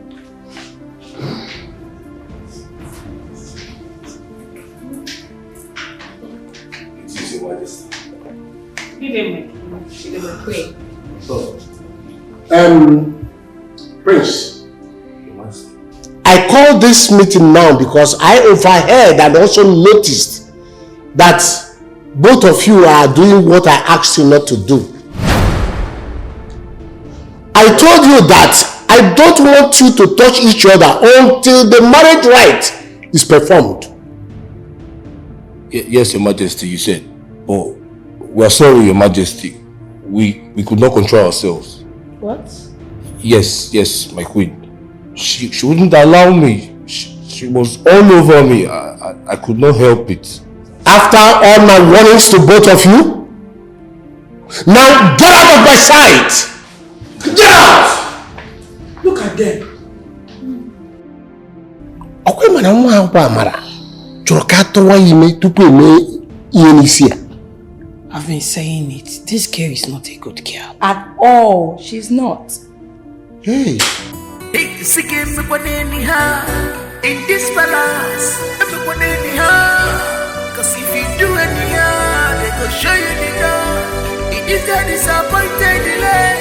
Prince, I called this meeting now because I overheard and also noticed that both of you are doing what I asked you not to do. I told you that I don't want you to touch each other until the marriage rite is performed. Yes, Your Majesty, you said. But we are sorry, Your Majesty. We could not control ourselves. What? Yes, my queen. She wouldn't allow me. She was all over me. I could not help it. After all my warnings to both of you? Now get out of my sight! Get out! Look at them. Okwe mana mwa hapa amara. Choro ka towa ime tupu eme ihe n'isi ya. I've been saying it. This girl is not a good girl. At all. She's not. Hey. In this palace, everyone anyhow. Cause if you do anyhow, they go show you the door. It is a disappointed delay.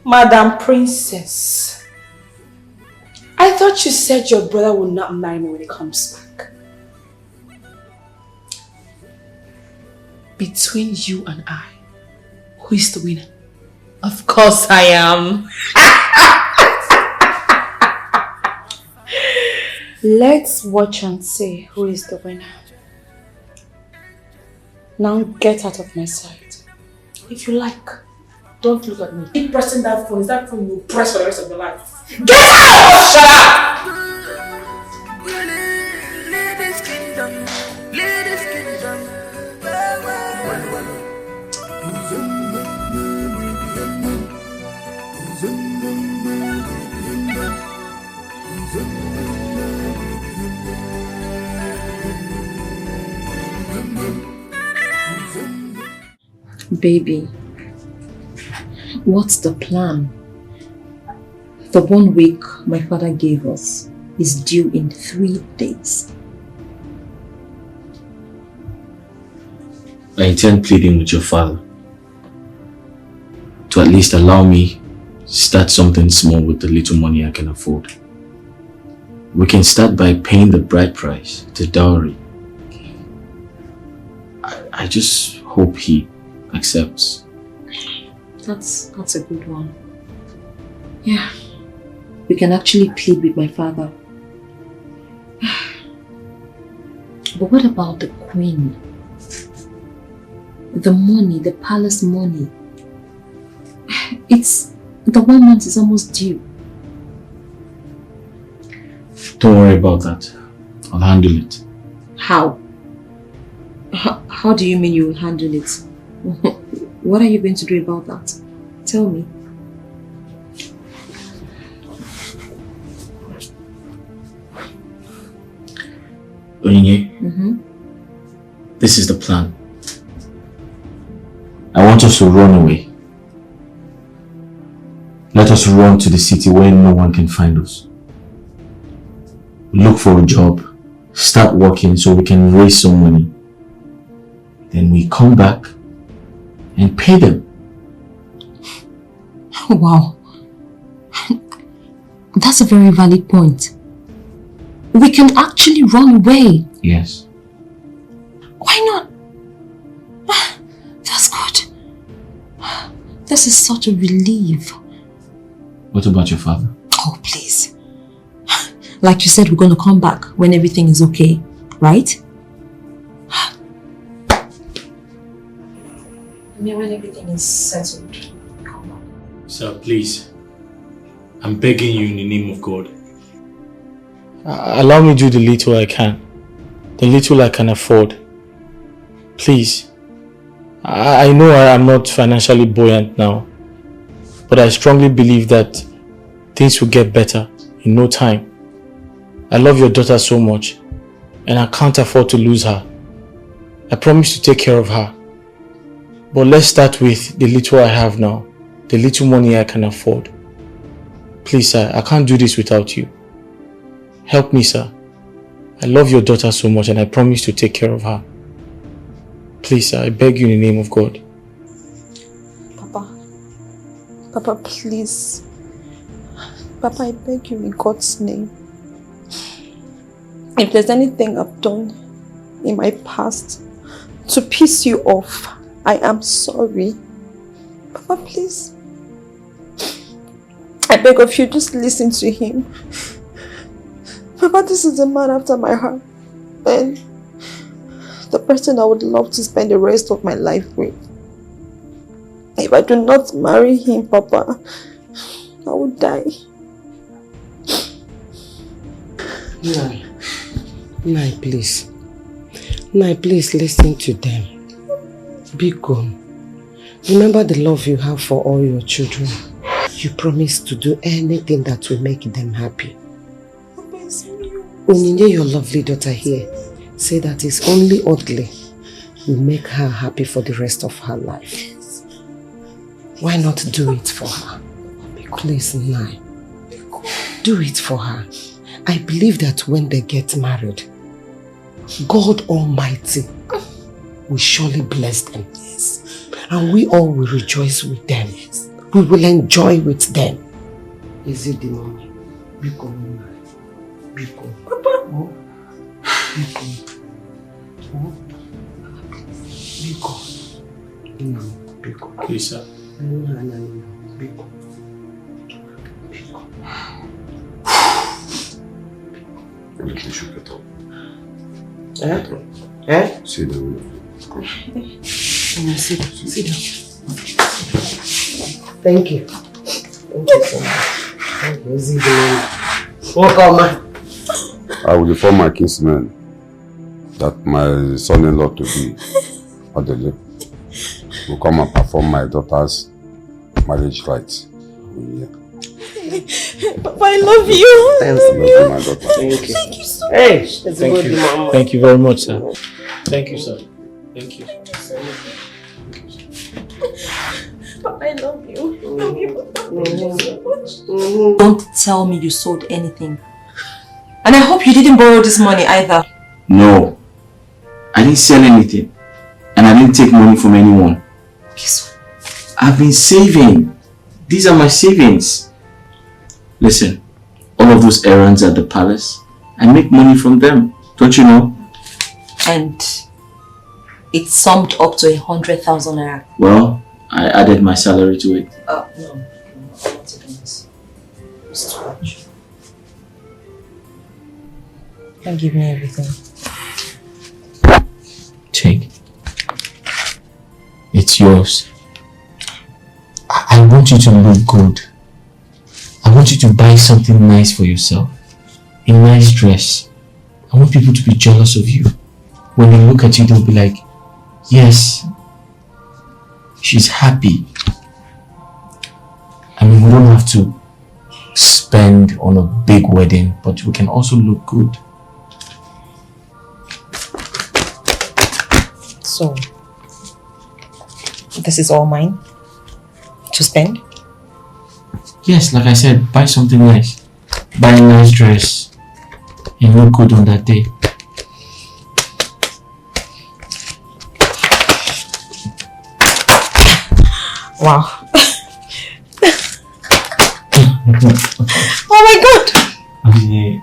Madam Princess, I thought you said your brother would not marry me when he comes back. Between you and I, who is the winner? Of course I am. Let's watch and see who is the winner. Now get out of my sight. If you like, don't look at me. Keep pressing that phone. Is that phone you press for the rest of your life? Get out! Shut up! Baby, what's the plan? The 1 week my father gave us is due in 3 days. I intend pleading with your father to at least allow me to start something small with the little money I can afford. We can start by paying the bride price, the dowry. I just hope he accepts. That's a good one. Yeah, we can actually plead with my father. But what about the queen? The money, the palace money. The 1 month is almost due. Don't worry about that. I'll handle it. How? How do you mean you will handle it? What are you going to do about that? Tell me. Onyinye, this is the plan. I want us to run away. Let us run to the city where no one can find us. Look for a job, start working so we can raise some money. Then we come back and pay them. Wow. That's a very valid point. We can actually run away. Yes. Why not? That's good. This is such a relief. What about your father? Oh, please. Like you said, we're going to come back when everything is okay, right? When everything is settled, come back. Sir, please. I'm begging you in the name of God. Allow me to do the little I can. The little I can afford. Please. I know I am not financially buoyant now, but I strongly believe that things will get better in no time. I love your daughter so much, and I can't afford to lose her. I promise to take care of her. But let's start with the little I have now, the little money I can afford. Please, sir, I can't do this without you. Help me, sir. I love your daughter so much, and I promise to take care of her. Please, sir, I beg you in the name of God. Papa, please. Papa, I beg you in God's name. If there's anything I've done in my past to piss you off, I am sorry. Papa, please. I beg of you, just listen to him. Papa, this is a man after my heart. And the person I would love to spend the rest of my life with. If I do not marry him, Papa, I will die. Nai, please. Nai, please listen to them. Be gone. Remember the love you have for all your children. You promise to do anything that will make them happy. Onyinye, your lovely daughter here, say that it's only Odly will make her happy for the rest of her life. Why not do it for her? Please, Nai. Do it for her. I believe that when they get married, God Almighty will surely bless them. Yes. And we all will rejoice with them. Yes. We will enjoy with them. Is it the money? Biko, Biko. Papa. Oh. Biko. Oh. Biko. No, Biko. Please, sir. Biko. You should get up. Sit down. Sit down. Thank you. Thank you so much. Thank you. Welcome. I will inform my kinsmen that my son-in-law to be, Odly, will come and perform my daughter's marriage rites. Yeah. Papa, I love you. Thanks, I love you, my daughter. Thank you. Thank you so Hey, much. Thank you. Thank you very much, sir. Thank you, sir. Thank you. Papa, I love you. I love you, Papa. Thank you so much. Don't tell me you sold anything. And I hope you didn't borrow this money either. No. I didn't sell anything. And I didn't take money from anyone. I've been saving. These are my savings. Listen, all of those errands at the palace, I make money from them. Don't you know? And it summed up to 100,000 naira. Well, I added my salary to it. Oh, no. I'm not taking this. It's too much. You can give me everything. Take. It's yours. I want you to look good. I want you to buy something nice for yourself. A nice dress. I want people to be jealous of you. When they look at you, they'll be like, yes, she's happy. I mean, we don't have to spend on a big wedding, but we can also look good. So, this is all mine to spend? Yes, like I said, buy something nice. Buy a nice dress and look good on that day. Wow. Oh my god! Yeah.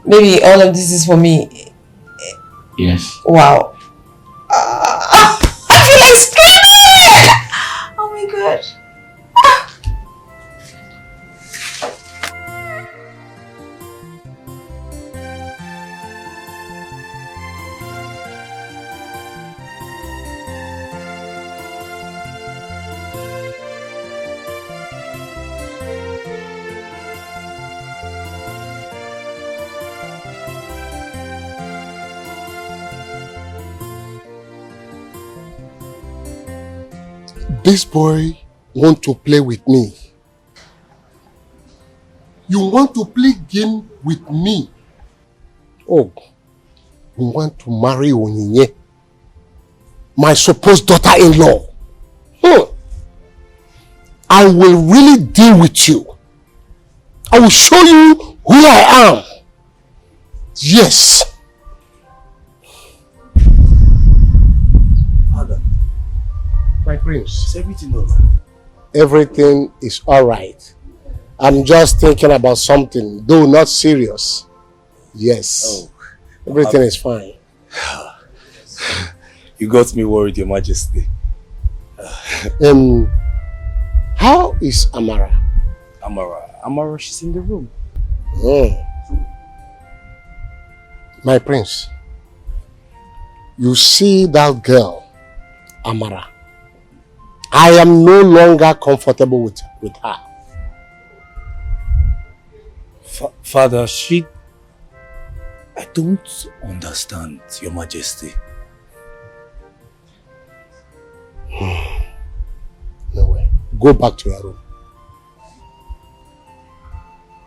Maybe all of this is for me. Yes. Wow. I feel like screaming! Oh my god. This boy want to play with me. You want to play game with me. Oh, you want to marry Onyinye, my supposed daughter-in-law. I will really deal with you. I will show you who I am. Yes. My prince. Is everything alright? Everything is alright. I'm just thinking about something, though not serious. Yes. Oh. Everything is fine. You got me worried, Your Majesty. How is Amara? Amara, she's in the room. My prince, you see that girl, Amara. I am no longer comfortable with her. Father, I don't understand, Your Majesty. No way. Go back to your room.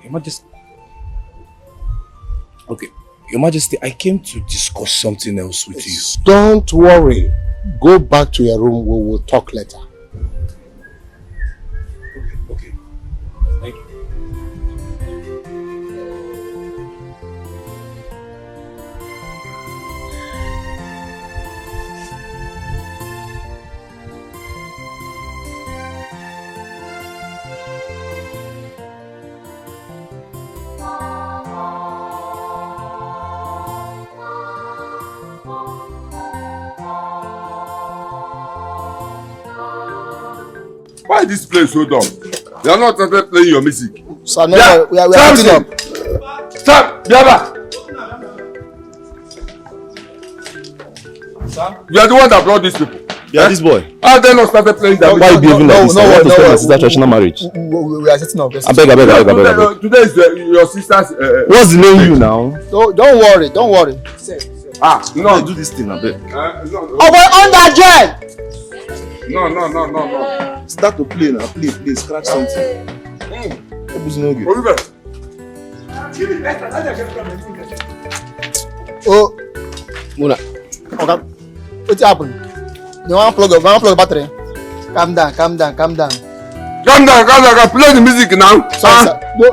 Your Majesty. Okay. Your Majesty, I came to discuss something else with you. Don't worry. Go back to your room. We will talk later. Okay. Thank you. Why is this place so dumb? They are not started playing your music. Sir, no, we are wrapping up. Stop! Biaba! Sir? You are the one that brought these people. Yeah, this boy. How they not started playing that? Why are you behaving like this? I want to start my sister's traditional marriage. We are setting up. I beg. Today is your sister's... What's the name you now? Don't worry. No. Do this thing, I beg. Oh, boy, under jail! No. Start to play now. Play. Scratch something. Oh, Muna. Okay. What's happened? You want to plug the battery? Calm down. Play the music now. Sorry, sir. No.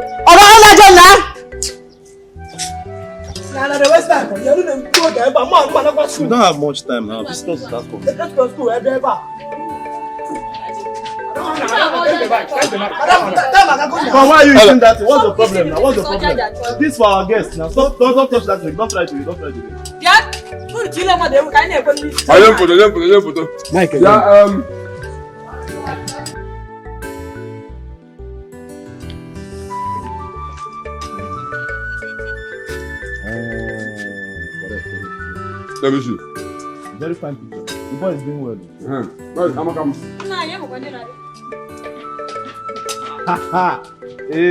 We don't have much time now. Visitors will start coming. Come, why are you using that? What's the problem now? This for our guests now. Don't touch that thing. Don't try to do it. Mike, let me see. Very fine picture. The boy is doing well. Hey.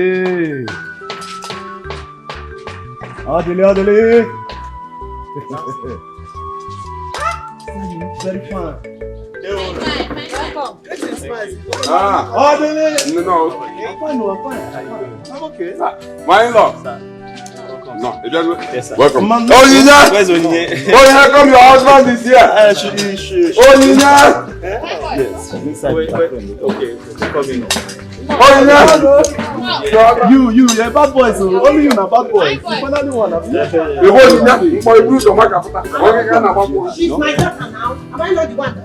Odly. Very fine. Odly. No. I'm fine. I'm okay. My in-law. No, yes, sir. Welcome. Onyinye! Where's Onyinye? Onyinye, come, your husband is here. Onyinye! Yes, inside. Wait. Okay, come in. Onyinye! You're bad boys. Only you are bad boys. You finally won. She's my daughter now. Am I not the one?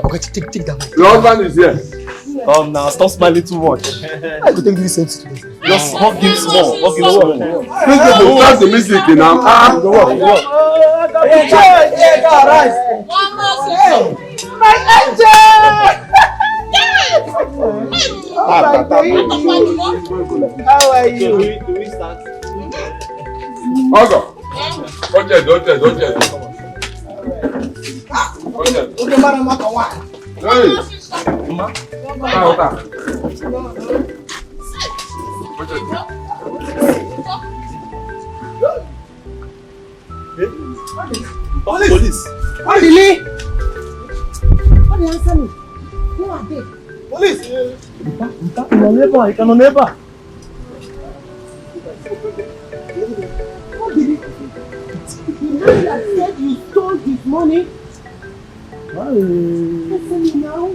Okay, take that. Your husband is here. Come now, stop smiling too much. I could take this sense today. Just hug him small. That's the music now. My angel! How are you? Do we start? Hold on. Don't tell. Okay, madam, what? Hey. Police! Odly! What do you answer me? Who are they? Police! You can never. What did he? The man that said you stole his money? Listen me now.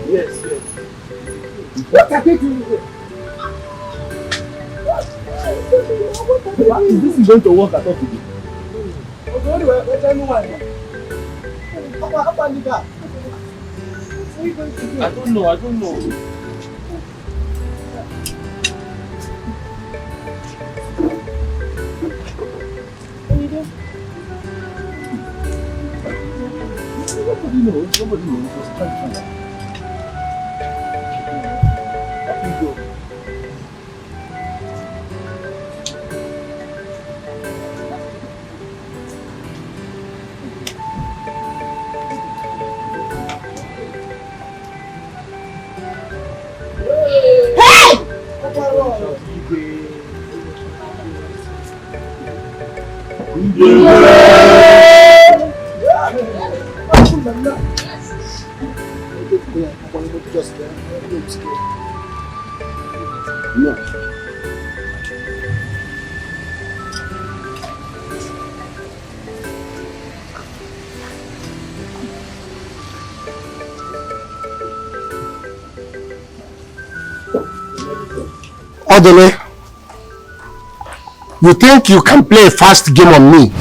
Yes. What are they doing here? Is this going to work at all today? I don't know. Nobody knows. Just try to find out. Odly, you think you can play a fast game on me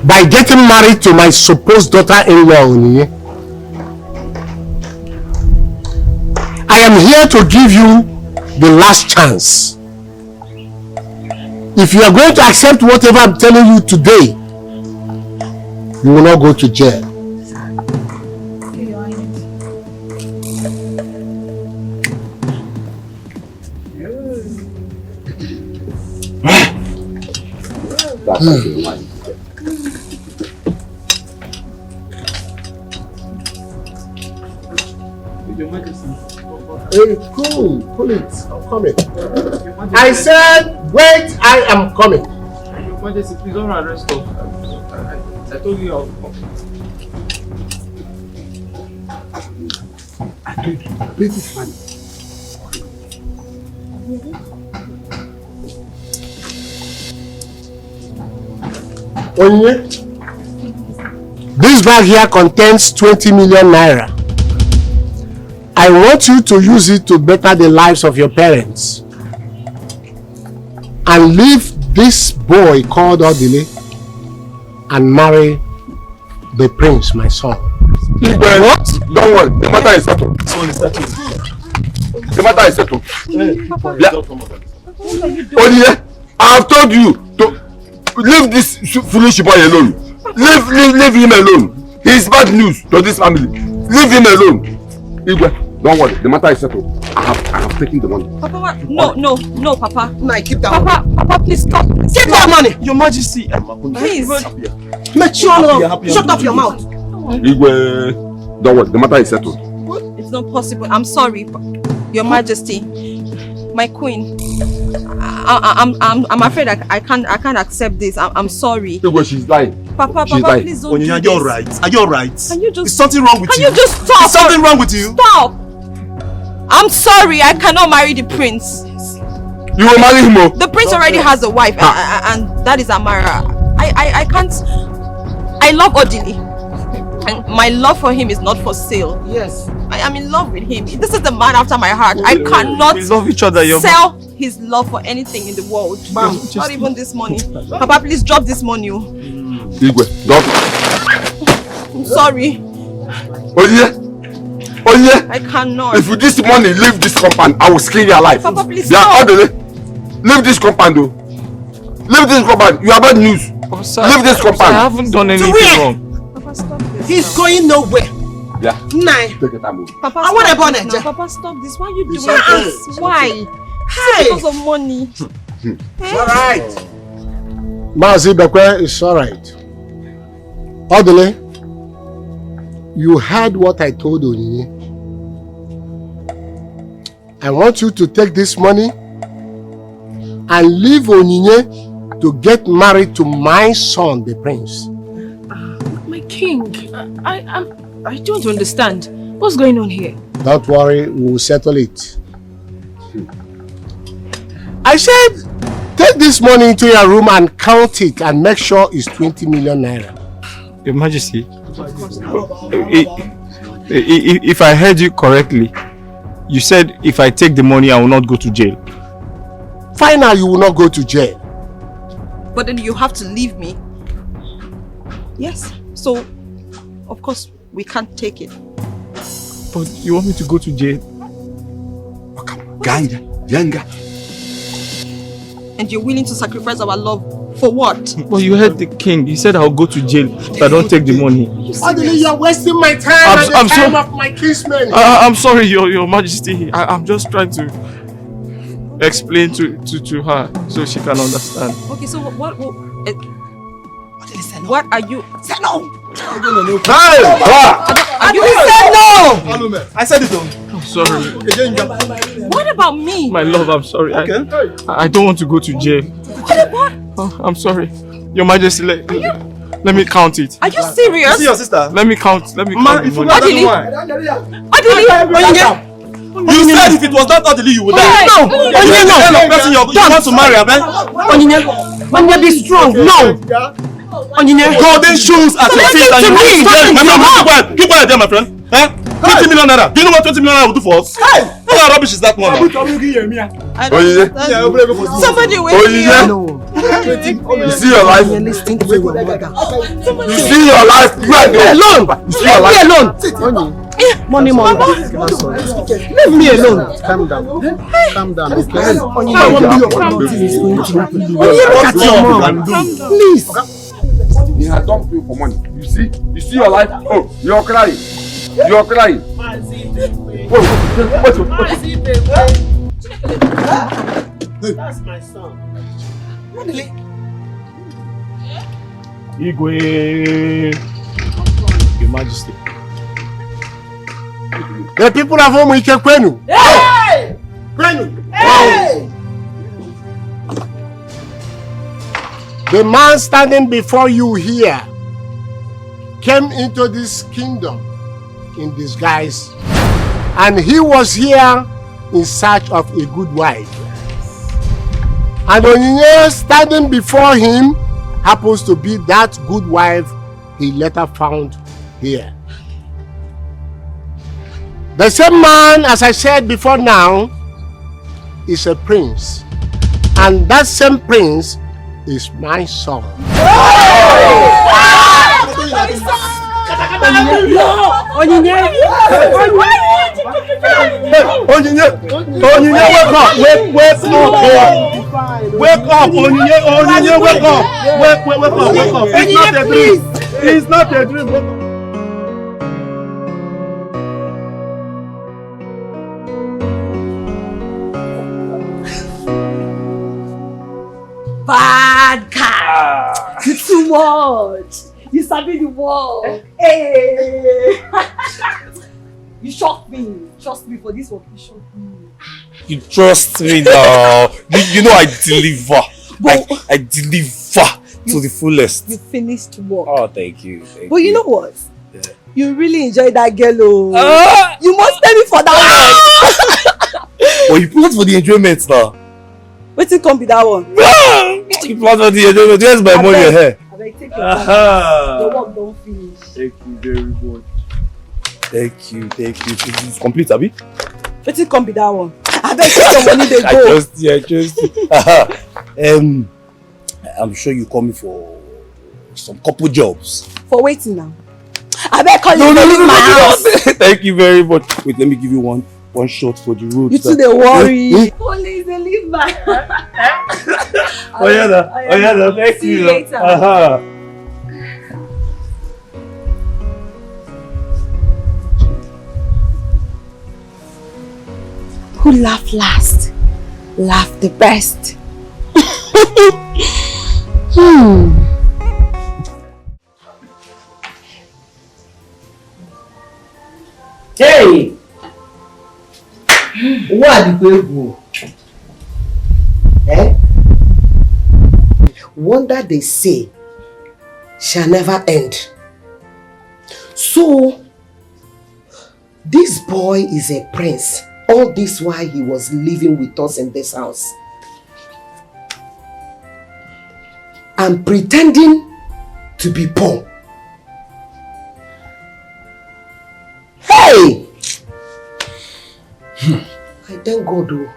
by getting married to my supposed daughter-in-law, Onyinye? I am here to give you the last chance. If you are going to accept whatever I'm telling you today, you will not go to jail. That's okay, man. Hey, cool it. I'm coming. I said, wait, I am coming. Your Majesty, please don't arrest us. I told you I'll come. I told you, pay this money. Onye, this bag here contains 20 million naira. I want you to use it to better the lives of your parents and leave this boy called Odly and marry the prince, my son. What? Don't worry, the matter is settled. The matter is settled. Odly, I have told you to leave this foolish boy alone. Leave him alone. He is bad news to this family. Leave him alone. Igwe, don't worry, the matter is settled. I have taken the money. Papa, no, Papa. No, keep that Papa, please stop. Keep that money. Your Majesty, please. Shut up your mouth. Igwe, don't worry, the matter is settled. It's not possible. I'm sorry, Your Majesty. My queen. I'm afraid I can't accept this. I'm sorry. Igwe, she's lying. Papa, please don't do this. Are you alright? Are you alright? Can you just... Is something wrong with you? Can you just stop? Is something wrong with you? Stop! I'm sorry, I cannot marry the prince. You will marry him? The prince already has a wife, and that is Amara. I can't... I love Odly. And my love for him is not for sale. Yes. I am in love with him. This is the man after my heart. I cannot We love each other, sell his love for anything in the world. Not even this money. Papa, please drop this money. Igwe, drop it. I'm sorry. Odly, I cannot. if you this money leave this compound, I will skin your life. Papa, please stop. Odly, leave this compound though. Leave this compound. You are bad news. Leave this compound. I haven't done anything wrong. Papa, stop this. He's going nowhere. Yeah. Nah. Take it out. Papa, I want a stop bonnet. this now. Papa, stop this. Why are you It's doing okay. this? Why? Hey. Because of money. It's alright. Mazi Bekwe, it's alright. Odly, you heard what I told Onyinye. I want you to take this money and leave Onyinye to get married to my son, the prince. My king, I don't understand. What's going on here? Don't worry, we will settle it. I said, take this money into your room and count it and make sure it's 20 million naira. Your Majesty, if I heard you correctly, you said if I take the money, I will not go to jail. Fine, now you will not go to jail. But then you have to leave me. Yes. So, of course, we can't take it. But you want me to go to jail? And you're willing to sacrifice our love for what? Well, you heard the king. He said I'll go to jail if I don't take the money. Odly, you're wasting my time and the time of my kinsmen. I'm sorry, Your Majesty. I'm just trying to explain to her so she can understand. Okay, so what are you... Say no! Hey! You said no! I said it though. I'm sorry. What about me? My love, I'm sorry. Okay. I don't want to go to jail. What? Oh, I'm sorry. Your Majesty, let me count it. Are you serious? See your sister? Let me count. Let me Man, count. if the you money. know why. Odly! You said if it was not Odly, you would die. No! You are the kind of person you want to marry, Abe. Onyinye, be strong. No! Onyinye. Golden shoes at your feet and you want to marry. My friend, keep quiet there, my friend. 20 million naira. Do you know what 20 million naira will do for us? What kind of rubbish is that one? Somebody wake me up. You see your life? You see your life? You alone. You see your life? Alone. Money. Leave me alone. Calm down. Calm down. Okay. Look at your mom. Please. He has done you for money. You see your life? Oh, you're crying. You're crying. Wait. That's my son. Igwe. Your Majesty. The people of home, Uche Kwenu. Hey! Kwenu. Hey! The man standing before you here came into this kingdom in disguise, and he was here in search of a good wife. And Onyinye standing before him happens to be that good wife he later found here. The same man, as I said before now, is a prince, and that same prince is my son. Onyinye, wake up! Wake up! Onyinye, wake up! Wake up! It's not a dream. It's not a dream. Wake up. bad guy. You too much. You sabi the word. Hey. You shocked me. Trust me for this one. You shocked me. You trust me now. You know I deliver. I deliver to the fullest. You finished work. Oh, thank you. But you know what? Yeah. You really enjoyed that girl. Oh. You must pay me for that one. Well, you plan for the enjoyment now. Wait till come be that one. You plan for the enjoyment. Where's my money here? I beg, take your time. The work don't finish. Thank you very much. Thank you. It's complete, Abi? Wait till come be that one. I beg, take your money, they go. I trust you. I'm sure you call me for some couple jobs. For waiting now. I beg, call you my house. Thank you very much. Wait, let me give you one shot for the road. You too, they worry. Police, they leave my Oh yeah, thank see you. Later. Who laughed last? Laughed the best. Hey! What did we go? Eh? Wonder they say shall never end. So, this boy is a prince. All this while he was living with us in this house. And pretending to be poor. Hey! I thank God though.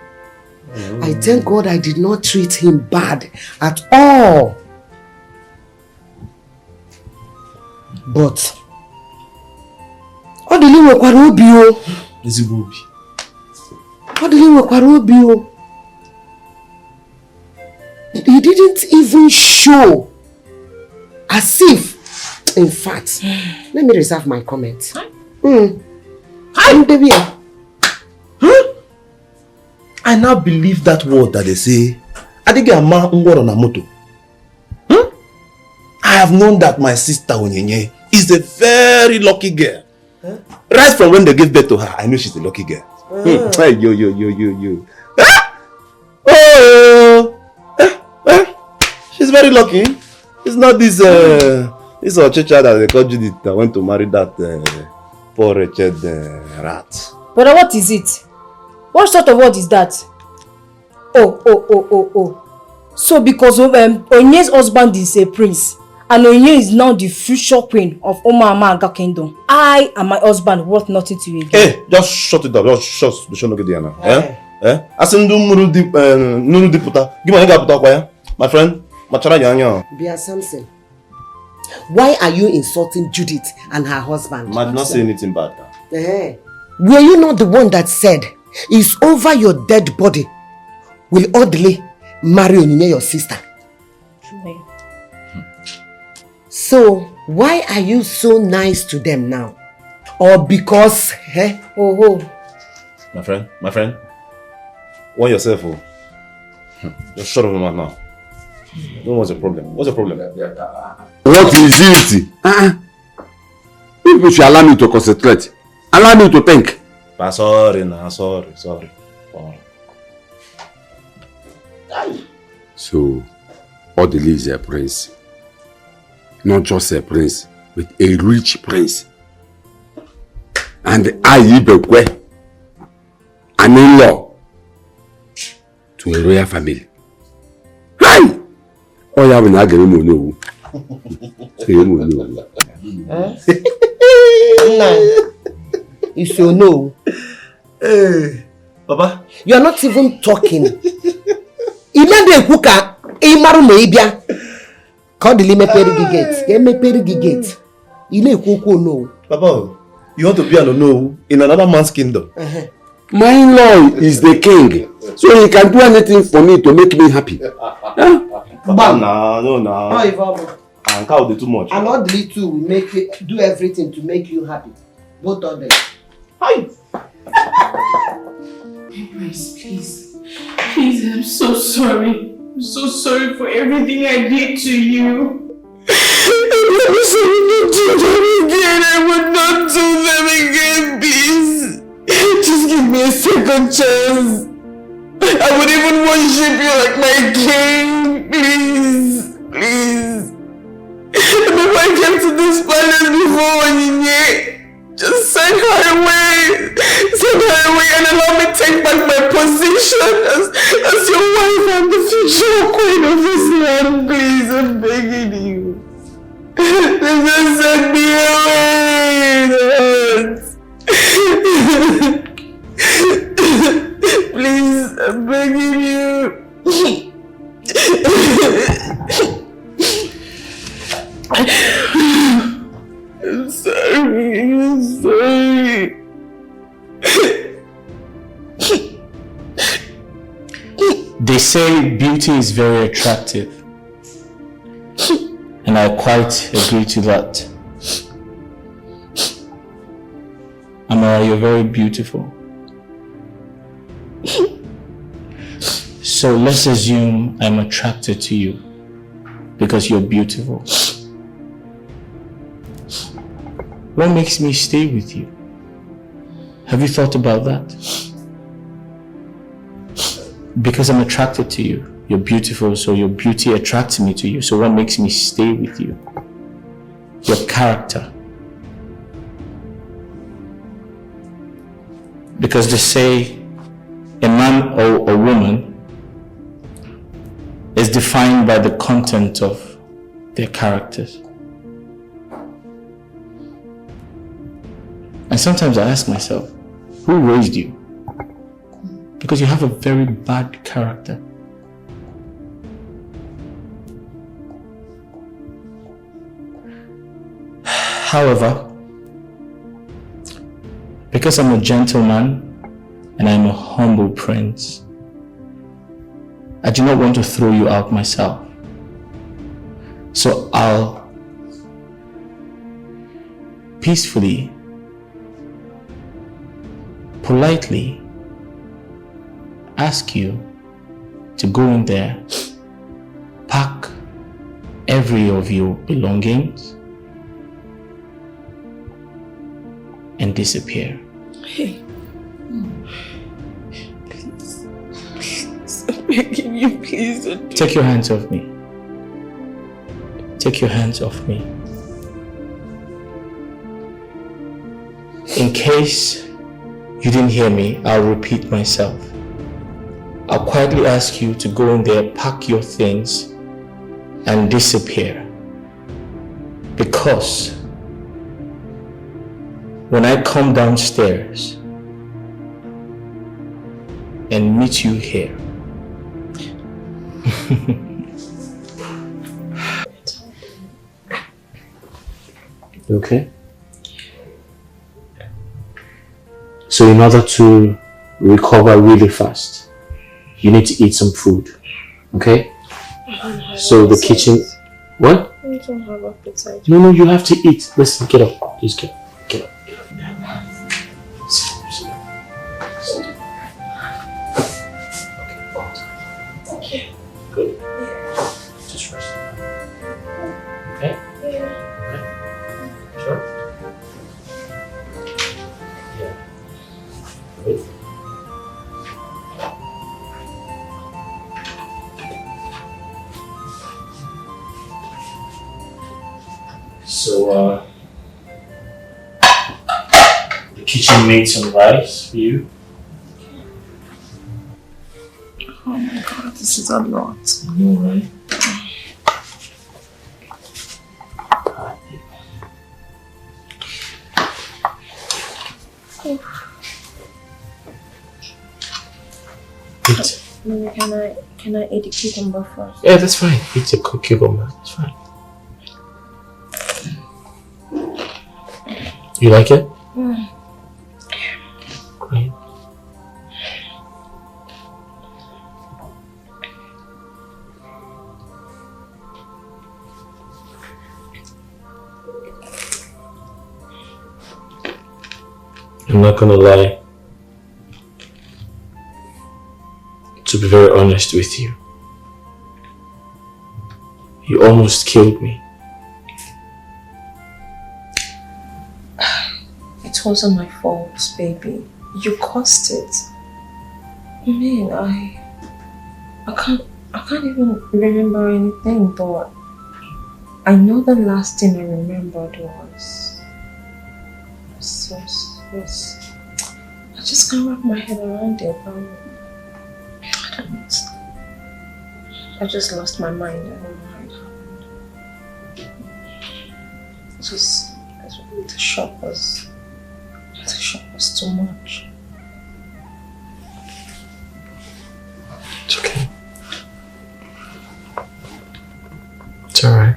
I thank God I did not treat him bad at all. But Odly nwekwara obi o. Ezigbo obi. Odly nwekwara obi o. He didn't even show as if, in fact, let me reserve my comment. I now believe that word that they say. I have known that my sister Onyenye is a very lucky girl. Right from when they gave birth to her, I know she's a lucky girl. Hey, yo. She's very lucky. It's not this Ochecha that they called Judith that went to marry that poor wretched rat. But what is it? What sort of word is that? Oh. So because Onye's husband is a prince, and Onye is now the future queen of Omamaga kingdom, I and my husband worth nothing to you again. Hey, just shut it up. Just shut the show. Asendu nuru diputa. Give me a puta kwaya. My friend, Machara Yanyo. Bia Samson, why are you insulting Judith and her husband? I did not say anything bad. Were you not the one that said, it's over your dead body will Odly marry Onyinye, your sister? So, why are you so nice to them now? Or because, My friend, warn yourself. Just shut up your mouth now. What's the problem? What's the problem? What is it? People should allow me to concentrate. Allow me to think. Sorry. So, Odly is a prince. Not just a prince, but a rich prince. And I, Ibekwe, an in-law to a royal family. Hi! Oh, yeah, we're get him no. It's your no. Hey, Papa. You are not even talking. Imagine Kuka, Imaru Mabia. Call the limit perigate. Get me perigate. You no. Papa, you want to be an no in another man's kingdom? My in-law is the king, so he can do anything for me to make me happy. Papa, no. And cow do too much. And Odly too will do everything to make you happy. Both of them. Hi. Please, I'm so sorry. I'm so sorry for everything I did to you. I would not do them again, please. Just give me a second chance. I would even worship you like my king. Please. Remember I came to this palace before, Onyinye. Just send her away and allow me to take back my position as your wife and the future queen of this land. Please, I'm begging you. Just send me away. Please, I'm begging you. I'm sorry. They say beauty is very attractive, and I quite agree to that. Amara, you're very beautiful. So let's assume I'm attracted to you because you're beautiful. What makes me stay with you? Have you thought about that? Because I'm attracted to you. You're beautiful, so your beauty attracts me to you. So what makes me stay with you? Your character. Because they say a man or a woman is defined by the content of their characters. And sometimes I ask myself, who raised you? Because you have a very bad character. However, because I'm a gentleman and I'm a humble prince, I do not want to throw you out myself. So I'll peacefully, politely ask you to go in there, pack every of your belongings, and disappear. Hey. Please. I'm begging you, please don't do Take your hands off me. Take your hands off me. In case you didn't hear me, I'll repeat myself. I'll quietly ask you to go in there, pack your things, and disappear. Because when I come downstairs and meet you here, okay? So in order to recover really fast, you need to eat some food, okay? So the kitchen, what? I don't have appetite. No, you have to eat. Listen, get up. Please get up. Get up. Okay, good. Okay? Sure? Yeah. Wait. So, the kitchen made some rice for you. Oh my god, this is a lot. Alright. Eat. Maybe can I eat the cucumber first? Yeah, that's fine. Eat a cucumber. That's fine. You like it? Mm. Great. I'm not gonna lie. To be very honest with you, you almost killed me. It wasn't my fault, baby. You caused it. I mean, I can't even remember anything, but I know the last thing I remembered was I just can't wrap my head around it. I don't know. I just lost my mind. I don't know how it happened. The shock was too much. It's okay. It's alright.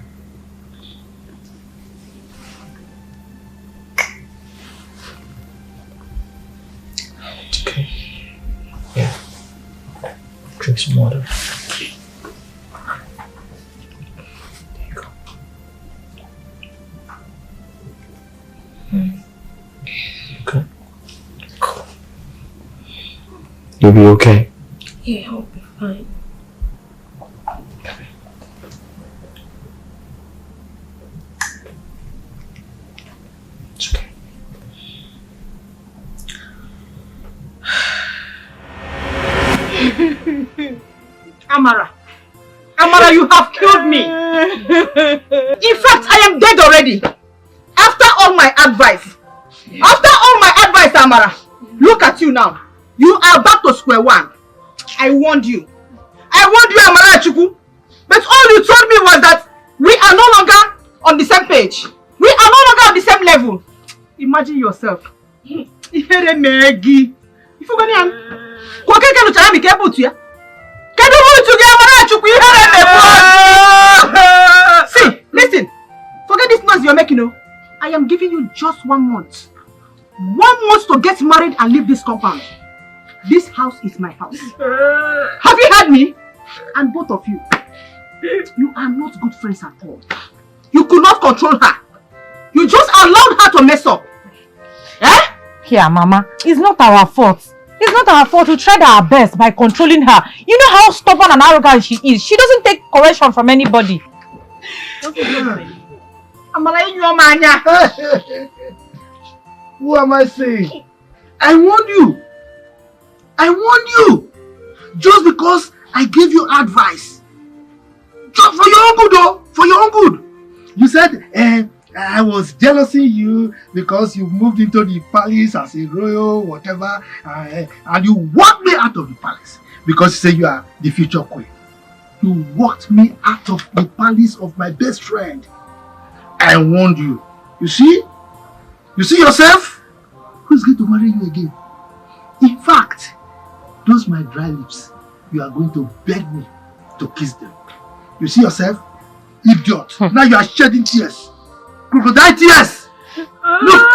It's okay. Yeah. Drink some water. There you go. Okay. Cool. You'll be okay. Yeah, I'll be fine. It's okay. Amara, you have killed me. In fact, I am dead already. After all my advice, Amara, look at you now. You are back to square one. I warned you, Amara Chuku. But all you told me was that we are no longer on the same page. We are no longer on the same level. Imagine yourself. See, listen. Forget this noise you're making. I am giving you just 1 month. 1 month to get married and leave this compound. This house is my house. Have you heard me? And both of you, you are not good friends at all. You could not control her. You just allowed her to mess up. Eh? Here, Mama, it's not our fault. It's not our fault. We tried our best by controlling her. You know how stubborn and arrogant she is. She doesn't take correction from anybody. Who am I saying? I warned you. I warned you. Just because I gave you advice. Just for your own good, though. For your own good. You said, I was jealousing you because you moved into the palace as a royal, whatever, and you walked me out of the palace because you say you are the future queen. You walked me out of the palace of my best friend. I warned you. You see? You see yourself? Who's going to marry you again? In fact, those my dry lips, you are going to beg me to kiss them. You see yourself? Idiot. Now you are shedding tears. Crocodile tears. Look,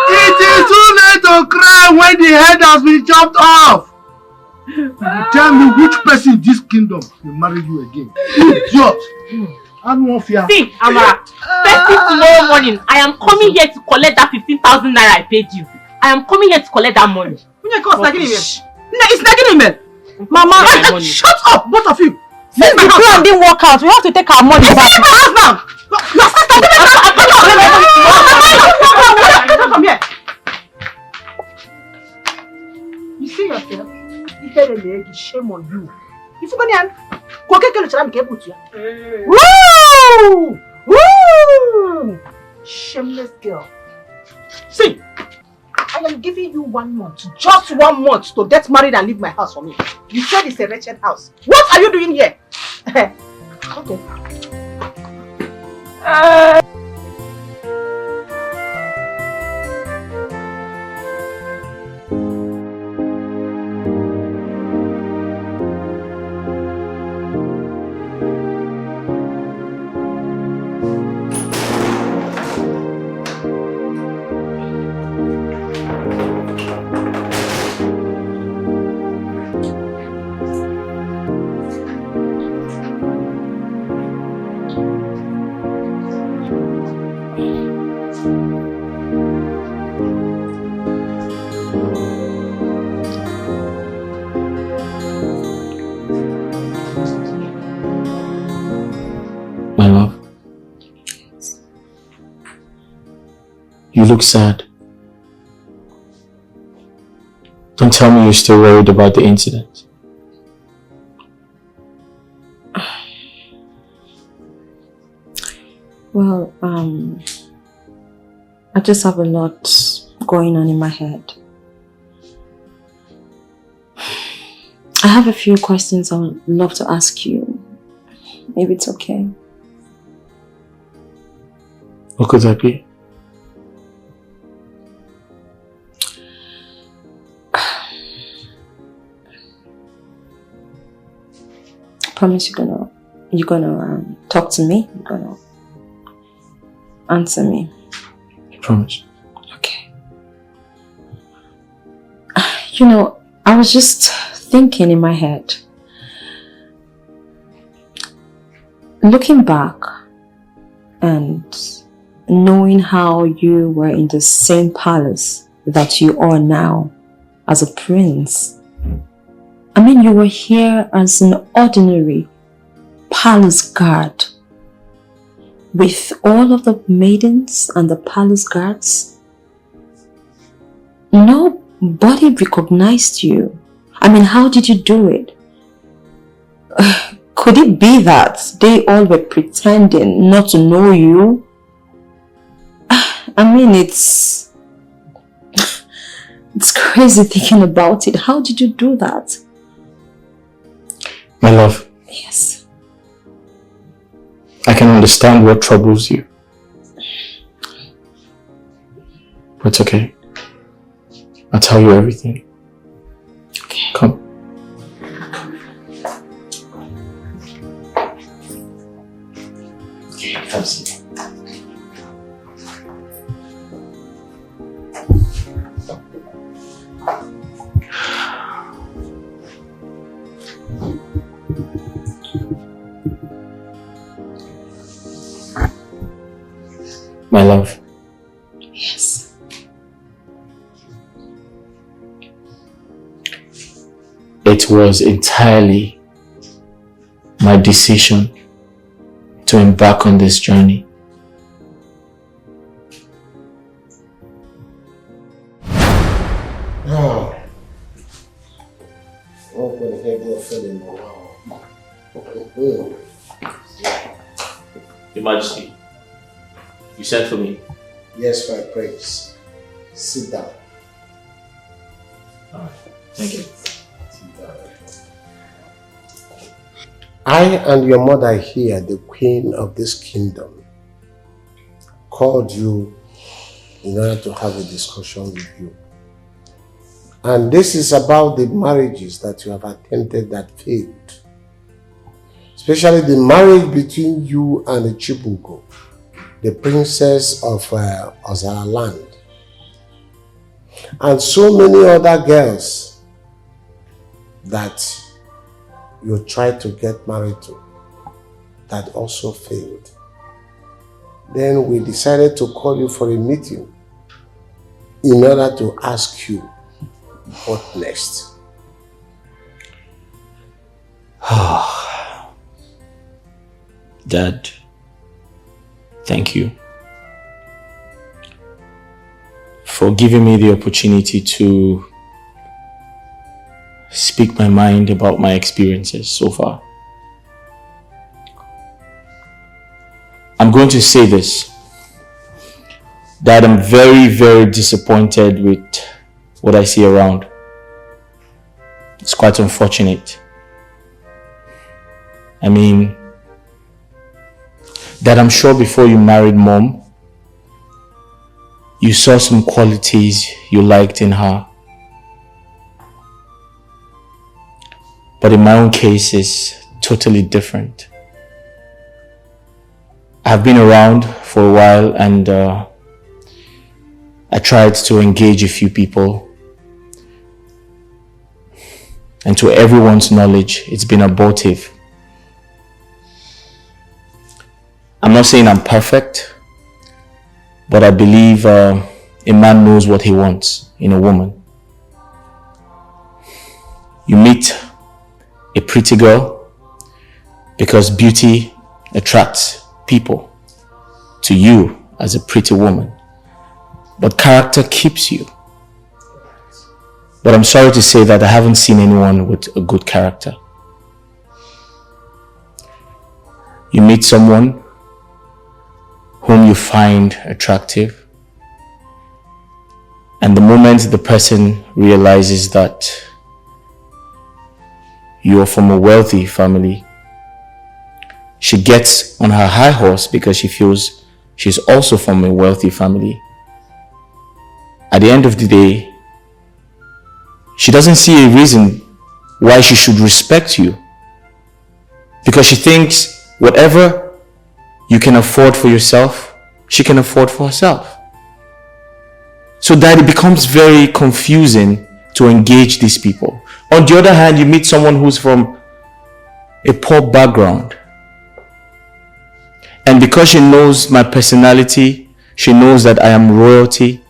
it is too late to cry when the head has been chopped off. You tell me which person in this kingdom will marry you again. Idiot. I don't want fear. See, Amara, first thing tomorrow morning, I am coming here to collect that 15,000 naira I paid you. I am coming here to collect that money. It's nagging email. Mama, shut up, both of you. Since the plan didn't work out, we have to take our money back. Leave my house now. Come here. You see yourself? Shame on you. If you're going to woo! Woo! Shameless girl. See, I am giving you 1 month, just 1 month to get married and leave my house for me. You said it's a wretched house. What are you doing here? Okay. You look sad. Don't tell me you're still worried about the incident. Well, I just have a lot going on in my head. I have a few questions I would love to ask you. Maybe it's okay. What could that be? Promise you're gonna talk to me. You're gonna answer me. I promise. Okay. You know, I was just thinking in my head. Looking back and knowing how you were in the same palace that you are now as a prince. I mean, you were here as an ordinary palace guard with all of the maidens and the palace guards. Nobody recognized you. I mean, how did you do it? Could it be that they all were pretending not to know you? I mean, it's crazy thinking about it. How did you do that? My love. Yes. I can understand what troubles you. But it's okay. I'll tell you everything. Okay. Come. Have a seat. My love. Yes. It was entirely my decision to embark on this journey. Oh. Your Majesty, you sent for me. Yes, my prince. Sit down. Alright, thank you. I and your mother here, the queen of this kingdom, called you in order to have a discussion with you. And this is about the marriages that you have attempted that failed. Especially the marriage between you and the Chibungo, the princess of Ozara land. And so many other girls that you tried to get married to that also failed. Then we decided to call you for a meeting in order to ask you what next. Dad, thank you for giving me the opportunity to speak my mind about my experiences so far. I'm going to say this, that I'm very, very disappointed with what I see around. It's quite unfortunate. I mean, that I'm sure before you married Mom, you saw some qualities you liked in her. But in my own case, it's totally different. I've been around for a while and I tried to engage a few people. And to everyone's knowledge, it's been abortive. I'm not saying I'm perfect, but I believe a man knows what he wants in a woman. You meet a pretty girl because beauty attracts people to you as a pretty woman, but character keeps you. But I'm sorry to say that I haven't seen anyone with a good character. You meet someone whom you find attractive, and the moment the person realizes that you are from a wealthy family, she gets on her high horse because she feels she's also from a wealthy family. At the end of the day, she doesn't see a reason why she should respect you, because she thinks whatever you can afford for yourself, she can afford for herself. So that it becomes very confusing to engage these people. On the other hand, you meet someone who's from a poor background, and because she knows my personality, she knows that I am royalty,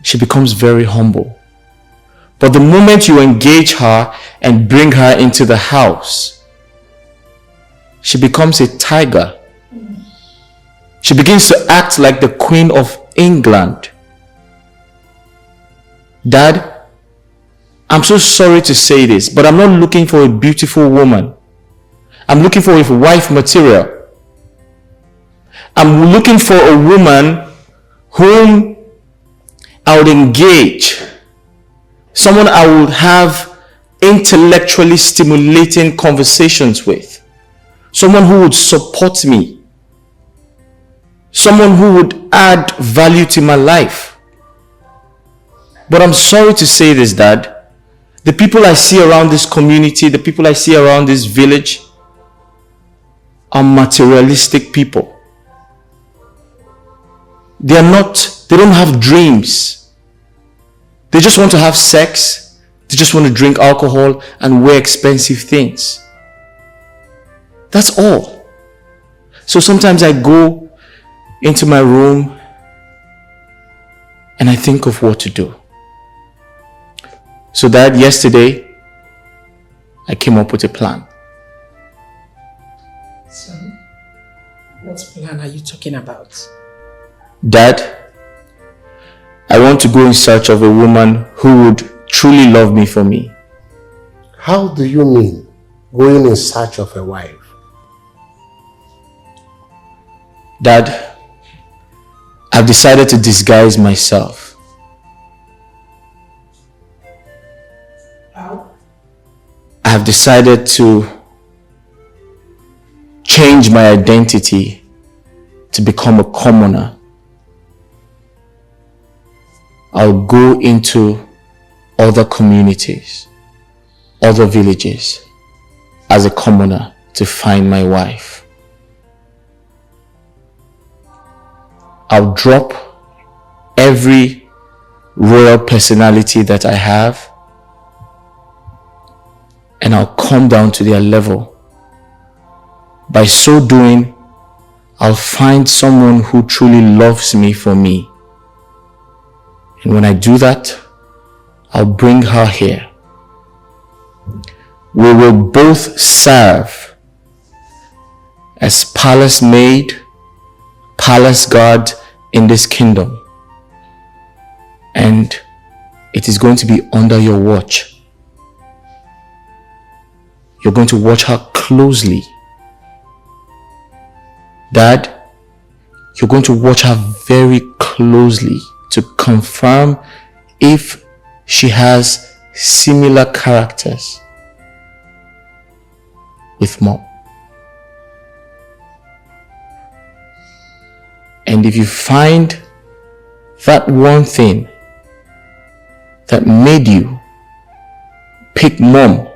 she becomes very humble. But the moment you engage her and bring her into the house, she becomes a tiger. She begins to act like the Queen of England. Dad, I'm so sorry to say this, but I'm not looking for a beautiful woman. I'm looking for a wife material. I'm looking for a woman whom I would engage. Someone I would have intellectually stimulating conversations with. Someone who would support me. Someone who would add value to my life. But I'm sorry to say this, Dad. The people I see around this community, the people I see around this village are materialistic people. They don't have dreams. They just want to have sex. They just want to drink alcohol and wear expensive things. That's all. So sometimes I go into my room and I think of what to do. So Dad, yesterday, I came up with a plan. Son, what plan are you talking about? Dad, I want to go in search of a woman who would truly love me for me. How do you mean, going in search of a wife? Dad, I've decided to disguise myself. How? I have decided to change my identity to become a commoner. I'll go into other communities, other villages as a commoner to find my wife. I'll drop every royal personality that I have and I'll come down to their level. By so doing, I'll find someone who truly loves me for me. And when I do that, I'll bring her here. We will both serve as palace maid, palace guard in this kingdom. And it is going to be under your watch. You're going to watch her closely. Dad, you're going to watch her very closely to confirm if she has similar characters with Mom. And if you find that one thing that made you pick Mom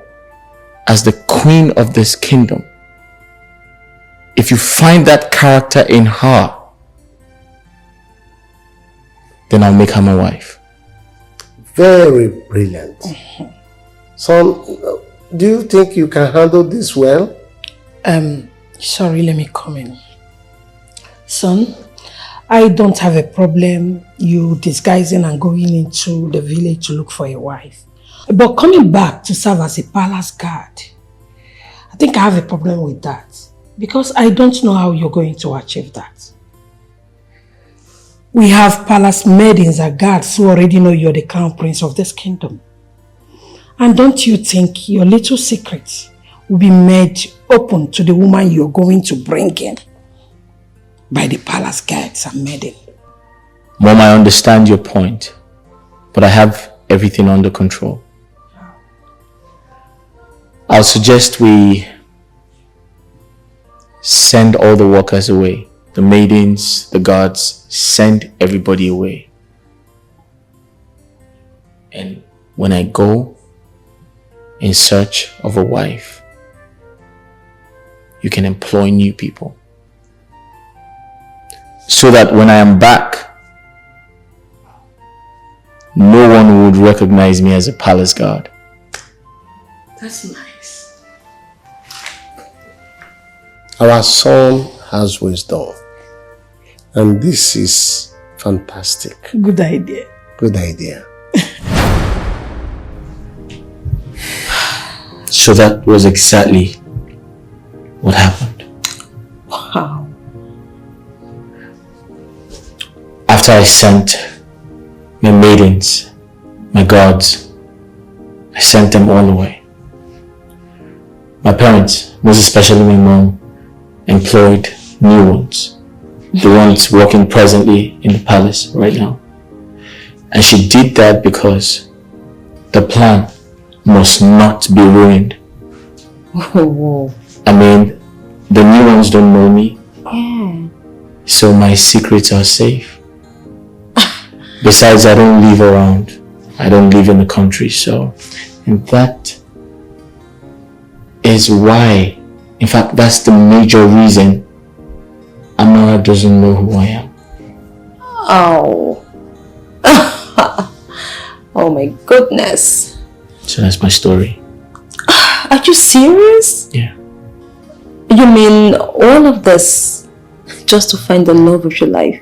as the queen of this kingdom, if you find that character in her, then I'll make her my wife. Very brilliant. Son, do you think you can handle this well? Sorry, let me come in. Son, I don't have a problem you disguising and going into the village to look for a wife. But coming back to serve as a palace guard, I think I have a problem with that. Because I don't know how you're going to achieve that. We have palace maidens and guards who already know you're the crown prince of this kingdom. And don't you think your little secrets will be made open to the woman you're going to bring in by the palace guards and maidens? Mom, I understand your point, but I have everything under control. I'll suggest we send all the workers away. The maidens, the guards, send everybody away. And when I go in search of a wife, you can employ new people. So that when I am back, no one would recognize me as a palace guard. That's nice. Our son has wisdom. And this is fantastic. Good idea. Good idea. So that was exactly what happened. Wow. After I sent my maidens, my guards, I sent them all away. My parents, most especially my mom, employed new ones. The ones working presently in the palace right now. And she did that because the plan must not be ruined. Whoa. I mean, the new ones don't know me. Yeah. So my secrets are safe. Besides, I don't live around. I don't live in the country, so... And that is why, in fact, that's the major reason Amara doesn't know who I am. Oh. Oh my goodness. So that's my story. Are you serious? Yeah. You mean all of this just to find the love of your life?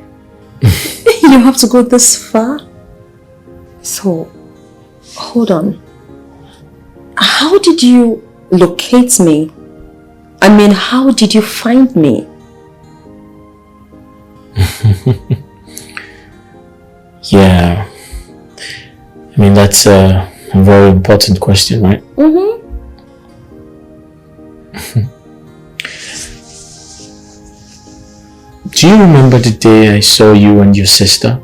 You have to go this far? So, hold on. How did you locate me? I mean, how did you find me? Yeah. I mean, that's a very important question, right? Mm-hmm. Do you remember the day I saw you and your sister?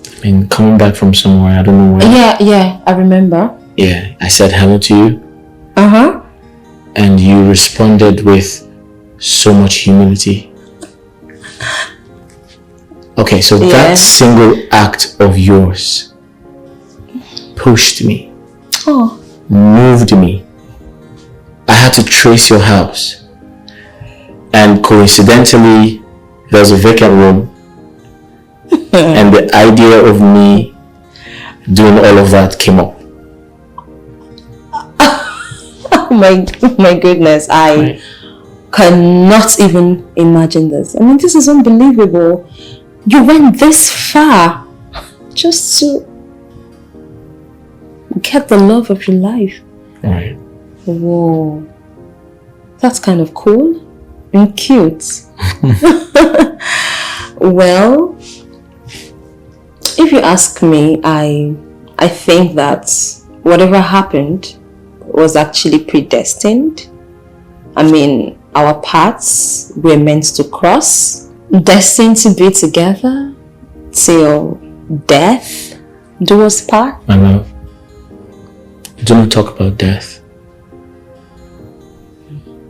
I mean, coming back from somewhere, I don't know where. Yeah, I remember. Yeah, I said hello to you. Uh-huh. And you responded with so much humility. Okay, so that single act of yours pushed me, moved me. I had to trace your house. And coincidentally, there was a vacant room. And the idea of me doing all of that came up. Oh my goodness, I cannot even imagine this. I mean, this is unbelievable. You went this far just to get the love of your life. Right. Whoa. That's kind of cool and cute. Well, if you ask me, I think that whatever happened was actually predestined. I mean, our paths were meant to cross, destined to be together till death do us part. My love, do not talk about death.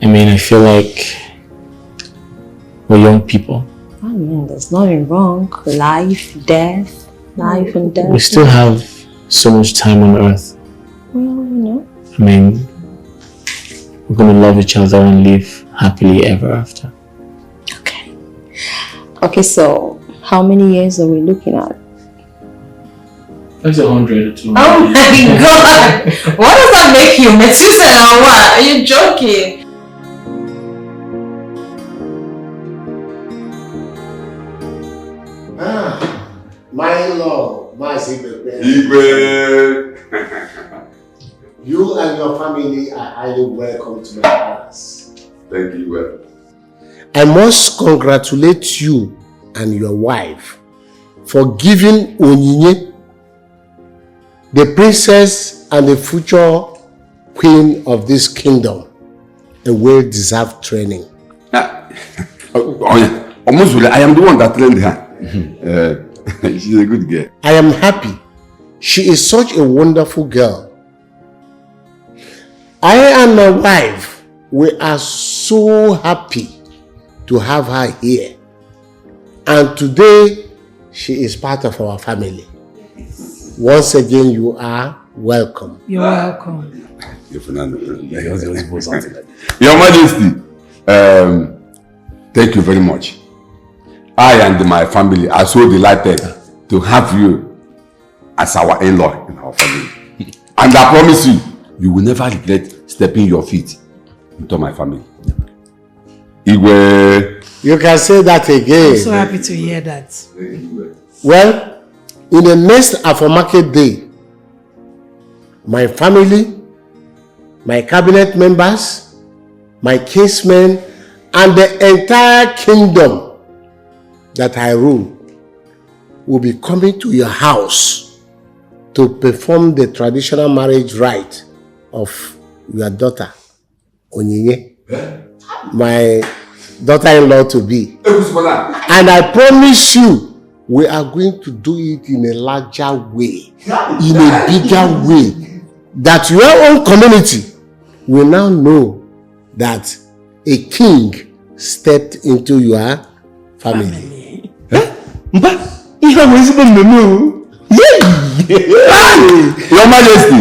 I mean, I feel like we're young people. I mean, there's nothing wrong. Life, death, life and death. We still have so much time on earth. Well, you know. I mean, we're going to love each other and live happily ever after. Okay, so how many years are we looking at? That's 100 or 200. Oh my god! What does that make you? Methuselah or what? Are you joking? My lord, my Igwe. You and your family are highly welcome to my palace. Thank you, well. I must congratulate you and your wife for giving Onyinye, the princess and the future queen of this kingdom, a well-deserved training. Almost, I am the one that trained her. She's a good girl. I am happy. She is such a wonderful girl. I and my wife, we are so happy to have her here. And today, she is part of our family. Once again, you are welcome. You're welcome. Your Majesty, thank you very much. I and my family are so delighted to have you as our in-law in our family. And I promise you, you will never regret stepping your feet into my family. Igwe. You can say that again. I'm so happy to hear that. Well, in the next Afromarket day, my family, my cabinet members, my kinsmen, and the entire kingdom that I rule will be coming to your house to perform the traditional marriage rite of your daughter, Onyinye, my daughter-in-law to be. And I promise you, we are going to do it in a larger way, in a bigger way, that your own community will now know that a king stepped into your family. Your Majesty,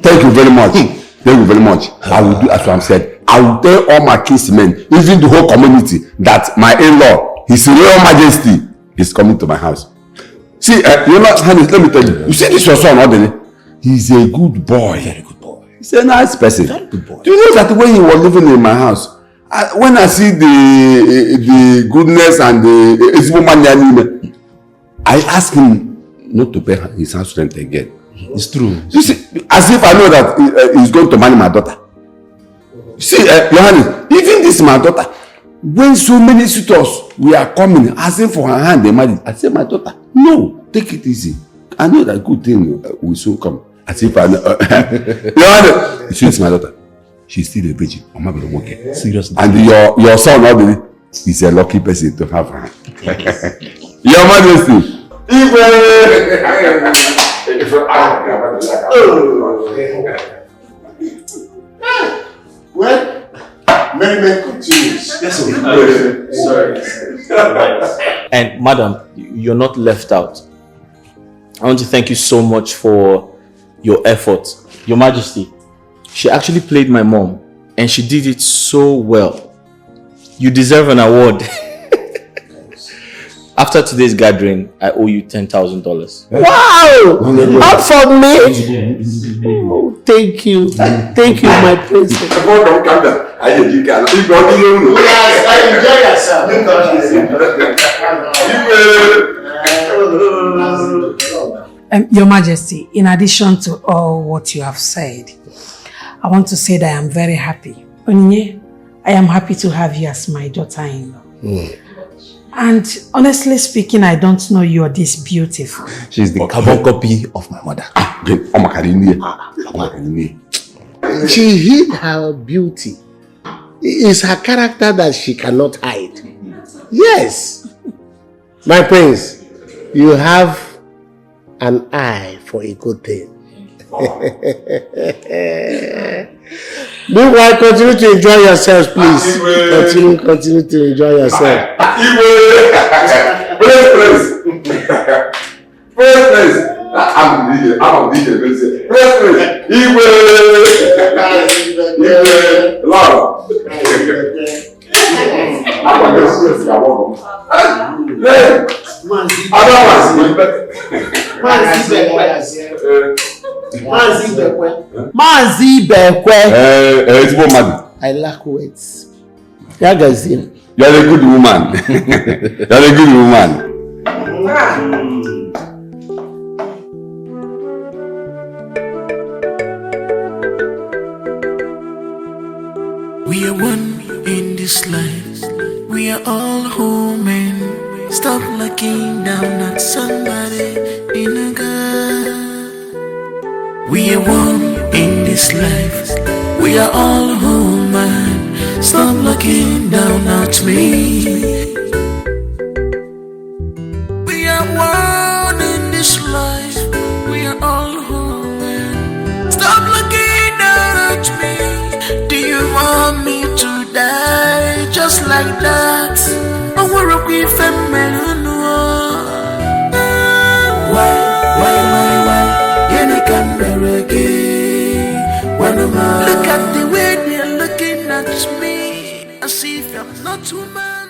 thank you very much. Thank you very much. I will do as I said. I will tell all my kinsmen, even the whole community, that my in-law, His Royal Majesty, is coming to my house. See, let me tell you. You see this your son, Odly? He's a good boy. Very good boy. He's a nice person. Very good boy. Do you know that when he was living in my house, when I see the goodness and the woman, I ask him not to pay his house rent again. It's true. You see, as if I know that he's going to marry my daughter. See, Johannes, even this my daughter, when so many suitors we are coming, asking for her hand, they married. I say, my daughter, no, take it easy. I know that good thing will soon come. As if I know. Johannes, you see, it's my daughter. She's still a virgin. Seriously. And your son, Odly, is a lucky person to have her. Your Majesty. Well, merriment continues. Yes, sorry. And madam, you're not left out. I want to thank you so much for your effort. Your Majesty, she actually played my mom and she did it so well. You deserve an award. After today's gathering, I owe you $10,000. Wow! Up for me? Oh, thank you. Thank you, my princess. Your Majesty, in addition to all what you have said, I want to say that I am very happy. Onyinye, I am happy to have you as my daughter-in-law. And honestly speaking, I don't know you're this beautiful. She's the carbon copy of my mother. She hid her beauty. It's her character that she cannot hide. Yes. My prince, you have an eye for a good thing. Meanwhile, continue to enjoy yourselves, please. Continue to enjoy yourself. Praise. I'm DJ. Praise. Lord. I lack words. You're a good woman. You're a good woman. We are one in this life. We are all human. Stop looking down at somebody in a girl. We are one in this life. We are all human. Stop looking down at me. We are one in this life. We are all human. Stop looking down at me. Do you want me to die just like that? I wanna be feminine. Why? You can never again. Look at the way they're looking at me as if I'm not woman.